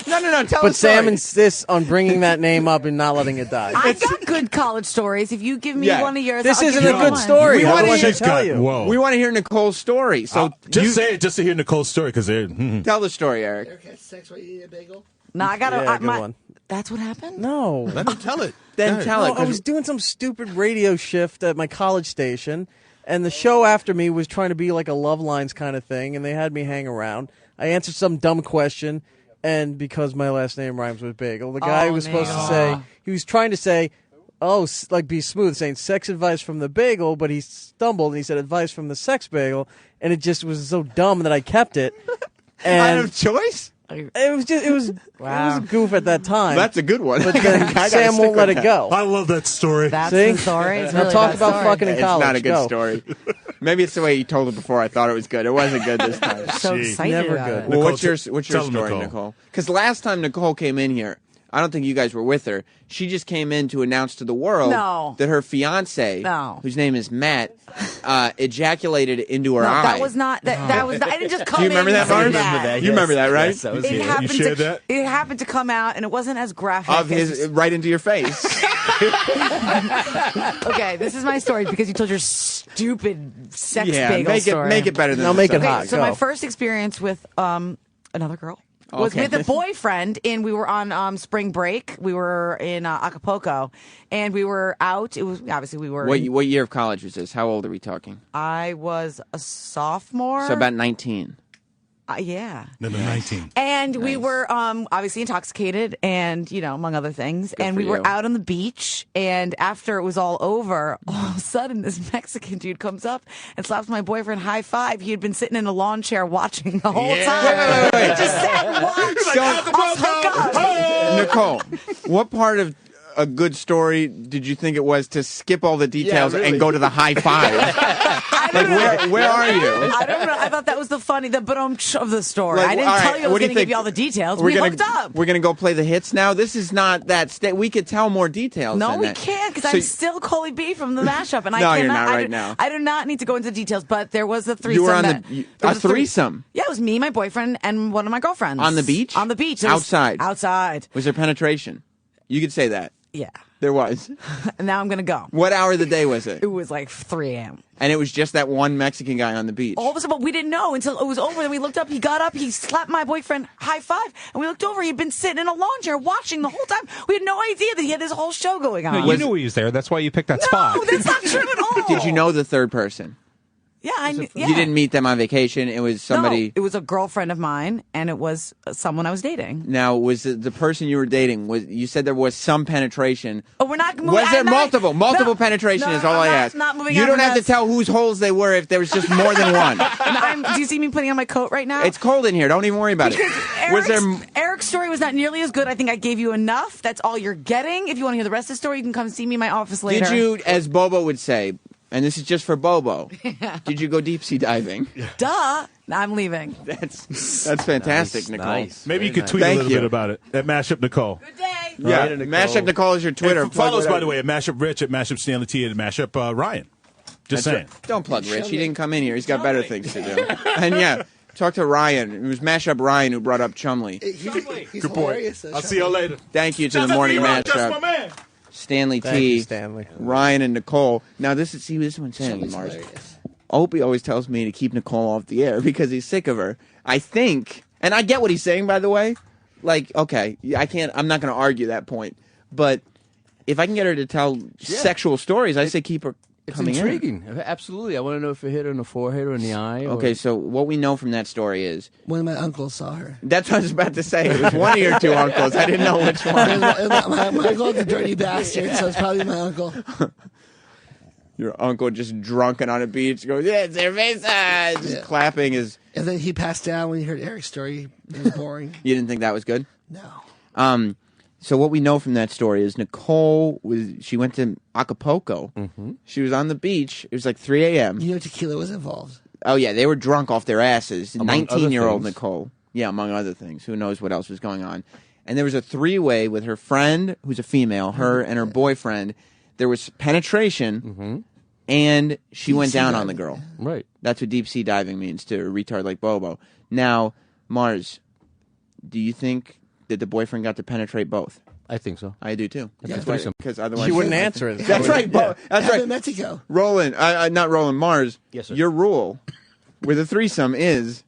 No. Tell But the story. Sam insists on bringing that name up and not letting it die. I've got good college stories. If you give me Yeah. one of yours, This I'll isn't give a you good one. story. We How want do I to tell you? Whoa. We want to hear Nicole's story. So Just say it, just to hear Nicole's story, because they're. tell the story, Eric. Eric had sex while eating a bagel. No, I got to. Yeah, good one. That's what happened. No. Let him tell it. Then tell No, it. I 'cause- was doing some stupid radio shift at my college station, and the show after me was trying to be like a Love Lines kind of thing, and they had me hang around. I answered some dumb question, and because my last name rhymes with bagel, the guy was supposed to say, he was trying to say, be smooth, saying sex advice from the bagel, but he stumbled and he said advice from the sex bagel, and it just was so dumb that I kept it. And Out of choice? it was a goof at that time. That's a good one. But I then gotta Sam stick won't with let it that. go. I love that story. That's See? the story. It's Now really talk bad about story. fucking in It's college. not a good Go. story. Maybe it's the way you told it before. I thought it was good. It wasn't good this time. So excited Never about good. it. Well, Nicole, what's your tell story, Nicole. Nicole? Because last time Nicole came in here, I don't think you guys were with her. She just came in to announce to the world No. that her fiance, No. whose name is Matt, ejaculated into her No, eye. that was not. That was. I didn't just come Do you remember in that, and say Mars? that. You remember that, right? Yes, that was It it. happened You shared to. that? It happened to come out, and it wasn't as graphic. Of as his right into your face. Okay, this is my story because you told your stupid sex Yeah, bagel make story. it better than Now this make it stuff. hot. So Go. my first experience with another girl was Okay. with a boyfriend, and we were on spring break. We were in Acapulco, and we were out. It was obviously we were. What year of college was this? How old are we talking? I was a sophomore. So about 19. Yeah. No, 19. And we were obviously intoxicated and, among other things. And for we were you. out on the beach. And after it was all over, all of a sudden this Mexican dude comes up and slaps my boyfriend high five. He had been sitting in a lawn chair watching the whole time. Wait. He just sat and watched us hook up. Nicole, what part of a good story did you think it was to skip all the details and go to the high five? Where are you? I don't know. I thought that was the badumch of the story. Like, I didn't all tell right, you I was what do going you to give think? you all the details. We're We gonna, hooked up. We're going to go play the hits now. This is not that. We could tell more details. No, than we that. can't because So I'm still Coley B from the mashup, and I No, cannot. you're not I right do, now. I do not need to go into details, but there was a threesome. You were on there a was threesome Yeah, it was me, my boyfriend, and one of my girlfriends on the beach. On the beach, It was outside. Outside. Was there penetration? You could say that. Yeah. There was. And now I'm gonna go. What hour of the day was it? It was like 3 a.m. And it was just that one Mexican guy on the beach. All of a sudden, but we didn't know until it was over. Then we looked up. He got up. He slapped my boyfriend high five, and we looked over. He'd been sitting in a lawn chair watching the whole time. We had no idea that he had this whole show going on. No, you knew he was there. That's why you picked that spot. No, that's not true at all. Did you know the third person? Yeah, I knew. Yeah. You didn't meet them on vacation. It was somebody. No, it was a girlfriend of mine, and it was someone I was dating. Now, was it the person you were dating? You said there was some penetration. Oh, we're not. Was there multiple penetration? Is all I asked. Not moving you on don't from have to this. tell whose holes they were if there was just more than one. Do you see me putting on my coat right now? It's cold in here. Don't even worry about it. Eric's story was not nearly as good. I think I gave you enough. That's all you're getting. If you want to hear the rest of the story, you can come see me in my office later. Did you, as Bobo would say, and this is just for Bobo, did you go deep sea diving? Duh. I'm leaving. That's fantastic, Nicole. Nice. Maybe you could tweet Thank a little you. bit about it at Mashup Nicole. Good day. Yeah, Right? Mashup Nicole is your Twitter. And follow us, Plug by the way, at Mashup Rich, at Mashup Stanley T, and at Mashup Ryan. Just saying. Right. Don't plug Rich. He didn't come in here. He's got better things to do. And yeah, talk to Ryan. It was Mashup Ryan who brought up Chumley. He's Good point. hilarious. I'll see y'all later. Thank you to Shout the out morning E-Rock, that's Mashup. my man. Stanley Thank T, you, Stanley. Ryan, and Nicole. Now this is what I'm saying, Mars. Opie always tells me to keep Nicole off the air because he's sick of her. I think, and I get what he's saying, by the way. Like, okay, I'm not going to argue that point. But if I can get her to tell sexual stories, I say keep her It's coming in. intriguing. Absolutely. I want to know if it hit her in the forehead or in the eye. Okay, so what we know from that story is One of my uncles saw her. that's what I was about to say. It was one of your two uncles. I didn't know which one. My uncle's a dirty bastard, so it's probably my uncle. Your uncle just drunken on a beach goes, yeah, cerveza, just clapping his. And then he passed out when he heard Eric's story. It was boring. You didn't think that was good? No. So what we know from that story is Nicole she went to Acapulco. Mm-hmm. She was on the beach. It was like 3 a.m. You know tequila was involved. Oh yeah, they were drunk off their asses. Among 19-year-old other things. Nicole. Yeah, among other things. Who knows what else was going on? And there was a three-way with her friend, who's a female, her and her boyfriend. There was penetration, and she went sea down on the diving. girl. Right. That's what deep sea diving means, to retard like Bobo. Now, Mars, do you think that the boyfriend got to penetrate both? I think so. I do too. Yeah. That's right. Because otherwise She wouldn't answer it. That's right. That's Have right. in Mexico. Roland, not Roland, Mars. Yes, sir. Your rule with a threesome is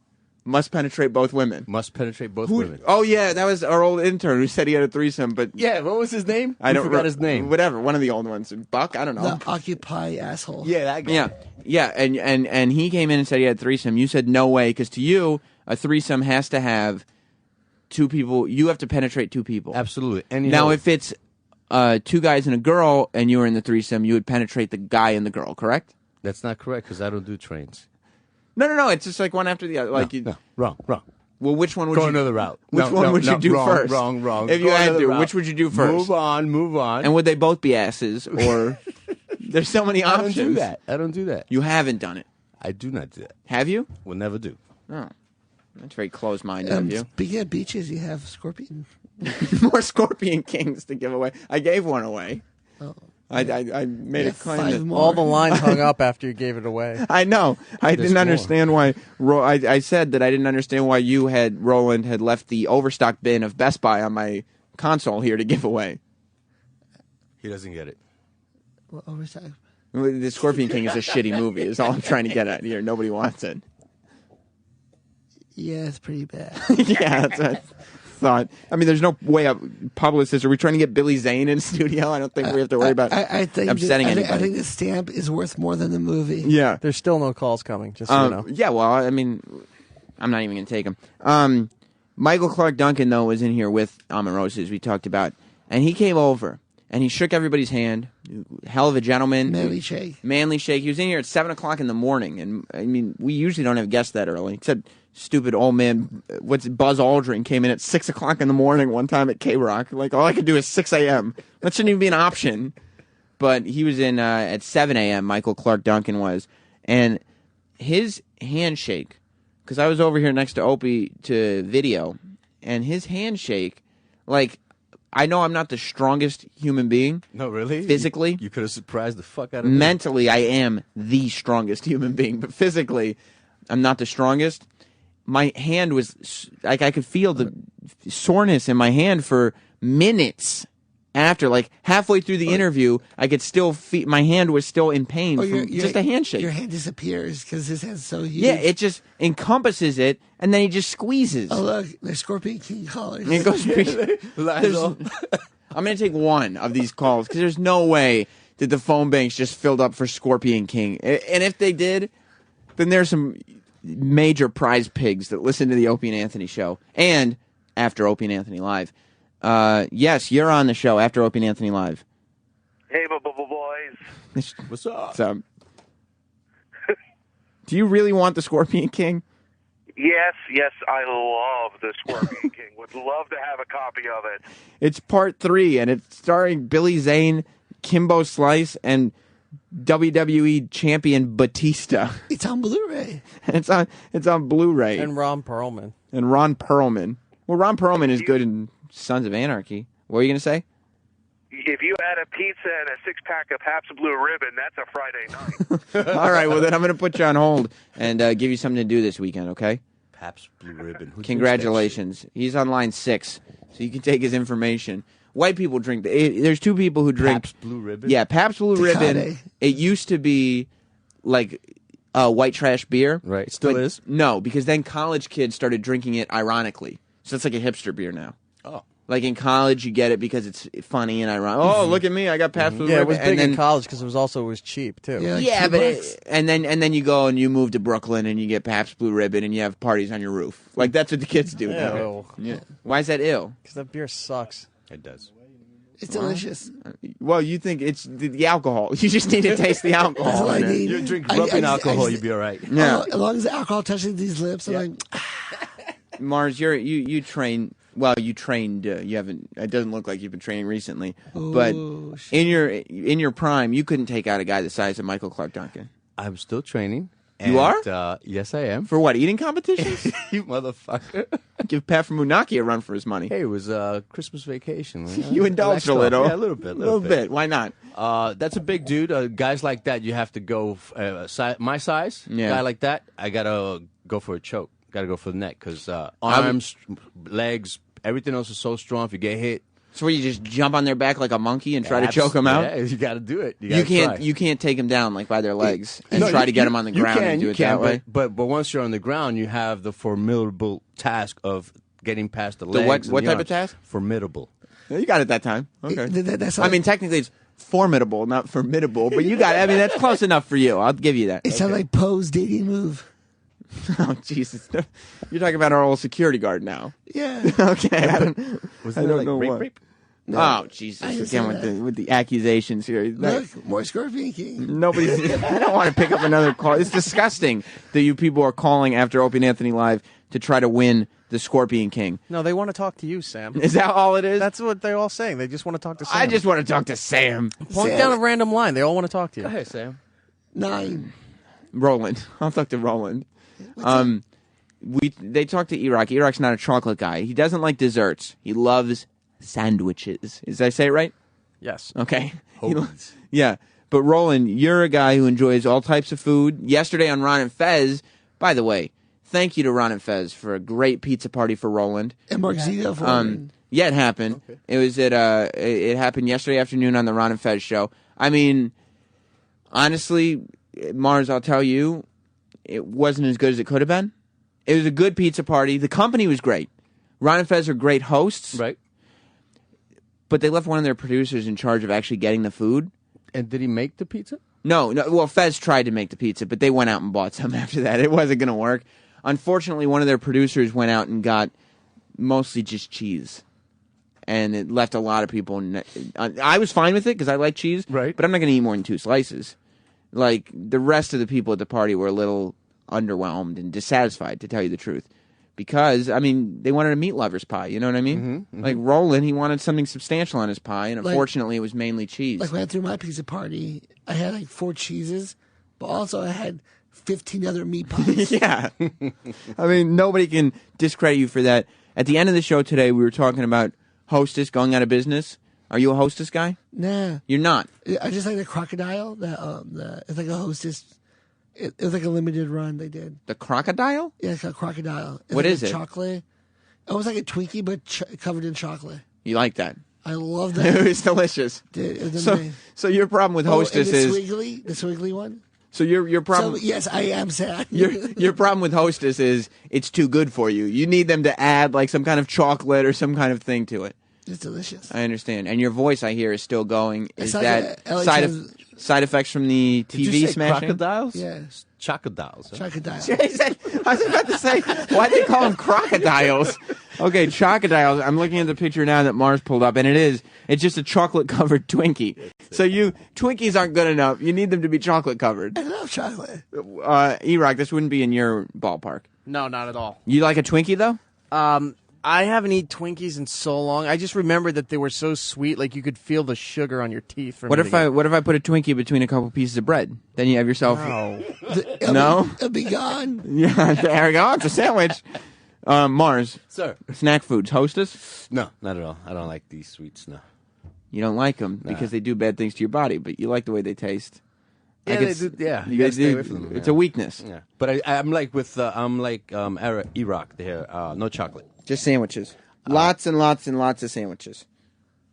must penetrate both women. Must penetrate both women. Oh yeah, that was our old intern who said he had a threesome, but Yeah, what was his name? I don't forgot his name. Whatever, one of the old ones, Buck. I don't know. The Occupy asshole. Yeah, that guy. Yeah, and he came in and said he had a threesome. You said no way, because to you a threesome has to have two people. You have to penetrate two people. Absolutely. And Now, if it's two guys and a girl, and you were in the threesome, you would penetrate the guy and the girl, correct? That's not correct because I don't do trains. No. It's just like one after the other. Like Wrong. Well, which one would Go you another route. Which No, one no, would you no, do wrong, first? wrong. If you Go had another to, route. which would you do first? Move on. And would they both be asses, or there's so many I options? don't do that. You haven't done it. I do not do that. Have you? Will never do. Oh, that's very close-minded of you. Speaking of beaches, you have Scorpion. More Scorpion Kings to give away. I gave one away. Oh. I made a claim that All the lines hung up after you gave it away. I know. I There's didn't more. understand why. I said that I didn't understand why Roland had left the overstock bin of Best Buy on my console here to give away. He doesn't get it. What oversight? The Scorpion King is a shitty movie. Is all I'm trying to get at here. Nobody wants it. Yeah, it's pretty bad. Yeah, that's what I thought. I mean, there's no way up. Publicists, are we trying to get Billy Zane in studio? I don't think we have to worry about I think upsetting anybody. I think the stamp is worth more than the movie. Yeah. There's still no calls coming, just so you know. Yeah, well, I mean, I'm not even going to take them. Michael Clark Duncan, though, was in here with Omarosa, as we talked about, and he came over, and he shook everybody's hand. Hell of a gentleman. Manly shake. Manly shake. He was in here at 7 o'clock in the morning, and, I mean, we usually don't have guests that early, except stupid old man, Buzz Aldrin came in at 6 o'clock in the morning one time at K-Rock. Like, all I could do is 6 a.m. That shouldn't even be an option. But he was in at 7 a.m., Michael Clark Duncan was, and his handshake, because I was over here next to Opie to video, and his handshake, like, I know I'm not the strongest human being. No, really? Physically. You could have surprised the fuck out of me. Mentally, I am the strongest human being, but physically, I'm not the strongest. My hand was, like, I could feel the soreness in my hand for minutes after. Like, halfway through the interview, I could still feel, my hand was still in pain from just a handshake. Your hand disappears because his hand's so huge. Yeah, it just encompasses it, and then he just squeezes. Oh, look, there's Scorpion King callers. And it goes. I'm going to take one of these calls because there's no way that the phone banks just filled up for Scorpion King. And if they did, then there's some major prize pigs that listen to the Opie and Anthony show and after Opie and Anthony Live. Yes, you're on the show after Opie and Anthony Live. Hey, boys. What's up? So, do you really want the Scorpion King? Yes, I love the Scorpion King. Would love to have a copy of it. It's part 3, and it's starring Billy Zane, Kimbo Slice, and WWE champion Batista. It's on Blu-ray. It's on Blu-ray. And Ron Perlman. And Ron Perlman. Well, Ron Perlman is good in Sons of Anarchy. What were you going to say? If you had a pizza and a 6-pack of Pabst Blue Ribbon, that's a Friday night. All right, well, then I'm going to put you on hold and give you something to do this weekend, okay? Pabst Blue Ribbon. Who Congratulations. He's on line 6, so you can take his information. White people drink. There's 2 people who drink. Pabst Blue Ribbon? Yeah, Pabst Blue Ribbon. Tecate. It used to be like white trash beer. Right, still is? No, because then college kids started drinking it ironically. So it's like a hipster beer now. Oh. Like in college, you get it because it's funny and ironic. Oh, look at me! I got passed with Yeah, a it was ribbon. big And in college because it was cheap too. Yeah, but and then you go and you move to Brooklyn and you get Pabst Blue Ribbon and you have parties on your roof. Like that's what the kids do now. Ew. Yeah. Why is that ill? Because that beer sucks. It does. It's delicious. Well, you think it's the alcohol. You just need to taste the alcohol. That's all I in it. need. You drink I rubbing just- alcohol, you'll be all right. Yeah. As long as the alcohol touches these lips, I'm like, Mars, you train. Well, you trained. You haven't. It doesn't look like you've been training recently. But Oh, in your prime, you couldn't take out a guy the size of Michael Clark Duncan. I'm still training. You and, are? Yes, I am. For what? Eating competitions? You motherfucker. Give Pat from Munaki a run for his money. Hey, it was Christmas vacation. You indulged a little. Yeah, a little bit. Little bit. Why not? That's a big dude. Guys like that, you have to go my size. Yeah. Guy like that, I gotta go for a choke. Gotta go for the neck because arms, legs, everything else is so strong. If you get hit, So where you just jump on their back like a monkey and try to choke them out? Yeah, you got to do it. You can't take them down like by their legs and try to get them on the ground and do it that way. But once you're on the ground, you have the formidable task of getting past the legs. What and the type of arms. task? Formidable. Yeah, you got it that time. Okay. that's I mean, technically it's formidable, not formidable, but you got it. I mean, that's close enough for you. I'll give you that. it sounds like Poe's dating move. Oh, Jesus. You're talking about our old security guard now. Yeah. Okay. I Was don't that like know what. rape? No. Oh, Jesus. I didn't Again say with the accusations here. Look, more Scorpion King. Nobody's. I don't want to pick up another call. It's disgusting that you people are calling after Opie and Anthony Live to try to win the Scorpion King. No, they want to talk to you, Sam. Is that all it is? That's what they're all saying. They just want to talk to Sam. I just want to talk to Sam. Point down a random line. They all want to talk to you. Go ahead, Sam. 9. Roland. I'll talk to Roland. They talked to Iraq. Iraq's not a chocolate guy. He doesn't like desserts. He loves sandwiches. Did I say it right? Yes. Okay. Yeah. But Roland, you're a guy who enjoys all types of food. Yesterday on Ron and Fez, by the way, thank you to Ron and Fez for a great pizza party for Roland. And Mark Zito for Yeah, it happened. Okay. It was it happened yesterday afternoon on the Ron and Fez show. I mean, honestly, Mars, I'll tell you, it wasn't as good as it could have been. It was a good pizza party. The company was great. Ron and Fez are great hosts. Right. But they left one of their producers in charge of actually getting the food. And did he make the pizza? No. Well, Fez tried to make the pizza, but they went out and bought some after that. It wasn't going to work. Unfortunately, one of their producers went out and got mostly just cheese. And it left a lot of people. I was fine with it because I like cheese. Right. But I'm not going to eat more than 2 slices. Like, the rest of the people at the party were a little underwhelmed and dissatisfied, to tell you the truth. Because, I mean, they wanted a meat lover's pie, you know what I mean? Mm-hmm. Like, Roland, he wanted something substantial on his pie, and Like- unfortunately, it was mainly cheese. Like when I threw my pizza party, I had like 4 cheeses, but also I had 15 other meat pies. Yeah. I mean, nobody can discredit you for that. At the end of the show today, we were talking about Hostess going out of business. Are you a Hostess guy? Nah. You're not. I just like the crocodile. It's like a Hostess. It was like a limited run they did. The crocodile? Yeah, it's a crocodile. It's What like is it? Chocolate. Almost like a Twinkie, but covered in chocolate. You like that? I love that. It was delicious. It was So, amazing. so your problem with Hostess and is... the squiggly one. So your problem... So, yes, I am sad. Your problem with Hostess is it's too good for you. You need them to add like some kind of chocolate or some kind of thing to it. It's delicious. I understand. And your voice, I hear, is still going. It's Is like that a LA side effects from the Did you TV say smashing? crocodiles? Yeah. Chocodiles. Huh? Crocodile. I was about to say, why they call them crocodiles? Okay, chocodiles. I'm looking at the picture now that Mars pulled up, and it's just a chocolate-covered Twinkie. So Twinkies aren't good enough. You need them to be chocolate-covered. I love chocolate. E-Rock, this wouldn't be in your ballpark. No, not at all. You like a Twinkie, though? I haven't eaten Twinkies in so long. I just remember that they were so sweet, like you could feel the sugar on your teeth. What if I put a Twinkie between a couple pieces of bread? Then you have yourself... No? It'll be gone. Yeah, there we go. It's a sandwich. Mars. Sir. Snack foods. Hostess? No, not at all. I don't like these sweets, no. You don't like them because they do bad things to your body, but you like the way they taste. Yeah, Like they it's- do, yeah. you gotta guys stay do- away from them, it's yeah. a weakness. Yeah. But I'm like with Iraq there. No chocolate. Just sandwiches. Lots and lots and lots of sandwiches.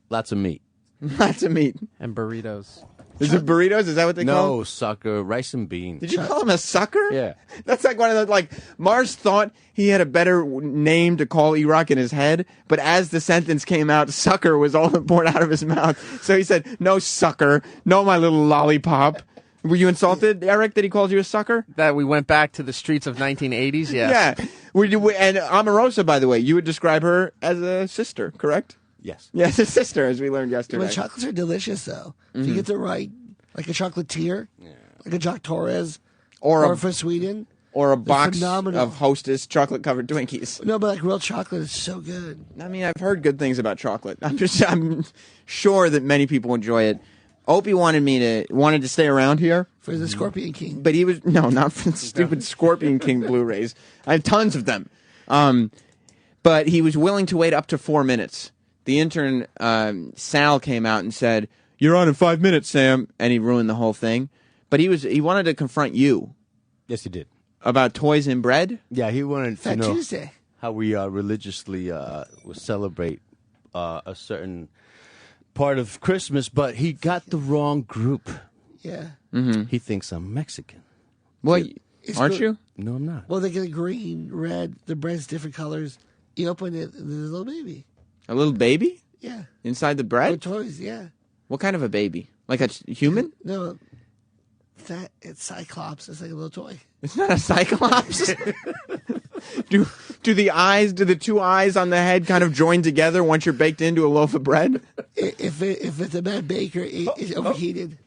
Lots of meat. Lots of meat. And burritos. Is it burritos? Is that what they call them? No, sucker, rice and beans. Did you call him a sucker? Yeah. That's like one of the, like, Mars thought he had a better name to call E-Rock in his head, but as the sentence came out, sucker was all that poured out of his mouth. So he said, no sucker, no my little lollipop. Were you insulted, Eric, that he called you a sucker? That we went back to the streets of 1980s, yes. Yeah. And Omarosa, by the way, you would describe her as a sister, correct? Yes. Yes, a sister, as we learned yesterday. Well, chocolates are delicious, though. If you get the right, like a chocolatier, like a Jack Torres, or for Sweden. Or a they're box phenomenal. of Hostess chocolate-covered Twinkies. No, but like real chocolate is so good. I mean, I've heard good things about chocolate. I'm sure that many people enjoy it. Opie wanted to stay around here For the Scorpion King. but he was not for the stupid Scorpion King Blu-rays. I have tons of them. But he was willing to wait up to 4 minutes. The intern Sal came out and said, "You're on in 5 minutes, Sam," and he ruined the whole thing. But he wanted to confront you. Yes, he did. About toys and bread. Yeah, he wanted to Fat know Tuesday. how we religiously will celebrate a certain part of Christmas, but he got the wrong group. Yeah. He thinks I'm Mexican. Well, It's aren't good. you? No, I'm not. Well, they get green, red. The bread's different colors. You open it, and there's a little baby. A little baby? Yeah. Inside the Oh, bread? toys, yeah. What kind of a baby? Like a human? No, it's Cyclops. It's like a little toy. It's not a cyclops. do the two eyes on the head kind of join together once you're baked into a loaf of bread? If it's a bad baker, it's overheated.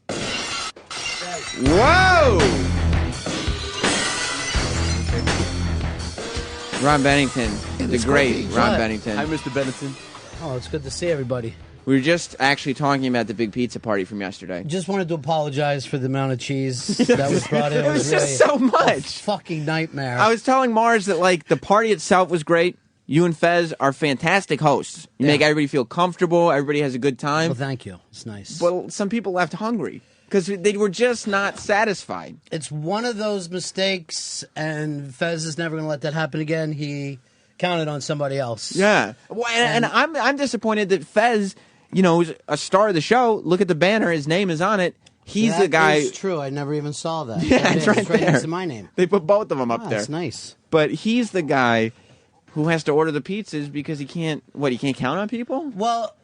Whoa! Ron Bennington, the great Ron Bennington. Hi, Mr. Bennington. Oh, it's good to see everybody. We were just actually talking about the big pizza party from yesterday. Just wanted to apologize for the amount of cheese that was brought in. It was just so much. A fucking nightmare. I was telling Mars that like the party itself was great. You and Fez are fantastic hosts. You make everybody feel comfortable. Everybody has a good time. Well, thank you. It's nice. But some people left hungry because they were just not satisfied. It's one of those mistakes, and Fez is never going to let that happen again. He counted on somebody else. Yeah. Well, and I'm disappointed that Fez, is a star of the show. Look at the banner. His name is on it. He's the guy. It's true. I never even saw that. Yeah, it's right there. Next to my name. They put both of them up there. That's nice. But he's the guy who has to order the pizzas because he can't count on people? Well,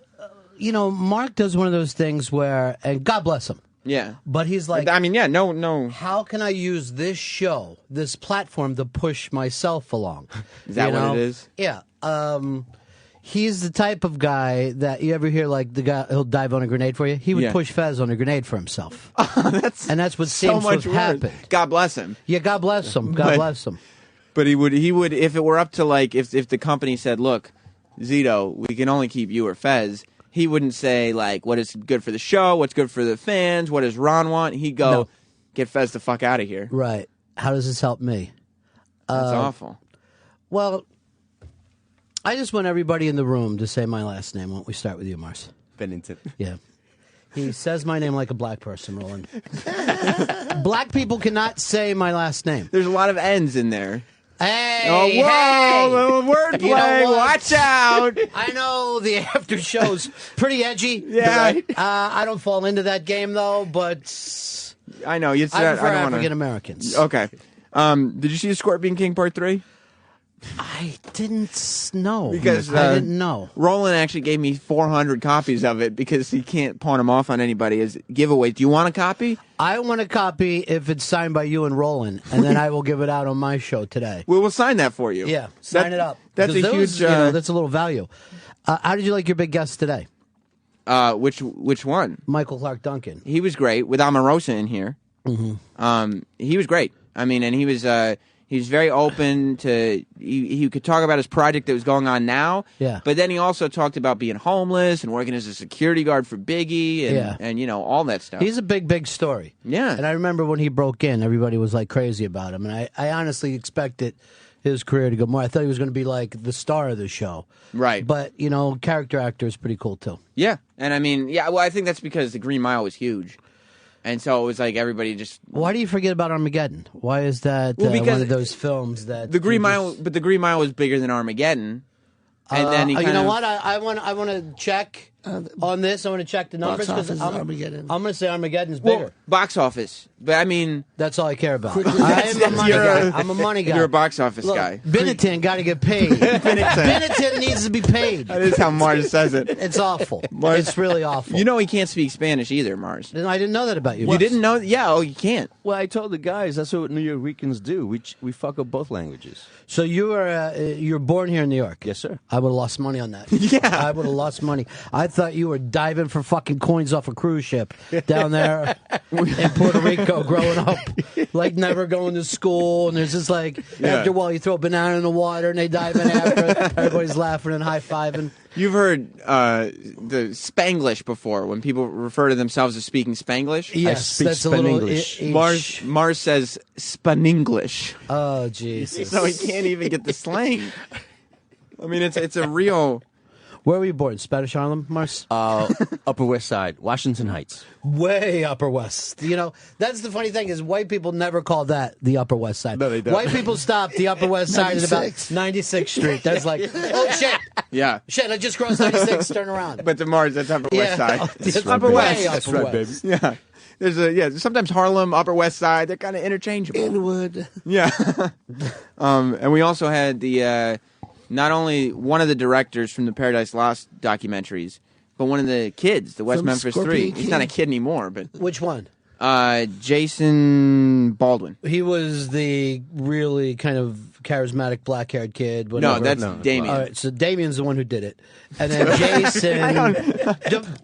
Mark does one of those things where, and God bless him. Yeah. But he's like, no. How can I use this show, this platform, to push myself along? Is that what it is? Yeah. He's the type of guy that you ever hear, like the guy he'll dive on a grenade for you. He would push Fez on a grenade for himself. And that's what so seems to much have worse. happened. God bless him. Yeah, God bless him. God bless him. But he would if it were up to like if the company said, "Look, Zito, we can only keep you or Fez." He wouldn't say like what is good for the show, what's good for the fans, what does Ron want. He'd go, "Get Fez the fuck out of here." Right. How does this help me? That's awful. Well, I just want everybody in the room to say my last name. Why don't we start with you, Mars? Bennington. Yeah. He says my name like a black person, Roland. Black people cannot say my last name. There's a lot of N's in there. Hey, oh, whoa, hey. wordplay. You know what? Watch out. I know the after show's pretty edgy. Yeah. Right? I don't fall into that game, though, but I know. You said I prefer I don't wanna... African Americans. Okay. Did you see Scorpion King Part 3? I didn't know. Because I didn't know. Roland actually gave me 400 copies of it because he can't pawn them off on anybody as giveaways. Do you want a copy? I want a copy if it's signed by you and Roland, and then I will give it out on my show today. We'll sign that for you. Yeah, sign it up. That's a huge. That's a little value. How did you like your big guest today? Which one? Michael Clark Duncan. He was great with Omarosa in here. Mm-hmm. He was great. I mean, and he was very open to. He could talk about his project that was going on now. Yeah. But then he also talked about being homeless and working as a security guard for Biggie and all that stuff. He's a big story. Yeah. And I remember when he broke in, everybody was like crazy about him. And I honestly expected his career to go more. I thought he was going to be like the star of the show. Right. But, character actor is pretty cool too. Yeah. And I mean, well, I think that's because the Green Mile was huge. And so it was like everybody just. Why do you forget about Armageddon? Why is that one of those films that the Green Mile? But the Green Mile was bigger than Armageddon. And then he you know what? I want to check On this, I want to check the numbers Box because office is Armageddon. I'm going to say Armageddon's Well, bigger. box office. But I mean, That's all I care about. Quickly, I'm a money guy. I'm a money guy. You're a box office Look, guy. Benetton got to get paid. Benetton needs to be paid. That is how Mars says it. It's awful. It's really awful. You know he can't speak Spanish either, Mars. I didn't know that about you. You didn't know? Yeah, oh, you can't. Well, I told the guys that's what New Yorkers do. We fuck up both languages. So you're born here in New York? Yes, sir. I would have lost money on that. Yeah. I would have lost money. I thought you were diving for fucking coins off a cruise ship down there in Puerto Rico growing up. Like never going to school. And there's just like, after a while you throw a banana in the water and they dive in after it. Everybody's laughing and high-fiving. You've heard the Spanglish before, when people refer to themselves as speaking Spanglish? Yes, that's a little... Mars says Spaninglish. Oh, Jesus. So he can't even get the slang. I mean, it's a real... Where were you born? Spanish Harlem, Mars? Upper West Side, Washington Heights. Way Upper West. You know, that's the funny thing is white people never call that the Upper West Side. No, they don't. White people stop the Upper West Side at about 96th Street. That's like, oh, shit. Yeah. Shit, I just crossed 96th, turn around. But to Mars, that's Upper West Side. That's Upper West. That's right, baby. Yeah. There's sometimes Harlem, Upper West Side, they're kind of interchangeable. Inwood. Yeah. And we also had the not only one of the directors from the Paradise Lost documentaries, but one of the kids, the West From Memphis Scorpion 3. King. He's not a kid anymore, but Which one? Jason Baldwin. He was the really kind of charismatic black-haired kid. No, that's Damien. All right, so Damien's the one who did it. And then Jason...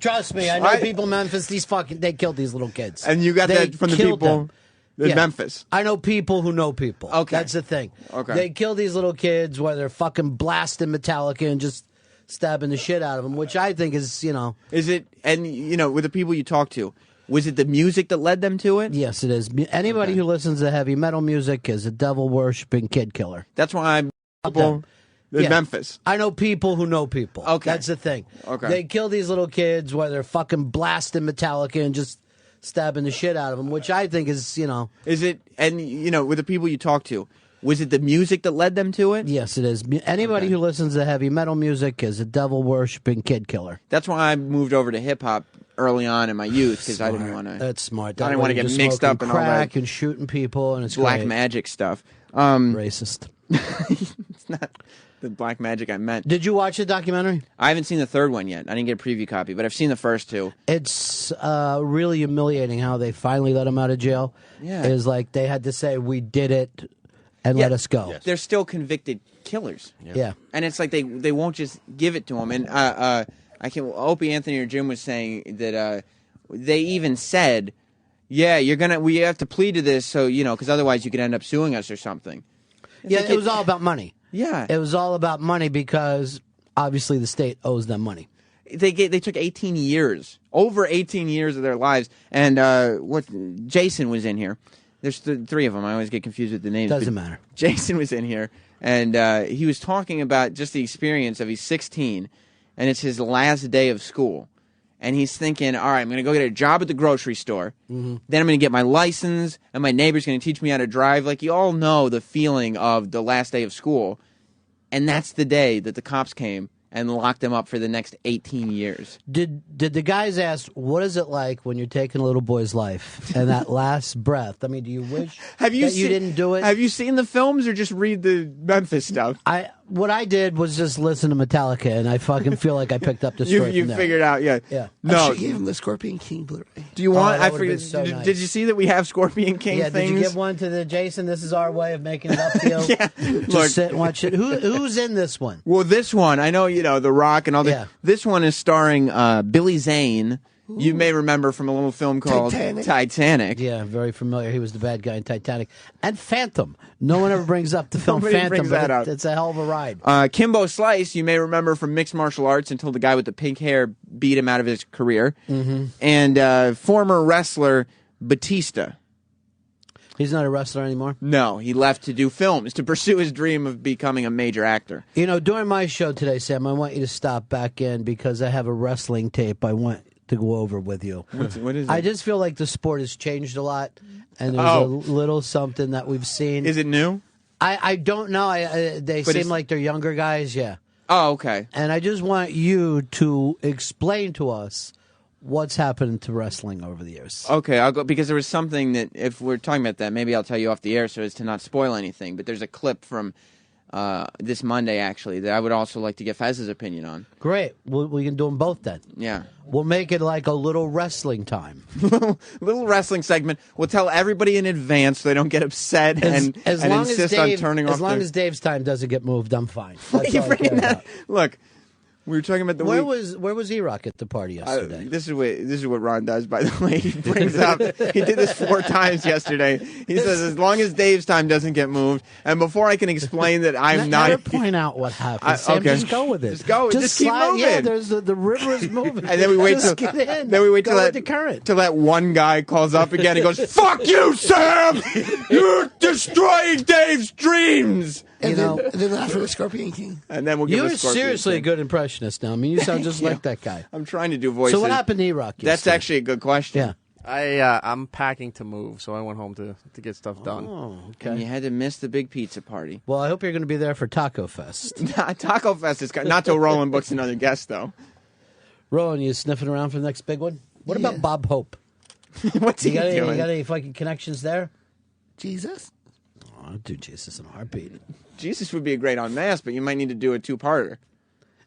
Trust me, I know people in Memphis, they killed these little kids. And you got They that from the killed people them. in Yeah. Memphis. I know people who know people. Okay. That's the thing. Okay. They kill these little kids while they're fucking blasting Metallica and just stabbing the shit out of them, which I think is, you know... Is it, and you know, with the people you talk to, was it the music that led them to it? Yes, it is. Anybody who listens to heavy metal music is a devil-worshipping kid killer. That's why I'm people in Memphis. I know people who know people. Okay. That's the thing. Okay. They kill these little kids while they're fucking blasting Metallica and just stabbing the shit out of them, which I think is, you know... Is it, and you know, with the people you talk to, was it the music that led them to it? Yes, it is. Anybody who listens to heavy metal music is a devil-worshipping kid killer. That's why I moved over to hip-hop early on in my youth, because I didn't want to... That's smart. I didn't want to get mixed up in all crack that and shooting people, and it's black great. magic stuff. Racist. It's not the black magic I meant. Did you watch the documentary? I haven't seen the third one yet. I didn't get a preview copy, but I've seen the first two. It's really humiliating how they finally let him out of jail. Yeah. Is like they had to say, we did it, and let us go. They're still convicted killers. Yeah. And it's like they won't just give it to him. And Opie, Anthony, or Jim was saying that they even said, yeah, we have to plead to this, so, you know, because otherwise you could end up suing us or something. Yeah, it was all about money. Yeah. It was all about money because obviously the state owes them money. They took 18 years, over 18 years of their lives. And Jason was in here. There's three of them. I always get confused with the names. Doesn't matter. Jason was in here, and he was talking about just the experience of he's 16, and it's his last day of school. And he's thinking, all right, I'm going to go get a job at the grocery store. Mm-hmm. Then I'm going to get my license, and my neighbor's going to teach me how to drive. Like, you all know the feeling of the last day of school. And that's the day that the cops came and locked him up for the next 18 years. Did the guys ask, what is it like when you're taking a little boy's life and that last breath? I mean, do you wish you didn't do it? Have you seen the films or just read the Memphis stuff? What I did was just listen to Metallica, and I fucking feel like I picked up the story. You figured out, yeah. Yeah. No, I gave him the Scorpion King Blu-ray. Do you want? that I would've been forget. so nice. Did you see that we have Scorpion King Yeah, things? did you give one to the Jason? This is our way of making it up to you. Yeah. Just Look. sit and watch it. Who's in this one? Well, this one, I know, you know, The Rock and all that. Yeah. This one is starring Billy Zane. You may remember from a little film called Titanic. Yeah, very familiar. He was the bad guy in Titanic. And Phantom. No one ever brings up the film Nobody Phantom, brings but that up. it's a hell of a ride. Kimbo Slice, you may remember from mixed martial arts until the guy with the pink hair beat him out of his career. Mm-hmm. And former wrestler Batista. He's not a wrestler anymore? No, he left to do films, to pursue his dream of becoming a major actor. You know, during my show today, Sam, I want you to stop back in because I have a wrestling tape I want to go over with you. What is it? I just feel like the sport has changed a lot, and there's a little something that we've seen. Is it new? I don't know. They But seem it's- like they're younger guys, yeah. Oh, okay. And I just want you to explain to us what's happened to wrestling over the years. Okay, I'll go because there was something that if we're talking about that, maybe I'll tell you off the air so as to not spoil anything. But there's a clip from this Monday actually that I would also like to get Fez's opinion on. Great, we can do them both then. Yeah, we'll make it like a little wrestling time, little wrestling segment. We'll tell everybody in advance so they don't get upset and insist on turning off. As long as Dave's time doesn't get moved, I'm fine. That's You're all I care about. Look. We were talking about the where week. Where was E-Rock at the party yesterday? This is what Ron does, by the way. He brings up. He did this 4 times yesterday. He says, as long as Dave's time doesn't get moved, and before I can explain that I'm not. Never point out what happened. Sam, okay. Just go with it. Just go. Just keep slide, moving. Yeah, there's the river is moving. And then we wait just till. Get in. Then we wait till go that with the current. Till that one guy calls up again and goes, "Fuck you, Sam! You're destroying Dave's dreams." And then after the Scorpion King. And then we'll give You're the Scorpion seriously King. a good impressionist now. I mean, you sound just like that guy. I'm trying to do voices. So what happened to E-Rock? That's actually a good question. Yeah. I'm packing to move, so I went home to get stuff done. Oh, okay. And you had to miss the big pizza party. Well, I hope you're going to be there for Taco Fest. Taco Fest is not till Roland books another guest, though. Roland, you sniffing around for the next big one? What about Bob Hope? What's he doing? You got any fucking connections there? Jesus? Oh, I'll do Jesus in a heartbeat. Jesus would be a great unmasked, but you might need to do a 2-parter.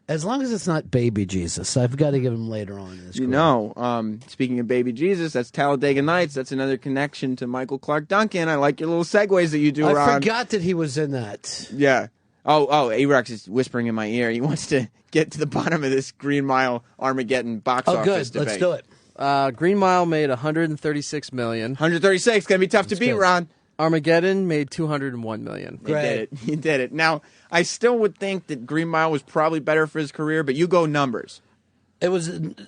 As long as it's not baby Jesus, I've got to give him later on in this You career. know, speaking of baby Jesus, that's Talladega Nights. That's another connection to Michael Clark Duncan. I like your little segues that you do, I Ron. forgot that he was in that. Yeah. Oh, A-Rex is whispering in my ear. He wants to get to the bottom of this Green Mile Armageddon box office debate. Let's do it. Green Mile made $136 million. 136, gonna be tough to beat, good. Ron. Armageddon made $201 million. You did it. You did it. Now, I still would think that Green Mile was probably better for his career, but you go numbers.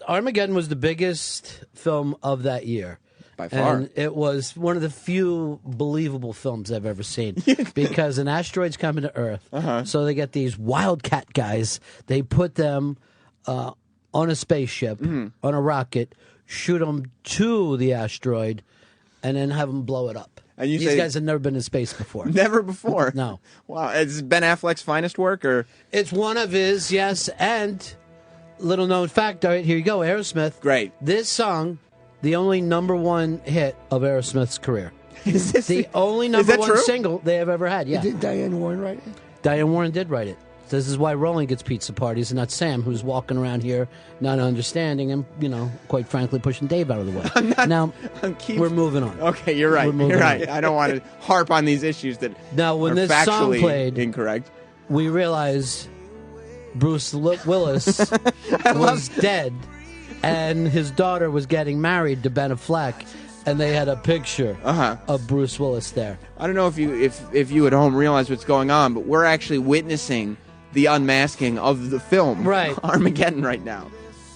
Armageddon was the biggest film of that year. By far. And it was one of the few believable films I've ever seen because an asteroid's coming to Earth. So they get these wildcat guys. They put them on a spaceship, on a rocket, shoot them to the asteroid, and then have them blow it up. And you These say, guys have never been in space before. Never before? No. Wow. Is Ben Affleck's finest work? Or It's one of his, yes. And little known fact, all right, here you go, Aerosmith. Great. This song, the only #1 hit of Aerosmith's career. Is this the only #1 single they have ever had, yeah. Did Diane Warren write it? Diane Warren did write it. This is why Roland gets pizza parties and not Sam, who's walking around here not understanding and, quite frankly, pushing Dave out of the way. We're moving on. Okay, you're right. You're right. I don't want to harp on these issues that now, when are this factually song played, incorrect. We realized Bruce Willis was dead, and his daughter was getting married to Ben Affleck, and they had a picture of Bruce Willis there. I don't know if you at home realize what's going on, but we're actually witnessing the unmasking of the film Armageddon right now.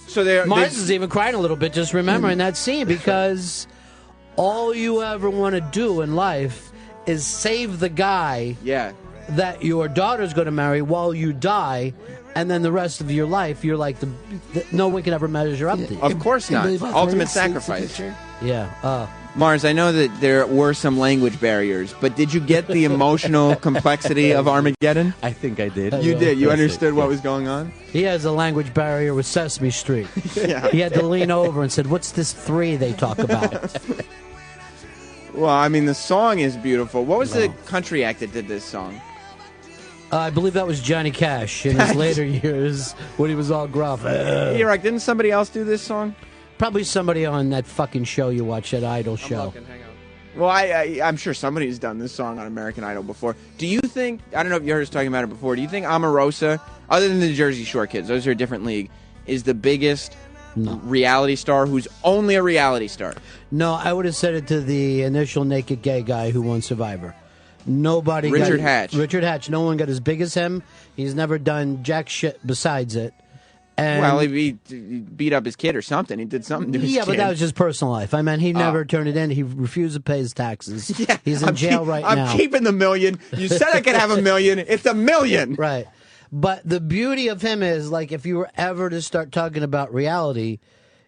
So Mars is even crying a little bit just remembering that scene because all you ever want to do in life is save the guy that your daughter's going to marry while you die, and then the rest of your life you're like no one can ever measure up to you. Of course not. Ultimate sacrifice. Yeah. Mars, I know that there were some language barriers, but did you get the emotional complexity of Armageddon? I think I did. You did. You understood what was going on? He has a language barrier with Sesame Street. He had to lean over and said, "What's this 3 they talk about?" Well, I mean, the song is beautiful. What was the country act that did this song? I believe that was Johnny Cash in his later years when he was all gruff. You're right. Didn't somebody else do this song? Probably somebody on that fucking show you watch, that Idol show. Well, I'm sure somebody's done this song on American Idol before. Do you think, I don't know if you heard us talking about it before, do you think Omarosa, other than the Jersey Shore Kids, those are a different league, is the biggest reality star who's only a reality star? No, I would have said it to the initial naked gay guy who won Survivor. Nobody Richard Hatch. Richard Hatch. No one got as big as him. He's never done jack shit besides it. And well, he beat up his kid or something. He did something to his kid. Yeah, but that was just personal life. I mean, he never turned it in. He refused to pay his taxes. He's in jail right now. I'm keeping the $1 million. You said I could have $1 million. It's $1 million. Right. But the beauty of him is, like, if you were ever to start talking about reality,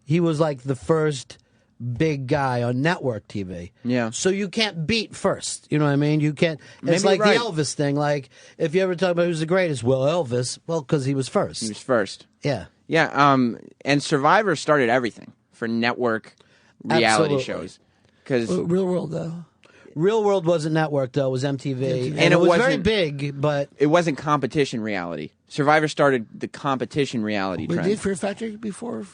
he was like the first big guy on network TV. Yeah. So you can't beat first. You know what I mean? You can't. It's Maybe like you're the right. Elvis thing. Like, if you ever talk about who's the greatest, well, Elvis. Well, because he was first. He was first. Yeah. Yeah. And Survivor started everything for network reality Absolutely. shows. Because Real World, though. Real World wasn't network, though. It was MTV. And it was very wasn't- big, but it wasn't competition reality. Survivor started the competition reality We trend. did Fear Factor before.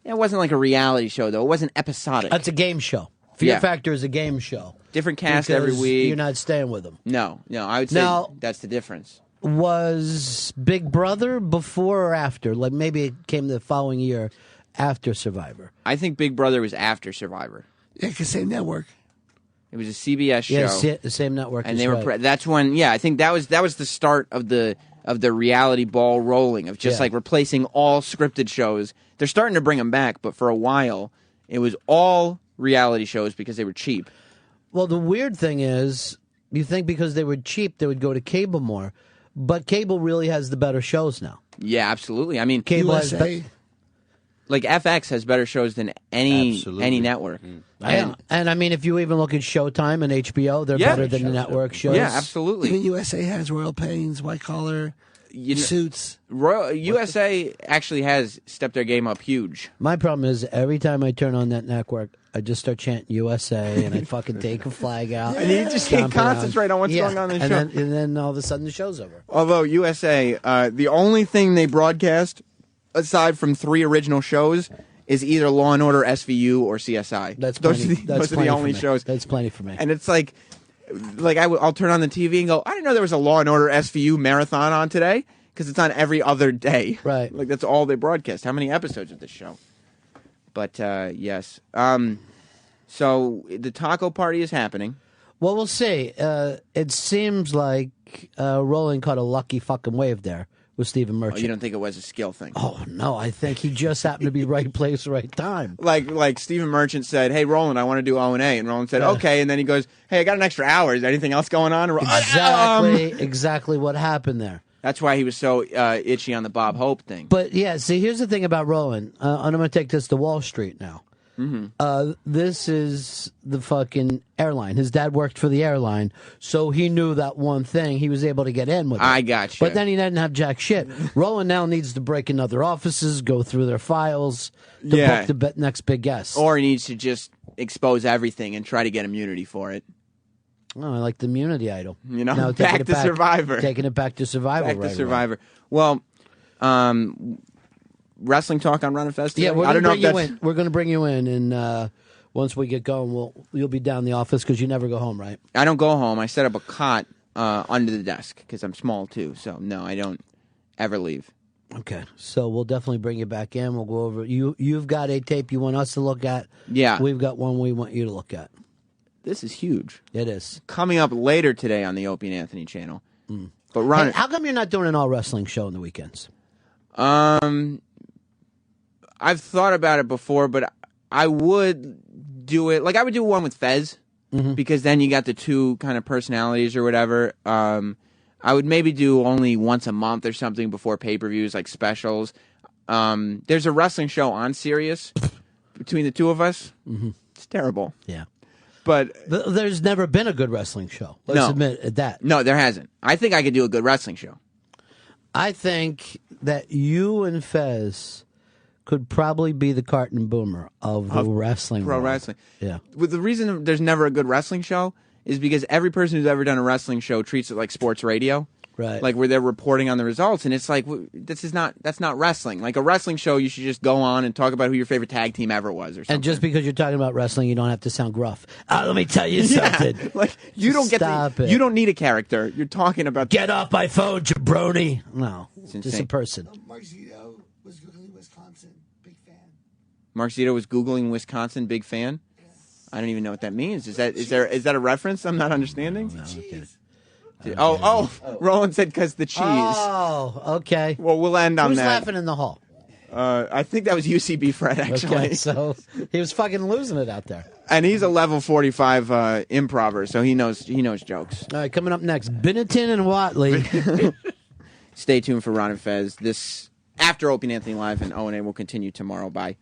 It wasn't like a reality show, though. It wasn't episodic. that's a game show. Fear Yeah. Factor is a game show. Different cast every Because week. You're not staying with them. No, I would say Now- that's the difference. Was Big Brother before or after? Like, maybe it came the following year after Survivor. I think Big Brother was after Survivor. Yeah, because same network. It was a CBS show. Yeah, the same network. and is they were. right. That's when. Yeah, I think that was the start of the reality ball rolling of just Yeah. like replacing all scripted shows. They're starting to bring them back, but for a while it was all reality shows because they were cheap. Well, the weird thing is, you think because they were cheap, they would go to cable more, but cable really has the better shows now. Yeah, absolutely. I mean, Cable has USA. like FX has better shows than any network. And I mean, if you even look at Showtime and HBO, they're Yeah. better than the network shows. Yeah, absolutely. Even USA has Royal Pains, White Collar, Suits. USA actually has stepped their game up huge. My problem is every time I turn on that network, I just start chanting USA and I fucking take a flag out. And you just can't stomp around. concentrate on what's going on in the and show. Then, and then all of a sudden the show's over. Although USA, the only thing they broadcast aside from 3 original shows is either Law and Order, SVU, or CSI. Those are the only shows. That's plenty for me. And it's like I'll turn on the TV and go, I didn't know there was a Law and Order SVU marathon on today because it's on every other day. Right. Like that's all they broadcast. How many episodes of this show? But yes. So the taco party is happening. Well, we'll see. It seems like Roland caught a lucky fucking wave there with Stephen Oh, Merchant. you don't think it was a skill thing? Oh, no, I think he just happened to be right place, right time. Like Stephen Merchant said, "Hey, Roland, I want to do O&A," and Roland said, "Okay," and then he goes, "Hey, I got an extra hour. Is there anything else going on?" Exactly what happened there. That's why he was so itchy on the Bob Hope thing. But yeah, see, here's the thing about Roland. And I'm going to take this to Wall Street now. Mm-hmm. This is the fucking airline. His dad worked for the airline, so he knew that one thing. He was able to get in with it. I got you. But then he didn't have jack shit. Roland now needs to break in other offices, go through their files to Yeah. book the next big guest. Or he needs to just expose everything and try to get immunity for it. Oh, I like the immunity idol. You know, Now, back taking to it Survivor. Taking it back to Survivor. Back to right Survivor. Well, wrestling talk on Run and Fest. Yeah, today? we're I going don't to know bring if you that's in. We're going to bring you in, and once we get going, you'll be down in the office because you never go home, right? I don't go home. I set up a cot under the desk because I'm small too. So no, I don't ever leave. Okay, so we'll definitely bring you back in. We'll go over. You've got a tape you want us to look at. Yeah. We've got one we want you to look at. This is huge. It is. Coming up later today on the Opie and Anthony channel. But Ron, Hey, how come you're not doing an all wrestling show on the weekends? I've thought about it before, but I would do it. Like I would do one with Fez because then you got the two kind of personalities or whatever. I would maybe do only once a month or something before pay-per-views, like specials. There's a wrestling show on Sirius between the two of us. It's terrible. Yeah. But there's never been a good wrestling show. Let's No. admit that. No, there hasn't. I think I could do a good wrestling show. I think that you and Fez could probably be the Carton Boomer of the wrestling Pro world. wrestling. Yeah. With the reason there's never a good wrestling show is because every person who's ever done a wrestling show treats it like sports radio. Right. Like where they're reporting on the results, and it's like that's not wrestling. Like a wrestling show, you should just go on and talk about who your favorite tag team ever was, or something. And just because you're talking about wrestling, you don't have to sound gruff. Let me tell you something. Like you don't Stop get it. you don't need a character. You're talking about Get off my phone, jabroni. No, just insane. a person. Mark Zito was Googling Wisconsin. Big fan. Mark Zito was Googling Wisconsin, big fan. I don't even know what that means. Is that a reference I'm not understanding? No, okay. Roland said because the cheese. Oh, okay. Well, we'll end on Who's that. laughing in the hall? I think that was UCB Fred, actually. Okay, so he was fucking losing it out there. And he's a level 45 improver, so he knows jokes. All right, coming up next, Binnington and Watley. Stay tuned for Ron and Fez. This after Opie and Anthony Live, and O&A will continue tomorrow. Bye.